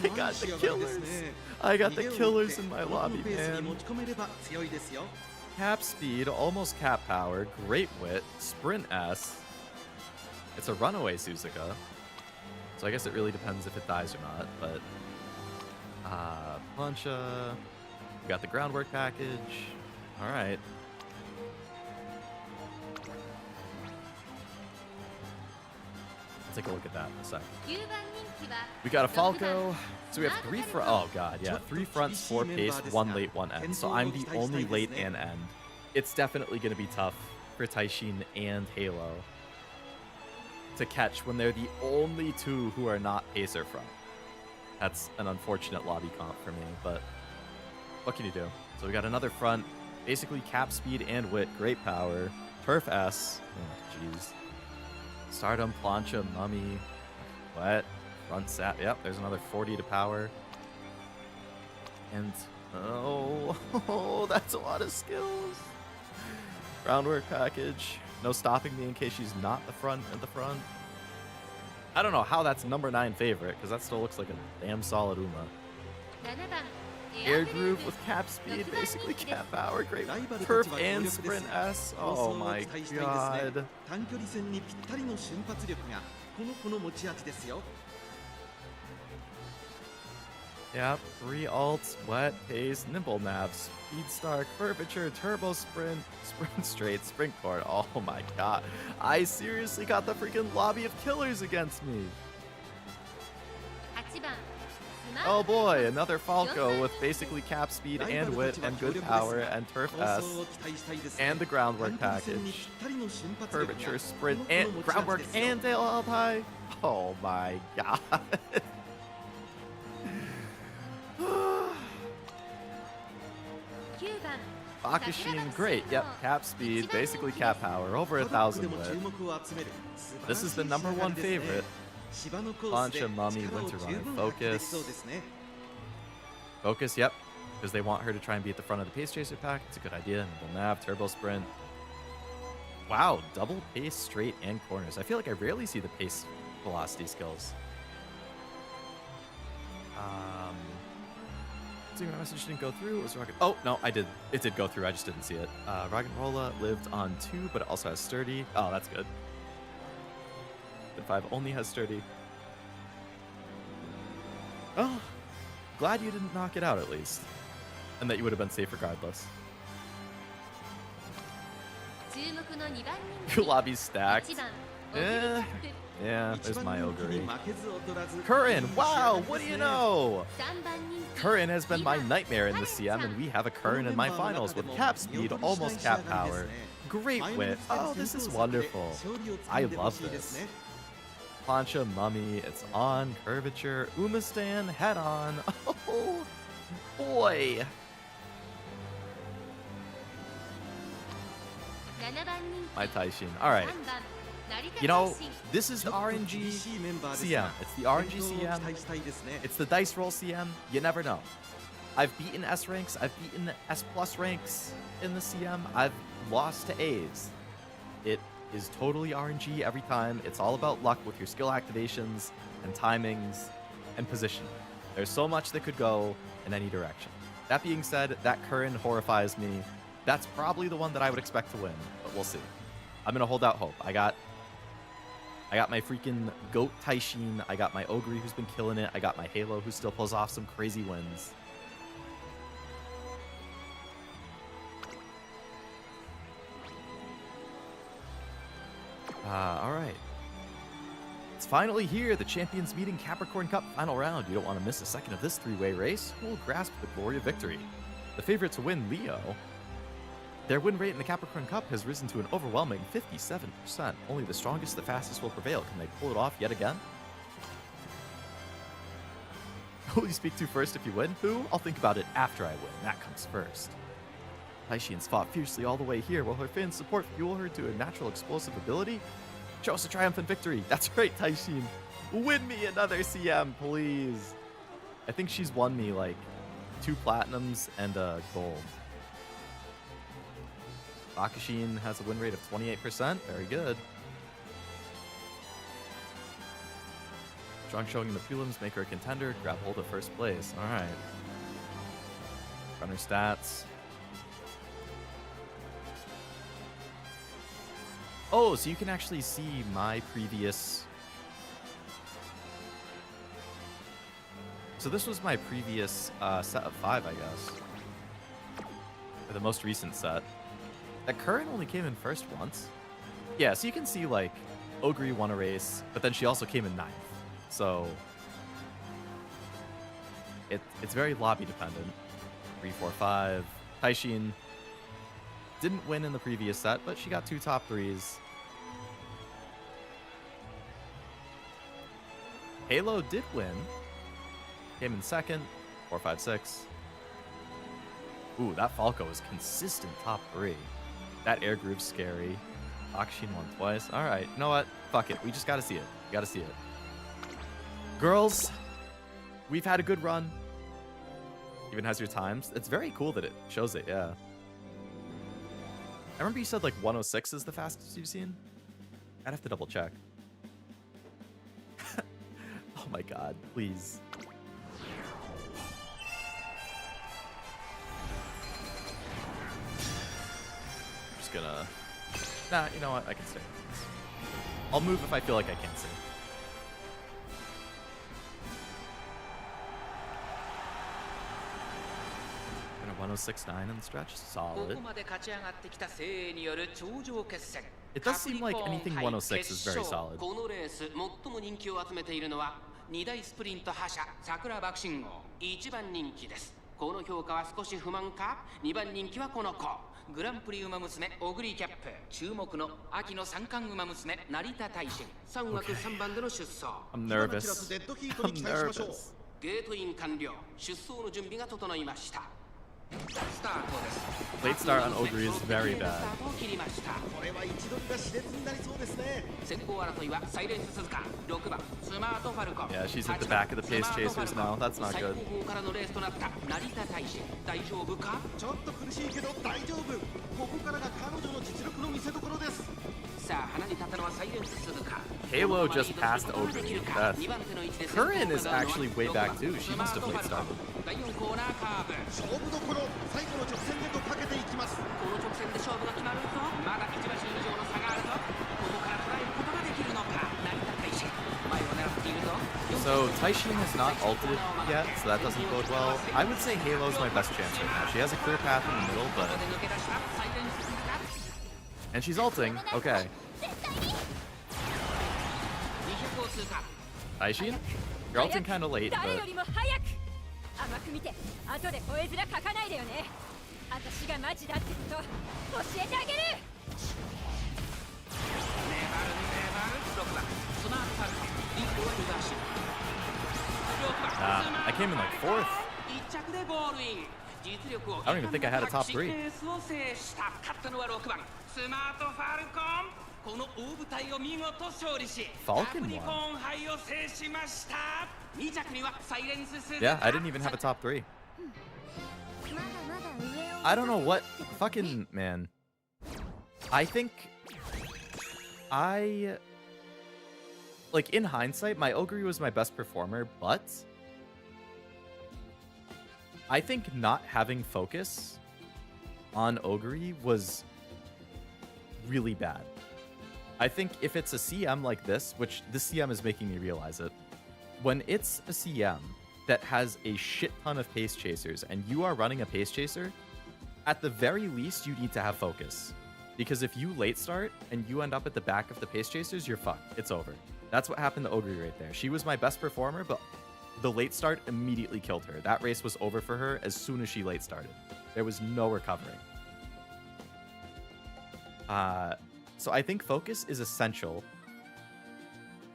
I got the killers. I got the killers in my lobby, man. Cap speed, almost cap power, great wit, sprint S. It's a runaway Suzuka. So I guess it really depends if it dies or not, but Plancha. We got the groundwork package. All right. Let's take a look at that in a sec. We got a Falco. So we have 3 front. Oh god, yeah, 3 fronts, 4 pace, 1 late, 1 end. So I'm the only late and end. It's definitely going to be tough for Taishin and Halo to catch when they're the only 2 who are not pacer front. That's an unfortunate lobby comp for me, but what can you do? So we got another front, basically cap speed and wit, great power, turf S, oh jeez, Stardom, Plancha, Mummy, what? Front sat, yep, there's another 40 to power, and oh, that's a lot of skills. Groundwork package, no stopping me in case she's not the front at the front. I don't know how that's number 9 favorite, because that still looks like a damn solid Uma. Air groove with cap speed, basically cap power, great perf and sprint S. Oh my god. Yep, 3 alts, wet, pace, nimble nav, speed star, curvature, turbo sprint, sprint straight, sprint cord. Oh my god. I seriously got the freaking lobby of killers against me. Oh boy, another Falco with basically cap speed and wit and good power and turf S and the groundwork package. Curvature, sprint, and groundwork and tail held high. Oh my god. Bakashin, great. Yep, cap speed, basically cap power, over 1,000 wit. This is the #1 favorite. Plancha, Mummy, Winter Runner, Focus. Focus, yep, because they want her to try and be at the front of the Pace Chaser pack. It's a good idea. Nimble Nav, Turbo Sprint. Wow, double pace, straight, and corners. I feel like I rarely see the pace velocity skills. Seeing my message didn't go through. It was Rocket. Oh, no, I did. It did go through. I just didn't see it. Rocket Rolla lived on 2, but it also has Sturdy. Oh, that's good. The 5 only has Sturdy. Oh, glad you didn't knock it out at least. And that you would have been safe regardless. Your lobby's stacked. Yeah, there's my Ogre. Curran, wow, what do you know? Curran has been my nightmare in the CM, and we have a Curran in my finals with cap speed, almost cap power. Great wit. Oh, this is wonderful. I love this. Plancha, Mummy, it's on. Curvature, Umastan, head on. Oh, boy. My Taishin. All right. You know, this is the RNG CM. It's the RNG CM. It's the dice roll CM. You never know. I've beaten S ranks. I've beaten S plus ranks in the CM. I've lost to A's. It is totally RNG every time. It's all about luck with your skill activations and timings and position. There's so much that could go in any direction. That being said, that Curran horrifies me. That's probably the one that I would expect to win, but we'll see. I'm going to hold out hope. I got my freaking GOAT Taishin. I got my Ogre who's been killing it. I got my Halo who still pulls off some crazy wins. All right. It's finally here, the Champions Meeting Capricorn Cup final round. You don't want to miss a second of this three-way race. Who will grasp the glory of victory? The favorite to win, Leo. Their win rate in the Capricorn Cup has risen to an overwhelming 57%. Only the strongest, the fastest will prevail. Can they pull it off yet again? Who will you speak to first if you win? Who? I'll think about it after I win. That comes first. Taishin's fought fiercely all the way here. Will her fans' support fuel her to a natural explosive ability? Show us a triumphant victory. That's right, Taishin. Win me another CM, please. I think she's won me like 2 platinums and a gold. Bakashin has a win rate of 28%. Very good. Strong showing in the prelims, make her a contender. Grab hold of first place. All right. Runner stats. Oh, so you can actually see my previous... So this was my previous set of 5, I guess. Or the most recent set. That Curran only came in first once. Yeah, so you can see, like, Ogre won a race, but then she also came in 9th. So... It's very lobby dependent. 3, 4, 5. Taishin didn't win in the previous set, but she got 2 top 3s. Halo did win. Came in 2nd. 4, 5, 6. Ooh, that Falco is consistent top 3. That air groove's scary. Bakashin won twice. All right, you know what? Fuck it. We just gotta see it. We gotta see it. Girls, we've had a good run. Even has your times. It's very cool that it shows it, yeah. I remember you said like 106 is the fastest you've seen. I'd have to double check. Oh my god, please. I'm just gonna... Nah, you know what? I can stay. I'll move if I feel like I can't stay. 106.9 in the stretch. こ Solid. こまで勝ち上がってきた精鋭による頂上決戦 It does seem like anything 106 is very solid. このレース最も人気を集めているのは2大スプリント覇者桜爆心号1番人気です。この評価は少し不満か。2番人気はこの子グランプリ馬娘オグリキャップ、注目の秋の三冠馬娘成田大臣、3枠3番での出走。 I'm nervous. I'm nervous. ゲートイン完了、出走の準備が整いました。スタートです。 Late start on Ogre is very bad. スタートを切りました。これは位置取りが熾烈になりそうですね。先行争いはサイレンス鈴鹿、6番スマートファルコン。 Yeah, she's at the back of the pace chasers now. That's not 最 good. 高峰からのレースとなった成田大使、大丈夫か。ちょっと苦しいけど大丈夫。ここからが彼女の実力の見せ所です。さあ花に立ったのはサイレンス鈴鹿。 Halo just passed Ogre. That's... 2番手の位置で Curran is actually way back too. She must have late started. 第4コーナーカーブ。勝負どころ、最後の直線へとかけていきます。この直線で勝負が決まるぞ。まだ1馬身以上の差があるぞ。ここから捉えることができるのか。成田大使、前を狙っているぞ。 So Taishin has not ulted yet, so that doesn't bode well. I would say Halo's my best chance right now. She has a clear path in the middle, but... ここで抜け出したサイレンス鈴鹿。 And she's ulting. Okay. 200を通過。 Taishin? You're ulting kind of late, 誰 but... よりも早く甘く見て後で吠え面かかないでよね。私がマジだってこと教えてあげる。6番スマートファルコン、リードはリバーシブ。6番 I came in like 4th. 1着でゴールイン。実力を I don't even think I had a top 3. レースを制した。勝ったのは6番スマートファルコン。この大舞台を見事勝利し、 Falcon カプリコーン杯を制しました。2着にはサイレンス鈴鹿。 Yeah, I didn't even have a top 3. I don't know what fucking... Man. I think... Like, in hindsight, my Ogre was my best performer, but... I think not having focus on Ogre was really bad. I think if it's a CM like this, which this CM is making me realize it, when it's a CM that has a shit ton of pace chasers and you are running a pace chaser, at the very least, you need to have focus. Because if you late start and you end up at the back of the pace chasers, you're fucked. It's over. That's what happened to Ogre right there. She was my best performer, but the late start immediately killed her. That race was over for her as soon as she late started. There was no recovering. So I think focus is essential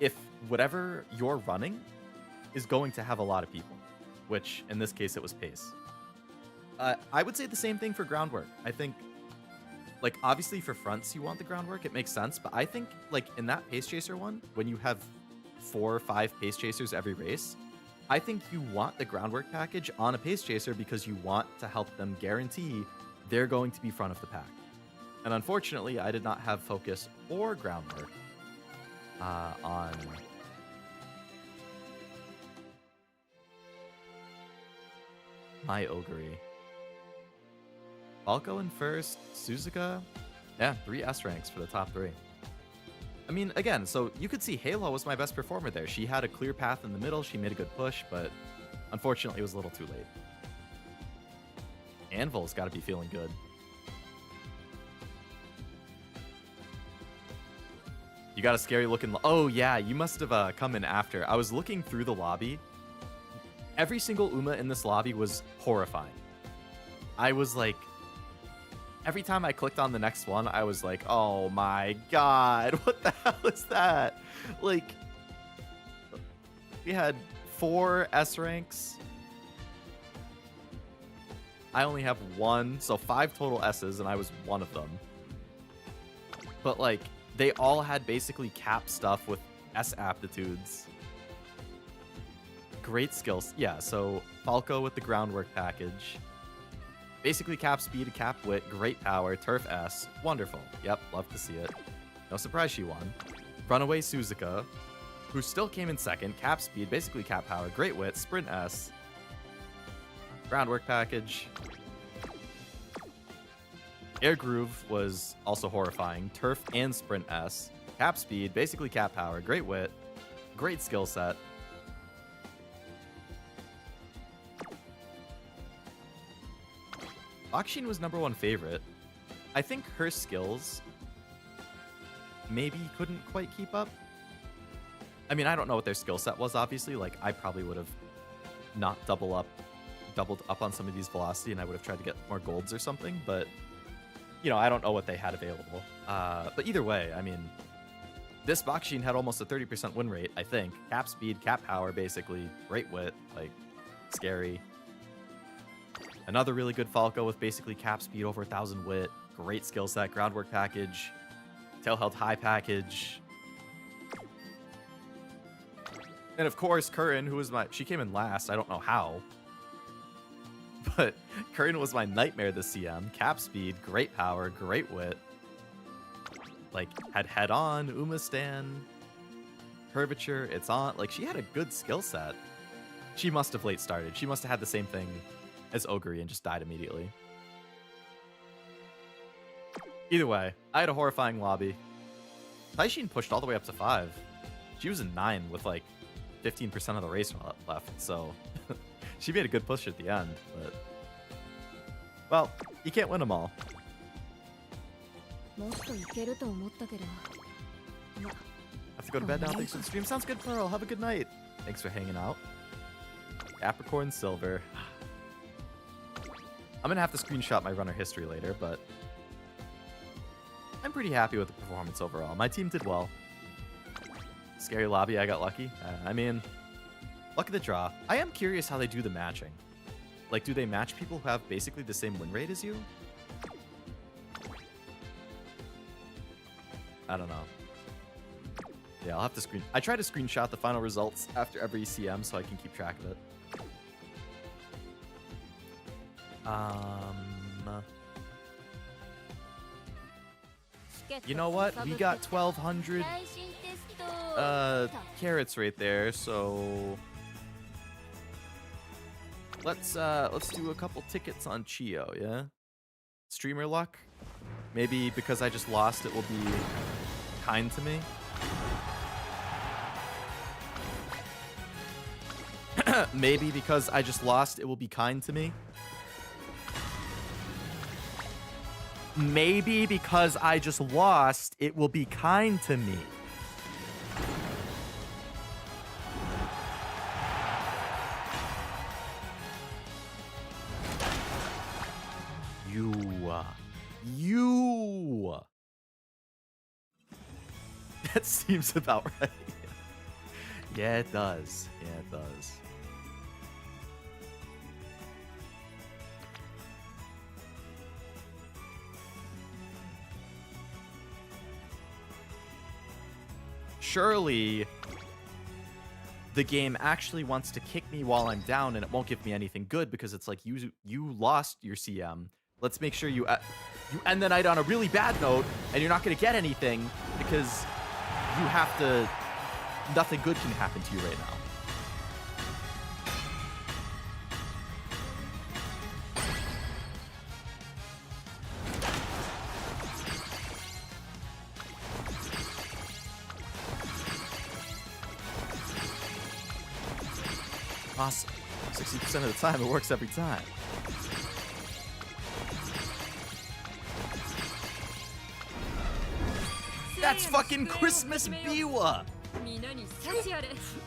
if whatever you're running is going to have a lot of people, which in this case it was pace. I would say the same thing for groundwork. I think, like, obviously for fronts you want the groundwork, it makes sense, but I think, like, in that pace chaser one, when you have 4 or 5 pace chasers every race, I think you want the groundwork package on a pace chaser because you want to help them guarantee they're going to be front of the pack. And unfortunately, I did not have focus or groundwork on my Ogre. Falco in first, Suzuka. Yeah, 3 S ranks for the top 3. I mean, again, so you could see Halo was my best performer there. She had a clear path in the middle. She made a good push, but unfortunately, it was a little too late. Anvil's got to be feeling good. You got a scary looking... Oh, yeah, you must have come in after. I was looking through the lobby. Every single Uma in this lobby was horrifying. I was like... Every time I clicked on the next one, I was like, oh my god, what the hell is that? Like, we had 4 S ranks. I only have 1, so 5 total S's, and I was one of them. But, like, they all had basically cap stuff with S aptitudes. Great skills. Yeah, so Falco with the groundwork package. Basically cap speed, cap wit, great power, turf S. Wonderful. Yep, love to see it. No surprise she won. Runaway Suzuka, who still came in second. Cap speed, basically cap power, great wit, sprint S. Groundwork package. Air Groove was also horrifying. Turf and sprint S. Cap speed, basically cap power, great wit, great skill set. Bakshin was #1 favorite. I think her skills maybe couldn't quite keep up. I mean, I don't know what their skill set was, obviously. Like, I probably would have not doubled up on some of these velocity, and I would have tried to get more golds or something, but, you know, I don't know what they had available. But either way, I mean, this Bakshin had almost a 30% win rate, I think. Cap speed, cap power, basically. Great wit, like, scary. Another really good Falco with basically cap speed over 1,000 wit. Great skill set, groundwork package, tail held high package. And of course, Curran, who was she came in last, I don't know how. But Curran was my nightmare this CM. Cap speed, great power, great wit. Like, had head on, Umastan, curvature, it's on. Like, she had a good skill set. She must have late started. She must have had the same thing as Ogre and just died immediately. Either way, I had a horrifying lobby. Taishin pushed all the way up to 5. She was in 9 with like 15% of the race left, so she made a good push at the end, but well, you can't win them all. Have to go to bed now. Thanks for the stream. Sounds good, Pearl. Have a good night. Thanks for hanging out. Capricorn Silver. I'm gonna have to screenshot my runner history later, but I'm pretty happy with the performance overall. My team did well. Scary lobby, I got lucky. I mean, luck of the draw. I am curious how they do the matching. Like, do they match people who have basically the same win rate as you? I don't know. Yeah, I'll have to I try to screenshot the final results after every CM so I can keep track of it. You know what? We got 1,200 carrots right there, so let's do a couple tickets on Chio, yeah? Streamer luck? Maybe because I just lost, it will be kind to me. Maybe because I just lost, it will be kind to me. Maybe because I just lost, it will be kind to me. You. That seems about right. Yeah, it does. Yeah, it does. Surely the game actually wants to kick me while I'm down, and it won't give me anything good because it's like you lost your CM. Let's make sure you end the night on a really bad note, and you're not going to get anything because you have to. Nothing good can happen to you right now. Awesome. 60% of the time, it works every time. That's fucking Christmas Biwa!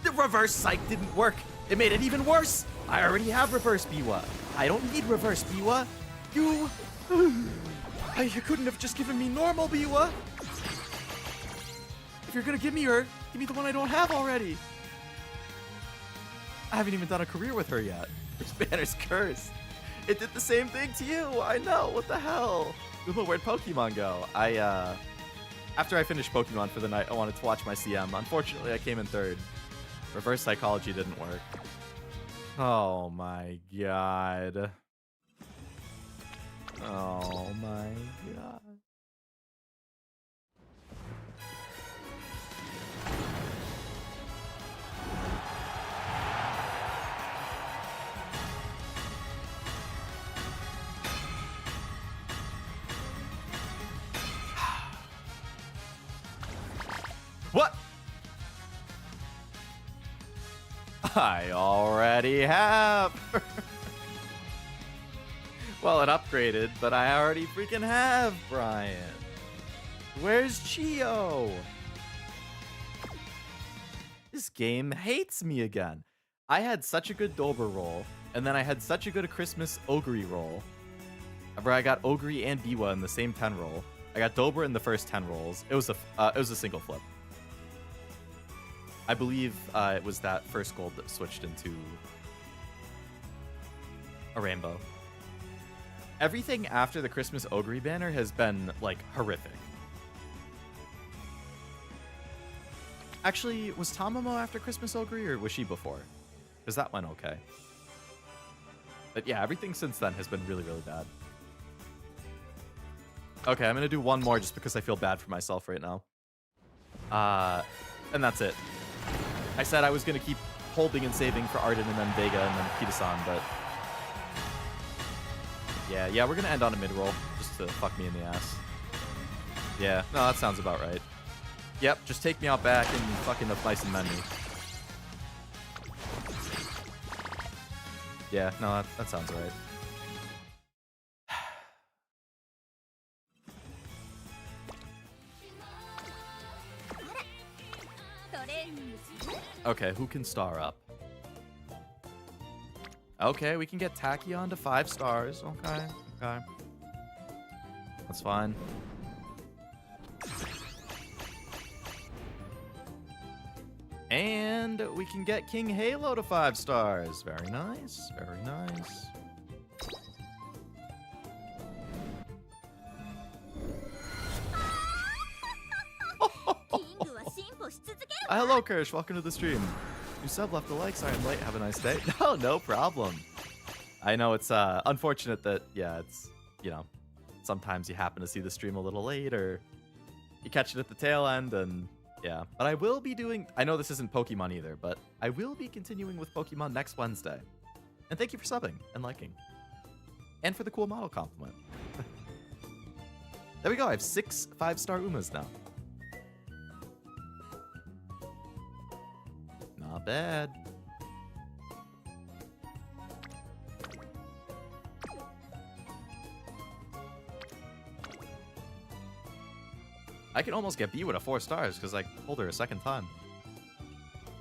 The reverse psych didn't work. It made it even worse. I already have reverse Biwa. I don't need reverse Biwa. You couldn't have just given me normal Biwa. If you're gonna give me her, give me the one I don't have already. I haven't even done a career with her yet. This banner's cursed. It did the same thing to you. I know. What the hell? Ooh, where'd Pokemon go? After I finished Pokemon for the night, I wanted to watch my CM. Unfortunately, I came in 3rd. Reverse psychology didn't work. Oh my god. Oh my god. What? I already have. Well, it upgraded, but I already freaking have Brian. Where's Chio? This game hates me again. I had such a good Dober roll, and then I had such a good Christmas Ogre roll, where I got Ogre and Biwa in the same 10 roll. I got Dober in the first 10 rolls. It was a single flip. I believe it was that first gold that switched into a rainbow. Everything after the Christmas Ogre banner has been, like, horrific. Actually, was Tamamo after Christmas Ogre, or was she before? Because that went okay. But yeah, everything since then has been really, really bad. Okay, I'm going to do one more just because I feel bad for myself right now. And that's it. I said I was going to keep holding and saving for Arden and then Vega and then Kita-san, but... Yeah, we're going to end on a mid-roll just to fuck me in the ass. Yeah, no, that sounds about right. Yep, just take me out back and fucking up nice and mend me. Yeah, no, that sounds right. Okay, who can star up? Okay, we can get Tachyon to 5 stars. Okay. That's fine. And we can get King Halo to 5 stars. Very nice. Very nice. Hello, Kirsch. Welcome to the stream. You sub left a like. Sorry I'm late. Have a nice day. No problem. I know it's unfortunate that, yeah, it's, you know, sometimes you happen to see the stream a little late or you catch it at the tail end and... Yeah, but I will be doing... I know this isn't Pokemon either, but I will be continuing with Pokemon next Wednesday. And thank you for subbing and liking. And for the cool model compliment. There we go, I have 6 5-star Umas now. Not bad. I can almost get Biwa to 4 stars because I pulled her a second time.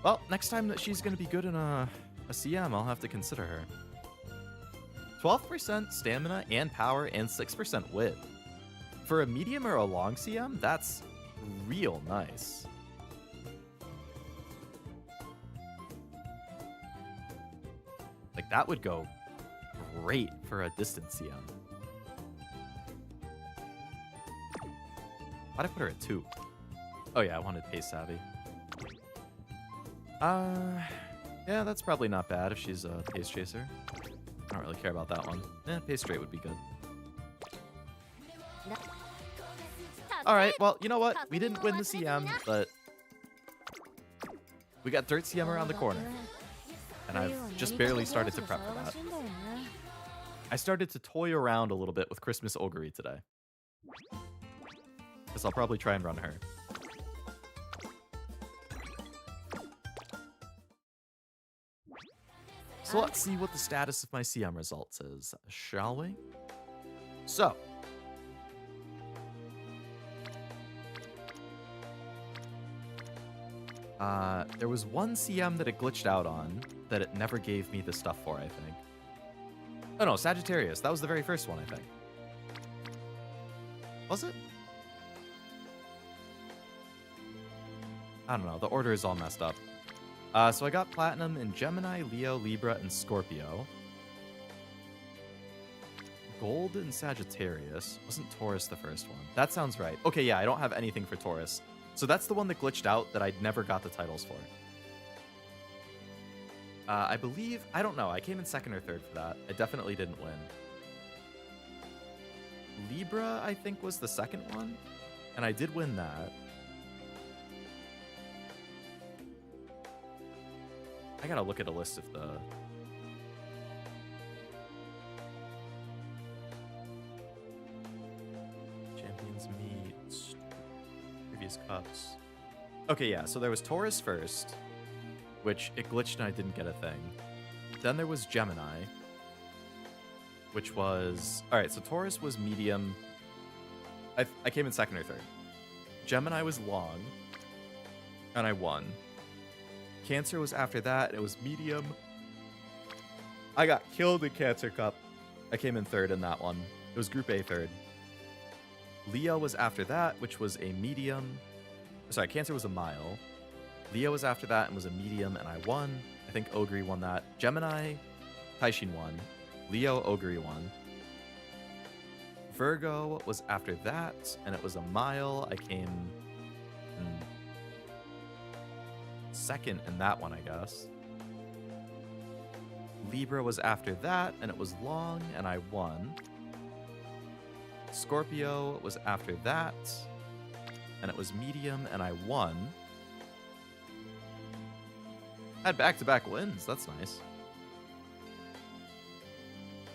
Well, next time that she's going to be good in a CM, I'll have to consider her. 12% stamina and power and 6% wit. For a medium or a long CM, that's real nice. Like, that would go great for a distance CM. Why'd I put her at 2? Oh yeah, I wanted Pace Savvy. Yeah, that's probably not bad if she's a Pace Chaser. I don't really care about that one. Pace Straight would be good. Alright, well, you know what? We didn't win the CM, but... we got Dirt CM around the corner. And I've just barely started to prep for that. I started to toy around a little bit with Christmas Ogre today. Because I'll probably try and run her. So let's see what the status of my CM results is, shall we? So. There was one CM that it glitched out on that it never gave me the stuff for, I think. Oh no, Sagittarius. That was the very first one, I think. Was it? I don't know. The order is all messed up. So I got Platinum in Gemini, Leo, Libra, and Scorpio. Gold in Sagittarius. Wasn't Taurus the first one? That sounds right. Okay, yeah, I don't have anything for Taurus. So that's the one that glitched out that I never got the titles for. I believe... I don't know. I came in 2nd or 3rd for that. I definitely didn't win. Libra, I think, was the 2nd one. And I did win that. I gotta look at a list of the... Champions Meet... Previous cups. Okay, yeah, so there was Taurus first, which it glitched and I didn't get a thing. Then there was Gemini. which was all right. So Taurus was medium. I came in second or third. Gemini was long, and I won. Cancer was after that. It was medium. I got killed in Cancer Cup. I came in third in that one. It was Group A third. Leo was after that, which was a medium. Sorry, Cancer was a mile. Leo was after that and was a medium, and I won. I think Ogre won that. Gemini, Taishin won. Leo, Ogre won. Virgo was after that, and it was a mile. I came in second in that one, I guess. Libra was after that, and it was long, and I won. Scorpio was after that, and it was medium, and I won. Had back-to-back wins. That's nice.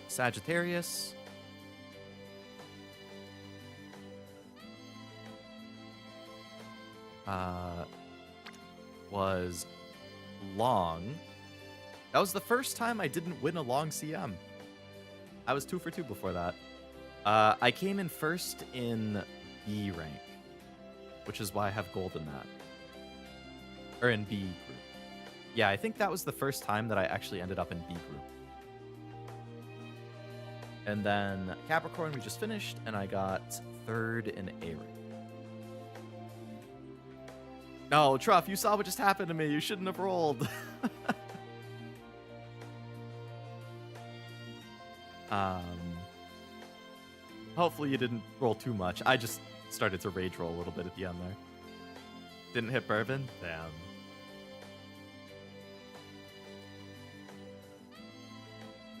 Sagittarius. Was long. That was the first time I didn't win a long CM. I was 2 for 2 before that. I came in first in B rank, which is why I have gold in that. Or in B group. Yeah, I think that was the first time that I actually ended up in B group. And then Capricorn we just finished, and I got third in A rank. No, Truff, you saw what just happened to me. You shouldn't have rolled. Hopefully you didn't roll too much. I just started to rage roll a little bit at the end there. Didn't hit bourbon? Damn.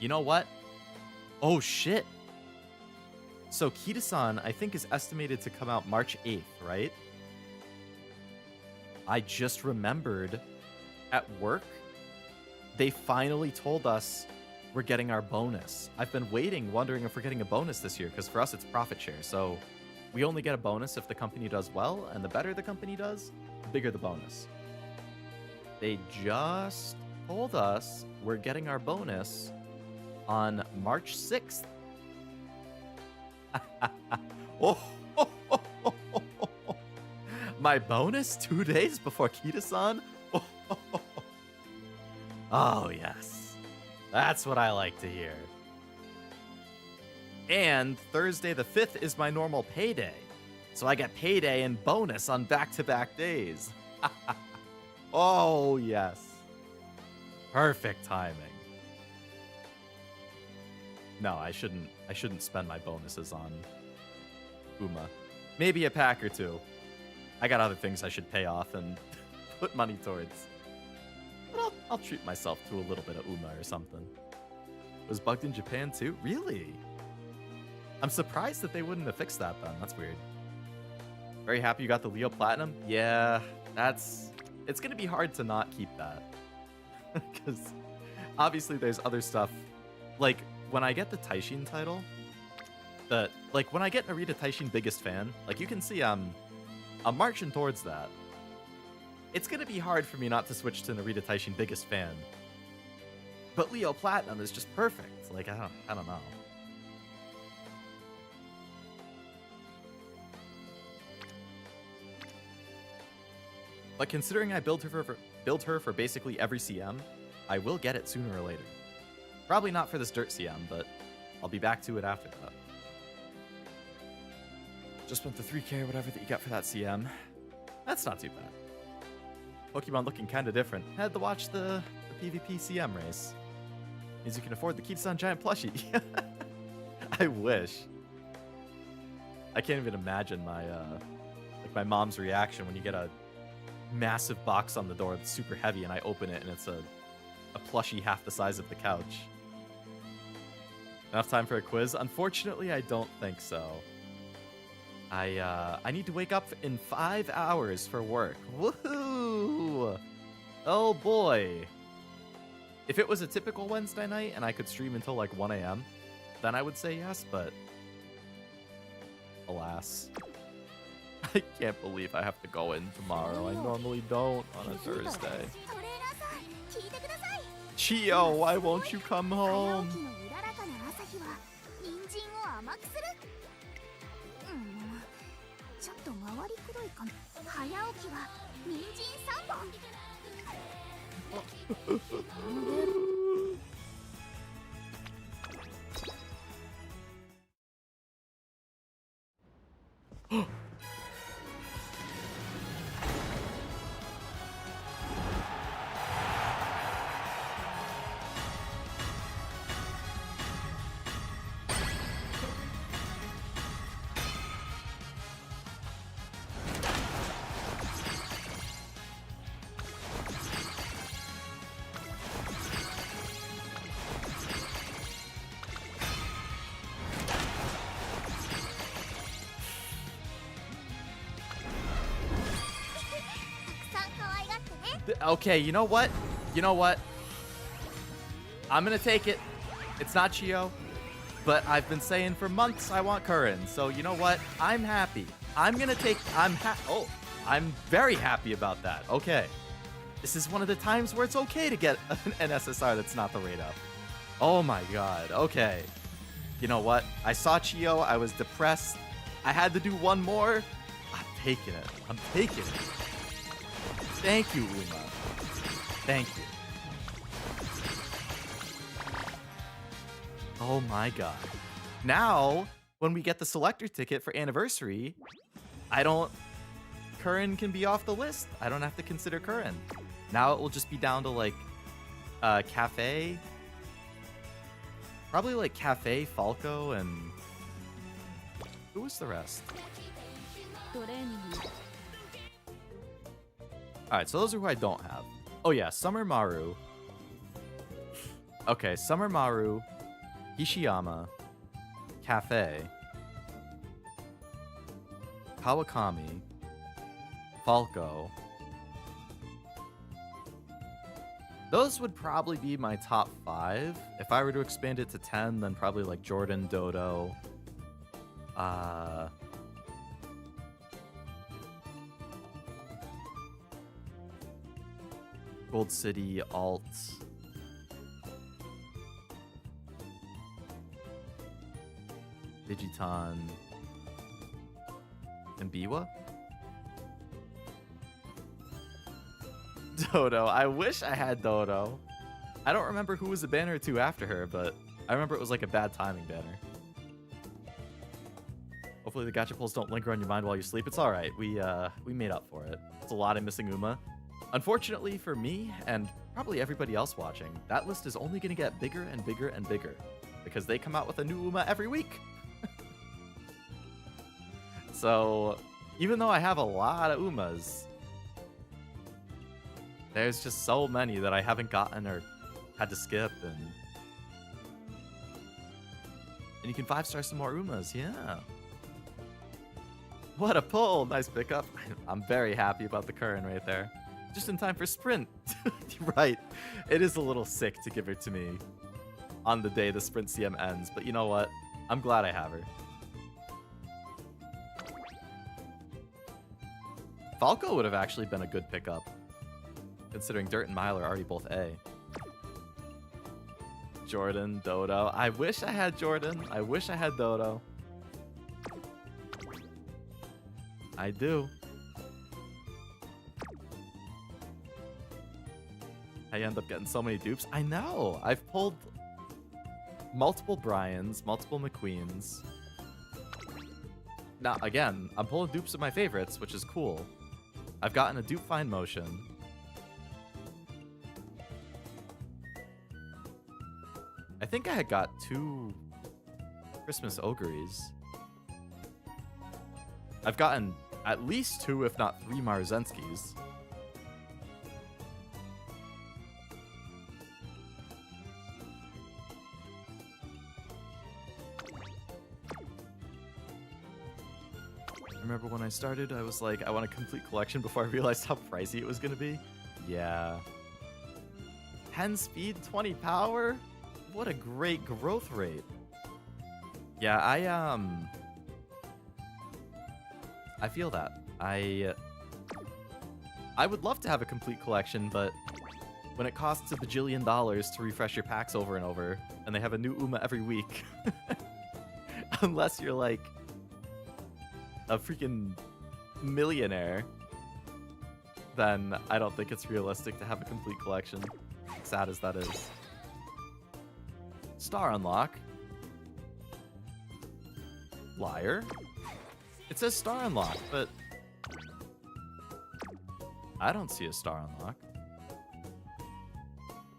You know what? Oh, shit. So Kita-san, I think, is estimated to come out March 8th, right? I just remembered at work, they finally told us we're getting our bonus. I've been waiting, wondering if we're getting a bonus this year, because for us, it's profit share. So we only get a bonus if the company does well, and the better the company does, the bigger the bonus. They just told us we're getting our bonus on March 6th. My bonus 2 days before Kita-san? Oh, yes. That's what I like to hear. And Thursday the 5th is my normal payday. So I get payday and bonus on back-to-back days. Oh, yes. Perfect timing. No, I shouldn't spend my bonuses on Uma. Maybe a pack or two. I got other things I should pay off and put money towards. But I'll treat myself to a little bit of Uma or something. It was bugged in Japan too? Really? I'm surprised that they wouldn't have fixed that then. That's weird. Very happy you got the Leo Platinum? Yeah, it's going to be hard to not keep that. Because obviously there's other stuff. Like, when I get the Taishin title, when I get Narita Taishin biggest fan, like you can see I'm marching towards that. It's going to be hard for me not to switch to Narita Taishin biggest fan. But Leo Platinum is just perfect. Like, I don't know. But considering I built her for basically every CM, I will get it sooner or later. Probably not for this Dirt CM, but I'll be back to it after that. Just spent the 3K or whatever that you got for that CM. That's not too bad. Pokemon looking kind of different. Had to watch the PvP CM race. Means you can afford the Kita-san giant plushie. I wish. I can't even imagine my mom's reaction when you get a massive box on the door that's super heavy and I open it and it's a plushie half the size of the couch. Enough time for a quiz? Unfortunately, I don't think so. I need to wake up in 5 hours for work. Woohoo! Oh boy. If it was a typical Wednesday night and I could stream until like 1 a.m., then I would say yes, but alas. I can't believe I have to go in tomorrow. I normally don't on a Thursday. Chio, why won't you come home? 甘くする。ちょっと回りくどいかな。早起きは人参3本。Okay, you know what? You know what? I'm gonna take it. It's not Chio, but I've been saying for months I want Curran. So you know what? I'm happy. I'm very happy about that. Okay. This is one of the times where it's okay to get an SSR that's not the rate up. Oh my god. Okay. You know what? I saw Chio. I was depressed. I had to do one more. I'm taking it. I'm taking it. Thank you, Uma. Thank you. Oh my god. Now, when we get the selector ticket for anniversary, Curran can be off the list. I don't have to consider Curran. Now it will just be down to like Cafe. Probably like Cafe, Falco, and who was the rest? Alright, so those are who I don't have. Oh yeah, Summer Maru. Okay, Summer Maru, Hishiyama, Cafe, Kawakami, Falco. Those would probably be my top 5. If I were to expand it to 10, then probably like Jordan, Dodo, Gold City, Alt, Digiton, and Biwa? Dodo. I wish I had Dodo. I don't remember who was a banner or two after her, but I remember it was like a bad timing banner. Hopefully the gacha pulls don't linger on your mind while you sleep. It's alright. We made up for it. It's a lot of missing Uma. Unfortunately for me, and probably everybody else watching, that list is only going to get bigger and bigger and bigger, because they come out with a new Uma every week. So, even though I have a lot of Umas, there's just so many that I haven't gotten or had to skip, and you can 5-star some more Umas, yeah. What a pull! Nice pickup. I'm very happy about the Curran right there. Just in time for sprint. Right. It is a little sick to give her to me on the day the sprint CM ends, but you know what? I'm glad I have her. Falco would have actually been a good pickup, considering Dirt and Mile are already both A. Jordan, Dodo. I wish I had Jordan. I wish I had Dodo. I do. I end up getting so many dupes. I know. I've pulled multiple Bryans, multiple McQueens. Now, again, I'm pulling dupes of my favorites, which is cool. I've gotten a dupe find motion. I think I had got 2 Christmas Ogres. I've gotten at least 2, if not 3 Marzenskis. Remember when I started, I was like, I want a complete collection before I realized how pricey it was going to be? Yeah. 10 speed, 20 power? What a great growth rate. Yeah, I feel that. I would love to have a complete collection, but when it costs $1 bajillion to refresh your packs over and over, and they have a new Uma every week, unless you're like a freaking millionaire, then I don't think it's realistic to have a complete collection. Sad as that is. Star unlock. Liar. It says star unlock, but I don't see a star unlock.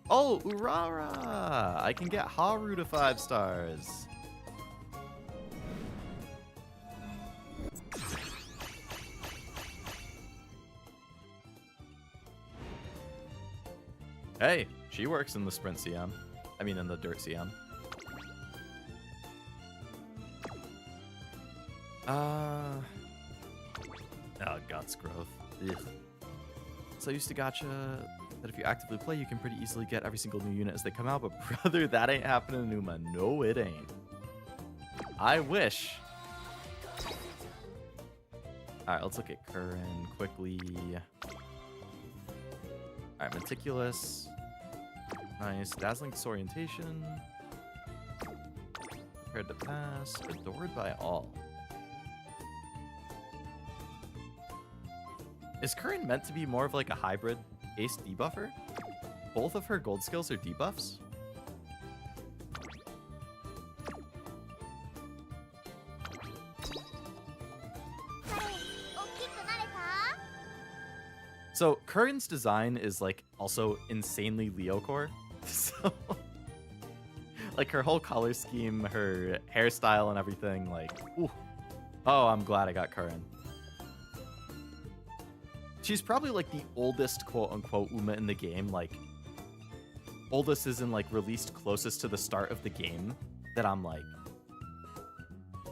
Oh, Urara! I can get Haru to 5 stars. Hey, she works in the sprint CM. I mean, in the dirt CM. Oh, Guts growth. Ugh. So I used to gotcha that if you actively play, you can pretty easily get every single new unit as they come out, but brother, that ain't happening in Numa. No, it ain't. I wish. Alright, let's look at Curran quickly. Alright, Meticulous. Nice. Dazzling Disorientation. Prepared to pass. Adored by all. Is Curran meant to be more of like a hybrid ace debuffer? Both of her gold skills are debuffs? So Curran's design is like also insanely Leo core. So like her whole color scheme, her hairstyle and everything, like, ooh. Oh, I'm glad I got Curran. She's probably like the oldest quote unquote Uma in the game, like oldest is in like released closest to the start of the game that I'm like,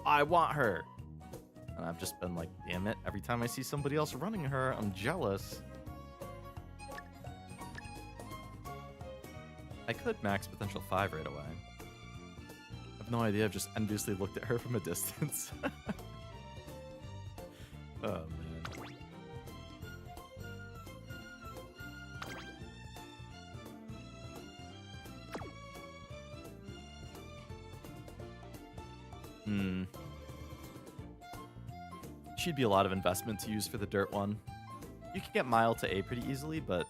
I want her. And I've just been like, damn it, every time I see somebody else running her, I'm jealous. I could max potential 5 right away. I have no idea, I've just enviously looked at her from a distance. Oh man. She'd be a lot of investment to use for the Dirt one. You can get Mile to A pretty easily, but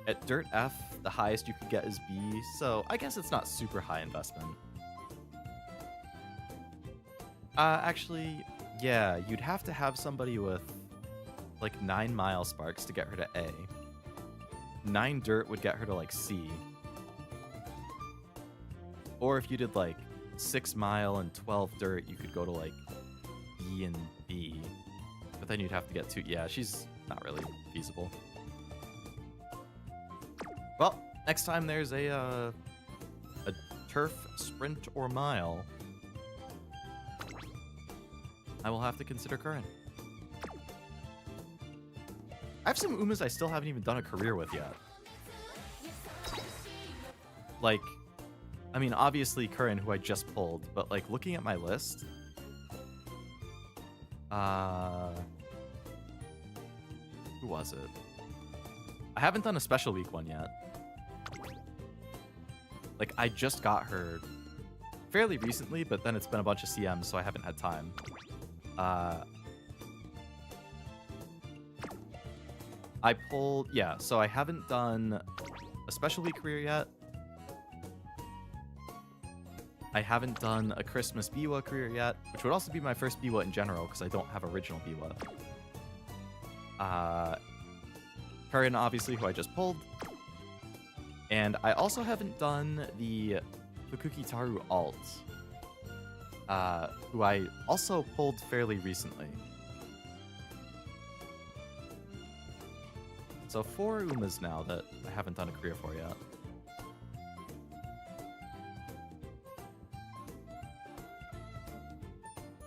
at Dirt F, the highest you could get is B, so I guess it's not super high investment. Actually, yeah, you'd have to have somebody with like 9 Mile Sparks to get her to A. 9 Dirt would get her to like C. Or if you did like 6 Mile and 12 Dirt, you could go to like B and B. But then you'd have to get 2. Yeah, she's not really feasible. Well, next time there's a turf, sprint, or mile, I will have to consider Curran. I have some Umas I still haven't even done a career with yet. Like, I mean, obviously Curran, who I just pulled, but like looking at my list, who was it? I haven't done a special week one yet. Like, I just got her fairly recently, but then it's been a bunch of CMs, so I haven't had time. I pulled, yeah, so I haven't done a special week career yet. I haven't done a Christmas Biwa career yet, which would also be my first Biwa in general, because I don't have original Biwa. Curran, obviously, who I just pulled. And I also haven't done the Fukuki Taru alt, who I also pulled fairly recently. So 4 Umas now that I haven't done a career for yet.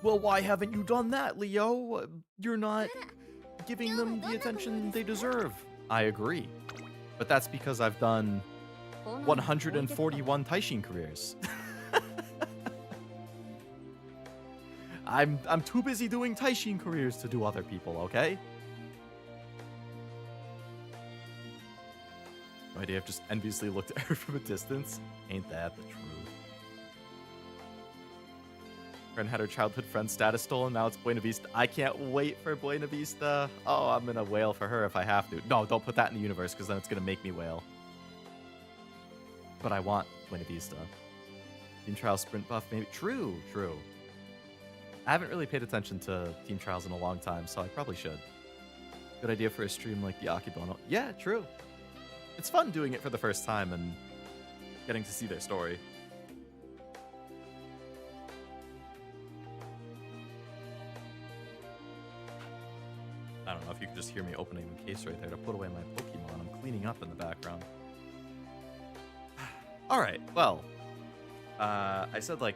Well, why haven't you done that, Leo? You're not giving them the attention they deserve. I agree. But that's because I've done 141 Taishin careers. I'm too busy doing Taishin careers to do other people, okay? No idea, I've just enviously looked at her from a distance. Ain't that the truth? Friend had her childhood friend status stolen. Now it's Buena Vista. I can't wait for Buena Vista. Oh, I'm gonna wail for her if I have to. No, don't put that in the universe because then it's gonna make me wail. But I want Buena Vista. Team Trials sprint buff, maybe. True. I haven't really paid attention to Team Trials in a long time, so I probably should. Good idea for a stream like the Akibono. Yeah, true. It's fun doing it for the first time and getting to see their story. I don't know if you could just hear me opening the case right there to put away my Pokemon. I'm cleaning up in the background. All right, well, I said like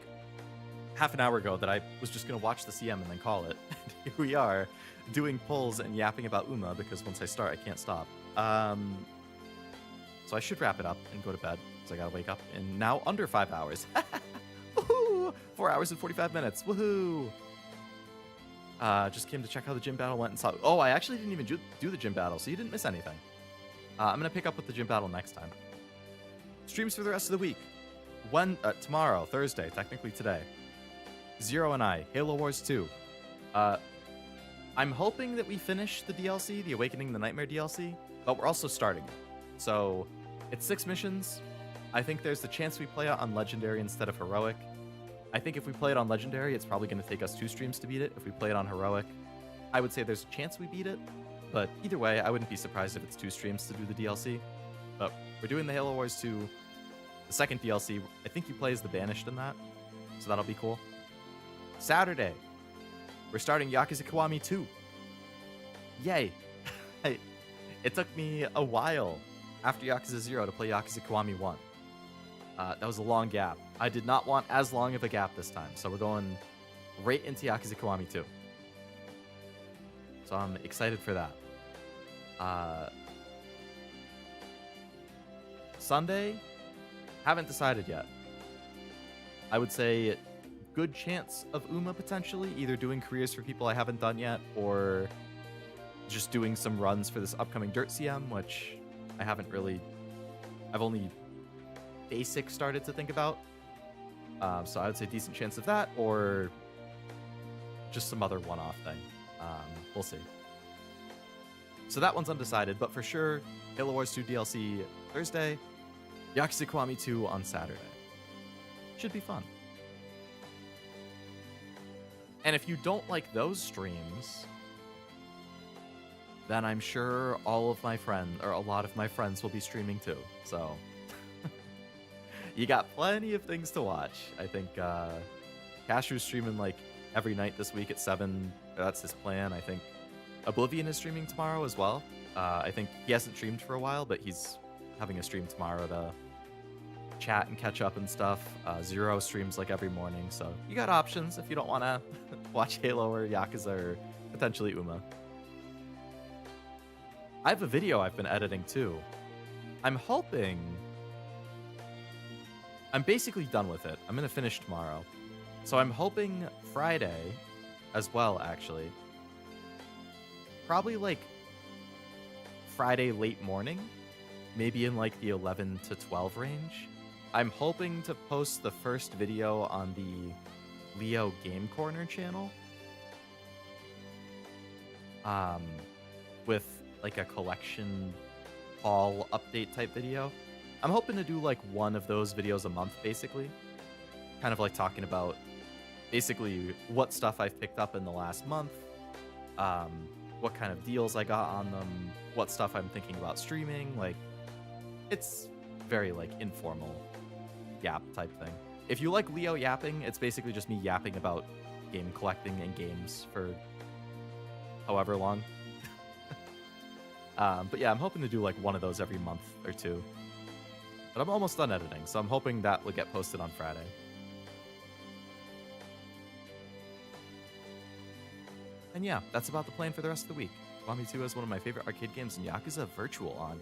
half an hour ago that I was just going to watch the CM and then call it. Here we are doing polls and yapping about Uma because once I start, I can't stop. So I should wrap it up and go to bed because I got to wake up in now under 5 hours. Woohoo! 4 hours and 45 minutes. Woohoo! Just came to check how the gym battle went and saw. Oh, I actually didn't even do the gym battle, so you didn't miss anything. I'm gonna pick up with the gym battle next time. Streams for the rest of the week. Tomorrow, Thursday, technically today. Zero and I, Halo Wars 2. I'm hoping that we finish the DLC, the Awakening the Nightmare DLC, but we're also starting it. So it's 6 missions. I think there's the chance we play it on Legendary instead of Heroic. I think if we play it on Legendary, it's probably going to take us 2 streams to beat it. If we play it on Heroic, I would say there's a chance we beat it. But either way, I wouldn't be surprised if it's 2 streams to do the DLC. But we're doing the Halo Wars 2, the second DLC. I think you play as the Banished in that, so that'll be cool. Saturday, we're starting Yakuza Kiwami 2. Yay! It took me a while after Yakuza 0 to play Yakuza Kiwami 1. That was a long gap. I did not want as long of a gap this time, so we're going right into Yakuza Kiwami 2. So I'm excited for that. Sunday, haven't decided yet. I would say good chance of Uma potentially, either doing careers for people I haven't done yet, or just doing some runs for this upcoming Dirt CM, which I haven't really... I've only basic started to think about. So I would say decent chance of that, or just some other one-off thing. We'll see. So that one's undecided, but for sure, Halo Wars 2 DLC Thursday, Yakuza Kiwami 2 on Saturday. Should be fun. And if you don't like those streams, then I'm sure all of my friends, or a lot of my friends, will be streaming too. So you got plenty of things to watch. I think Cashew's streaming like every night this week at 7. That's his plan. I think Oblivion is streaming tomorrow as well. I think he hasn't streamed for a while, but he's having a stream tomorrow to chat and catch up and stuff. Zero streams like every morning, so you got options if you don't want to watch Halo or Yakuza or potentially Uma. I have a video I've been editing too. I'm basically done with it. I'm gonna finish tomorrow. So I'm hoping Friday as well, actually. Probably like Friday late morning, maybe in like the 11 to 12 range. I'm hoping to post the first video on the Leo Game Corner channel. With like a collection haul update type video. I'm hoping to do like one of those videos a month, basically. Kind of like talking about basically what stuff I've picked up in the last month, what kind of deals I got on them, what stuff I'm thinking about streaming. Like, it's very like informal yap type thing. If you like Leo yapping, it's basically just me yapping about game collecting and games for however long. But yeah, I'm hoping to do like one of those every month or two. But I'm almost done editing, so I'm hoping that will get posted on Friday. And yeah, that's about the plan for the rest of the week. Kiwami 2 is one of my favorite arcade games, and Yakuza Virtual on.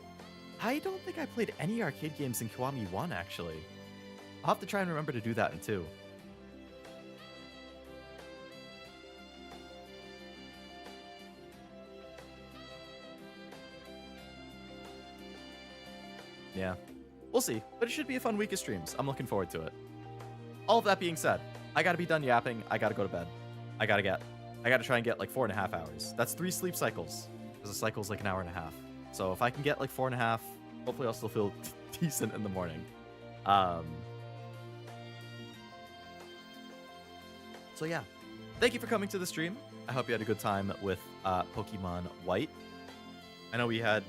I don't think I played any arcade games in Kiwami 1, actually. I'll have to try and remember to do that in 2. Yeah, we'll see, but it should be a fun week of streams. I'm looking forward to it. All of that being said, I gotta be done yapping. I gotta go to bed. I gotta try and get like 4.5 hours. That's 3 sleep cycles. Because a cycle's like an hour and a half. So if I can get like 4.5, hopefully I'll still feel decent in the morning. So yeah, thank you for coming to the stream. I hope you had a good time with Pokemon White. I know we had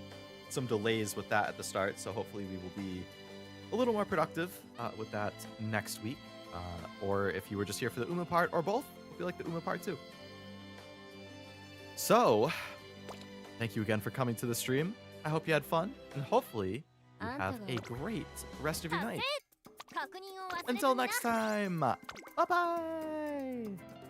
some delays with that at the start, so hopefully we will be a little more productive with that next week. Or if you were just here for the Uma part, or both, hope you like the Uma part too. So, thank you again for coming to the stream. I hope you had fun, and hopefully you have a great rest of your night. 確認を忘れずにな Until next time, bye-bye!